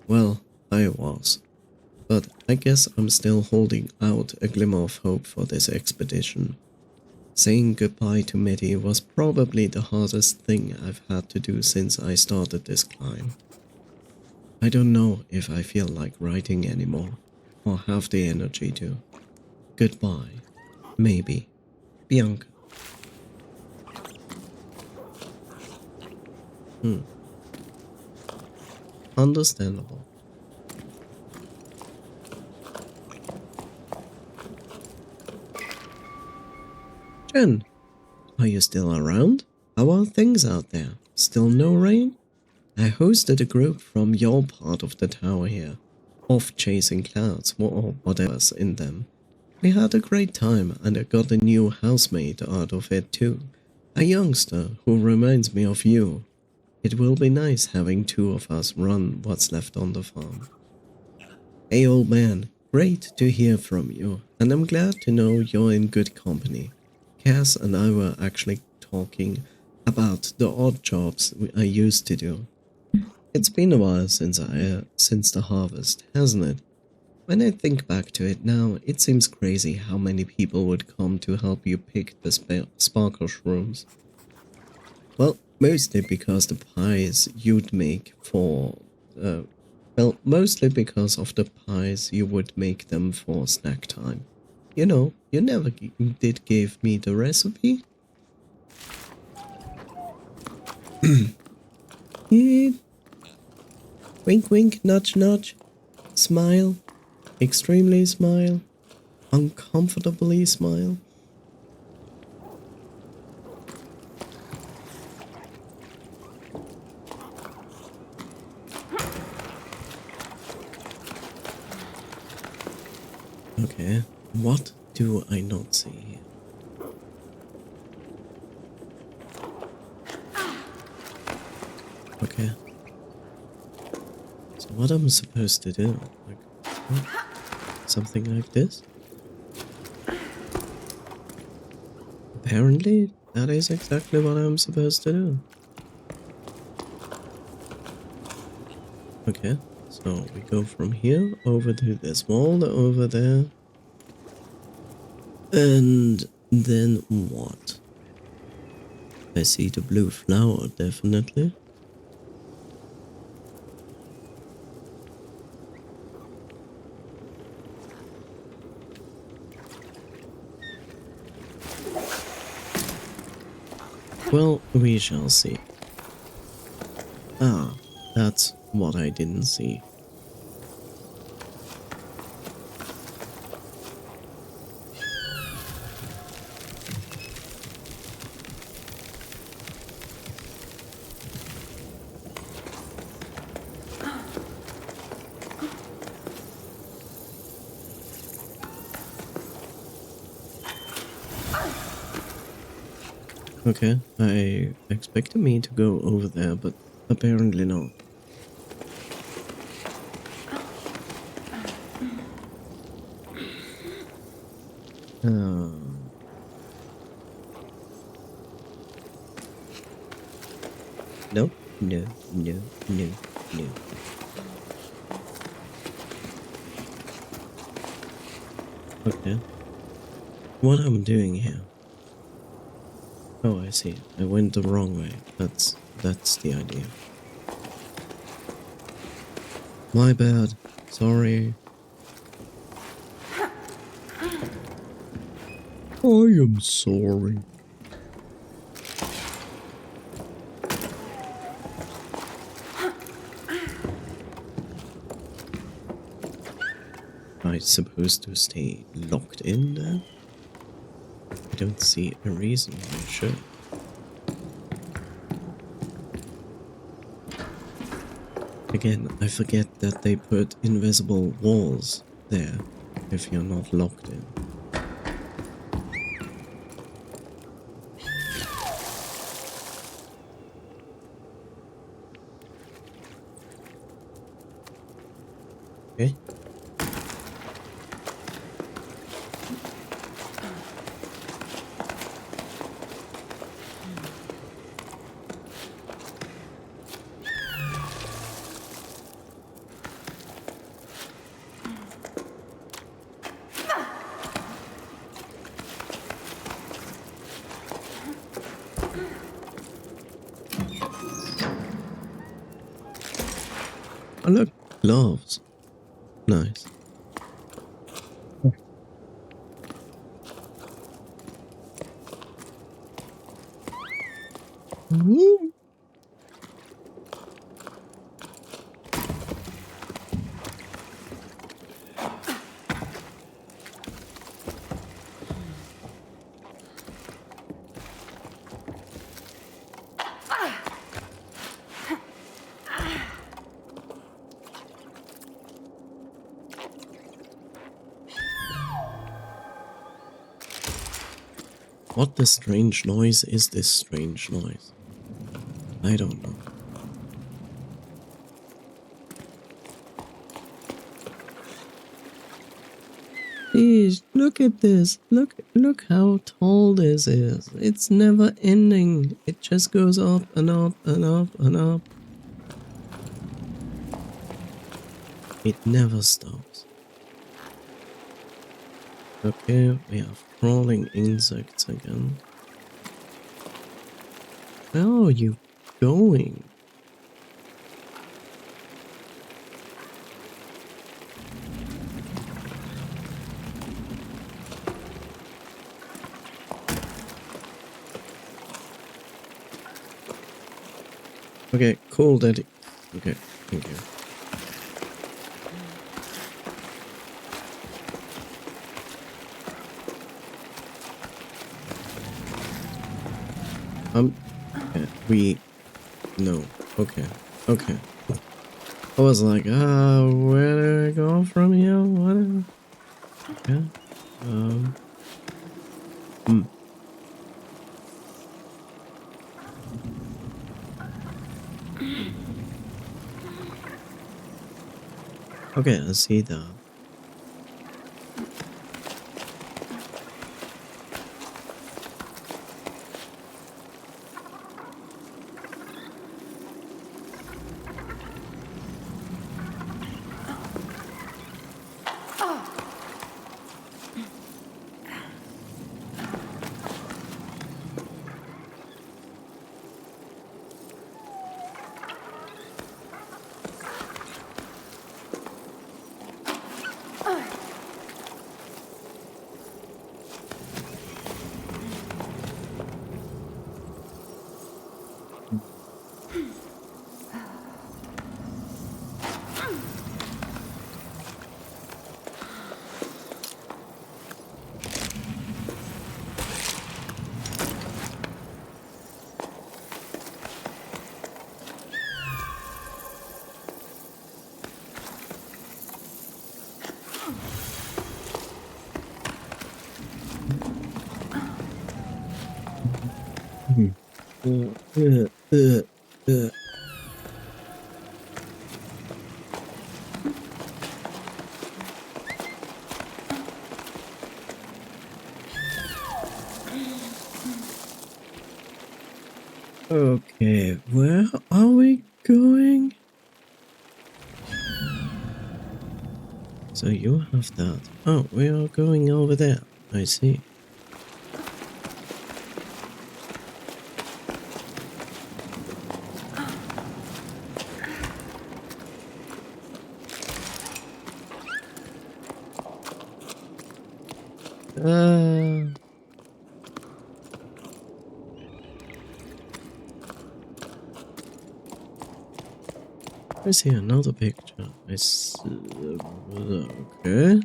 Well, I was. But I guess I'm still holding out a glimmer of hope for this expedition. Saying goodbye to Mitty was probably the hardest thing I've had to do since I started this climb. I don't know if I feel like writing anymore, or have the energy to. Goodbye. Maybe. Bianca. Understandable. Jen, Are you still around? How are things out there? Still no rain? I hosted a group from your part of the tower here, off chasing clouds or whatever's in them. We had a great time and I got a new housemate out of it too. A youngster who reminds me of you. It will be nice having two of us run what's left on the farm. Hey old man, great to hear from you, and I'm glad to know you're in good company. Cass and I were actually talking about the odd jobs I used to do. It's been a while since the harvest, hasn't it? When I think back to it now, it seems crazy how many people would come to help you pick the sparkle shrooms. Well, mostly because the pies you'd make for, mostly because of the pies you would make them for snack time. You know, you never did give me the recipe. Yeah. Wink wink, nudge nudge, smile, extremely smile, uncomfortably smile. Okay, what do I not see here? Okay. So what am I supposed to do? Like, what? Something like this? Apparently, that is exactly what I'm supposed to do. Okay, so we go from here over to this wall over there. And then what? I see the blue flower, definitely. Well, we shall see. Ah, that's what I didn't see. Okay, I expected me to go over there, but apparently not. No, no, no, no, no. Okay. What am I doing here? Oh, I see. I went the wrong way. That's the idea. My bad. Sorry. I am sorry. Am I supposed to stay locked in there? I don't see a reason why I should. Again, I forget that they put invisible walls there if you're not locked in. Okay. Oh look, gloves. Nice. Woo. What the strange noise is this strange noise? I don't know. Jeez, look at this. Look how tall this is. It's never ending. It just goes up and up and up and up. It never stops. Okay, we have crawling insects again. Where are you going? Okay, cool, Daddy. Okay, thank you. No. Okay. Okay. I was like, where do I go from here? What? Okay. Okay, I see that. Okay, where are we going? So you have that. Oh, we are going over there. I see. I see another picture. I see. Okay.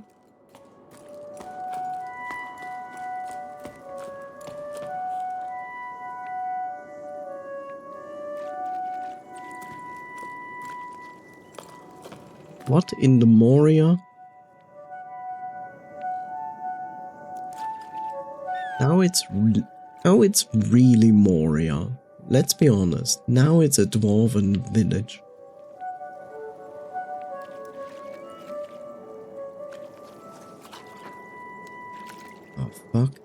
What in the Moria? Now it's really Moria. Let's be honest. Now it's a dwarven village. Oh fuck.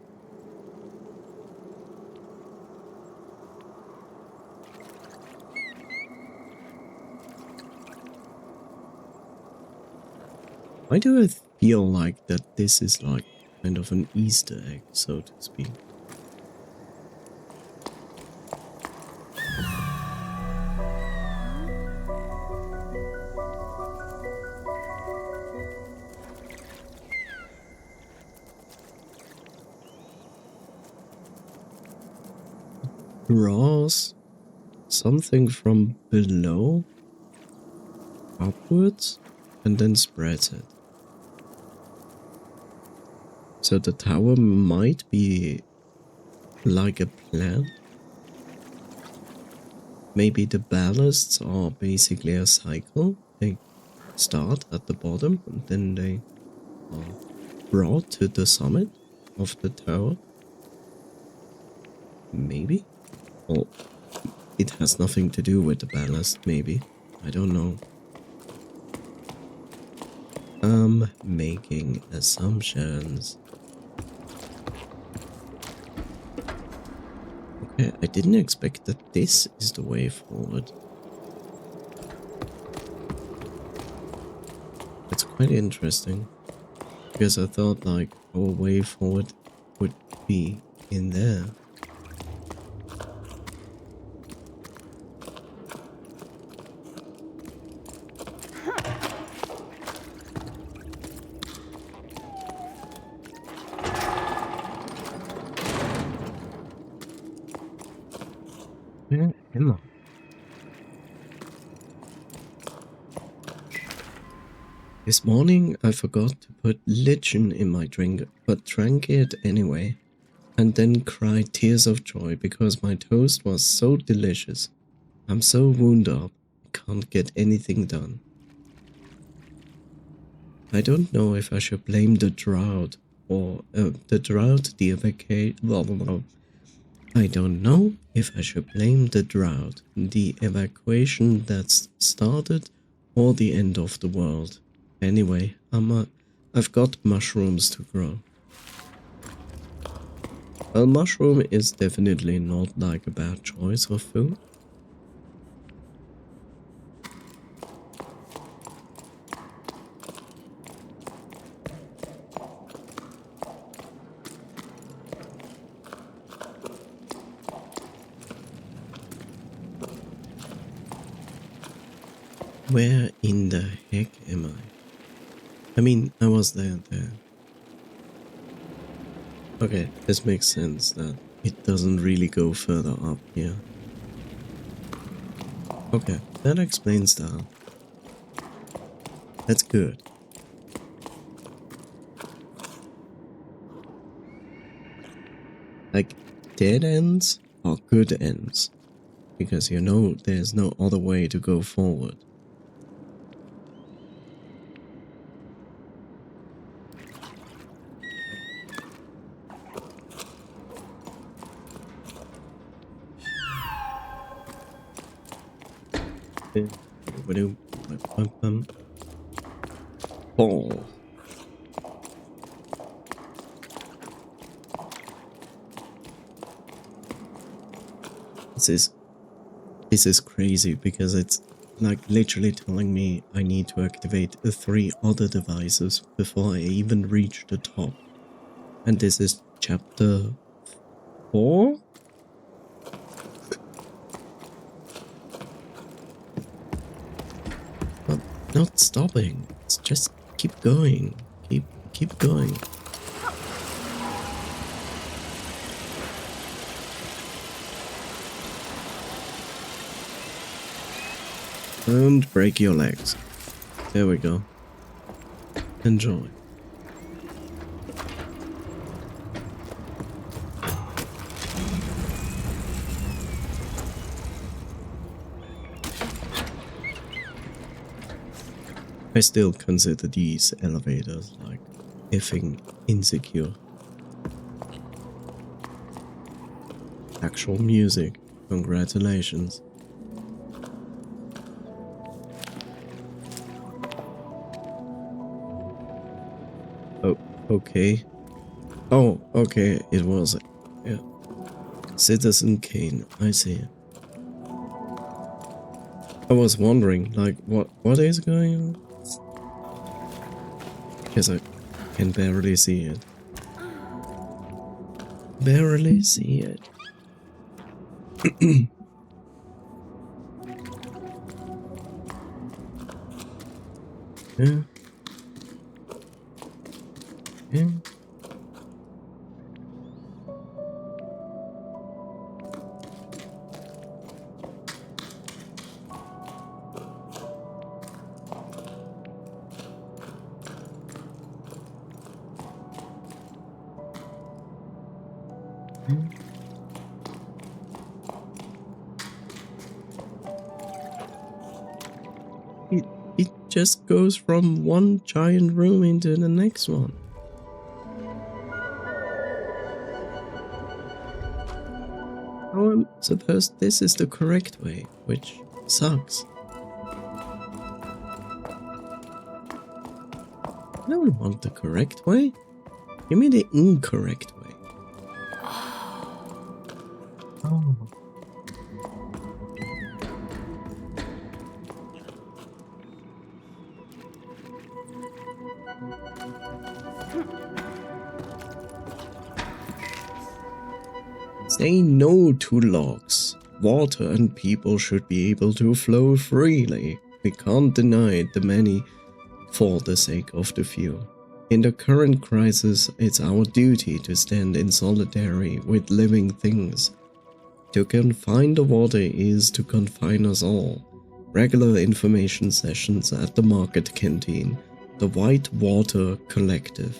Why do I feel like that this is like kind of an Easter egg, so to speak? Draws something from below upwards and then spreads it. So the tower might be like a plan. Maybe the ballasts are basically a cycle. They start at the bottom and then they are brought to the summit of the tower. Maybe? Well, it has nothing to do with the ballast, maybe. I don't know. I'm making assumptions. Okay, I didn't expect that this is the way forward. It's quite interesting. Because I thought like our way forward would be in there. Where am I? This morning I forgot to put lichen in my drink, but drank it anyway, and then cried tears of joy because my toast was so delicious. I'm so wound up, I can't get anything done. I don't know if I should blame the drought or the evacuation. I don't know if I should blame the drought, the evacuation that's started, or the end of the world. Anyway, I've got mushrooms to grow. Well, mushroom is definitely not like a bad choice of food. Where in the heck am I? I mean, I was there. Okay, this makes sense that it doesn't really go further up here. Okay, that explains that. That's good. Like, dead ends are good ends. Because you know there's no other way to go forward. Ball. This is crazy because it's like literally telling me I need to activate 3 other devices before I even reach the top. And this is chapter 4? But not stopping. It's just keep going. Keep going. And break your legs. There we go. Enjoy. I still consider these elevators like effing insecure. Actual music. Congratulations. Oh, okay. Oh, okay, it was. Yeah. Citizen Kane, I see. I was wondering, like, what is going on? Because I can barely see it. Barely see it. Yeah. Yeah. It just goes from one giant room into the next one. suppose this is the correct way, which sucks. I don't want the correct way. Give me the incorrect way. Oh. Say no to logs. Water and people should be able to flow freely. We can't deny the many for the sake of the few. In the current crisis, it's our duty to stand in solidarity with living things. To confine the water is to confine us all. Regular information sessions at the market canteen. The White Water Collective.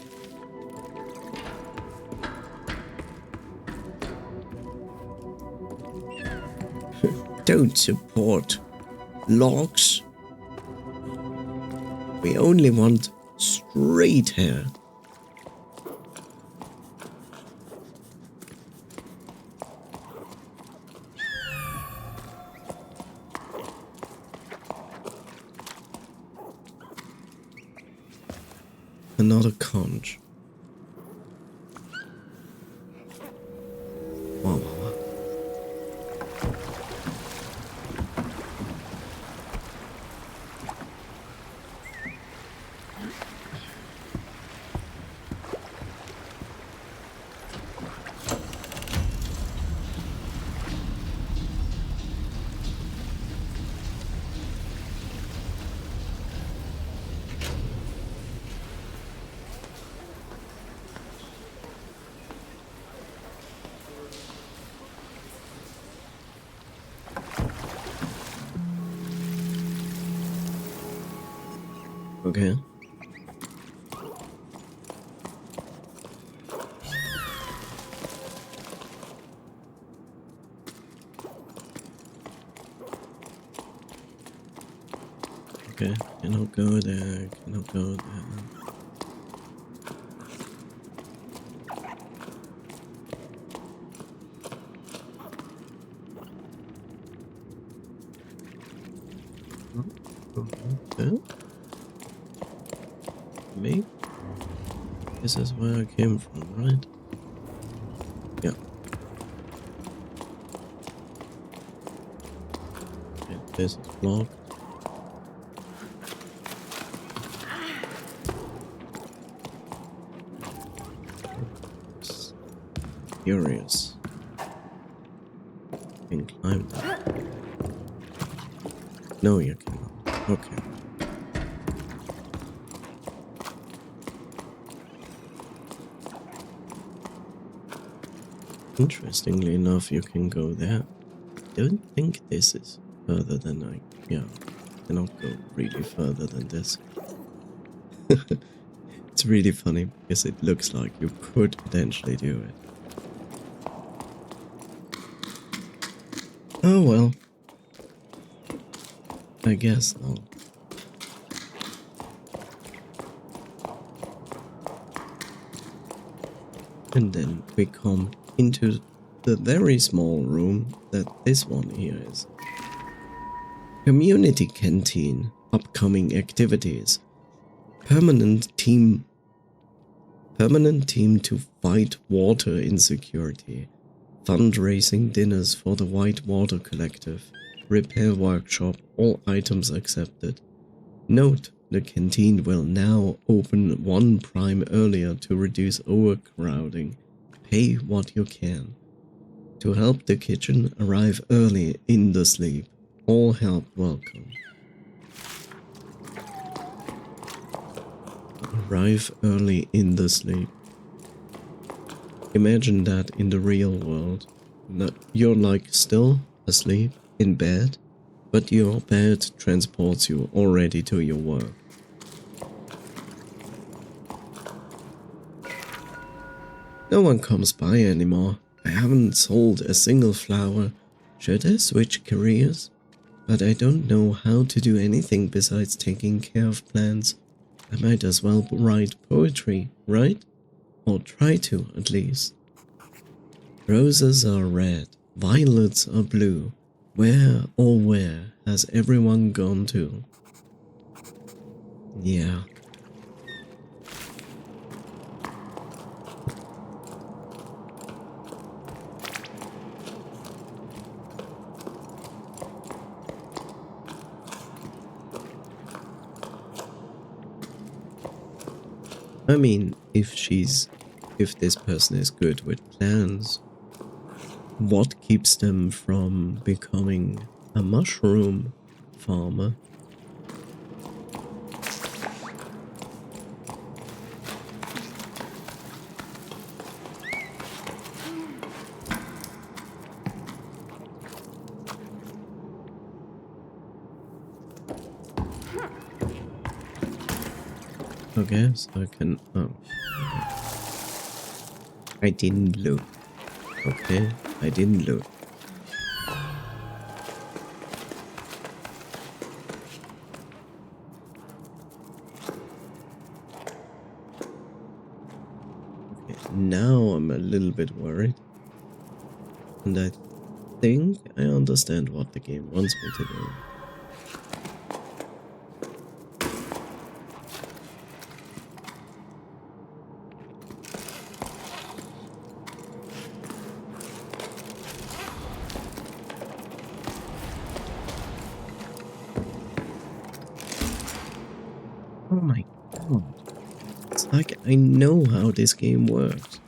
Don't support logs. We only want straight hair. Another conch. Wow. Okay. Okay, cannot go there, cannot go there. Okay. Maybe this is where I came from, right? Yeah. Okay, this is blocked. Curious. You can climb that. No, you cannot. Okay. Interestingly enough, you can go there. I don't think this is further than yeah, cannot go really further than this. It's really funny because it looks like you could potentially do it. Oh well. I guess not. And then we come into the very small room that this one here is. Community canteen, upcoming activities, permanent team to fight water insecurity, fundraising dinners for the White Water Collective, repair workshop, all items accepted. Note, the canteen will now open 1 prime earlier to reduce overcrowding. Pay what you can. To help the kitchen, arrive early in the sleep. All help welcome. Arrive early in the sleep. Imagine that in the real world. You're like still asleep in bed, but your bed transports you already to your work. No one comes by anymore. I haven't sold a single flower. Should I switch careers? But I don't know how to do anything besides taking care of plants. I might as well write poetry, right? Or try to, at least. Roses are red, Violets are blue. Where has everyone gone to? Yeah. I mean, if this person is good with plants, what keeps them from becoming a mushroom farmer? Okay, so I can. Oh, okay. I didn't look. Okay, I didn't look. Okay, now I'm a little bit worried. And I think I understand what the game wants me to do. Oh my god. It's like I know how this game works.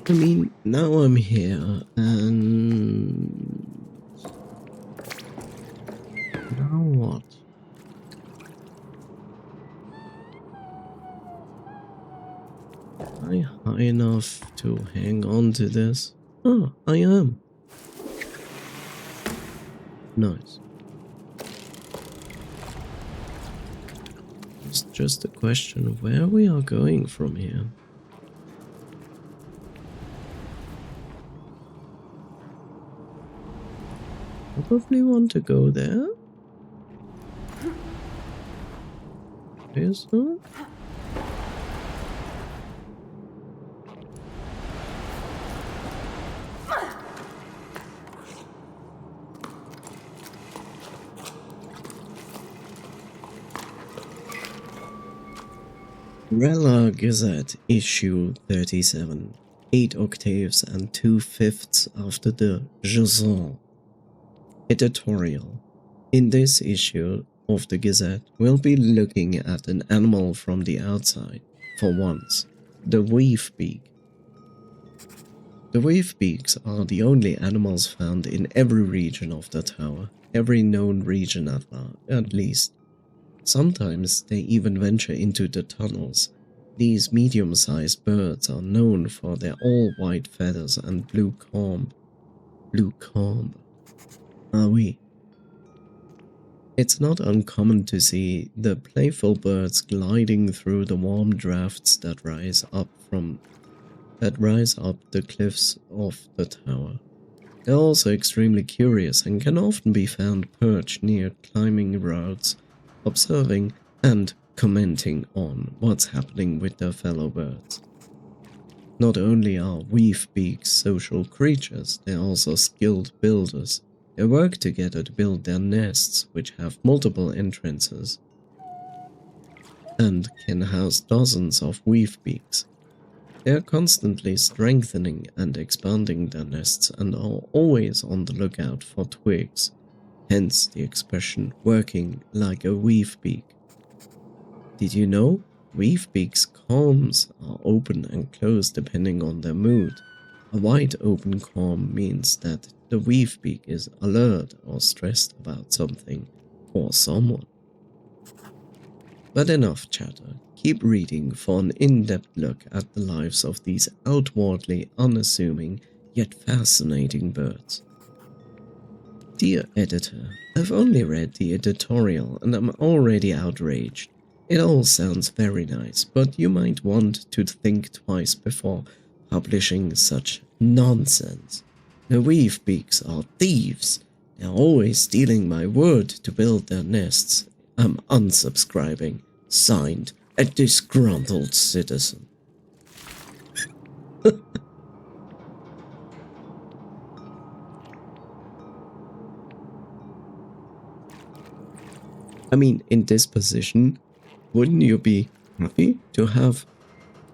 I mean, now I'm here, and now what? Am I high enough to hang on to this? Oh, I am. Nice. It's just a question of where we are going from here. Probably want to go there. Is so? Rela Gazette issue 37, 8 octaves and 2/5 after the Jusant. Editorial. In this issue of the Gazette, we'll be looking at an animal from the outside, for once, the weavebeak. The weavebeaks are the only animals found in every region of the tower, every known region at least. Sometimes they even venture into the tunnels. These medium-sized birds are known for their all-white feathers and blue comb. Blue comb. Ah oui. It's not uncommon to see the playful birds gliding through the warm drafts that rise up the cliffs of the tower. They're also extremely curious and can often be found perched near climbing routes, observing and commenting on what's happening with their fellow birds. Not only are weavebeaks social creatures, they're also skilled builders. They work together to build their nests, which have multiple entrances and can house dozens of weavebeaks. They are constantly strengthening and expanding their nests and are always on the lookout for twigs, hence the expression working like a weavebeak. Did you know? Weavebeaks' combs are open and closed depending on their mood. A wide open comb means that the weavebeak is alert or stressed about something or someone. But enough chatter. Keep reading for an in-depth look at the lives of these outwardly unassuming yet fascinating birds. Dear editor, I've only read the editorial and I'm already outraged. It all sounds very nice, but you might want to think twice before publishing such nonsense. The weavebeaks are thieves. They're always stealing my wood to build their nests. I'm unsubscribing. Signed, a disgruntled citizen. I mean, in this position, wouldn't you be happy to have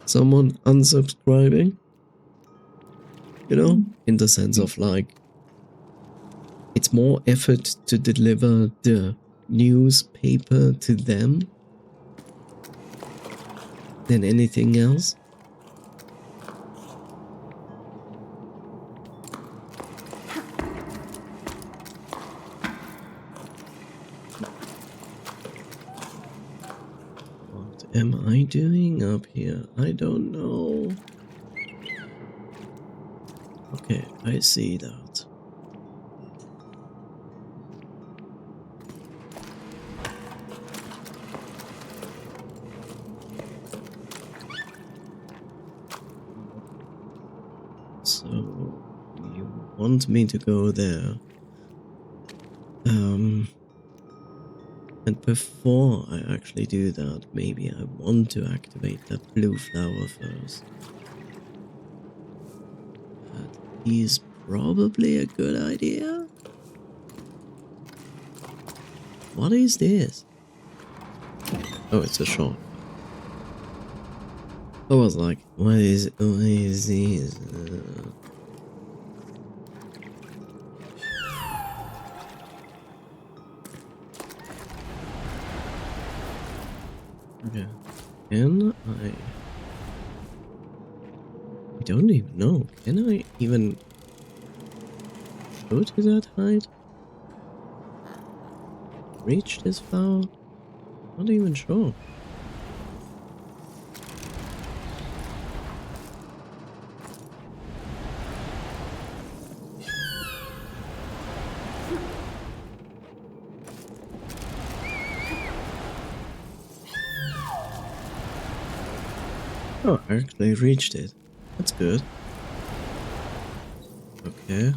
someone unsubscribing? You know, in the sense of like, it's more effort to deliver the newspaper to them than anything else. What am I doing up here? I don't know. Okay, I see that. So, you want me to go there? And before I actually do that, maybe I want to activate that blue flower first. That is probably a good idea. What is this? Oh, it's a shot. I was like, what is this? Okay. Can I don't even know. Can I even go to that height? Reach this flower? Not even sure. Oh, I actually reached it. That's good. Okay.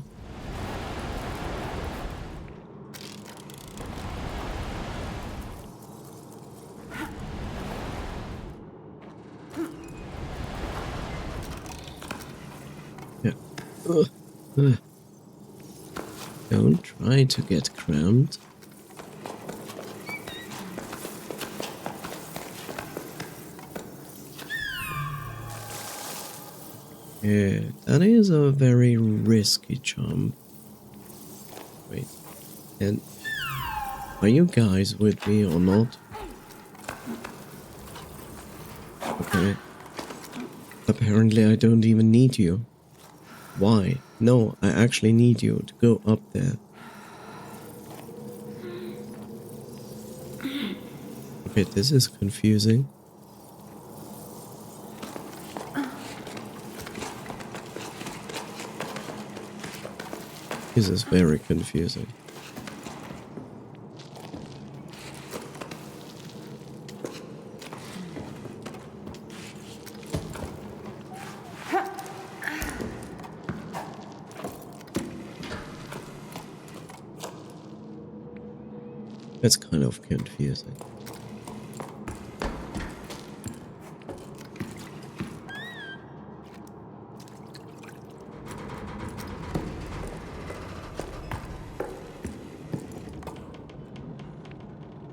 Yeah. Ugh. Don't try to get cramped. Yeah, that is a very risky jump. Wait, and are you guys with me or not? Okay. Apparently I don't even need you. Why? No, I actually need you to go up there. Okay, this is confusing. This is very confusing. It's kind of confusing.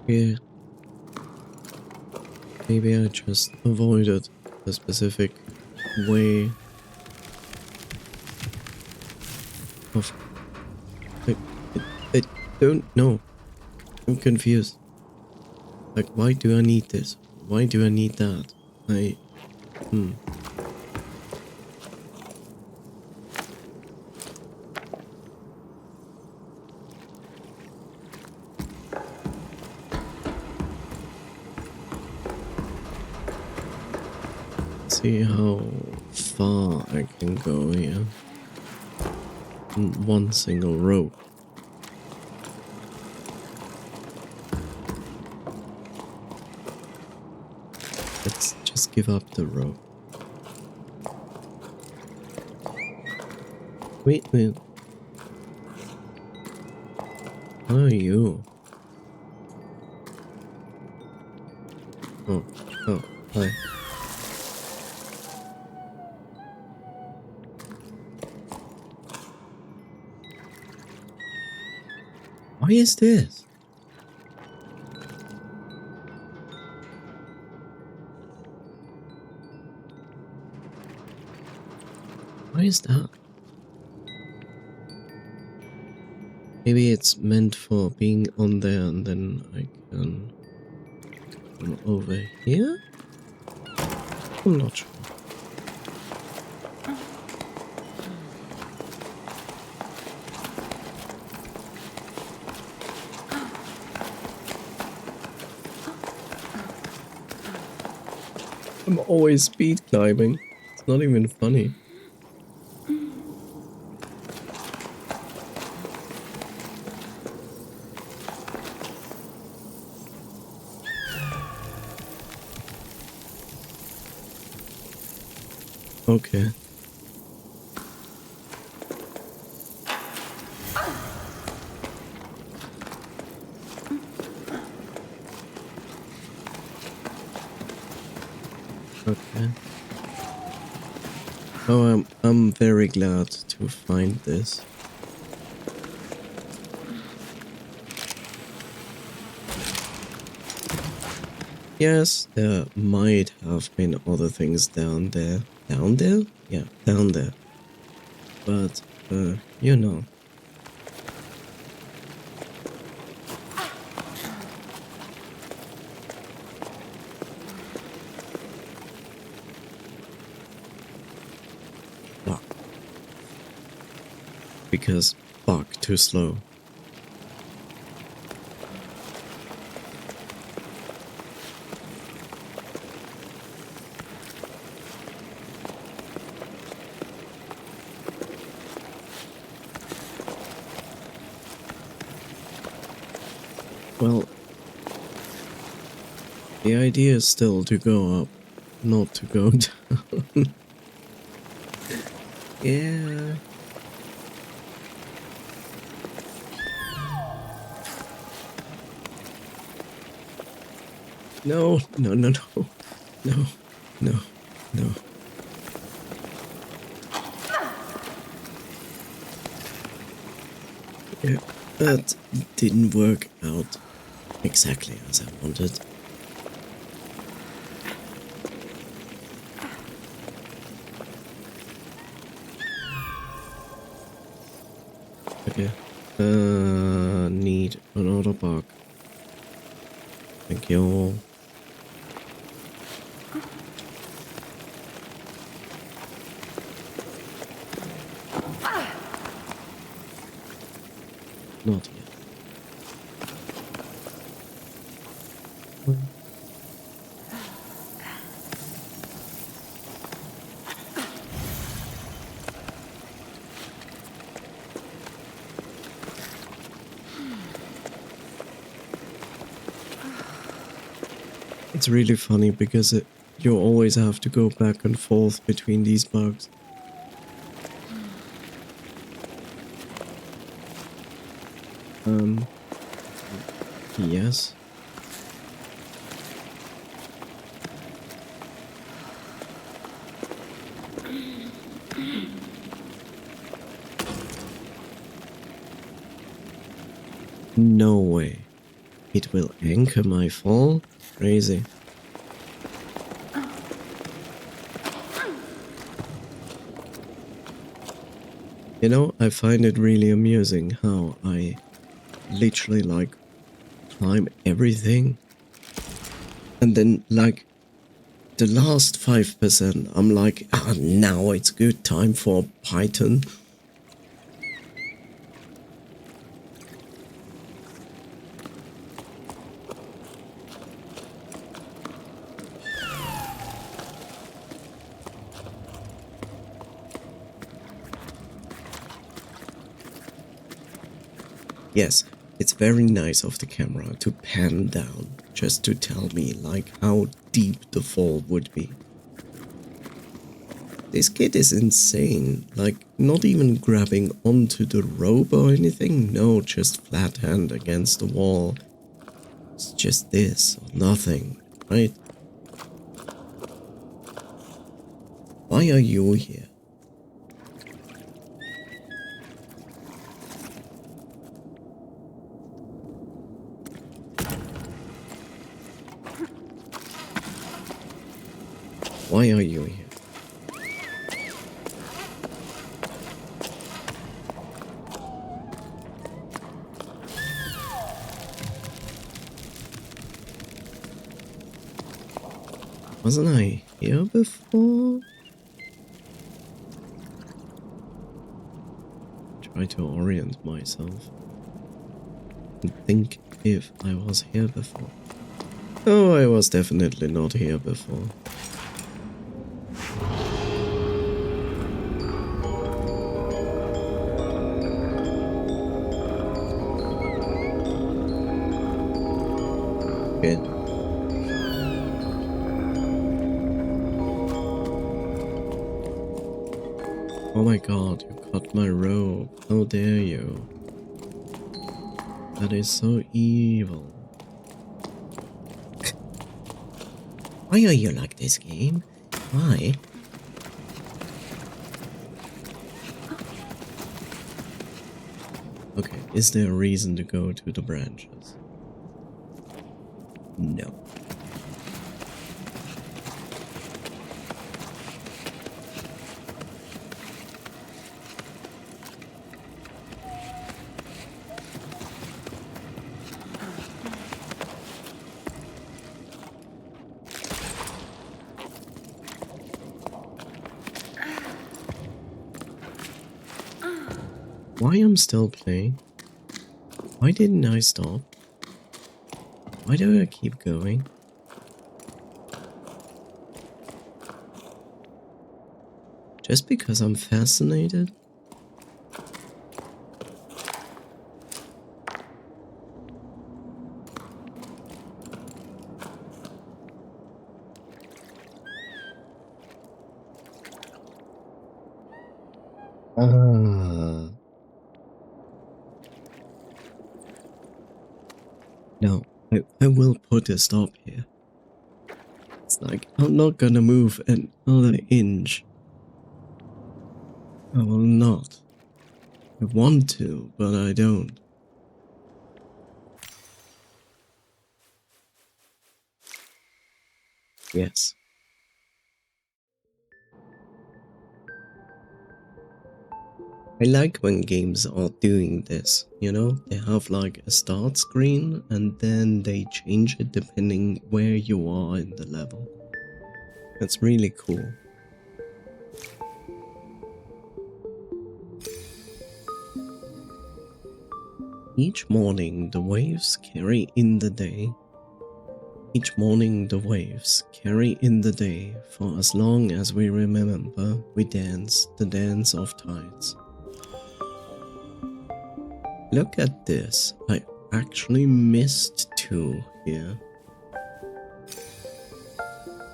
Yeah. Maybe I just avoided a specific way of... I don't know. I'm confused. Like, why do I need this? Why do I need that? See how far I can go here in one single rope. Let's just give up the rope. Wait. are you? Oh, oh, hi. Why is this? Why is that? Maybe it's meant for being on there and then I can come over here? I'm not sure. I'm always speed climbing. It's not even funny. Okay. Okay. Oh, I'm very glad to find this. Yes, there might have been other things down there. Down there? Yeah, down there. But, you know. Fuck. Because fuck, too slow. Well, the idea is still to go up, not to go down. Yeah. No, no, no, no. No, no, no. Yeah, that didn't work out exactly as I wanted. Okay. Need another bug. Thank you. Not yet. It's really funny because you always have to go back and forth between these bugs. Yes. No way. It will anchor my fall? Crazy. You know, I find it really amusing how I literally like climb everything and then like the last 5% I'm like, ah, now it's good time for Python. Yes, it's very nice of the camera to pan down just to tell me like how deep the fall would be. This kid is insane. Like, not even grabbing onto the rope or anything. No, just flat hand against the wall. It's just this or nothing, right? Why are you here? Why are you here? Wasn't I here before? Try to orient myself and think if I was here before. Oh, I was definitely not here before. Good. Oh my god, you cut my rope. How dare you? That is so evil. Why are you like this, game? Why? Okay, is there a reason to go to the branches? No. Why I'm still playing? Why didn't I stop? Why do I keep going? Just because I'm fascinated? No, I will put a stop here. It's like, I'm not gonna move another inch. I will not. I want to, but I don't. Yes. I like when games are doing this, you know? They have like a start screen and then they change it depending where you are in the level. That's really cool. Each morning the waves carry in the day. Each morning the waves carry in the day. For as long as we remember, we dance the dance of tides. Look at this, I actually missed 2 here.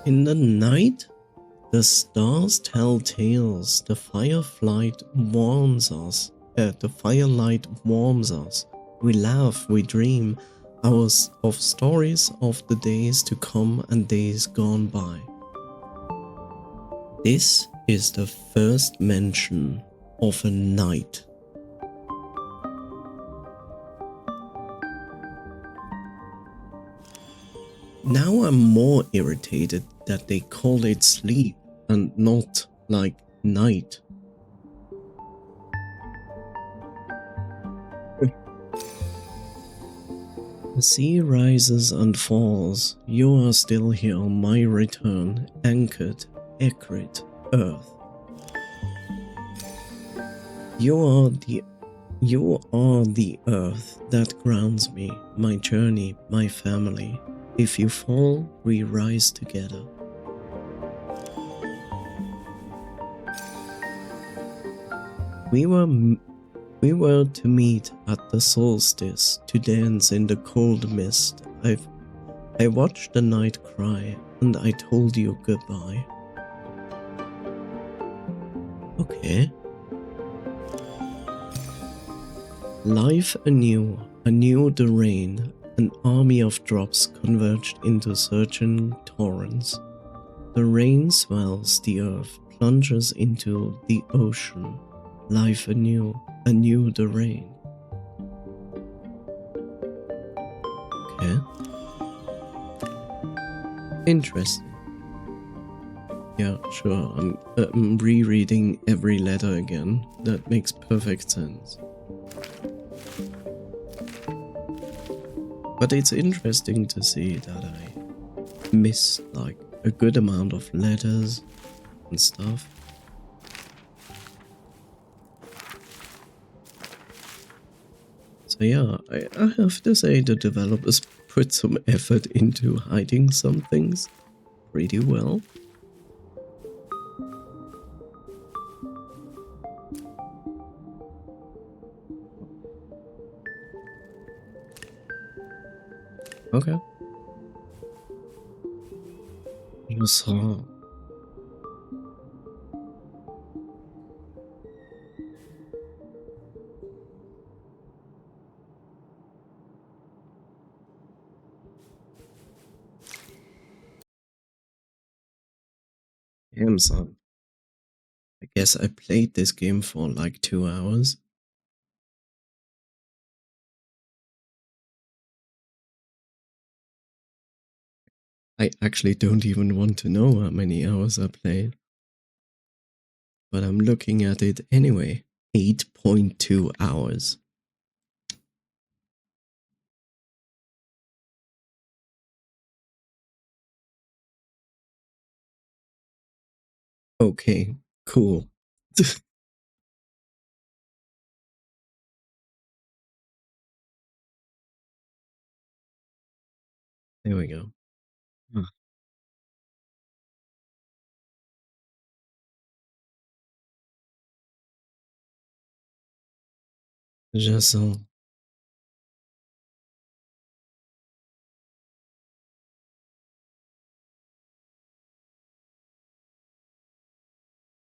In the night, the stars tell tales, the firelight warms us. We laugh, we dream of stories of the days to come and days gone by. This is the first mention of a night. Now I'm more irritated that they call it sleep and not like night. The sea rises and falls. You are still here on my return, anchored, accurate, earth. You are the earth that grounds me, my journey, my family. If you fall, we rise together. We were to meet at the solstice, to dance in the cold mist. I watched the night cry, and I told you goodbye. Okay. Life anew, the rain, an army of drops converged into surging torrents. The rain swells the earth, plunges into the ocean. Life anew, the rain. Okay. Interesting. Yeah, sure. I'm rereading every letter again. That makes perfect sense. But it's interesting to see that I missed like a good amount of letters and stuff. So yeah, I have to say the developers put some effort into hiding some things pretty well. Okay. Jusant. Damn son. I guess I played this game for like 2 hours. I actually don't even want to know how many hours I played. But I'm looking at it anyway. 8.2 hours. Okay, cool. There we go. Huh. Jusant.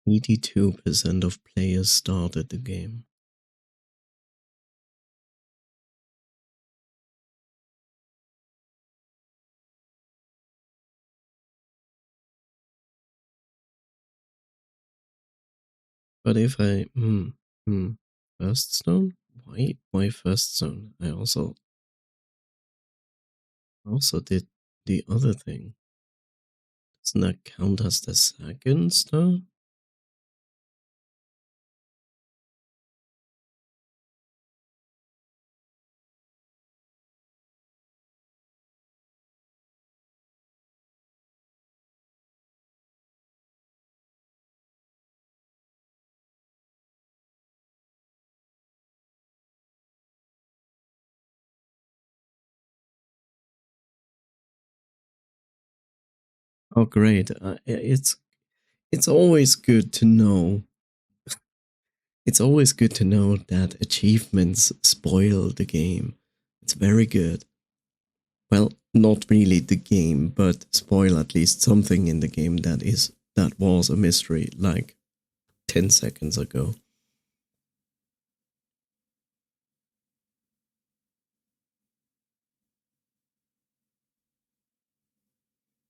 82% of players started the game. But if I first stone? Why first stone? I also did the other thing. Doesn't that count as the second stone? Oh great. It's always good to know. It's always good to know that achievements spoil the game. It's very good. Well, not really the game, but spoil at least something in the game that was a mystery like 10 seconds ago.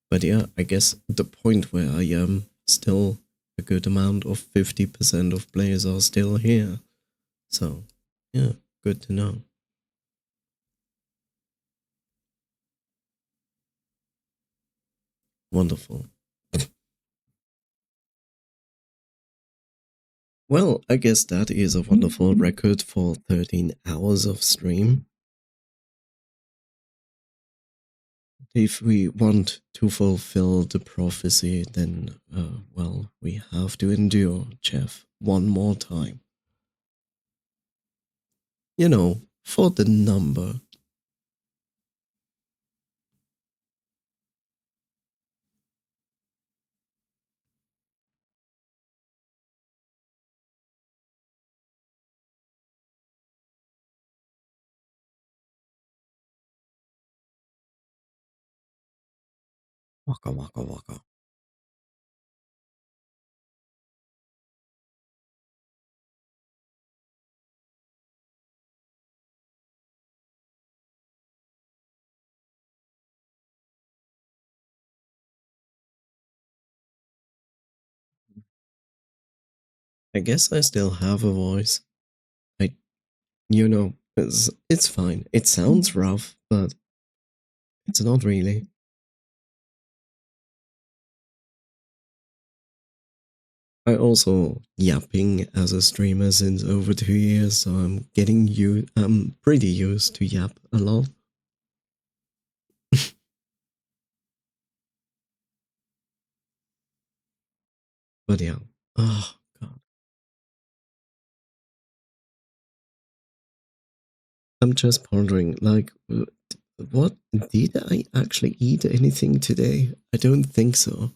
But yeah, I guess the point where I am still a good amount of 50% of players are still here. So, yeah, good to know. Wonderful. Well, I guess that is a wonderful record for 13 hours of stream. If we want to fulfill the prophecy, then, well, we have to endure, Jeff, one more time. You know, for the number. Waka waka waka. I guess I still have a voice. It's fine. It sounds rough, but it's not really. I also yapping as a streamer since over 2 years, so I'm pretty used to yap a lot. But yeah. Oh god. I'm just pondering, like, what did I actually eat anything today? I don't think so.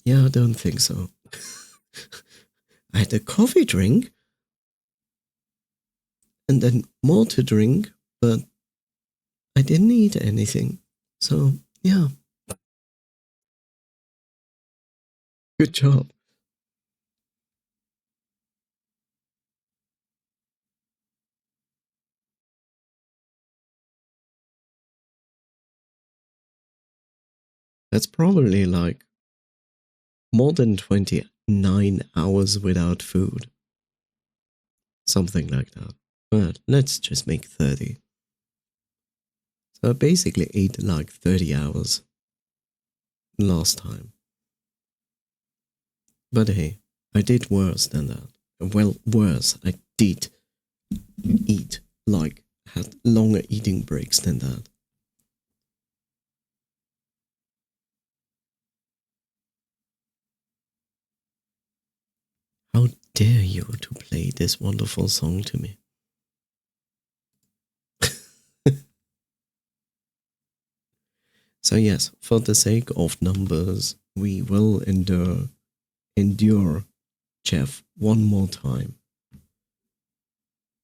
Yeah, I don't think so. I had a coffee drink and then more to drink, but I didn't eat anything. So, yeah. Good job. That's probably like more than 29 hours without food. Something like that. But let's just make 30. So I basically ate like 30 hours last time. But hey, I did worse than that. Well, worse. I did eat, like, had longer eating breaks than that. How dare you to play this wonderful song to me? So yes, for the sake of numbers, we will endure Jeff one more time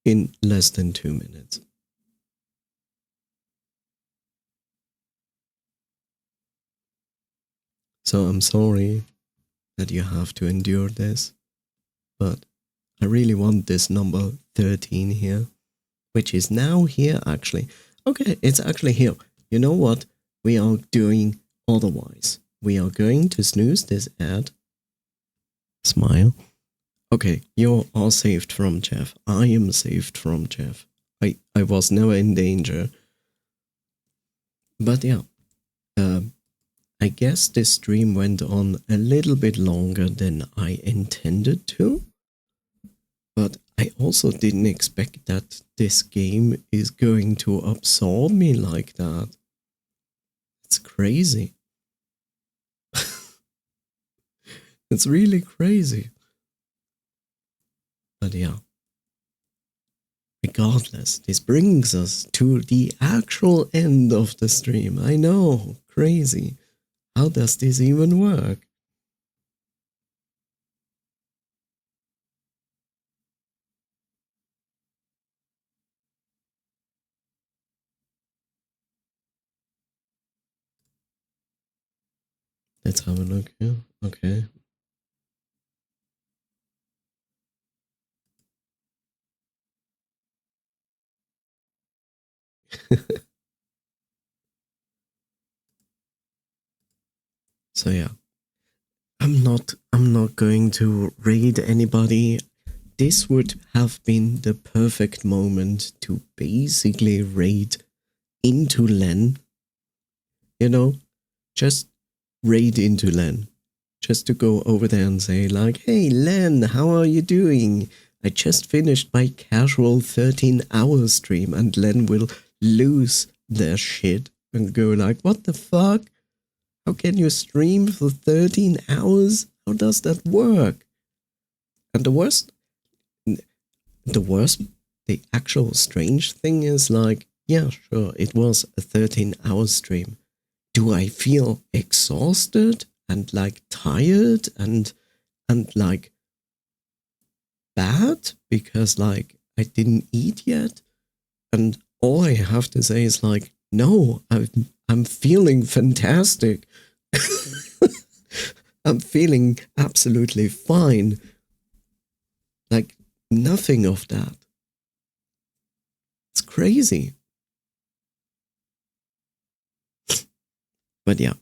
in less than 2 minutes. So I'm sorry that you have to endure this, but I really want this number 13 here, which is now here actually. Okay, it's actually here. You know what? We are doing otherwise. We are going to snooze this ad. Smile. Okay, you are saved from Jeff. I am saved from Jeff. I was never in danger. But yeah, I guess this stream went on a little bit longer than I intended to. But I also didn't expect that this game is going to absorb me like that. It's crazy. It's really crazy. But yeah. Regardless, this brings us to the actual end of the stream. I know, crazy. How does this even work? Let's have a look here. Okay. So yeah. I'm not going to raid anybody. This would have been the perfect moment to basically raid into Len. You know, just raid into Len. Just to go over there and say like, hey Len, how are you doing? I just finished my casual 13-hour stream, and Len will lose their shit and go like, what the fuck? How can you stream for 13 hours? How does that work? And the actual strange thing is like, yeah, sure, it was a 13-hour stream. Do I feel exhausted and like tired and like bad because like I didn't eat yet? And all I have to say is like, no, I'm feeling fantastic. I'm feeling absolutely fine. Like nothing of that. It's crazy. But yeah,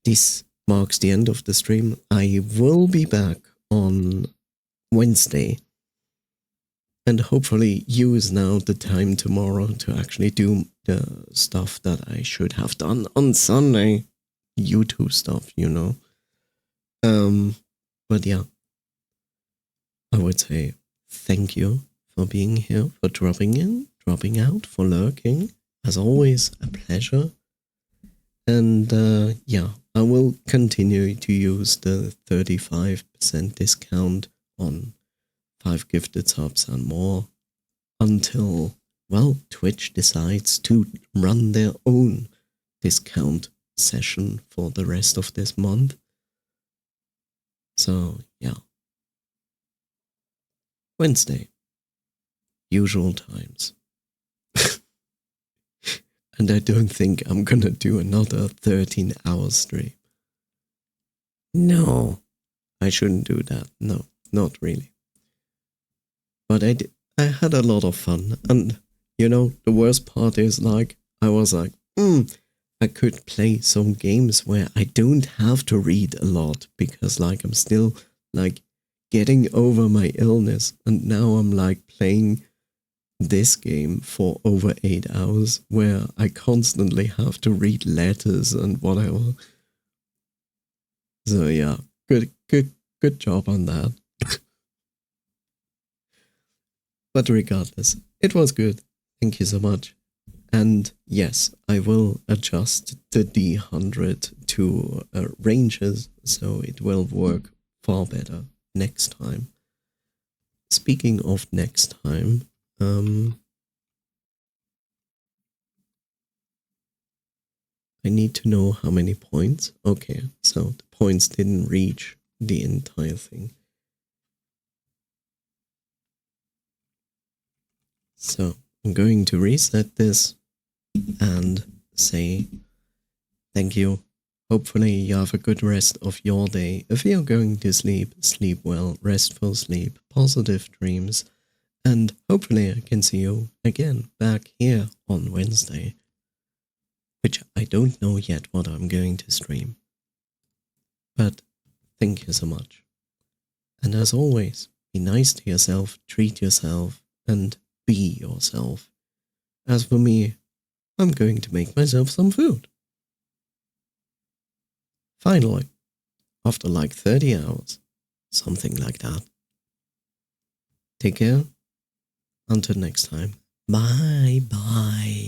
this marks the end of the stream. I will be back on Wednesday and hopefully use now the time tomorrow to actually do the stuff that I should have done on Sunday. YouTube stuff, you know. But yeah, I would say thank you for being here, for dropping in, dropping out, for lurking. As always, a pleasure. And yeah, I will continue to use the 35% discount on 5 gifted subs and more until, well, Twitch decides to run their own discount session for the rest of this month. So, yeah. Wednesday. Usual times. And I don't think I'm gonna do another 13-hour stream. No, I shouldn't do that. No, not really. But I had a lot of fun. And, you know, the worst part is, like, I was like, I could play some games where I don't have to read a lot because, like, I'm still, like, getting over my illness. And now I'm, like, playing this game for over 8 hours where I constantly have to read letters and whatever. So yeah, good job on that. But regardless, it was good. Thank you so much. And yes, I will adjust the D100 to ranges so it will work far better next time. Speaking of next time, I need to know how many points. Okay, so the points didn't reach the entire thing. So I'm going to reset this and say thank you. Hopefully you have a good rest of your day. If you're going to sleep, sleep well, restful sleep, positive dreams, and hopefully I can see you again back here on Wednesday, which I don't know yet what I'm going to stream. But thank you so much. And as always, be nice to yourself, treat yourself, and be yourself. As for me, I'm going to make myself some food. Finally, after like 30 hours, something like that. Take care. Until next time. Bye bye.